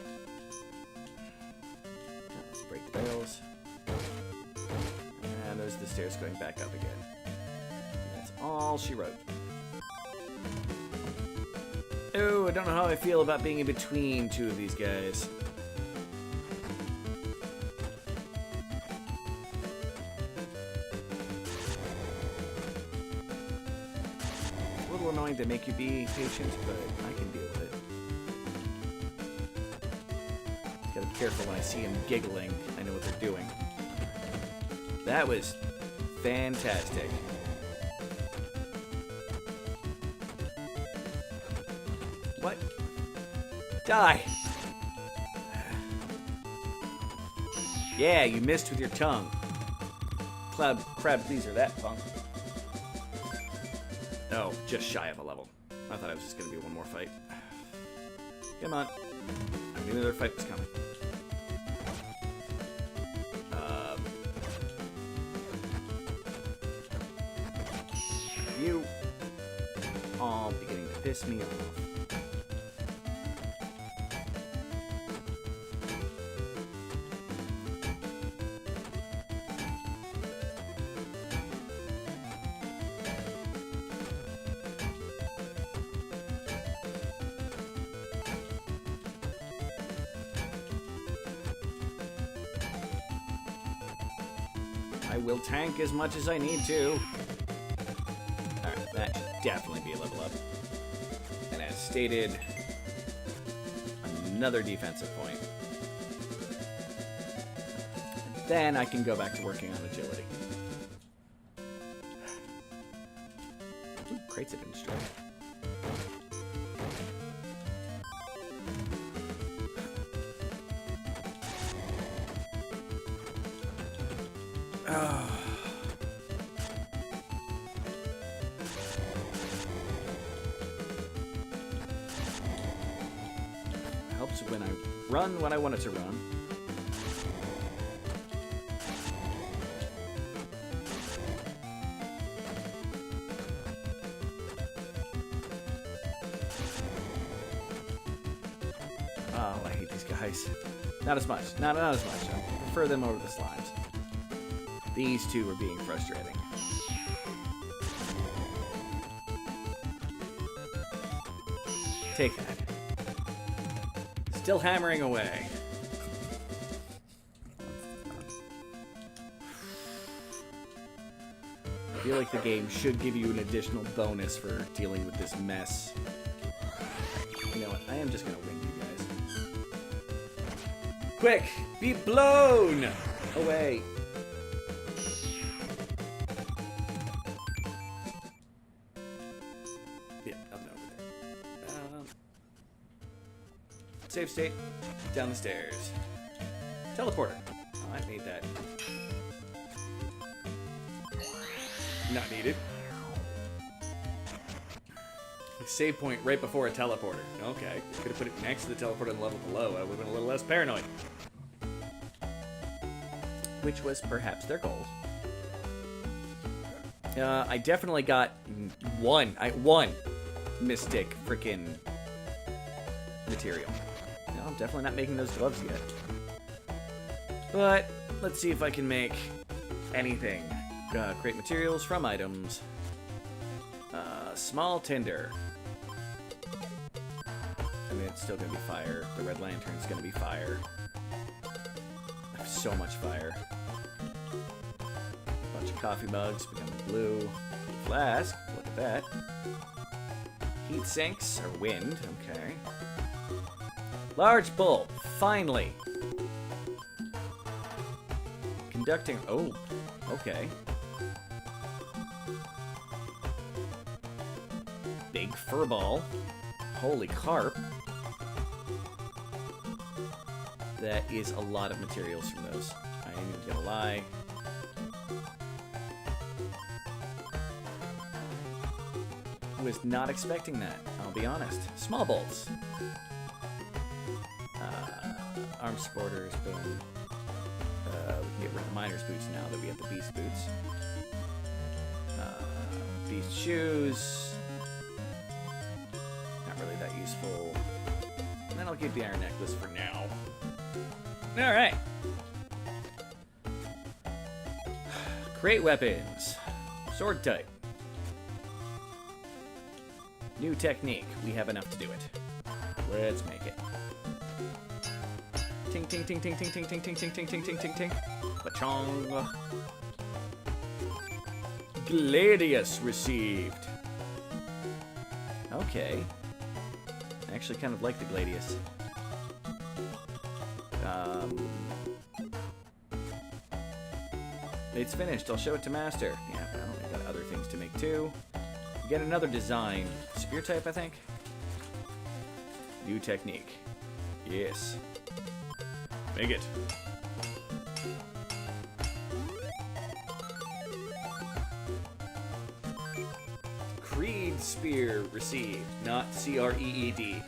Let's break the barrels. And there's the stairs going back up again. And that's all she wrote. Oh, I don't know how I feel about being in between 2 of these guys. A little annoying to make you be patient, but I can deal with it. Gotta be careful when I see them giggling. I know what they're doing. That was fantastic. What? Die! Yeah, you missed with your tongue. Crab pleaser that, punk. Oh, just shy of a level. I thought it was just gonna be one more fight. Come on. I knew another fight was coming. You all beginning to piss me off. I will tank as much as I need to. Alright, that should definitely be a level up. And as stated, another defensive point. Then I can go back to working on agility. Ooh, crates have been destroyed. Helps when I run when I want it to run. Oh, I hate these guys. Not as much. Not as much. I prefer them over the slimes. These two are being frustrating. Take that. Still hammering away. I feel like the game should give you an additional bonus for dealing with this mess. You know what? I am just gonna wing you guys. Quick! Be blown away! Yeah, nothing over there. Save state. Down the stairs. Teleporter. Oh, I made that. Not needed. Save point right before a teleporter. Okay. Could have put it next to the teleporter in the level below. I would have been a little less paranoid. Which was perhaps their goal. I definitely got one mystic freaking material. No, I'm definitely not making those gloves yet. But let's see if I can make anything. Create materials from items. Small tinder. I mean, it's still gonna be fire. The red lantern's gonna be fire. I have so much fire. Bunch of coffee mugs becoming blue. Flask, look at that. Heat sinks are wind, okay. Large bulb, finally. Conducting, oh, okay. Big fur ball. Holy carp. That is a lot of materials from those. I ain't even gonna lie. Was not expecting that, I'll be honest. Small bolts. Arm supporters, boom. We can get rid of the miner's boots now that we have the beast boots. Beast shoes. Not really that useful. And then I'll keep the iron necklace for now. Alright. Create weapons. Sword type. New technique. We have enough to do it. Let's make it. Ting ting ting ting ting ting ting ting ting ting ting ting ting ting. Ba-chong. Gladius received. Okay. I actually kind of like the Gladius. It's finished. I'll show it to Master. Yeah, well, I got other things to make too. Get another design. Spear type, I think. New technique. Yes. Make it. Creed spear received, not C-R-E-E-D.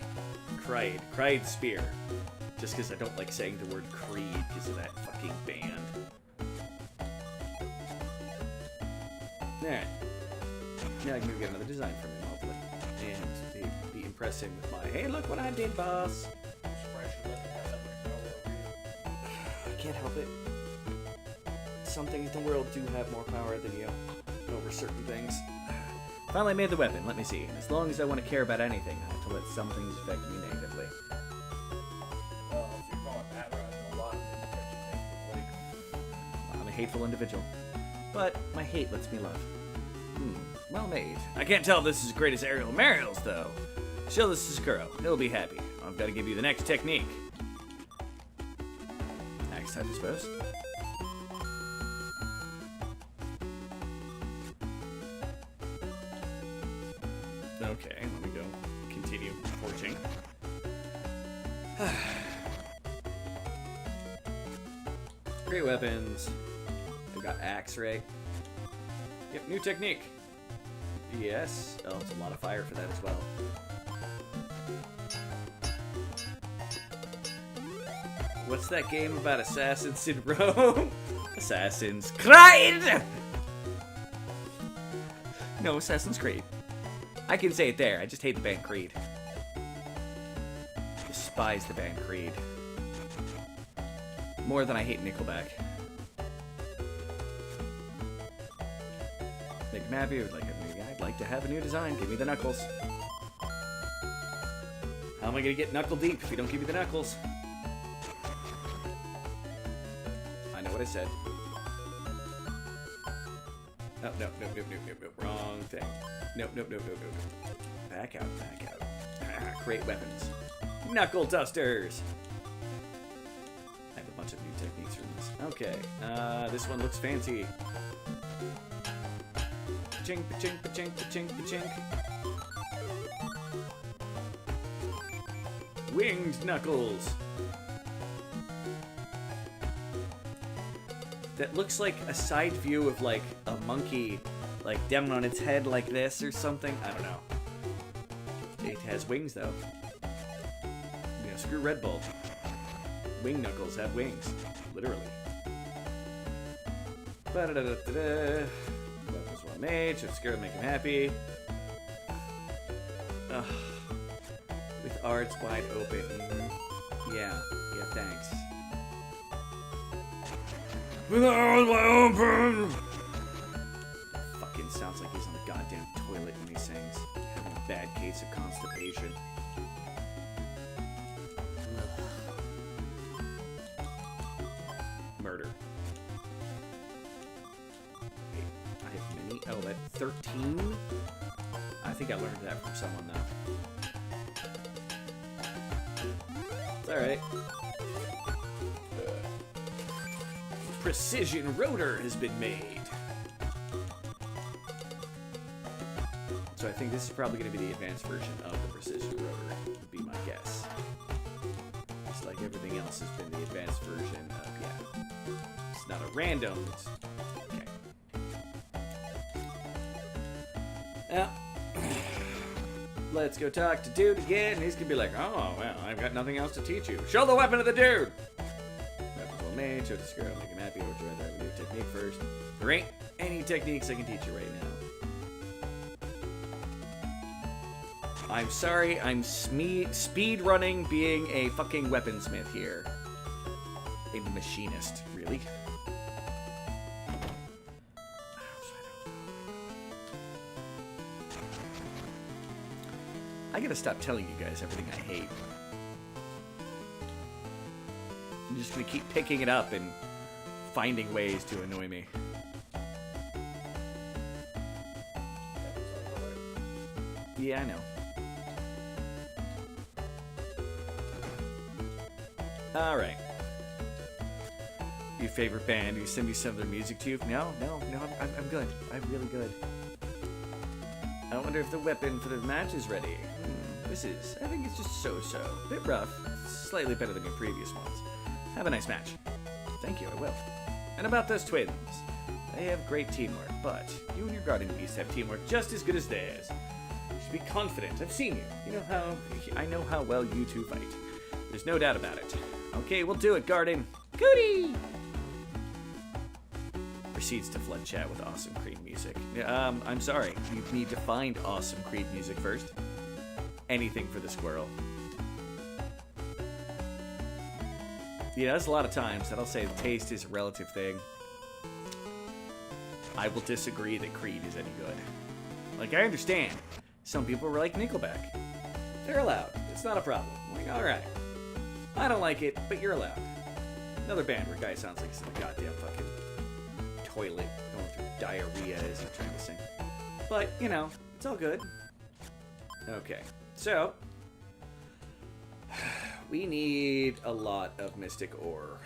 Cried spear. Just because I don't like saying the word Creed because of that fucking band. Alright. Now I can get another design from him, hopefully. And be impress him with my, hey, look what I did, boss. I can't help it. Some things in the world do have more power than you over certain things. Finally made the weapon. Let me see. As long as I want to care about anything, I have to let some things affect me negatively. Well, if you're going that route, a lot of things affect you negatively. I'm a hateful individual. But my hate lets me love. Well made. I can't tell if this is as great as Ariel Mariel's, though. Show this to Sakura. He'll be happy. I've got to give you the next technique. Axe type, I suppose. Okay, let me go continue forging. Great weapons. I've got axe, right? Yep, new technique. Yes. Oh, it's a lot of fire for that as well. What's that game about assassins in Rome? Assassin's Creed! No, Assassin's Creed. I can say it there. I just hate the band Creed. despise the band Creed. More than I hate Nickelback. Make him happy. I'd like to have a new design. Give me the knuckles. How am I going to get knuckle deep if you don't give me the knuckles? I know what I said. Oh, no. Wrong thing. No. Back out. Create weapons. Knuckle dusters! I have a bunch of new techniques from this. Okay, this one looks fancy. Chink, chink, chink, chink, chink. Winged knuckles! That looks like a side view of, like, a monkey, like, down on its head like this or something. I don't know. It has wings, though. You know, screw Red Bull. Wing knuckles have wings. Literally. Ba-da-da-da-da-da. Weapons well made. Should scare him, make him happy. Ugh. With arts wide open. Yeah, thanks. With arms wide open! Fucking sounds like he's on the goddamn toilet when he sings. Having a bad case of constipation. Murder. Wait, I have many. Oh, that 13? I think I learned that from someone, though. It's alright. Precision rotor has been made. So I think this is probably going to be the advanced version of the precision rotor, would be my guess. Just like everything else has been the advanced version of, yeah. It's not a random, it's... Okay. Now, let's go talk to Dude again, and he's going to be like, oh, well, I've got nothing else to teach you. Show the weapon of the dude! Weapons well made, show the screw, make him happy, or would you rather have a new technique first? There ain't any techniques I can teach you right now. I'm sorry, I'm speed running being a fucking weaponsmith here. A machinist, really? I gotta stop telling you guys everything I hate. I'm just gonna keep picking it up and finding ways to annoy me. Yeah, I know. Alright. Your favorite band? You send me some of their music to you? No, I'm good. I'm really good. I wonder if the weapon for the match is ready. I think it's just so-so. A bit rough. Slightly better than your previous ones. Have a nice match. Thank you, I will. And about those twins. They have great teamwork, but you and your guardian beast have teamwork just as good as theirs. You should be confident. I've seen you. I know how well you two fight. There's no doubt about it. Okay, we'll do it, Garden. Goody! Proceeds to flood chat with awesome Creed music. I'm sorry. You need to find awesome Creed music first. Anything for the squirrel. Yeah, there's a lot of times that I'll say taste is a relative thing. I will disagree that Creed is any good. Like, I understand. Some people were like Nickelback. They're allowed. It's not a problem. I'm like, alright. I don't like it, but you're allowed. Another band where a guy sounds like he's in a goddamn fucking toilet going through diarrhea as he's trying to sing. But, it's all good. Okay, so we need a lot of mystic ore.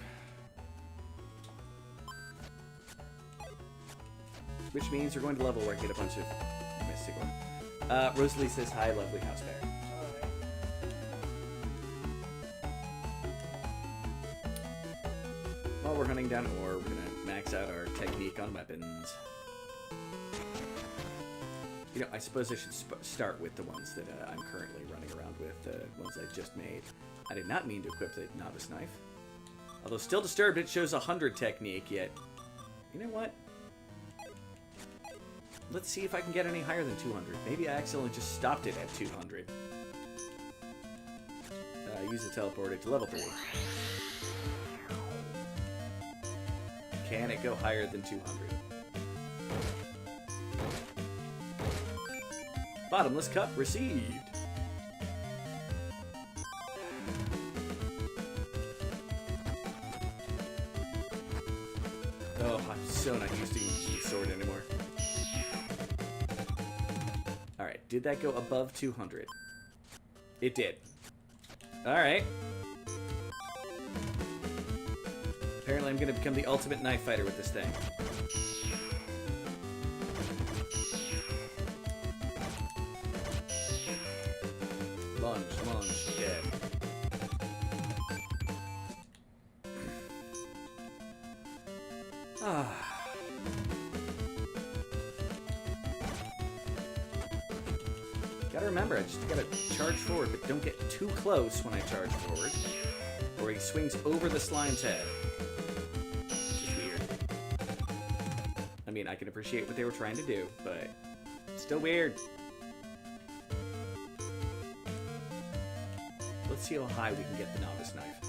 Which means we're going to level where I get a bunch of mystic ore. Rosalie says, hi, lovely house bear. While we're hunting down ore, we're going to max out our technique on weapons. I suppose I should start with the ones that I'm currently running around with, the ones I just made. I did not mean to equip the novice knife. Although still disturbed, it shows 100 technique, yet... You know what? Let's see if I can get any higher than 200. Maybe I accidentally just stopped it at 200. use the teleporter to level 3. Can it go higher than 200? Bottomless cup received. Oh, I'm so not used to using the sword anymore. Alright, did that go above 200? It did. Alright. Apparently I'm going to become the ultimate knife fighter with this thing. Lunge, lunge, dead. Ah. Gotta remember, I just gotta charge forward, but don't get too close when I charge forward, or he swings over the slime's head. It's just weird. I mean, I can appreciate what they were trying to do, but it's still weird. Let's see how high we can get the novice knife.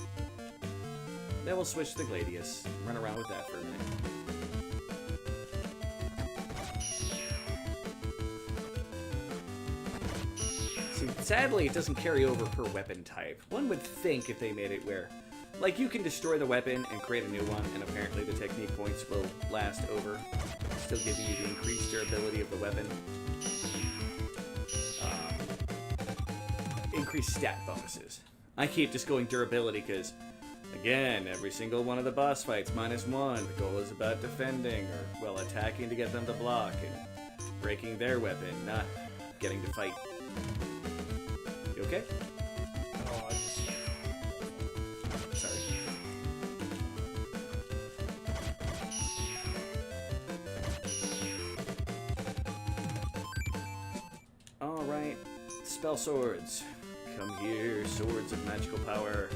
Then we'll switch to the Gladius and run around with that for a minute. See, sadly, it doesn't carry over per weapon type. One would think if they made it where, like, you can destroy the weapon and create a new one, and apparently the technique points will last over, still giving you the increased durability of the weapon. Increased stat bonuses. I keep just going durability because, again, every single one of the boss fights -1. The goal is about defending or, well, attacking to get them to block and breaking their weapon, not getting to fight. You okay? Oh, I just... Sorry. Alright. Spell swords. Come here, swords of magical power.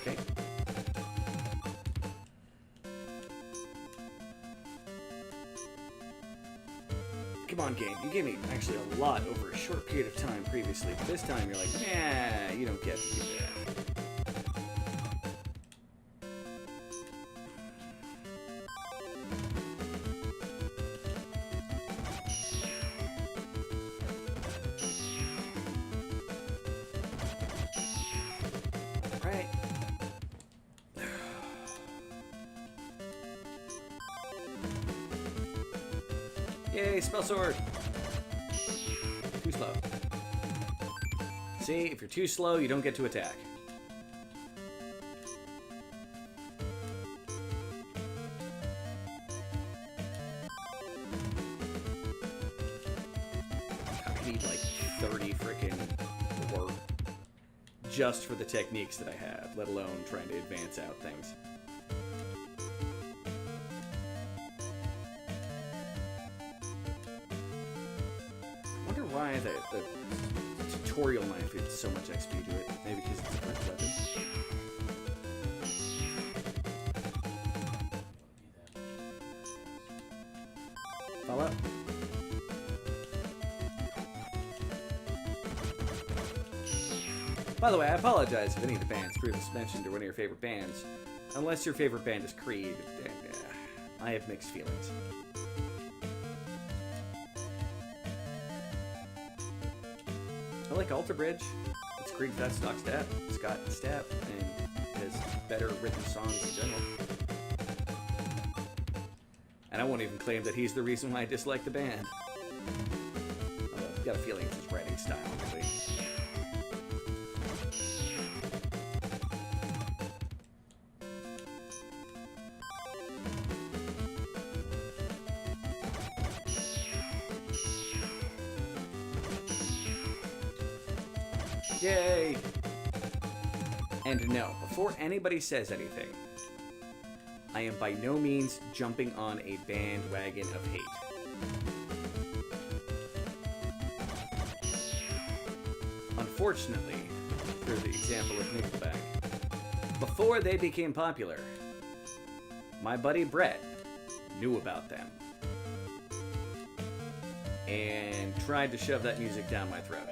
Okay. Come on, game. You gave me actually a lot over a short period of time previously, but this time you're like, nah, you don't get to do that. Right. Yay, spell sword! Too slow. See, if you're too slow, you don't get to attack. I need like 30 frickin' ore just for the techniques that I have, let alone trying to advance out things. I wonder why the tutorial knife gets so much XP to it. Maybe because it's a different weapon. Follow up. By the way, I apologize if any of the bands previously mentioned are one of your favorite bands. Unless your favorite band is Creed, then I have mixed feelings. I like Alter Bridge. It's Creed's best stock stat. It's got stat and has better written songs in general. And I won't even claim that he's the reason why I dislike the band. I've got a feeling it's his writing style, really. Yay! And no, before anybody says anything, I am by no means jumping on a bandwagon of hate. Unfortunately, for the example of Nickelback, before they became popular, my buddy Brett knew about them. and tried to shove that music down my throat.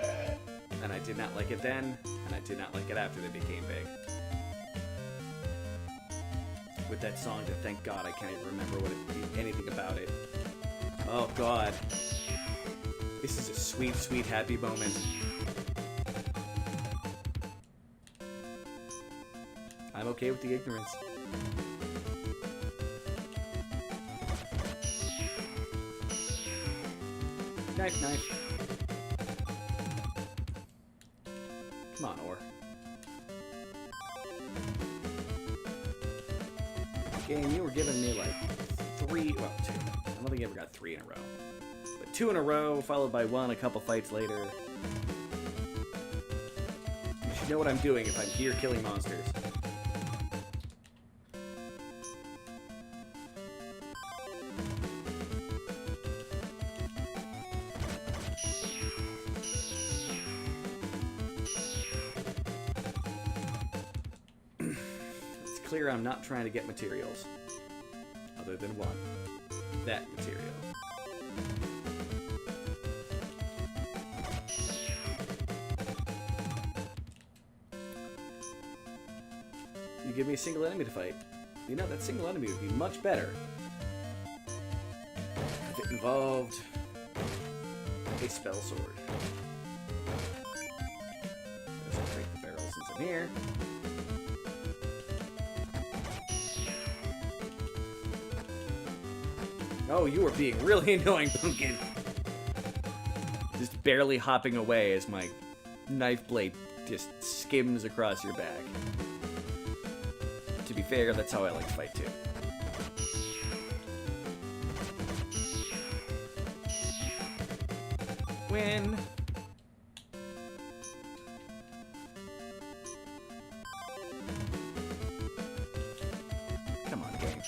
And I did not like it then, and I did not like it after they became big. With that song that, thank God, I can't even remember anything about it. Oh, God. This is a sweet, sweet, happy moment. I'm okay with the ignorance. Knife, knife. Come on, Or. Game, you were giving me like 3, well, 2. I don't think I ever got 3 in a row. But 2 in a row, followed by 1 a couple fights later. You should know what I'm doing if I'm here killing monsters. Clear I'm not trying to get materials other than one. That material. You give me a single enemy to fight. You know, that single enemy would be much better if it involved a spell sword. Let's break the barrel since I'm here. Oh, you are being really annoying, Pumpkin. Just barely hopping away as my knife blade just skims across your back. To be fair, that's how I like to fight too. Win. Come on, game.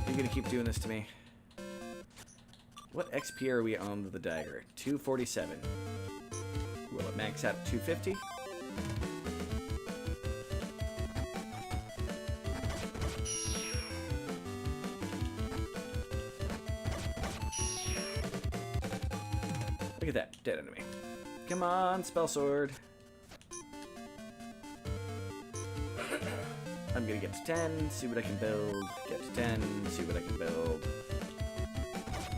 You're gonna keep doing this to me. What XP are we on with the dagger? 247. Will it max out at 250? Look at that, dead enemy. Come on, spell sword. I'm gonna get to 10, see what I can build. Get to 10, see what I can build.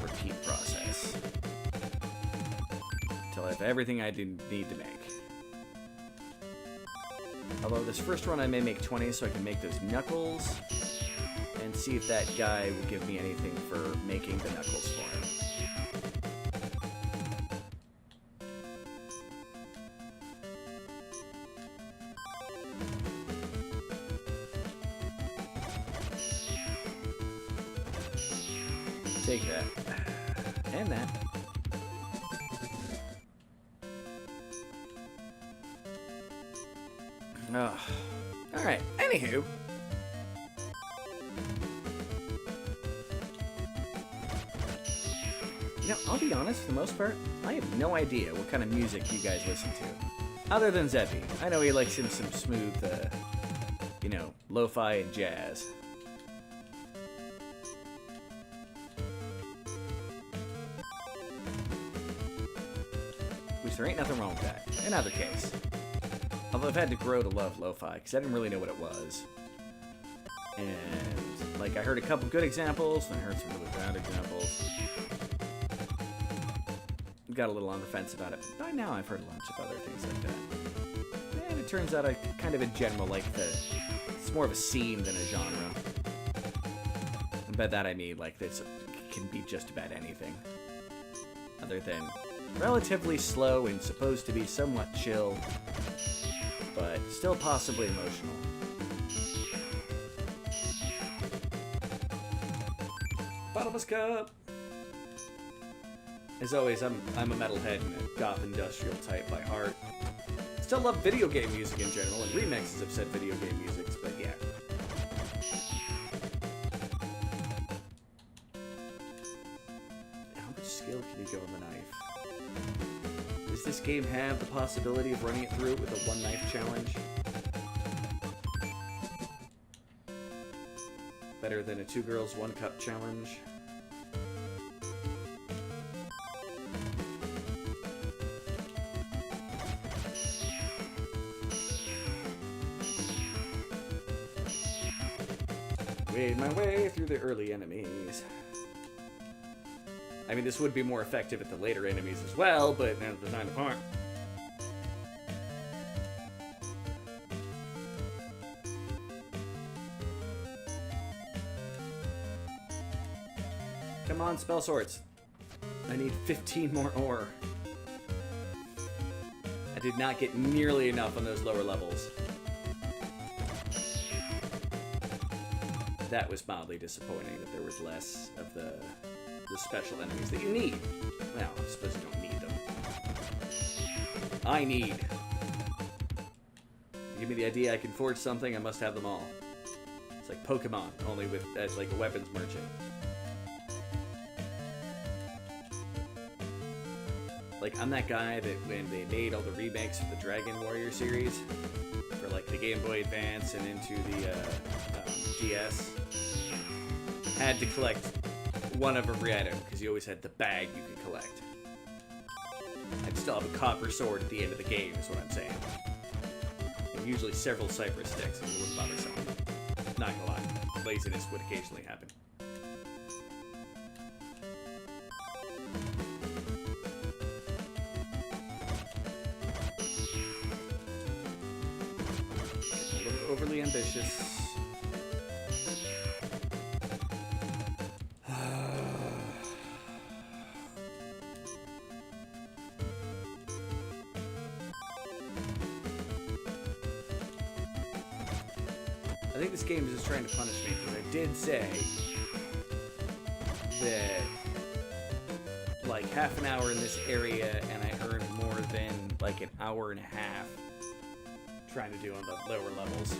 Repeat process. Until I have everything I need to make. Although this first run I may make 20 so I can make those knuckles. And see if that guy will give me anything for making the knuckles for him. Take that. And that. Oh. Alright, anywho. You know, I'll be honest, for the most part, I have no idea what kind of music you guys listen to. Other than Zeppy. I know he likes him some smooth, you know, lo-fi and jazz. Which there ain't nothing wrong with that. In either case. Although I've had to grow to love lo-fi, because I didn't really know what it was. And, like, I heard a couple good examples, then I heard some really bad examples. Got a little on the fence about it, but by now I've heard a bunch of other things like that. And it turns out I kind of in general like it's more of a scene than a genre. And by that I mean, like, it can be just about anything. Other than relatively slow and supposed to be somewhat chill, but still possibly emotional. Bottomless cup! As always, I'm a metalhead and a goth industrial type by heart. Still love video game music in general, and remixes of said video game music, but yeah. How much skill can you go on the knife? Does this game have the possibility of running it through with a one-knife challenge? Better than a two girls, one cup challenge? Wade my way through the early enemies. I mean, this would be more effective at the later enemies as well, but none of the time apart. Come on, spell swords. I need 15 more ore. I did not get nearly enough on those lower levels. That was mildly disappointing that there was less of the special enemies that you need. Well, I suppose you don't need them. I need. Give me the idea I can forge something, I must have them all. It's like Pokemon, only with like a weapons merchant. Like, I'm that guy that when they made all the remakes of the Dragon Warrior series, for like the Game Boy Advance and into the DS, had to collect one of every item, because you always had the bag you could collect. I'd still have a copper sword at the end of the game, is what I'm saying. And usually several cypress sticks, and it wouldn't bother someone. Not gonna lie, laziness would occasionally happen. A little overly ambitious. I think this game is just trying to punish me, because I did say that like half an hour in this area and I earned more than like an hour and a half trying to do on the lower levels.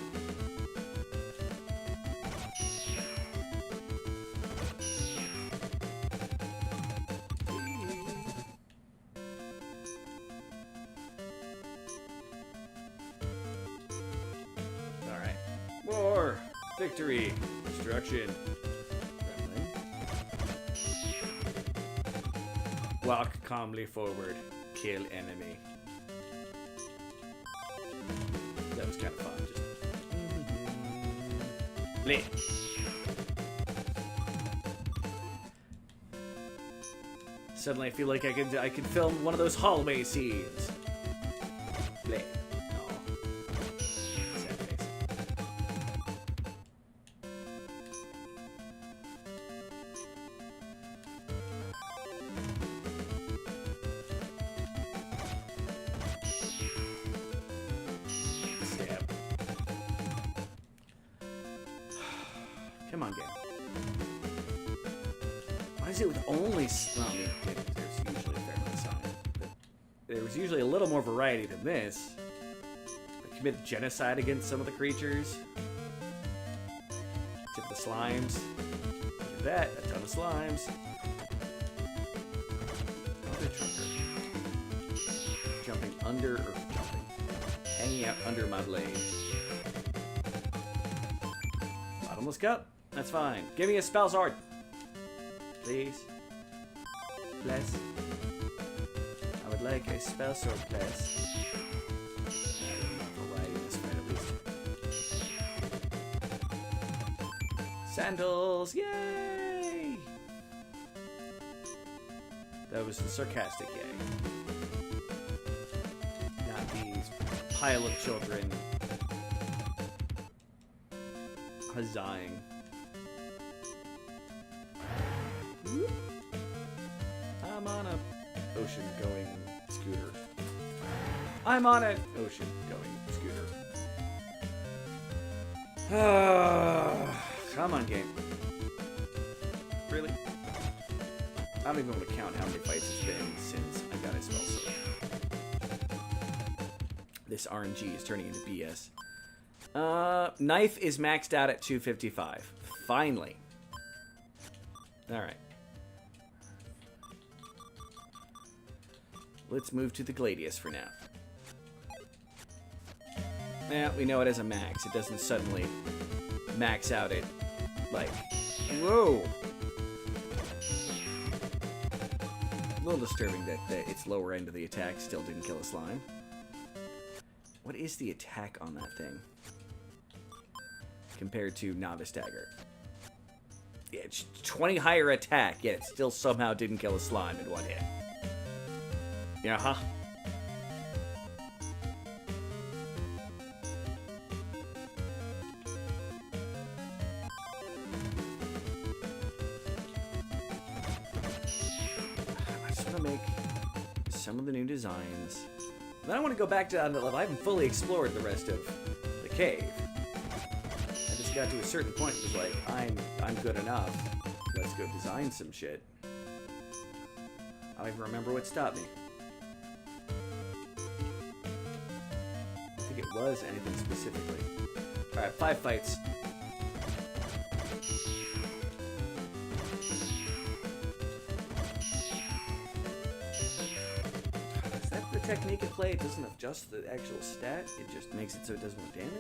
War, victory, destruction. Walk calmly forward, kill enemy. That was kind of fun. Just Bleh. Suddenly, I feel like I could film one of those hallway scenes. Bleh. Come on, game. Why is it with only... Well, I mean, there's usually a fair amount of sound. But there was usually a little more variety than this. They committed genocide against some of the creatures. Except the slimes. Look at that, a ton of slimes. Another trucker. Jumping under, or jumping. Hanging out under my blade. Bottomless cup? That's fine. Give me a spell sword. Please. Bless. I would like a spell sword, please. Variety in this fight, at least. Sandals! Yay! That was the sarcastic yay. Not these pile of children huzzahing. I'm on a ocean-going scooter. I'm on an ocean-going scooter. Come on, game. Really? I don't even want to count how many fights it's been since I got a spell sword. This RNG is turning into BS. Knife is maxed out at 255. Finally. Alright. Let's move to the Gladius for now. Yeah, we know it has a max. It doesn't suddenly max out at, like, whoa! A little disturbing that its lower end of the attack still didn't kill a slime. What is the attack on that thing? Compared to Novice Dagger. it's 20 higher attack, yet it still somehow didn't kill a slime in one hit. Yeah, huh? I just want to make some of the new designs. Then I want to go back to that level. I haven't fully explored the rest of the cave. I just got to a certain point. It was like, I'm good enough. Let's go design some shit. I don't even remember what stopped me. I think it was anything specifically. Alright, 5 fights. Is that the technique at play? It doesn't adjust the actual stat, it just makes it so it does more damage?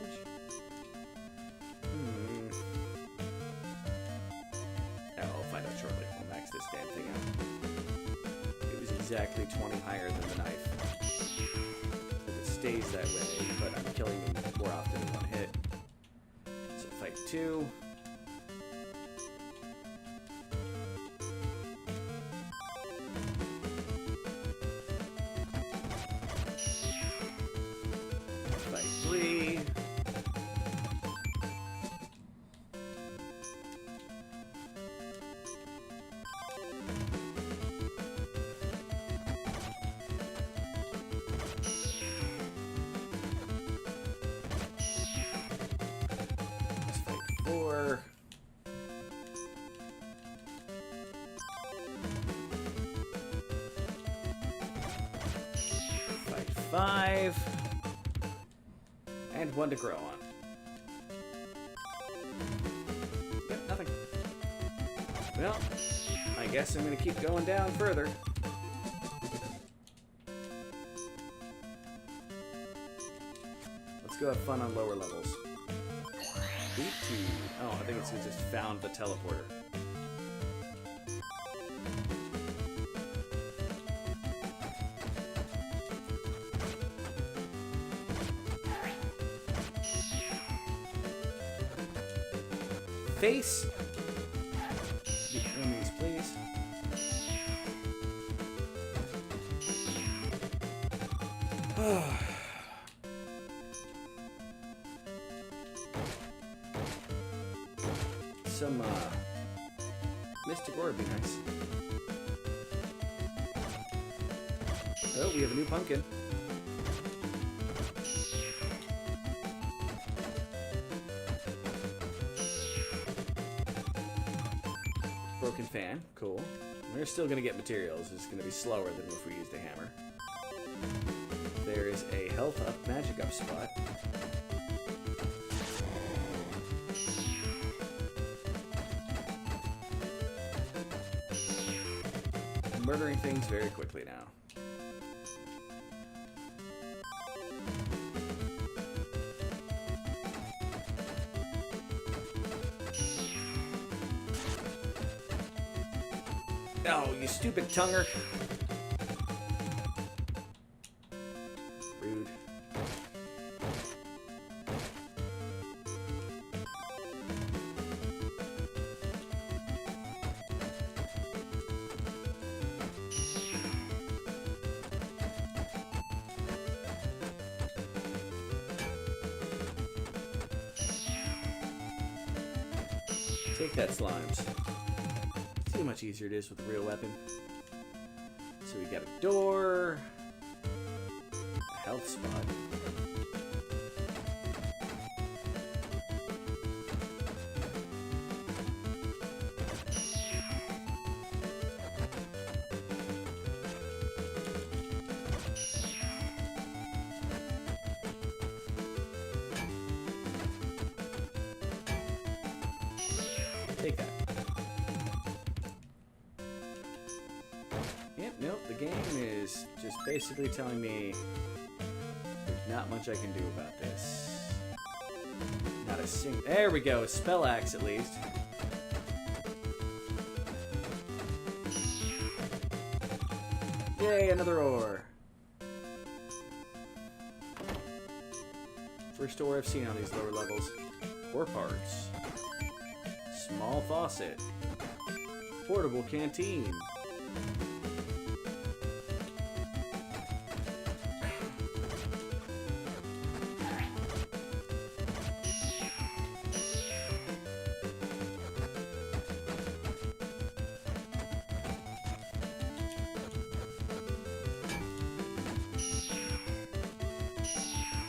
I'll find out shortly. I'll max this damn thing out. It was exactly 20 higher than the knife. If it stays that way, but I'm killing them more often in one hit. So fight 2. Fight 3. Fight 4. Fight 5. And 1 to grow on. Yep, nothing. Well, I guess I'm gonna keep going down further. Let's go have fun on lower levels. Beat 2. Oh, I think it's just found the teleporter. Face the enemies, please. Some mystic ore would be nice. Oh, we have a new pumpkin. Broken fan, cool. We're still gonna get materials. It's gonna be slower than if we used a hammer. There is a health up, magic up spot. Murdering things very quickly now. Oh, you stupid tonguer. Rude. Take that, slimes. See how much easier it is with a real weapon. So we got a door, a health spot. Take that. Yep, nope, the game is just basically telling me there's not much I can do about this. Not a single... There we go, a spell axe at least. Yay, another ore. First ore I've seen on these lower levels. Ore parts. Small faucet. Portable canteen.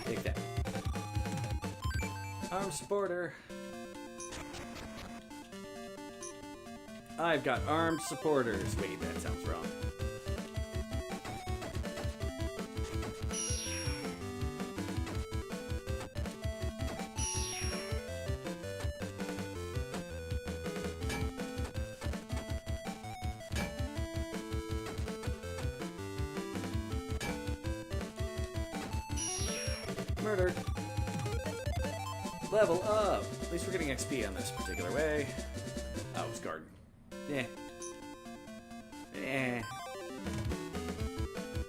Take that. Arm supporter. I've got armed supporters. Wait, that sounds wrong. Murdered. Level up. At least we're getting XP on this particular way. Oh, it's garden. Yeah. Yeah.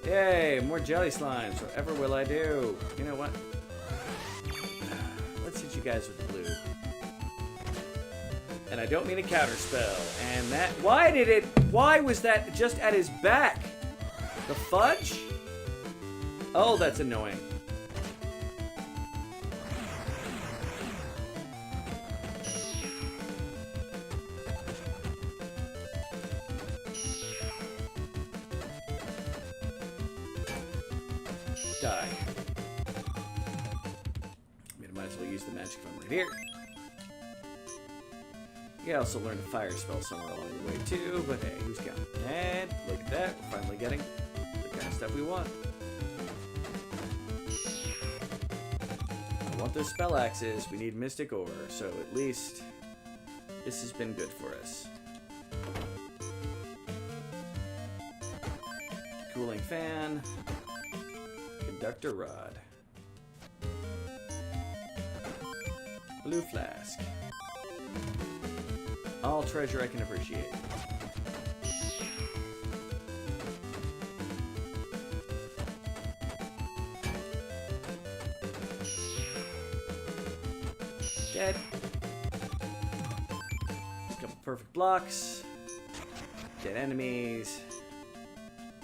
Yay, more jelly slimes. Whatever will I do? You know what? Let's hit you guys with the blue. And I don't mean a counter spell. And that... Why was that just at his back? The fudge? Oh, that's annoying. Die. I might as well use the magic one right here. You can also learn a fire spell somewhere along the way too, but hey, who's counting? And look at that, we're finally getting the kind of stuff we want. I want those spell axes, we need mystic ore, so at least this has been good for us. Cooling fan. Conductor rod. Blue flask. All treasure I can appreciate. Dead. Couple perfect blocks. Dead enemies.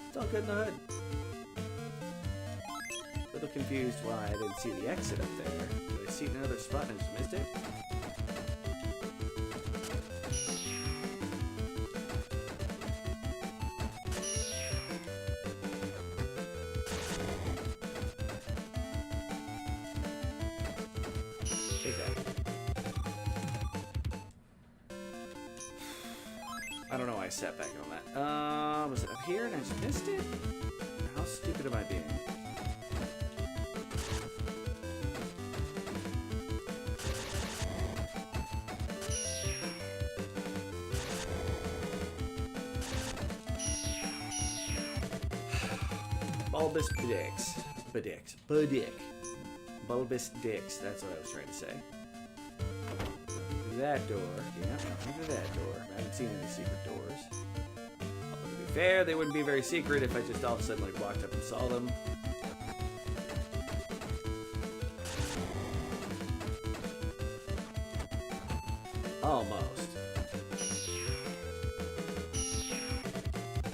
It's all good in the hood. A little confused why I didn't see the exit up there. Did I see it in another spot and I just missed it? Take that. I don't know why I sat back on that. Was it up here and I just missed it? How stupid am I being? Bulbous Bulbous dicks. That's what I was trying to say. Through that door. Yeah, through that door. I haven't seen any secret doors. Although, to be fair, they wouldn't be very secret if I just all of a sudden like walked up and saw them.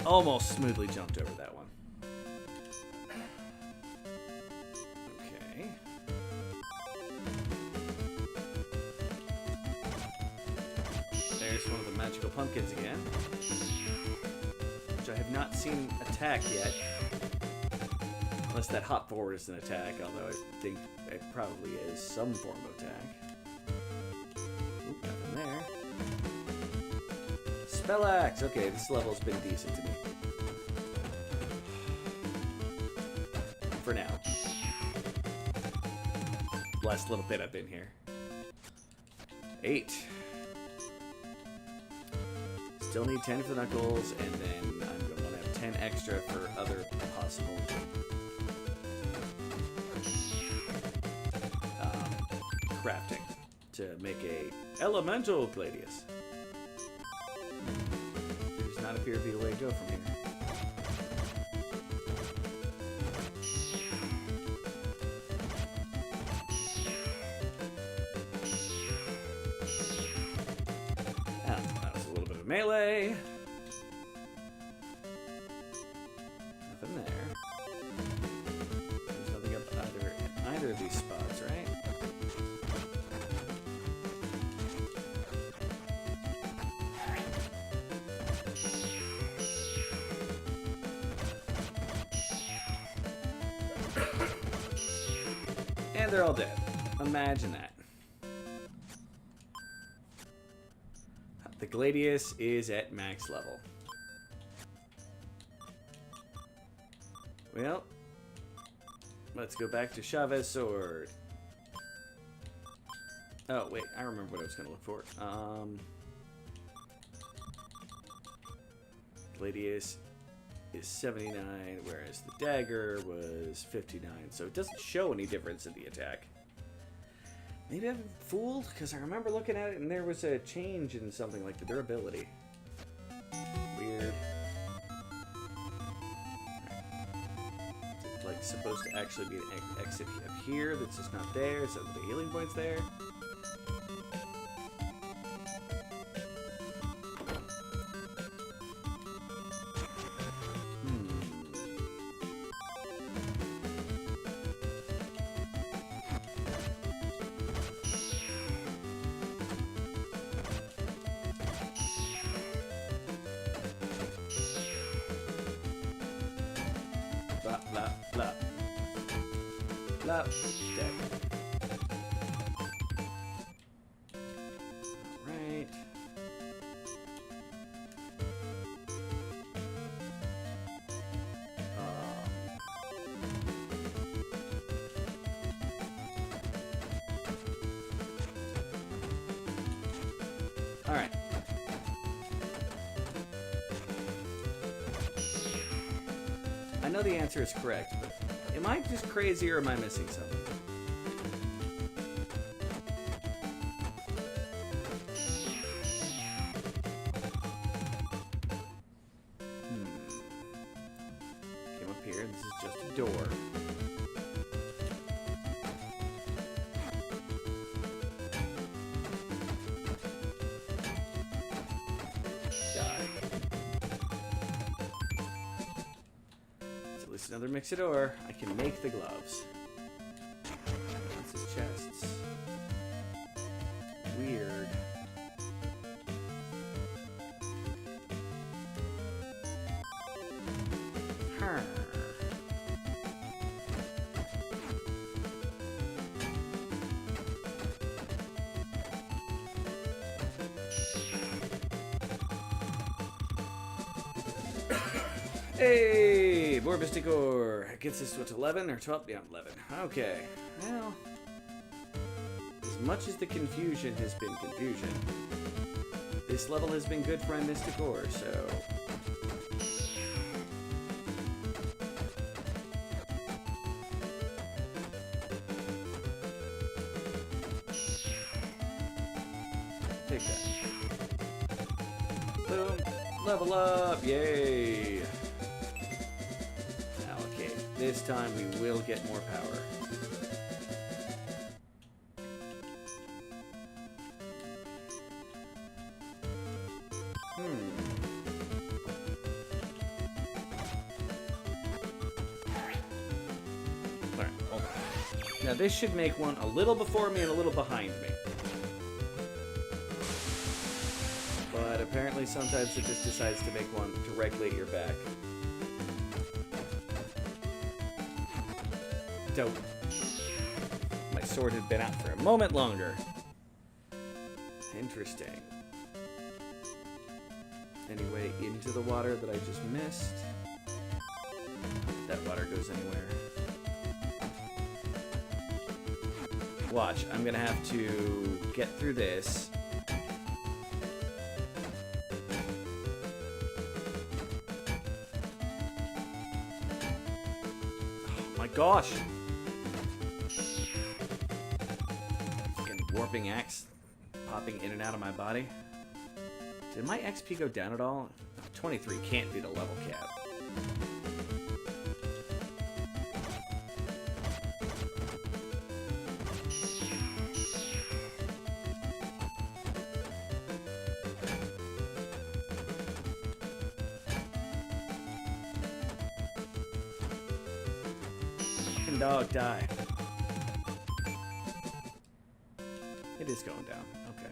Almost smoothly jumped over that one. Okay. There's one of the magical pumpkins again. Which I have not seen attack yet. Unless that hop forward is an attack, although I think it probably is some form of attack. Oop, nothing there. Spellax! Okay, this level's been decent to me. For now. Last little bit I've been here. 8. Still need 10 for the knuckles, and then I'm going to want to have 10 extra for other possible crafting to make a elemental Gladius. There does not appear to be a way to go from here. melee. Nothing there. There's nothing up either of these spots, right? And they're all dead. Imagine that. The Gladius is at max level. Well, let's go back to Chavez Sword. Oh, wait, I remember what I was going to look for. Gladius is 79, whereas the dagger was 59, so it doesn't show any difference in the attack. Maybe I'm fooled, because I remember looking at it and there was a change in something like the durability. Weird. It's like supposed to actually be an exit up here that's just not there, so the healing point's there. Blop, blop, blop. Blop. Dead. Alright. Alright. I know the answer is correct, but am I just crazy or am I missing something? Came up here, this is just a door. Another mixador. I can make the gloves. That's his chests. Weird. Huh. Hey, more Mystic Ore. Gets us to 11 or 12? Yeah, 11. Okay. Well, as much as the confusion has been confusion, this level has been good for my Mystic Ore, so... take that. Boom. Level up. Yay. This time we will get more power. Alright, hold on. Now this should make one a little before me and a little behind me. But apparently sometimes it just decides to make one directly at your back. Dope. My sword had been out for a moment longer. Interesting. Any way into the water that I just missed? Not that water goes anywhere. Watch, I'm gonna have to get through this. Oh my gosh! Warping axe popping in and out of my body. Did my XP go down at all? 23 can't be the level cap. dog, die. It is going down. Okay.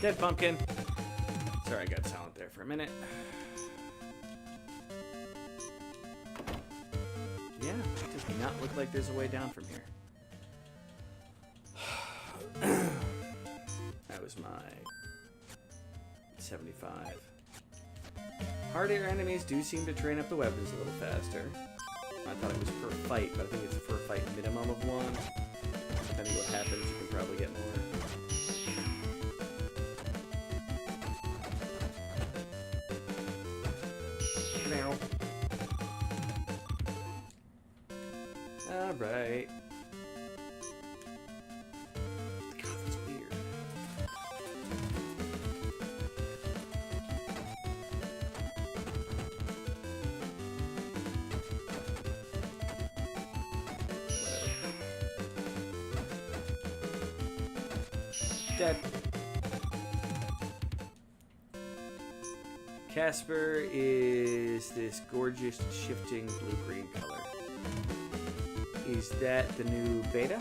Dead pumpkin. Sorry, I got silent there for a minute. Yeah, it does not look like there's a way down from here. That was my 75. Hardier enemies do seem to train up the weapons a little faster. I thought it was per fight, but I think it's per fight minimum of one. Depending what happens, you can probably get more. Now. Alright. God, that's weird. Dead. Casper is this gorgeous shifting blue-green color. Is that the new beta?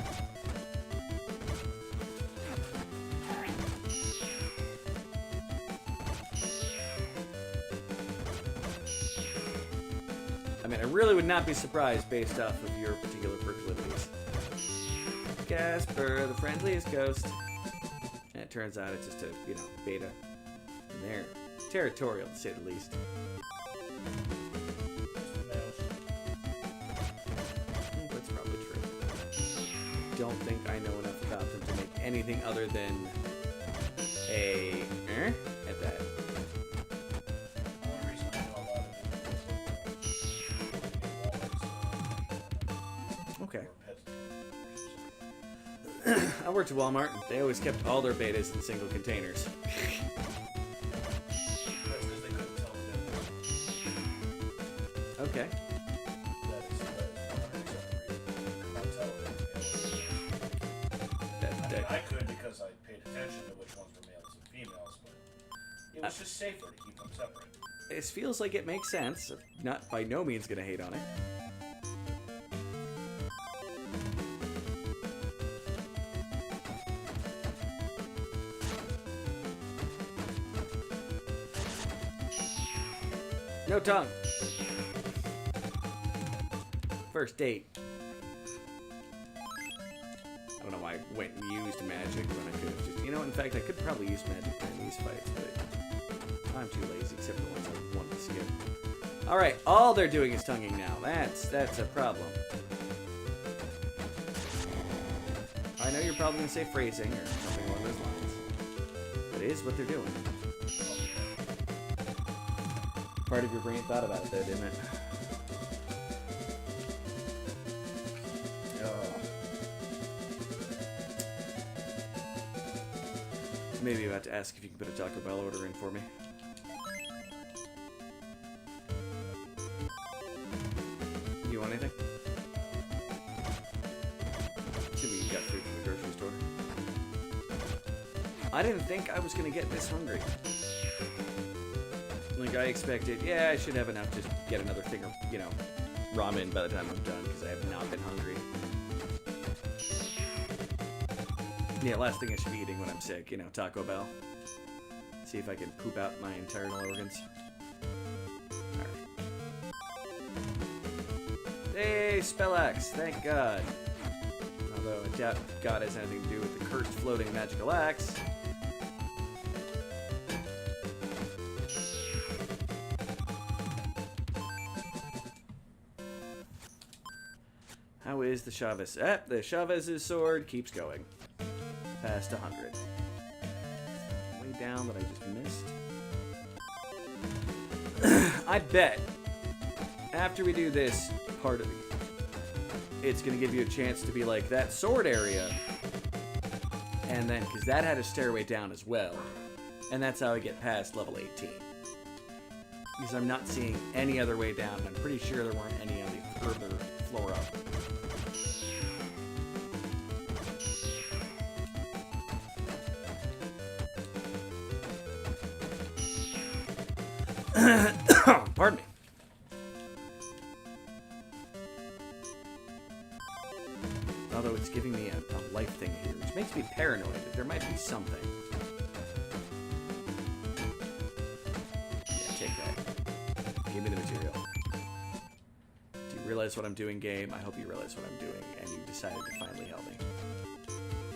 I mean, I really would not be surprised based off of your particular proclivities. Casper, the friendliest ghost. And it turns out it's just a, you know, beta. And they're territorial, to say the least. That's probably true. Don't think I know enough about them to make anything other than a at that. The only reason I know about it is Okay. pets. I worked at Walmart, and they always kept all their betas in single containers. Okay. I could because I paid attention to which ones were males and females, but it was just safer to keep them separate. This feels like it makes sense. Not by no means gonna hate on it. No tongue. First date. I don't know why I went and used magic when I could have just... You know, in fact, I could probably use magic in these fights, but I'm too lazy, except for the ones I wanted to skip. Alright, all they're doing is tonguing now. That's a problem. I know you're probably going to say phrasing or something along those lines. But it is what they're doing. Part of your brain thought about it, though, didn't it? Maybe about to ask if you can put a Taco Bell order in for me. You want anything? Assuming you got food from the grocery store. I didn't think I was gonna get this hungry. Like, I expected, yeah, I should have enough to get another thing of, you know, ramen by the time I'm done, because I have not been hungry. Yeah, last thing I should be eating when I'm sick, you know, Taco Bell. See if I can poop out my internal organs. Alright. Hey, Spellax, thank God. Although I doubt God has anything to do with the cursed floating magical axe. How is the Chavez? The Chavez's sword keeps going. Past 100. Way down that I just missed. I bet after we do this part of it, it's going to give you a chance to be like that sword area. And then, because that had a stairway down as well. And that's how I get past level 18. Because I'm not seeing any other way down, and I'm pretty sure there weren't any on the further floor up. Pardon me. Although it's giving me a life thing here, which makes me paranoid that there might be something. Yeah, take that. Give me the material. Do you realize what I'm doing, game? I hope you realize what I'm doing, and you decided to finally help me.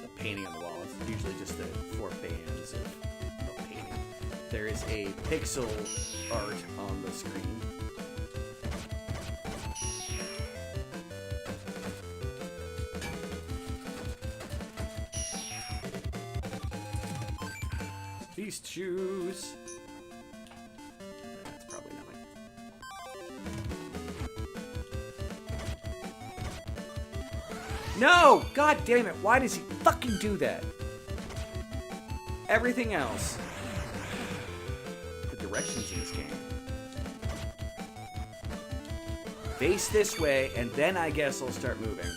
The painting on the wall is usually just the 4 bands of painting. There is a pixel art on the screen. These shoes. That's probably nothing. No! God damn it, why does he fucking do that? Everything else. The directions in this game. Face this way, and then I guess I'll start moving.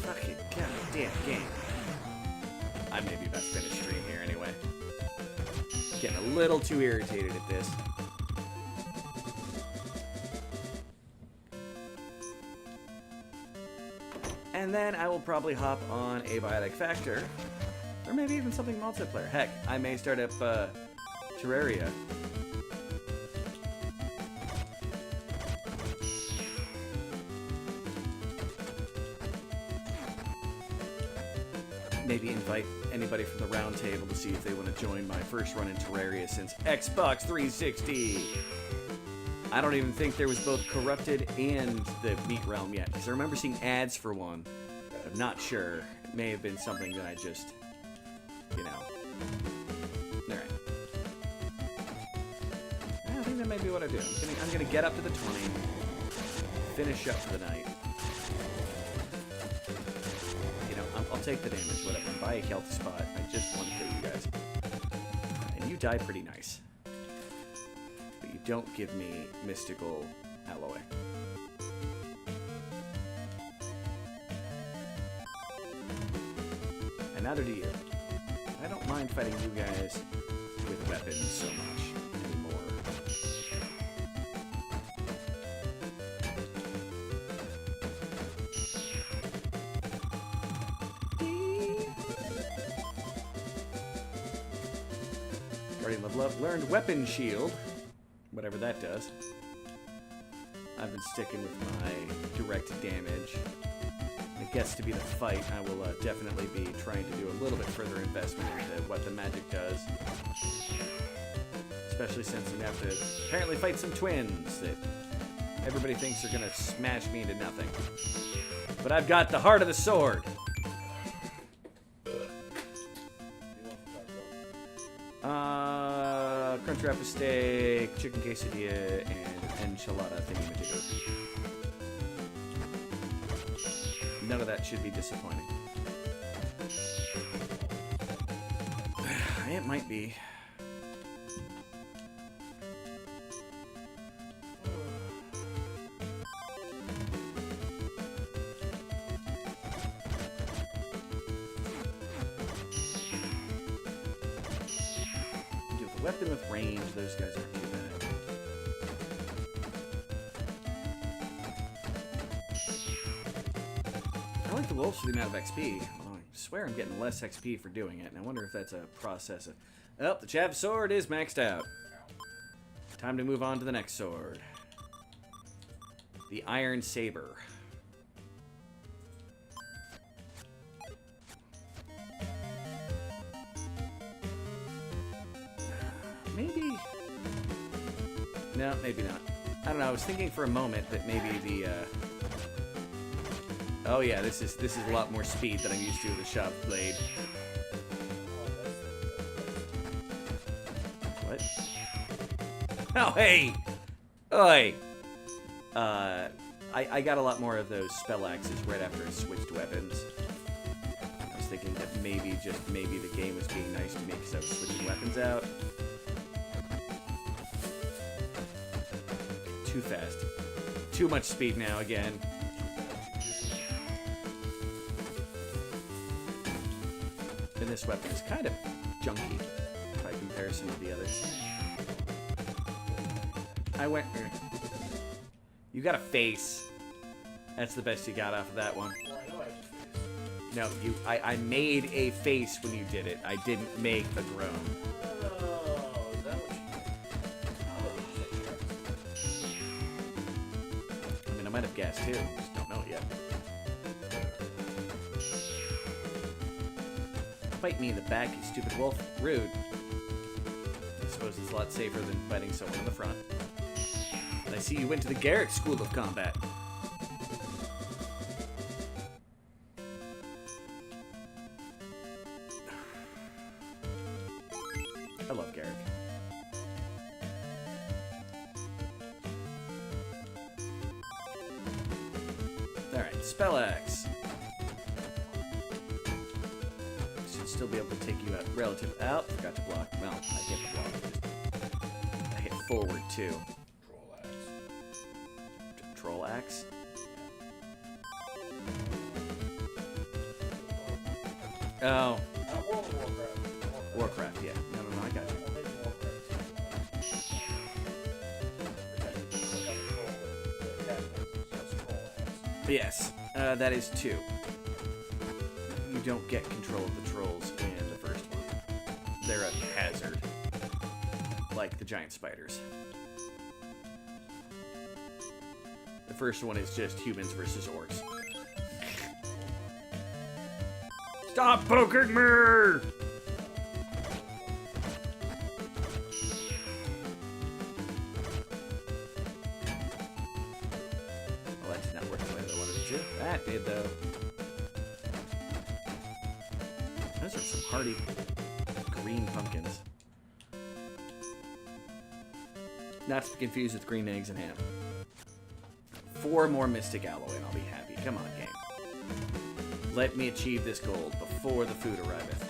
Fucking goddamn game. I may be about to finish stream here anyway. Getting a little too irritated at this. And then I will probably hop on a Biotic Factor. Or maybe even something multiplayer. Heck, I may start up Terraria. Maybe invite anybody from the round table to see if they want to join my first run in Terraria since Xbox 360. I don't even think there was both Corrupted and the Meat Realm yet, because I remember seeing ads for one. I'm not sure. It may have been something that I just, you know. Alright. I think that may be what I do. I'm gonna get up to the 20, finish up for the night. I'll take the damage, whatever. Buy a health spot. I just want to kill you guys. And you die pretty nice. But you don't give me mystical alloy. And neither do you. I don't mind fighting you guys with weapons so much anymore. Guardian level up. Learned weapon shield. Whatever that does. I've been sticking with my direct damage. When it gets to be the fight, I will definitely be trying to do a little bit further investment into what the magic does. Especially since you have to apparently fight some twins that everybody thinks are going to smash me into nothing. But I've got the heart of the sword. Crunchwrap steak, chicken quesadilla, and enchilada thingy-majigger. None of that should be disappointing. It might be. Weapon with range, those guys aren't too bad. I like the wolves for the amount of XP. Well, I swear I'm getting less XP for doing it, and I wonder if that's a process of... Oh, the chav sword is maxed out. Time to move on to the next sword. The Iron Saber. Maybe... No, maybe not. I don't know, I was thinking for a moment that maybe the, Oh yeah, this is a lot more speed than I'm used to with a sharp blade. What? Oh, hey! Oi! I got a lot more of those spell axes right after I switched weapons. I was thinking that maybe, just maybe, the game was being nice to me because I was switching weapons out. Too fast. Too much speed now again. And this weapon is kind of junky by comparison to the others. I went... You got a face. That's the best you got off of that one. Well, I know I have to face. No, I made a face when you did it. I didn't make a groan. Oh, is that what you I mean, I might have guessed too. Just don't know it yet. Bite me in the back, you stupid wolf. Rude. I suppose it's a lot safer than biting someone in the front. And I see you went to the Garrick School of Combat. I love Garrick. Alright, Spell Axe. Should still be able to take you out relative out. Forgot to block. Well, I hit the block. I hit forward too. Troll axe. Troll Axe? Oh. World of Warcraft. Warcraft, yeah. No, I got you. Well, maybe Warcraft. Yes, that is 2. You don't get control of the trolls in the first one. They're a hazard. Like the giant spiders. The first one is just humans versus orcs. Stop poking me! Well, that did not work the way that I wanted it to. That did, though. Those are some hardy green pumpkins. Not to be confused with green eggs and ham. 4 more Mystic Alloy and I'll be happy. Come on, game. Let me achieve this goal before the food arriveth.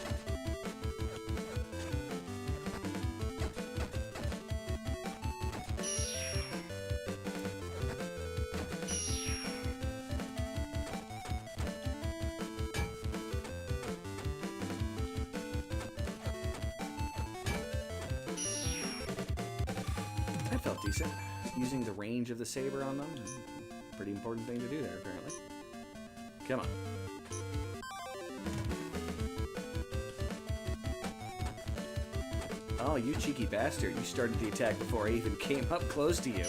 That felt decent. Using the range of the saber on them. Pretty important thing to do there, apparently. Come on. Oh, you cheeky bastard. You started the attack before I even came up close to you.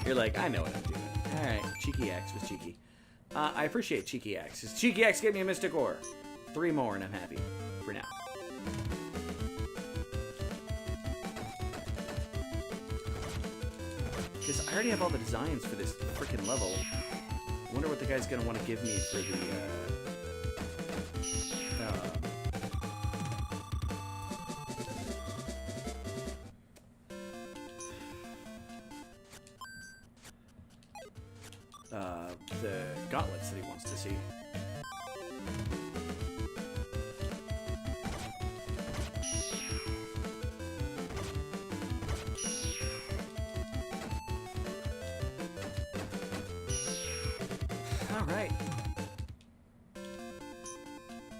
You're like, I know what I'm doing. Alright, Cheeky Axe was cheeky. I appreciate Cheeky Axe. Cheeky Axe gave me a Mystic Ore. 3 more and I'm happy. For now. Because I already have all the designs for this freaking level. I wonder what the guy's going to want to give me for the, the gauntlets that he wants to see. Alright.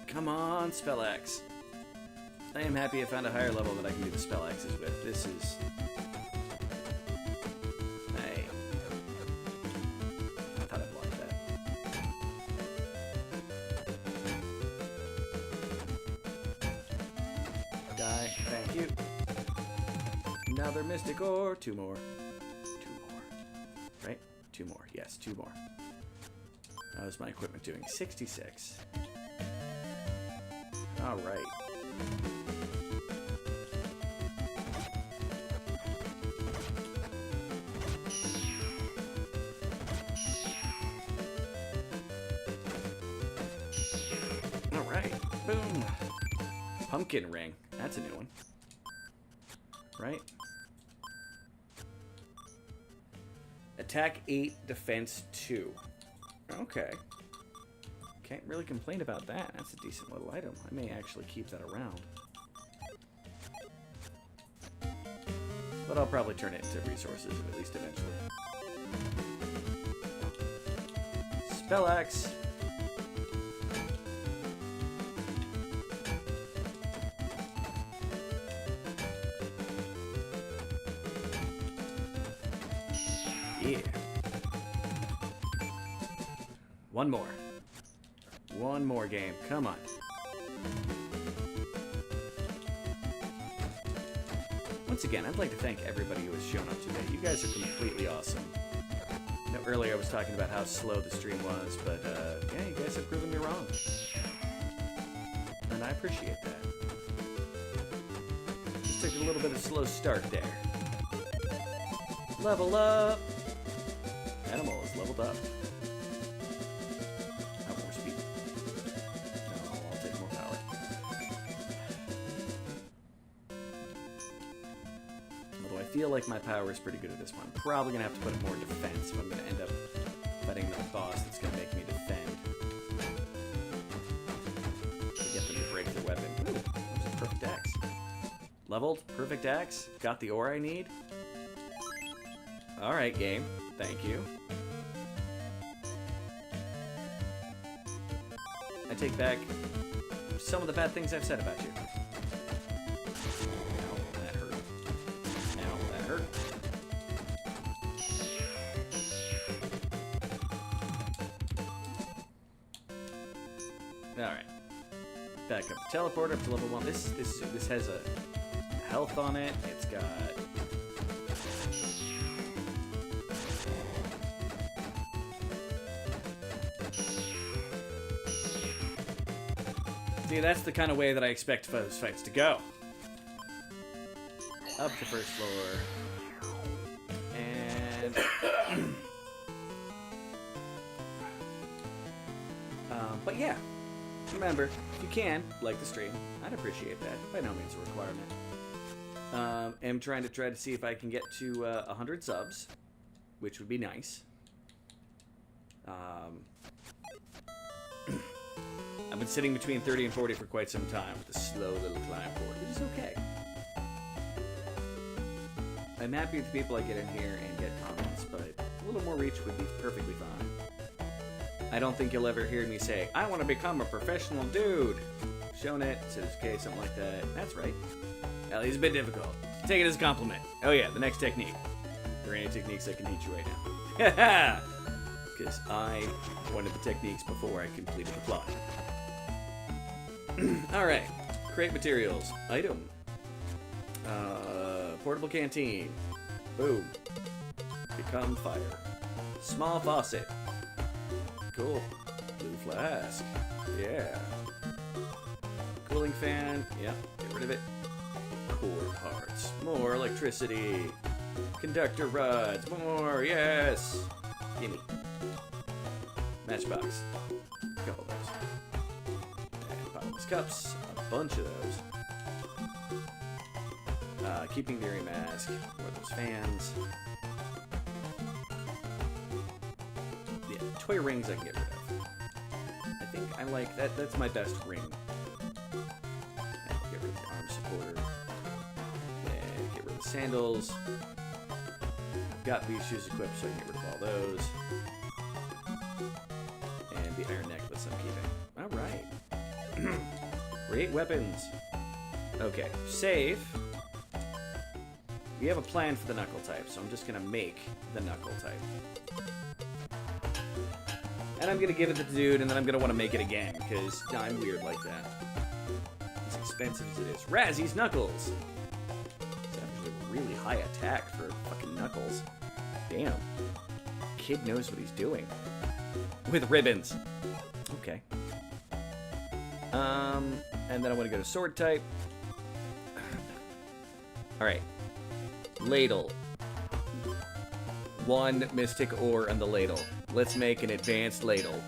Come on, Spell Axe. I am happy I found a higher level that I can do the Spell Axes with. This is... Hey. I thought I blocked that. Die. Thank you. Another Mystic Ore. 2 more. 2 more. Right? 2 more. Yes, 2 more. How's my equipment doing? 66. Alright. Alright. Boom. Pumpkin ring. That's a new one. Right? Attack 8, defense 2. Okay. Can't really complain about that. That's a decent little item. I may actually keep that around. But I'll probably turn it into resources, at least eventually. Spell Axe. Yeah. One more. One more game. Come on. Once again, I'd like to thank everybody who has shown up today. You guys are completely awesome. You know, earlier I was talking about how slow the stream was, but yeah, you guys have proven me wrong. And I appreciate that. Just took a little bit of a slow start there. Level up! Animal is leveled up. Have more speed. No, I'll take more power. Although I feel like my power is pretty good at this one. I'm probably going to have to put more defense if I'm going to end up fighting that boss that's going to make me defend. To get them to break their weapon. Ooh, that was a perfect axe. Leveled, perfect axe. Got the ore I need. Alright, game. Thank you. I take back some of the bad things I've said about you. Ow, that hurt. Ow, that hurt. Alright. Back up the teleporter up to level 1. This has a health on it. It's got... See, that's the kind of way that I expect those fights to go. Up to first floor. And... but yeah. Remember, if you can, like the stream, I'd appreciate that. By no means a requirement. I'm trying to see if I can get to 100 subs, which would be nice. I've been sitting between 30 and 40 for quite some time with a slow little climb forward, which is okay. I'm happy with the people I get in here and get comments, but a little more reach would be perfectly fine. I don't think you'll ever hear me say, I want to become a professional dude. Shown it, says okay, something like that. That's right. Well, he's a bit difficult. Take it as a compliment. Oh yeah, the next technique. Are there any techniques I can teach you right now? Haha! Because I wanted the techniques before I completed the plot. Alright. Crate materials. Item. Portable canteen. Boom. Become fire. Small faucet. Cool. Blue flask. Yeah. Cooling fan. Yep. Get rid of it. Core parts. More electricity. Conductor rods. More. Yes. Gimme. Matchbox. A couple of those. And bottomless cups. A bunch of those. Keeping theory mask. More of those fans. Yeah, toy rings I can get rid of. I think I like that. That's my best ring. And I'll get rid of the arm supporter. And get rid of the sandals. I've got these shoes equipped, so I can get rid of all those. And the iron necklace I'm keeping. Alright. Create weapons. Okay, save. We have a plan for the knuckle type, so I'm just gonna make the knuckle type. And I'm gonna give it to the dude, and then I'm gonna want to make it again, because I'm weird like that. As expensive as it is. Razzy's Knuckles! It's actually a really high attack for fucking Knuckles. Damn. Kid knows what he's doing. With ribbons. Okay. And then I want to go to sword type. Alright. Ladle. 1 mystic ore on the ladle. Let's make an advanced ladle.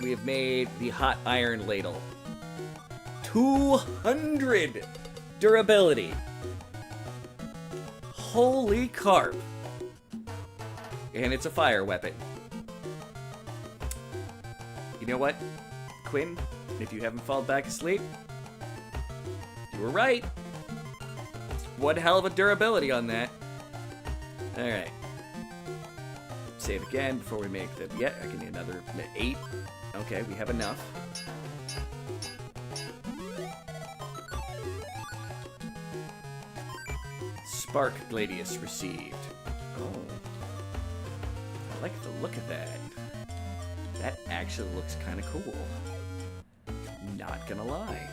We have made the hot iron ladle. 200 durability. Holy carp. And it's a fire weapon. You know what, Quinn? If you haven't fallen back asleep, you were right. One hell of a durability on that. Alright. Save again before we make the... Yeah, I can need another 8. Okay, we have enough. Spark Gladius received. Oh. I like the look of that. That actually looks kind of cool. Not gonna lie.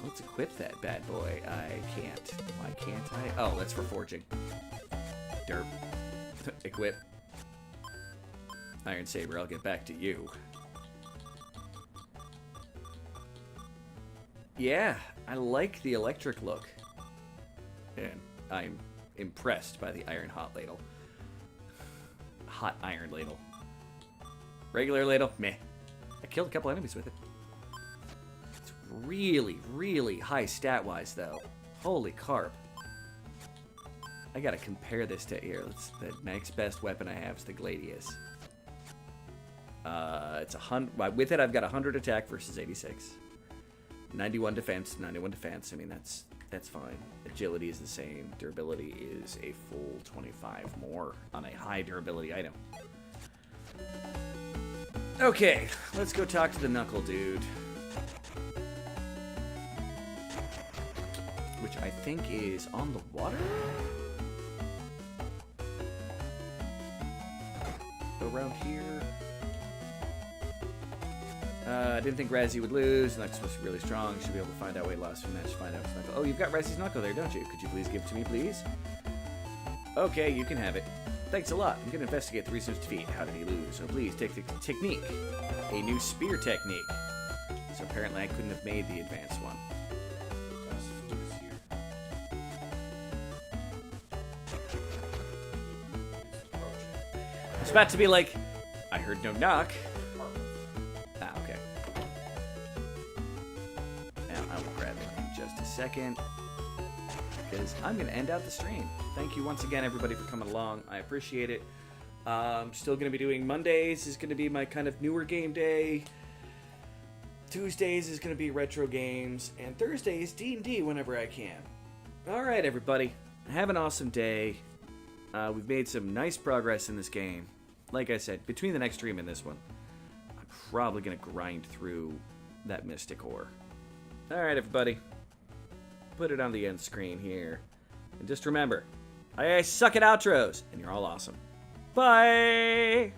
Let's equip that bad boy. I can't. Why can't I? Oh, that's for forging. Derp. Equip. Iron Saber, I'll get back to you. Yeah, I like the electric look. And I'm impressed by the Iron Hot Ladle. Hot Iron Ladle. Regular ladle, meh. I killed a couple enemies with it. It's really, really high stat-wise, though. Holy carp. I gotta compare this to here. The next best weapon I have is the Gladius. It's 100. With it, I've got 100 attack versus 86. 91 defense, 91 defense. I mean, that's fine. Agility is the same. Durability is a full 25 more on a high durability item. Okay, let's go talk to the Knuckle Dude. Which I think is on the water? Around here. I didn't think Razzie would lose. Knuckle's supposed to be really strong. Should be able to find out weight loss from match. Find out if Knuckle. Oh, you've got Razzie's Knuckle there, don't you? Could you please give it to me, please? Okay, you can have it. Thanks a lot. I'm going to investigate the reason of his defeat. How did he lose? So please take the technique. A new spear technique. So apparently I couldn't have made the advanced one. I was about to be like, I heard no knock. Ah, okay. Now I will grab it in just a second, because I'm going to end out the stream. Thank you once again, everybody, for coming along. I appreciate it. Still going to be doing Mondays is going to be my kind of newer game day. Tuesdays is going to be retro games. And Thursdays, D&D whenever I can. All right, everybody. Have an awesome day. We've made some nice progress in this game. Like I said, between the next stream and this one, I'm probably going to grind through that Mystic Ore. All right, everybody. Put it on the end screen here. And just remember, I suck at outros, and you're all awesome. Bye!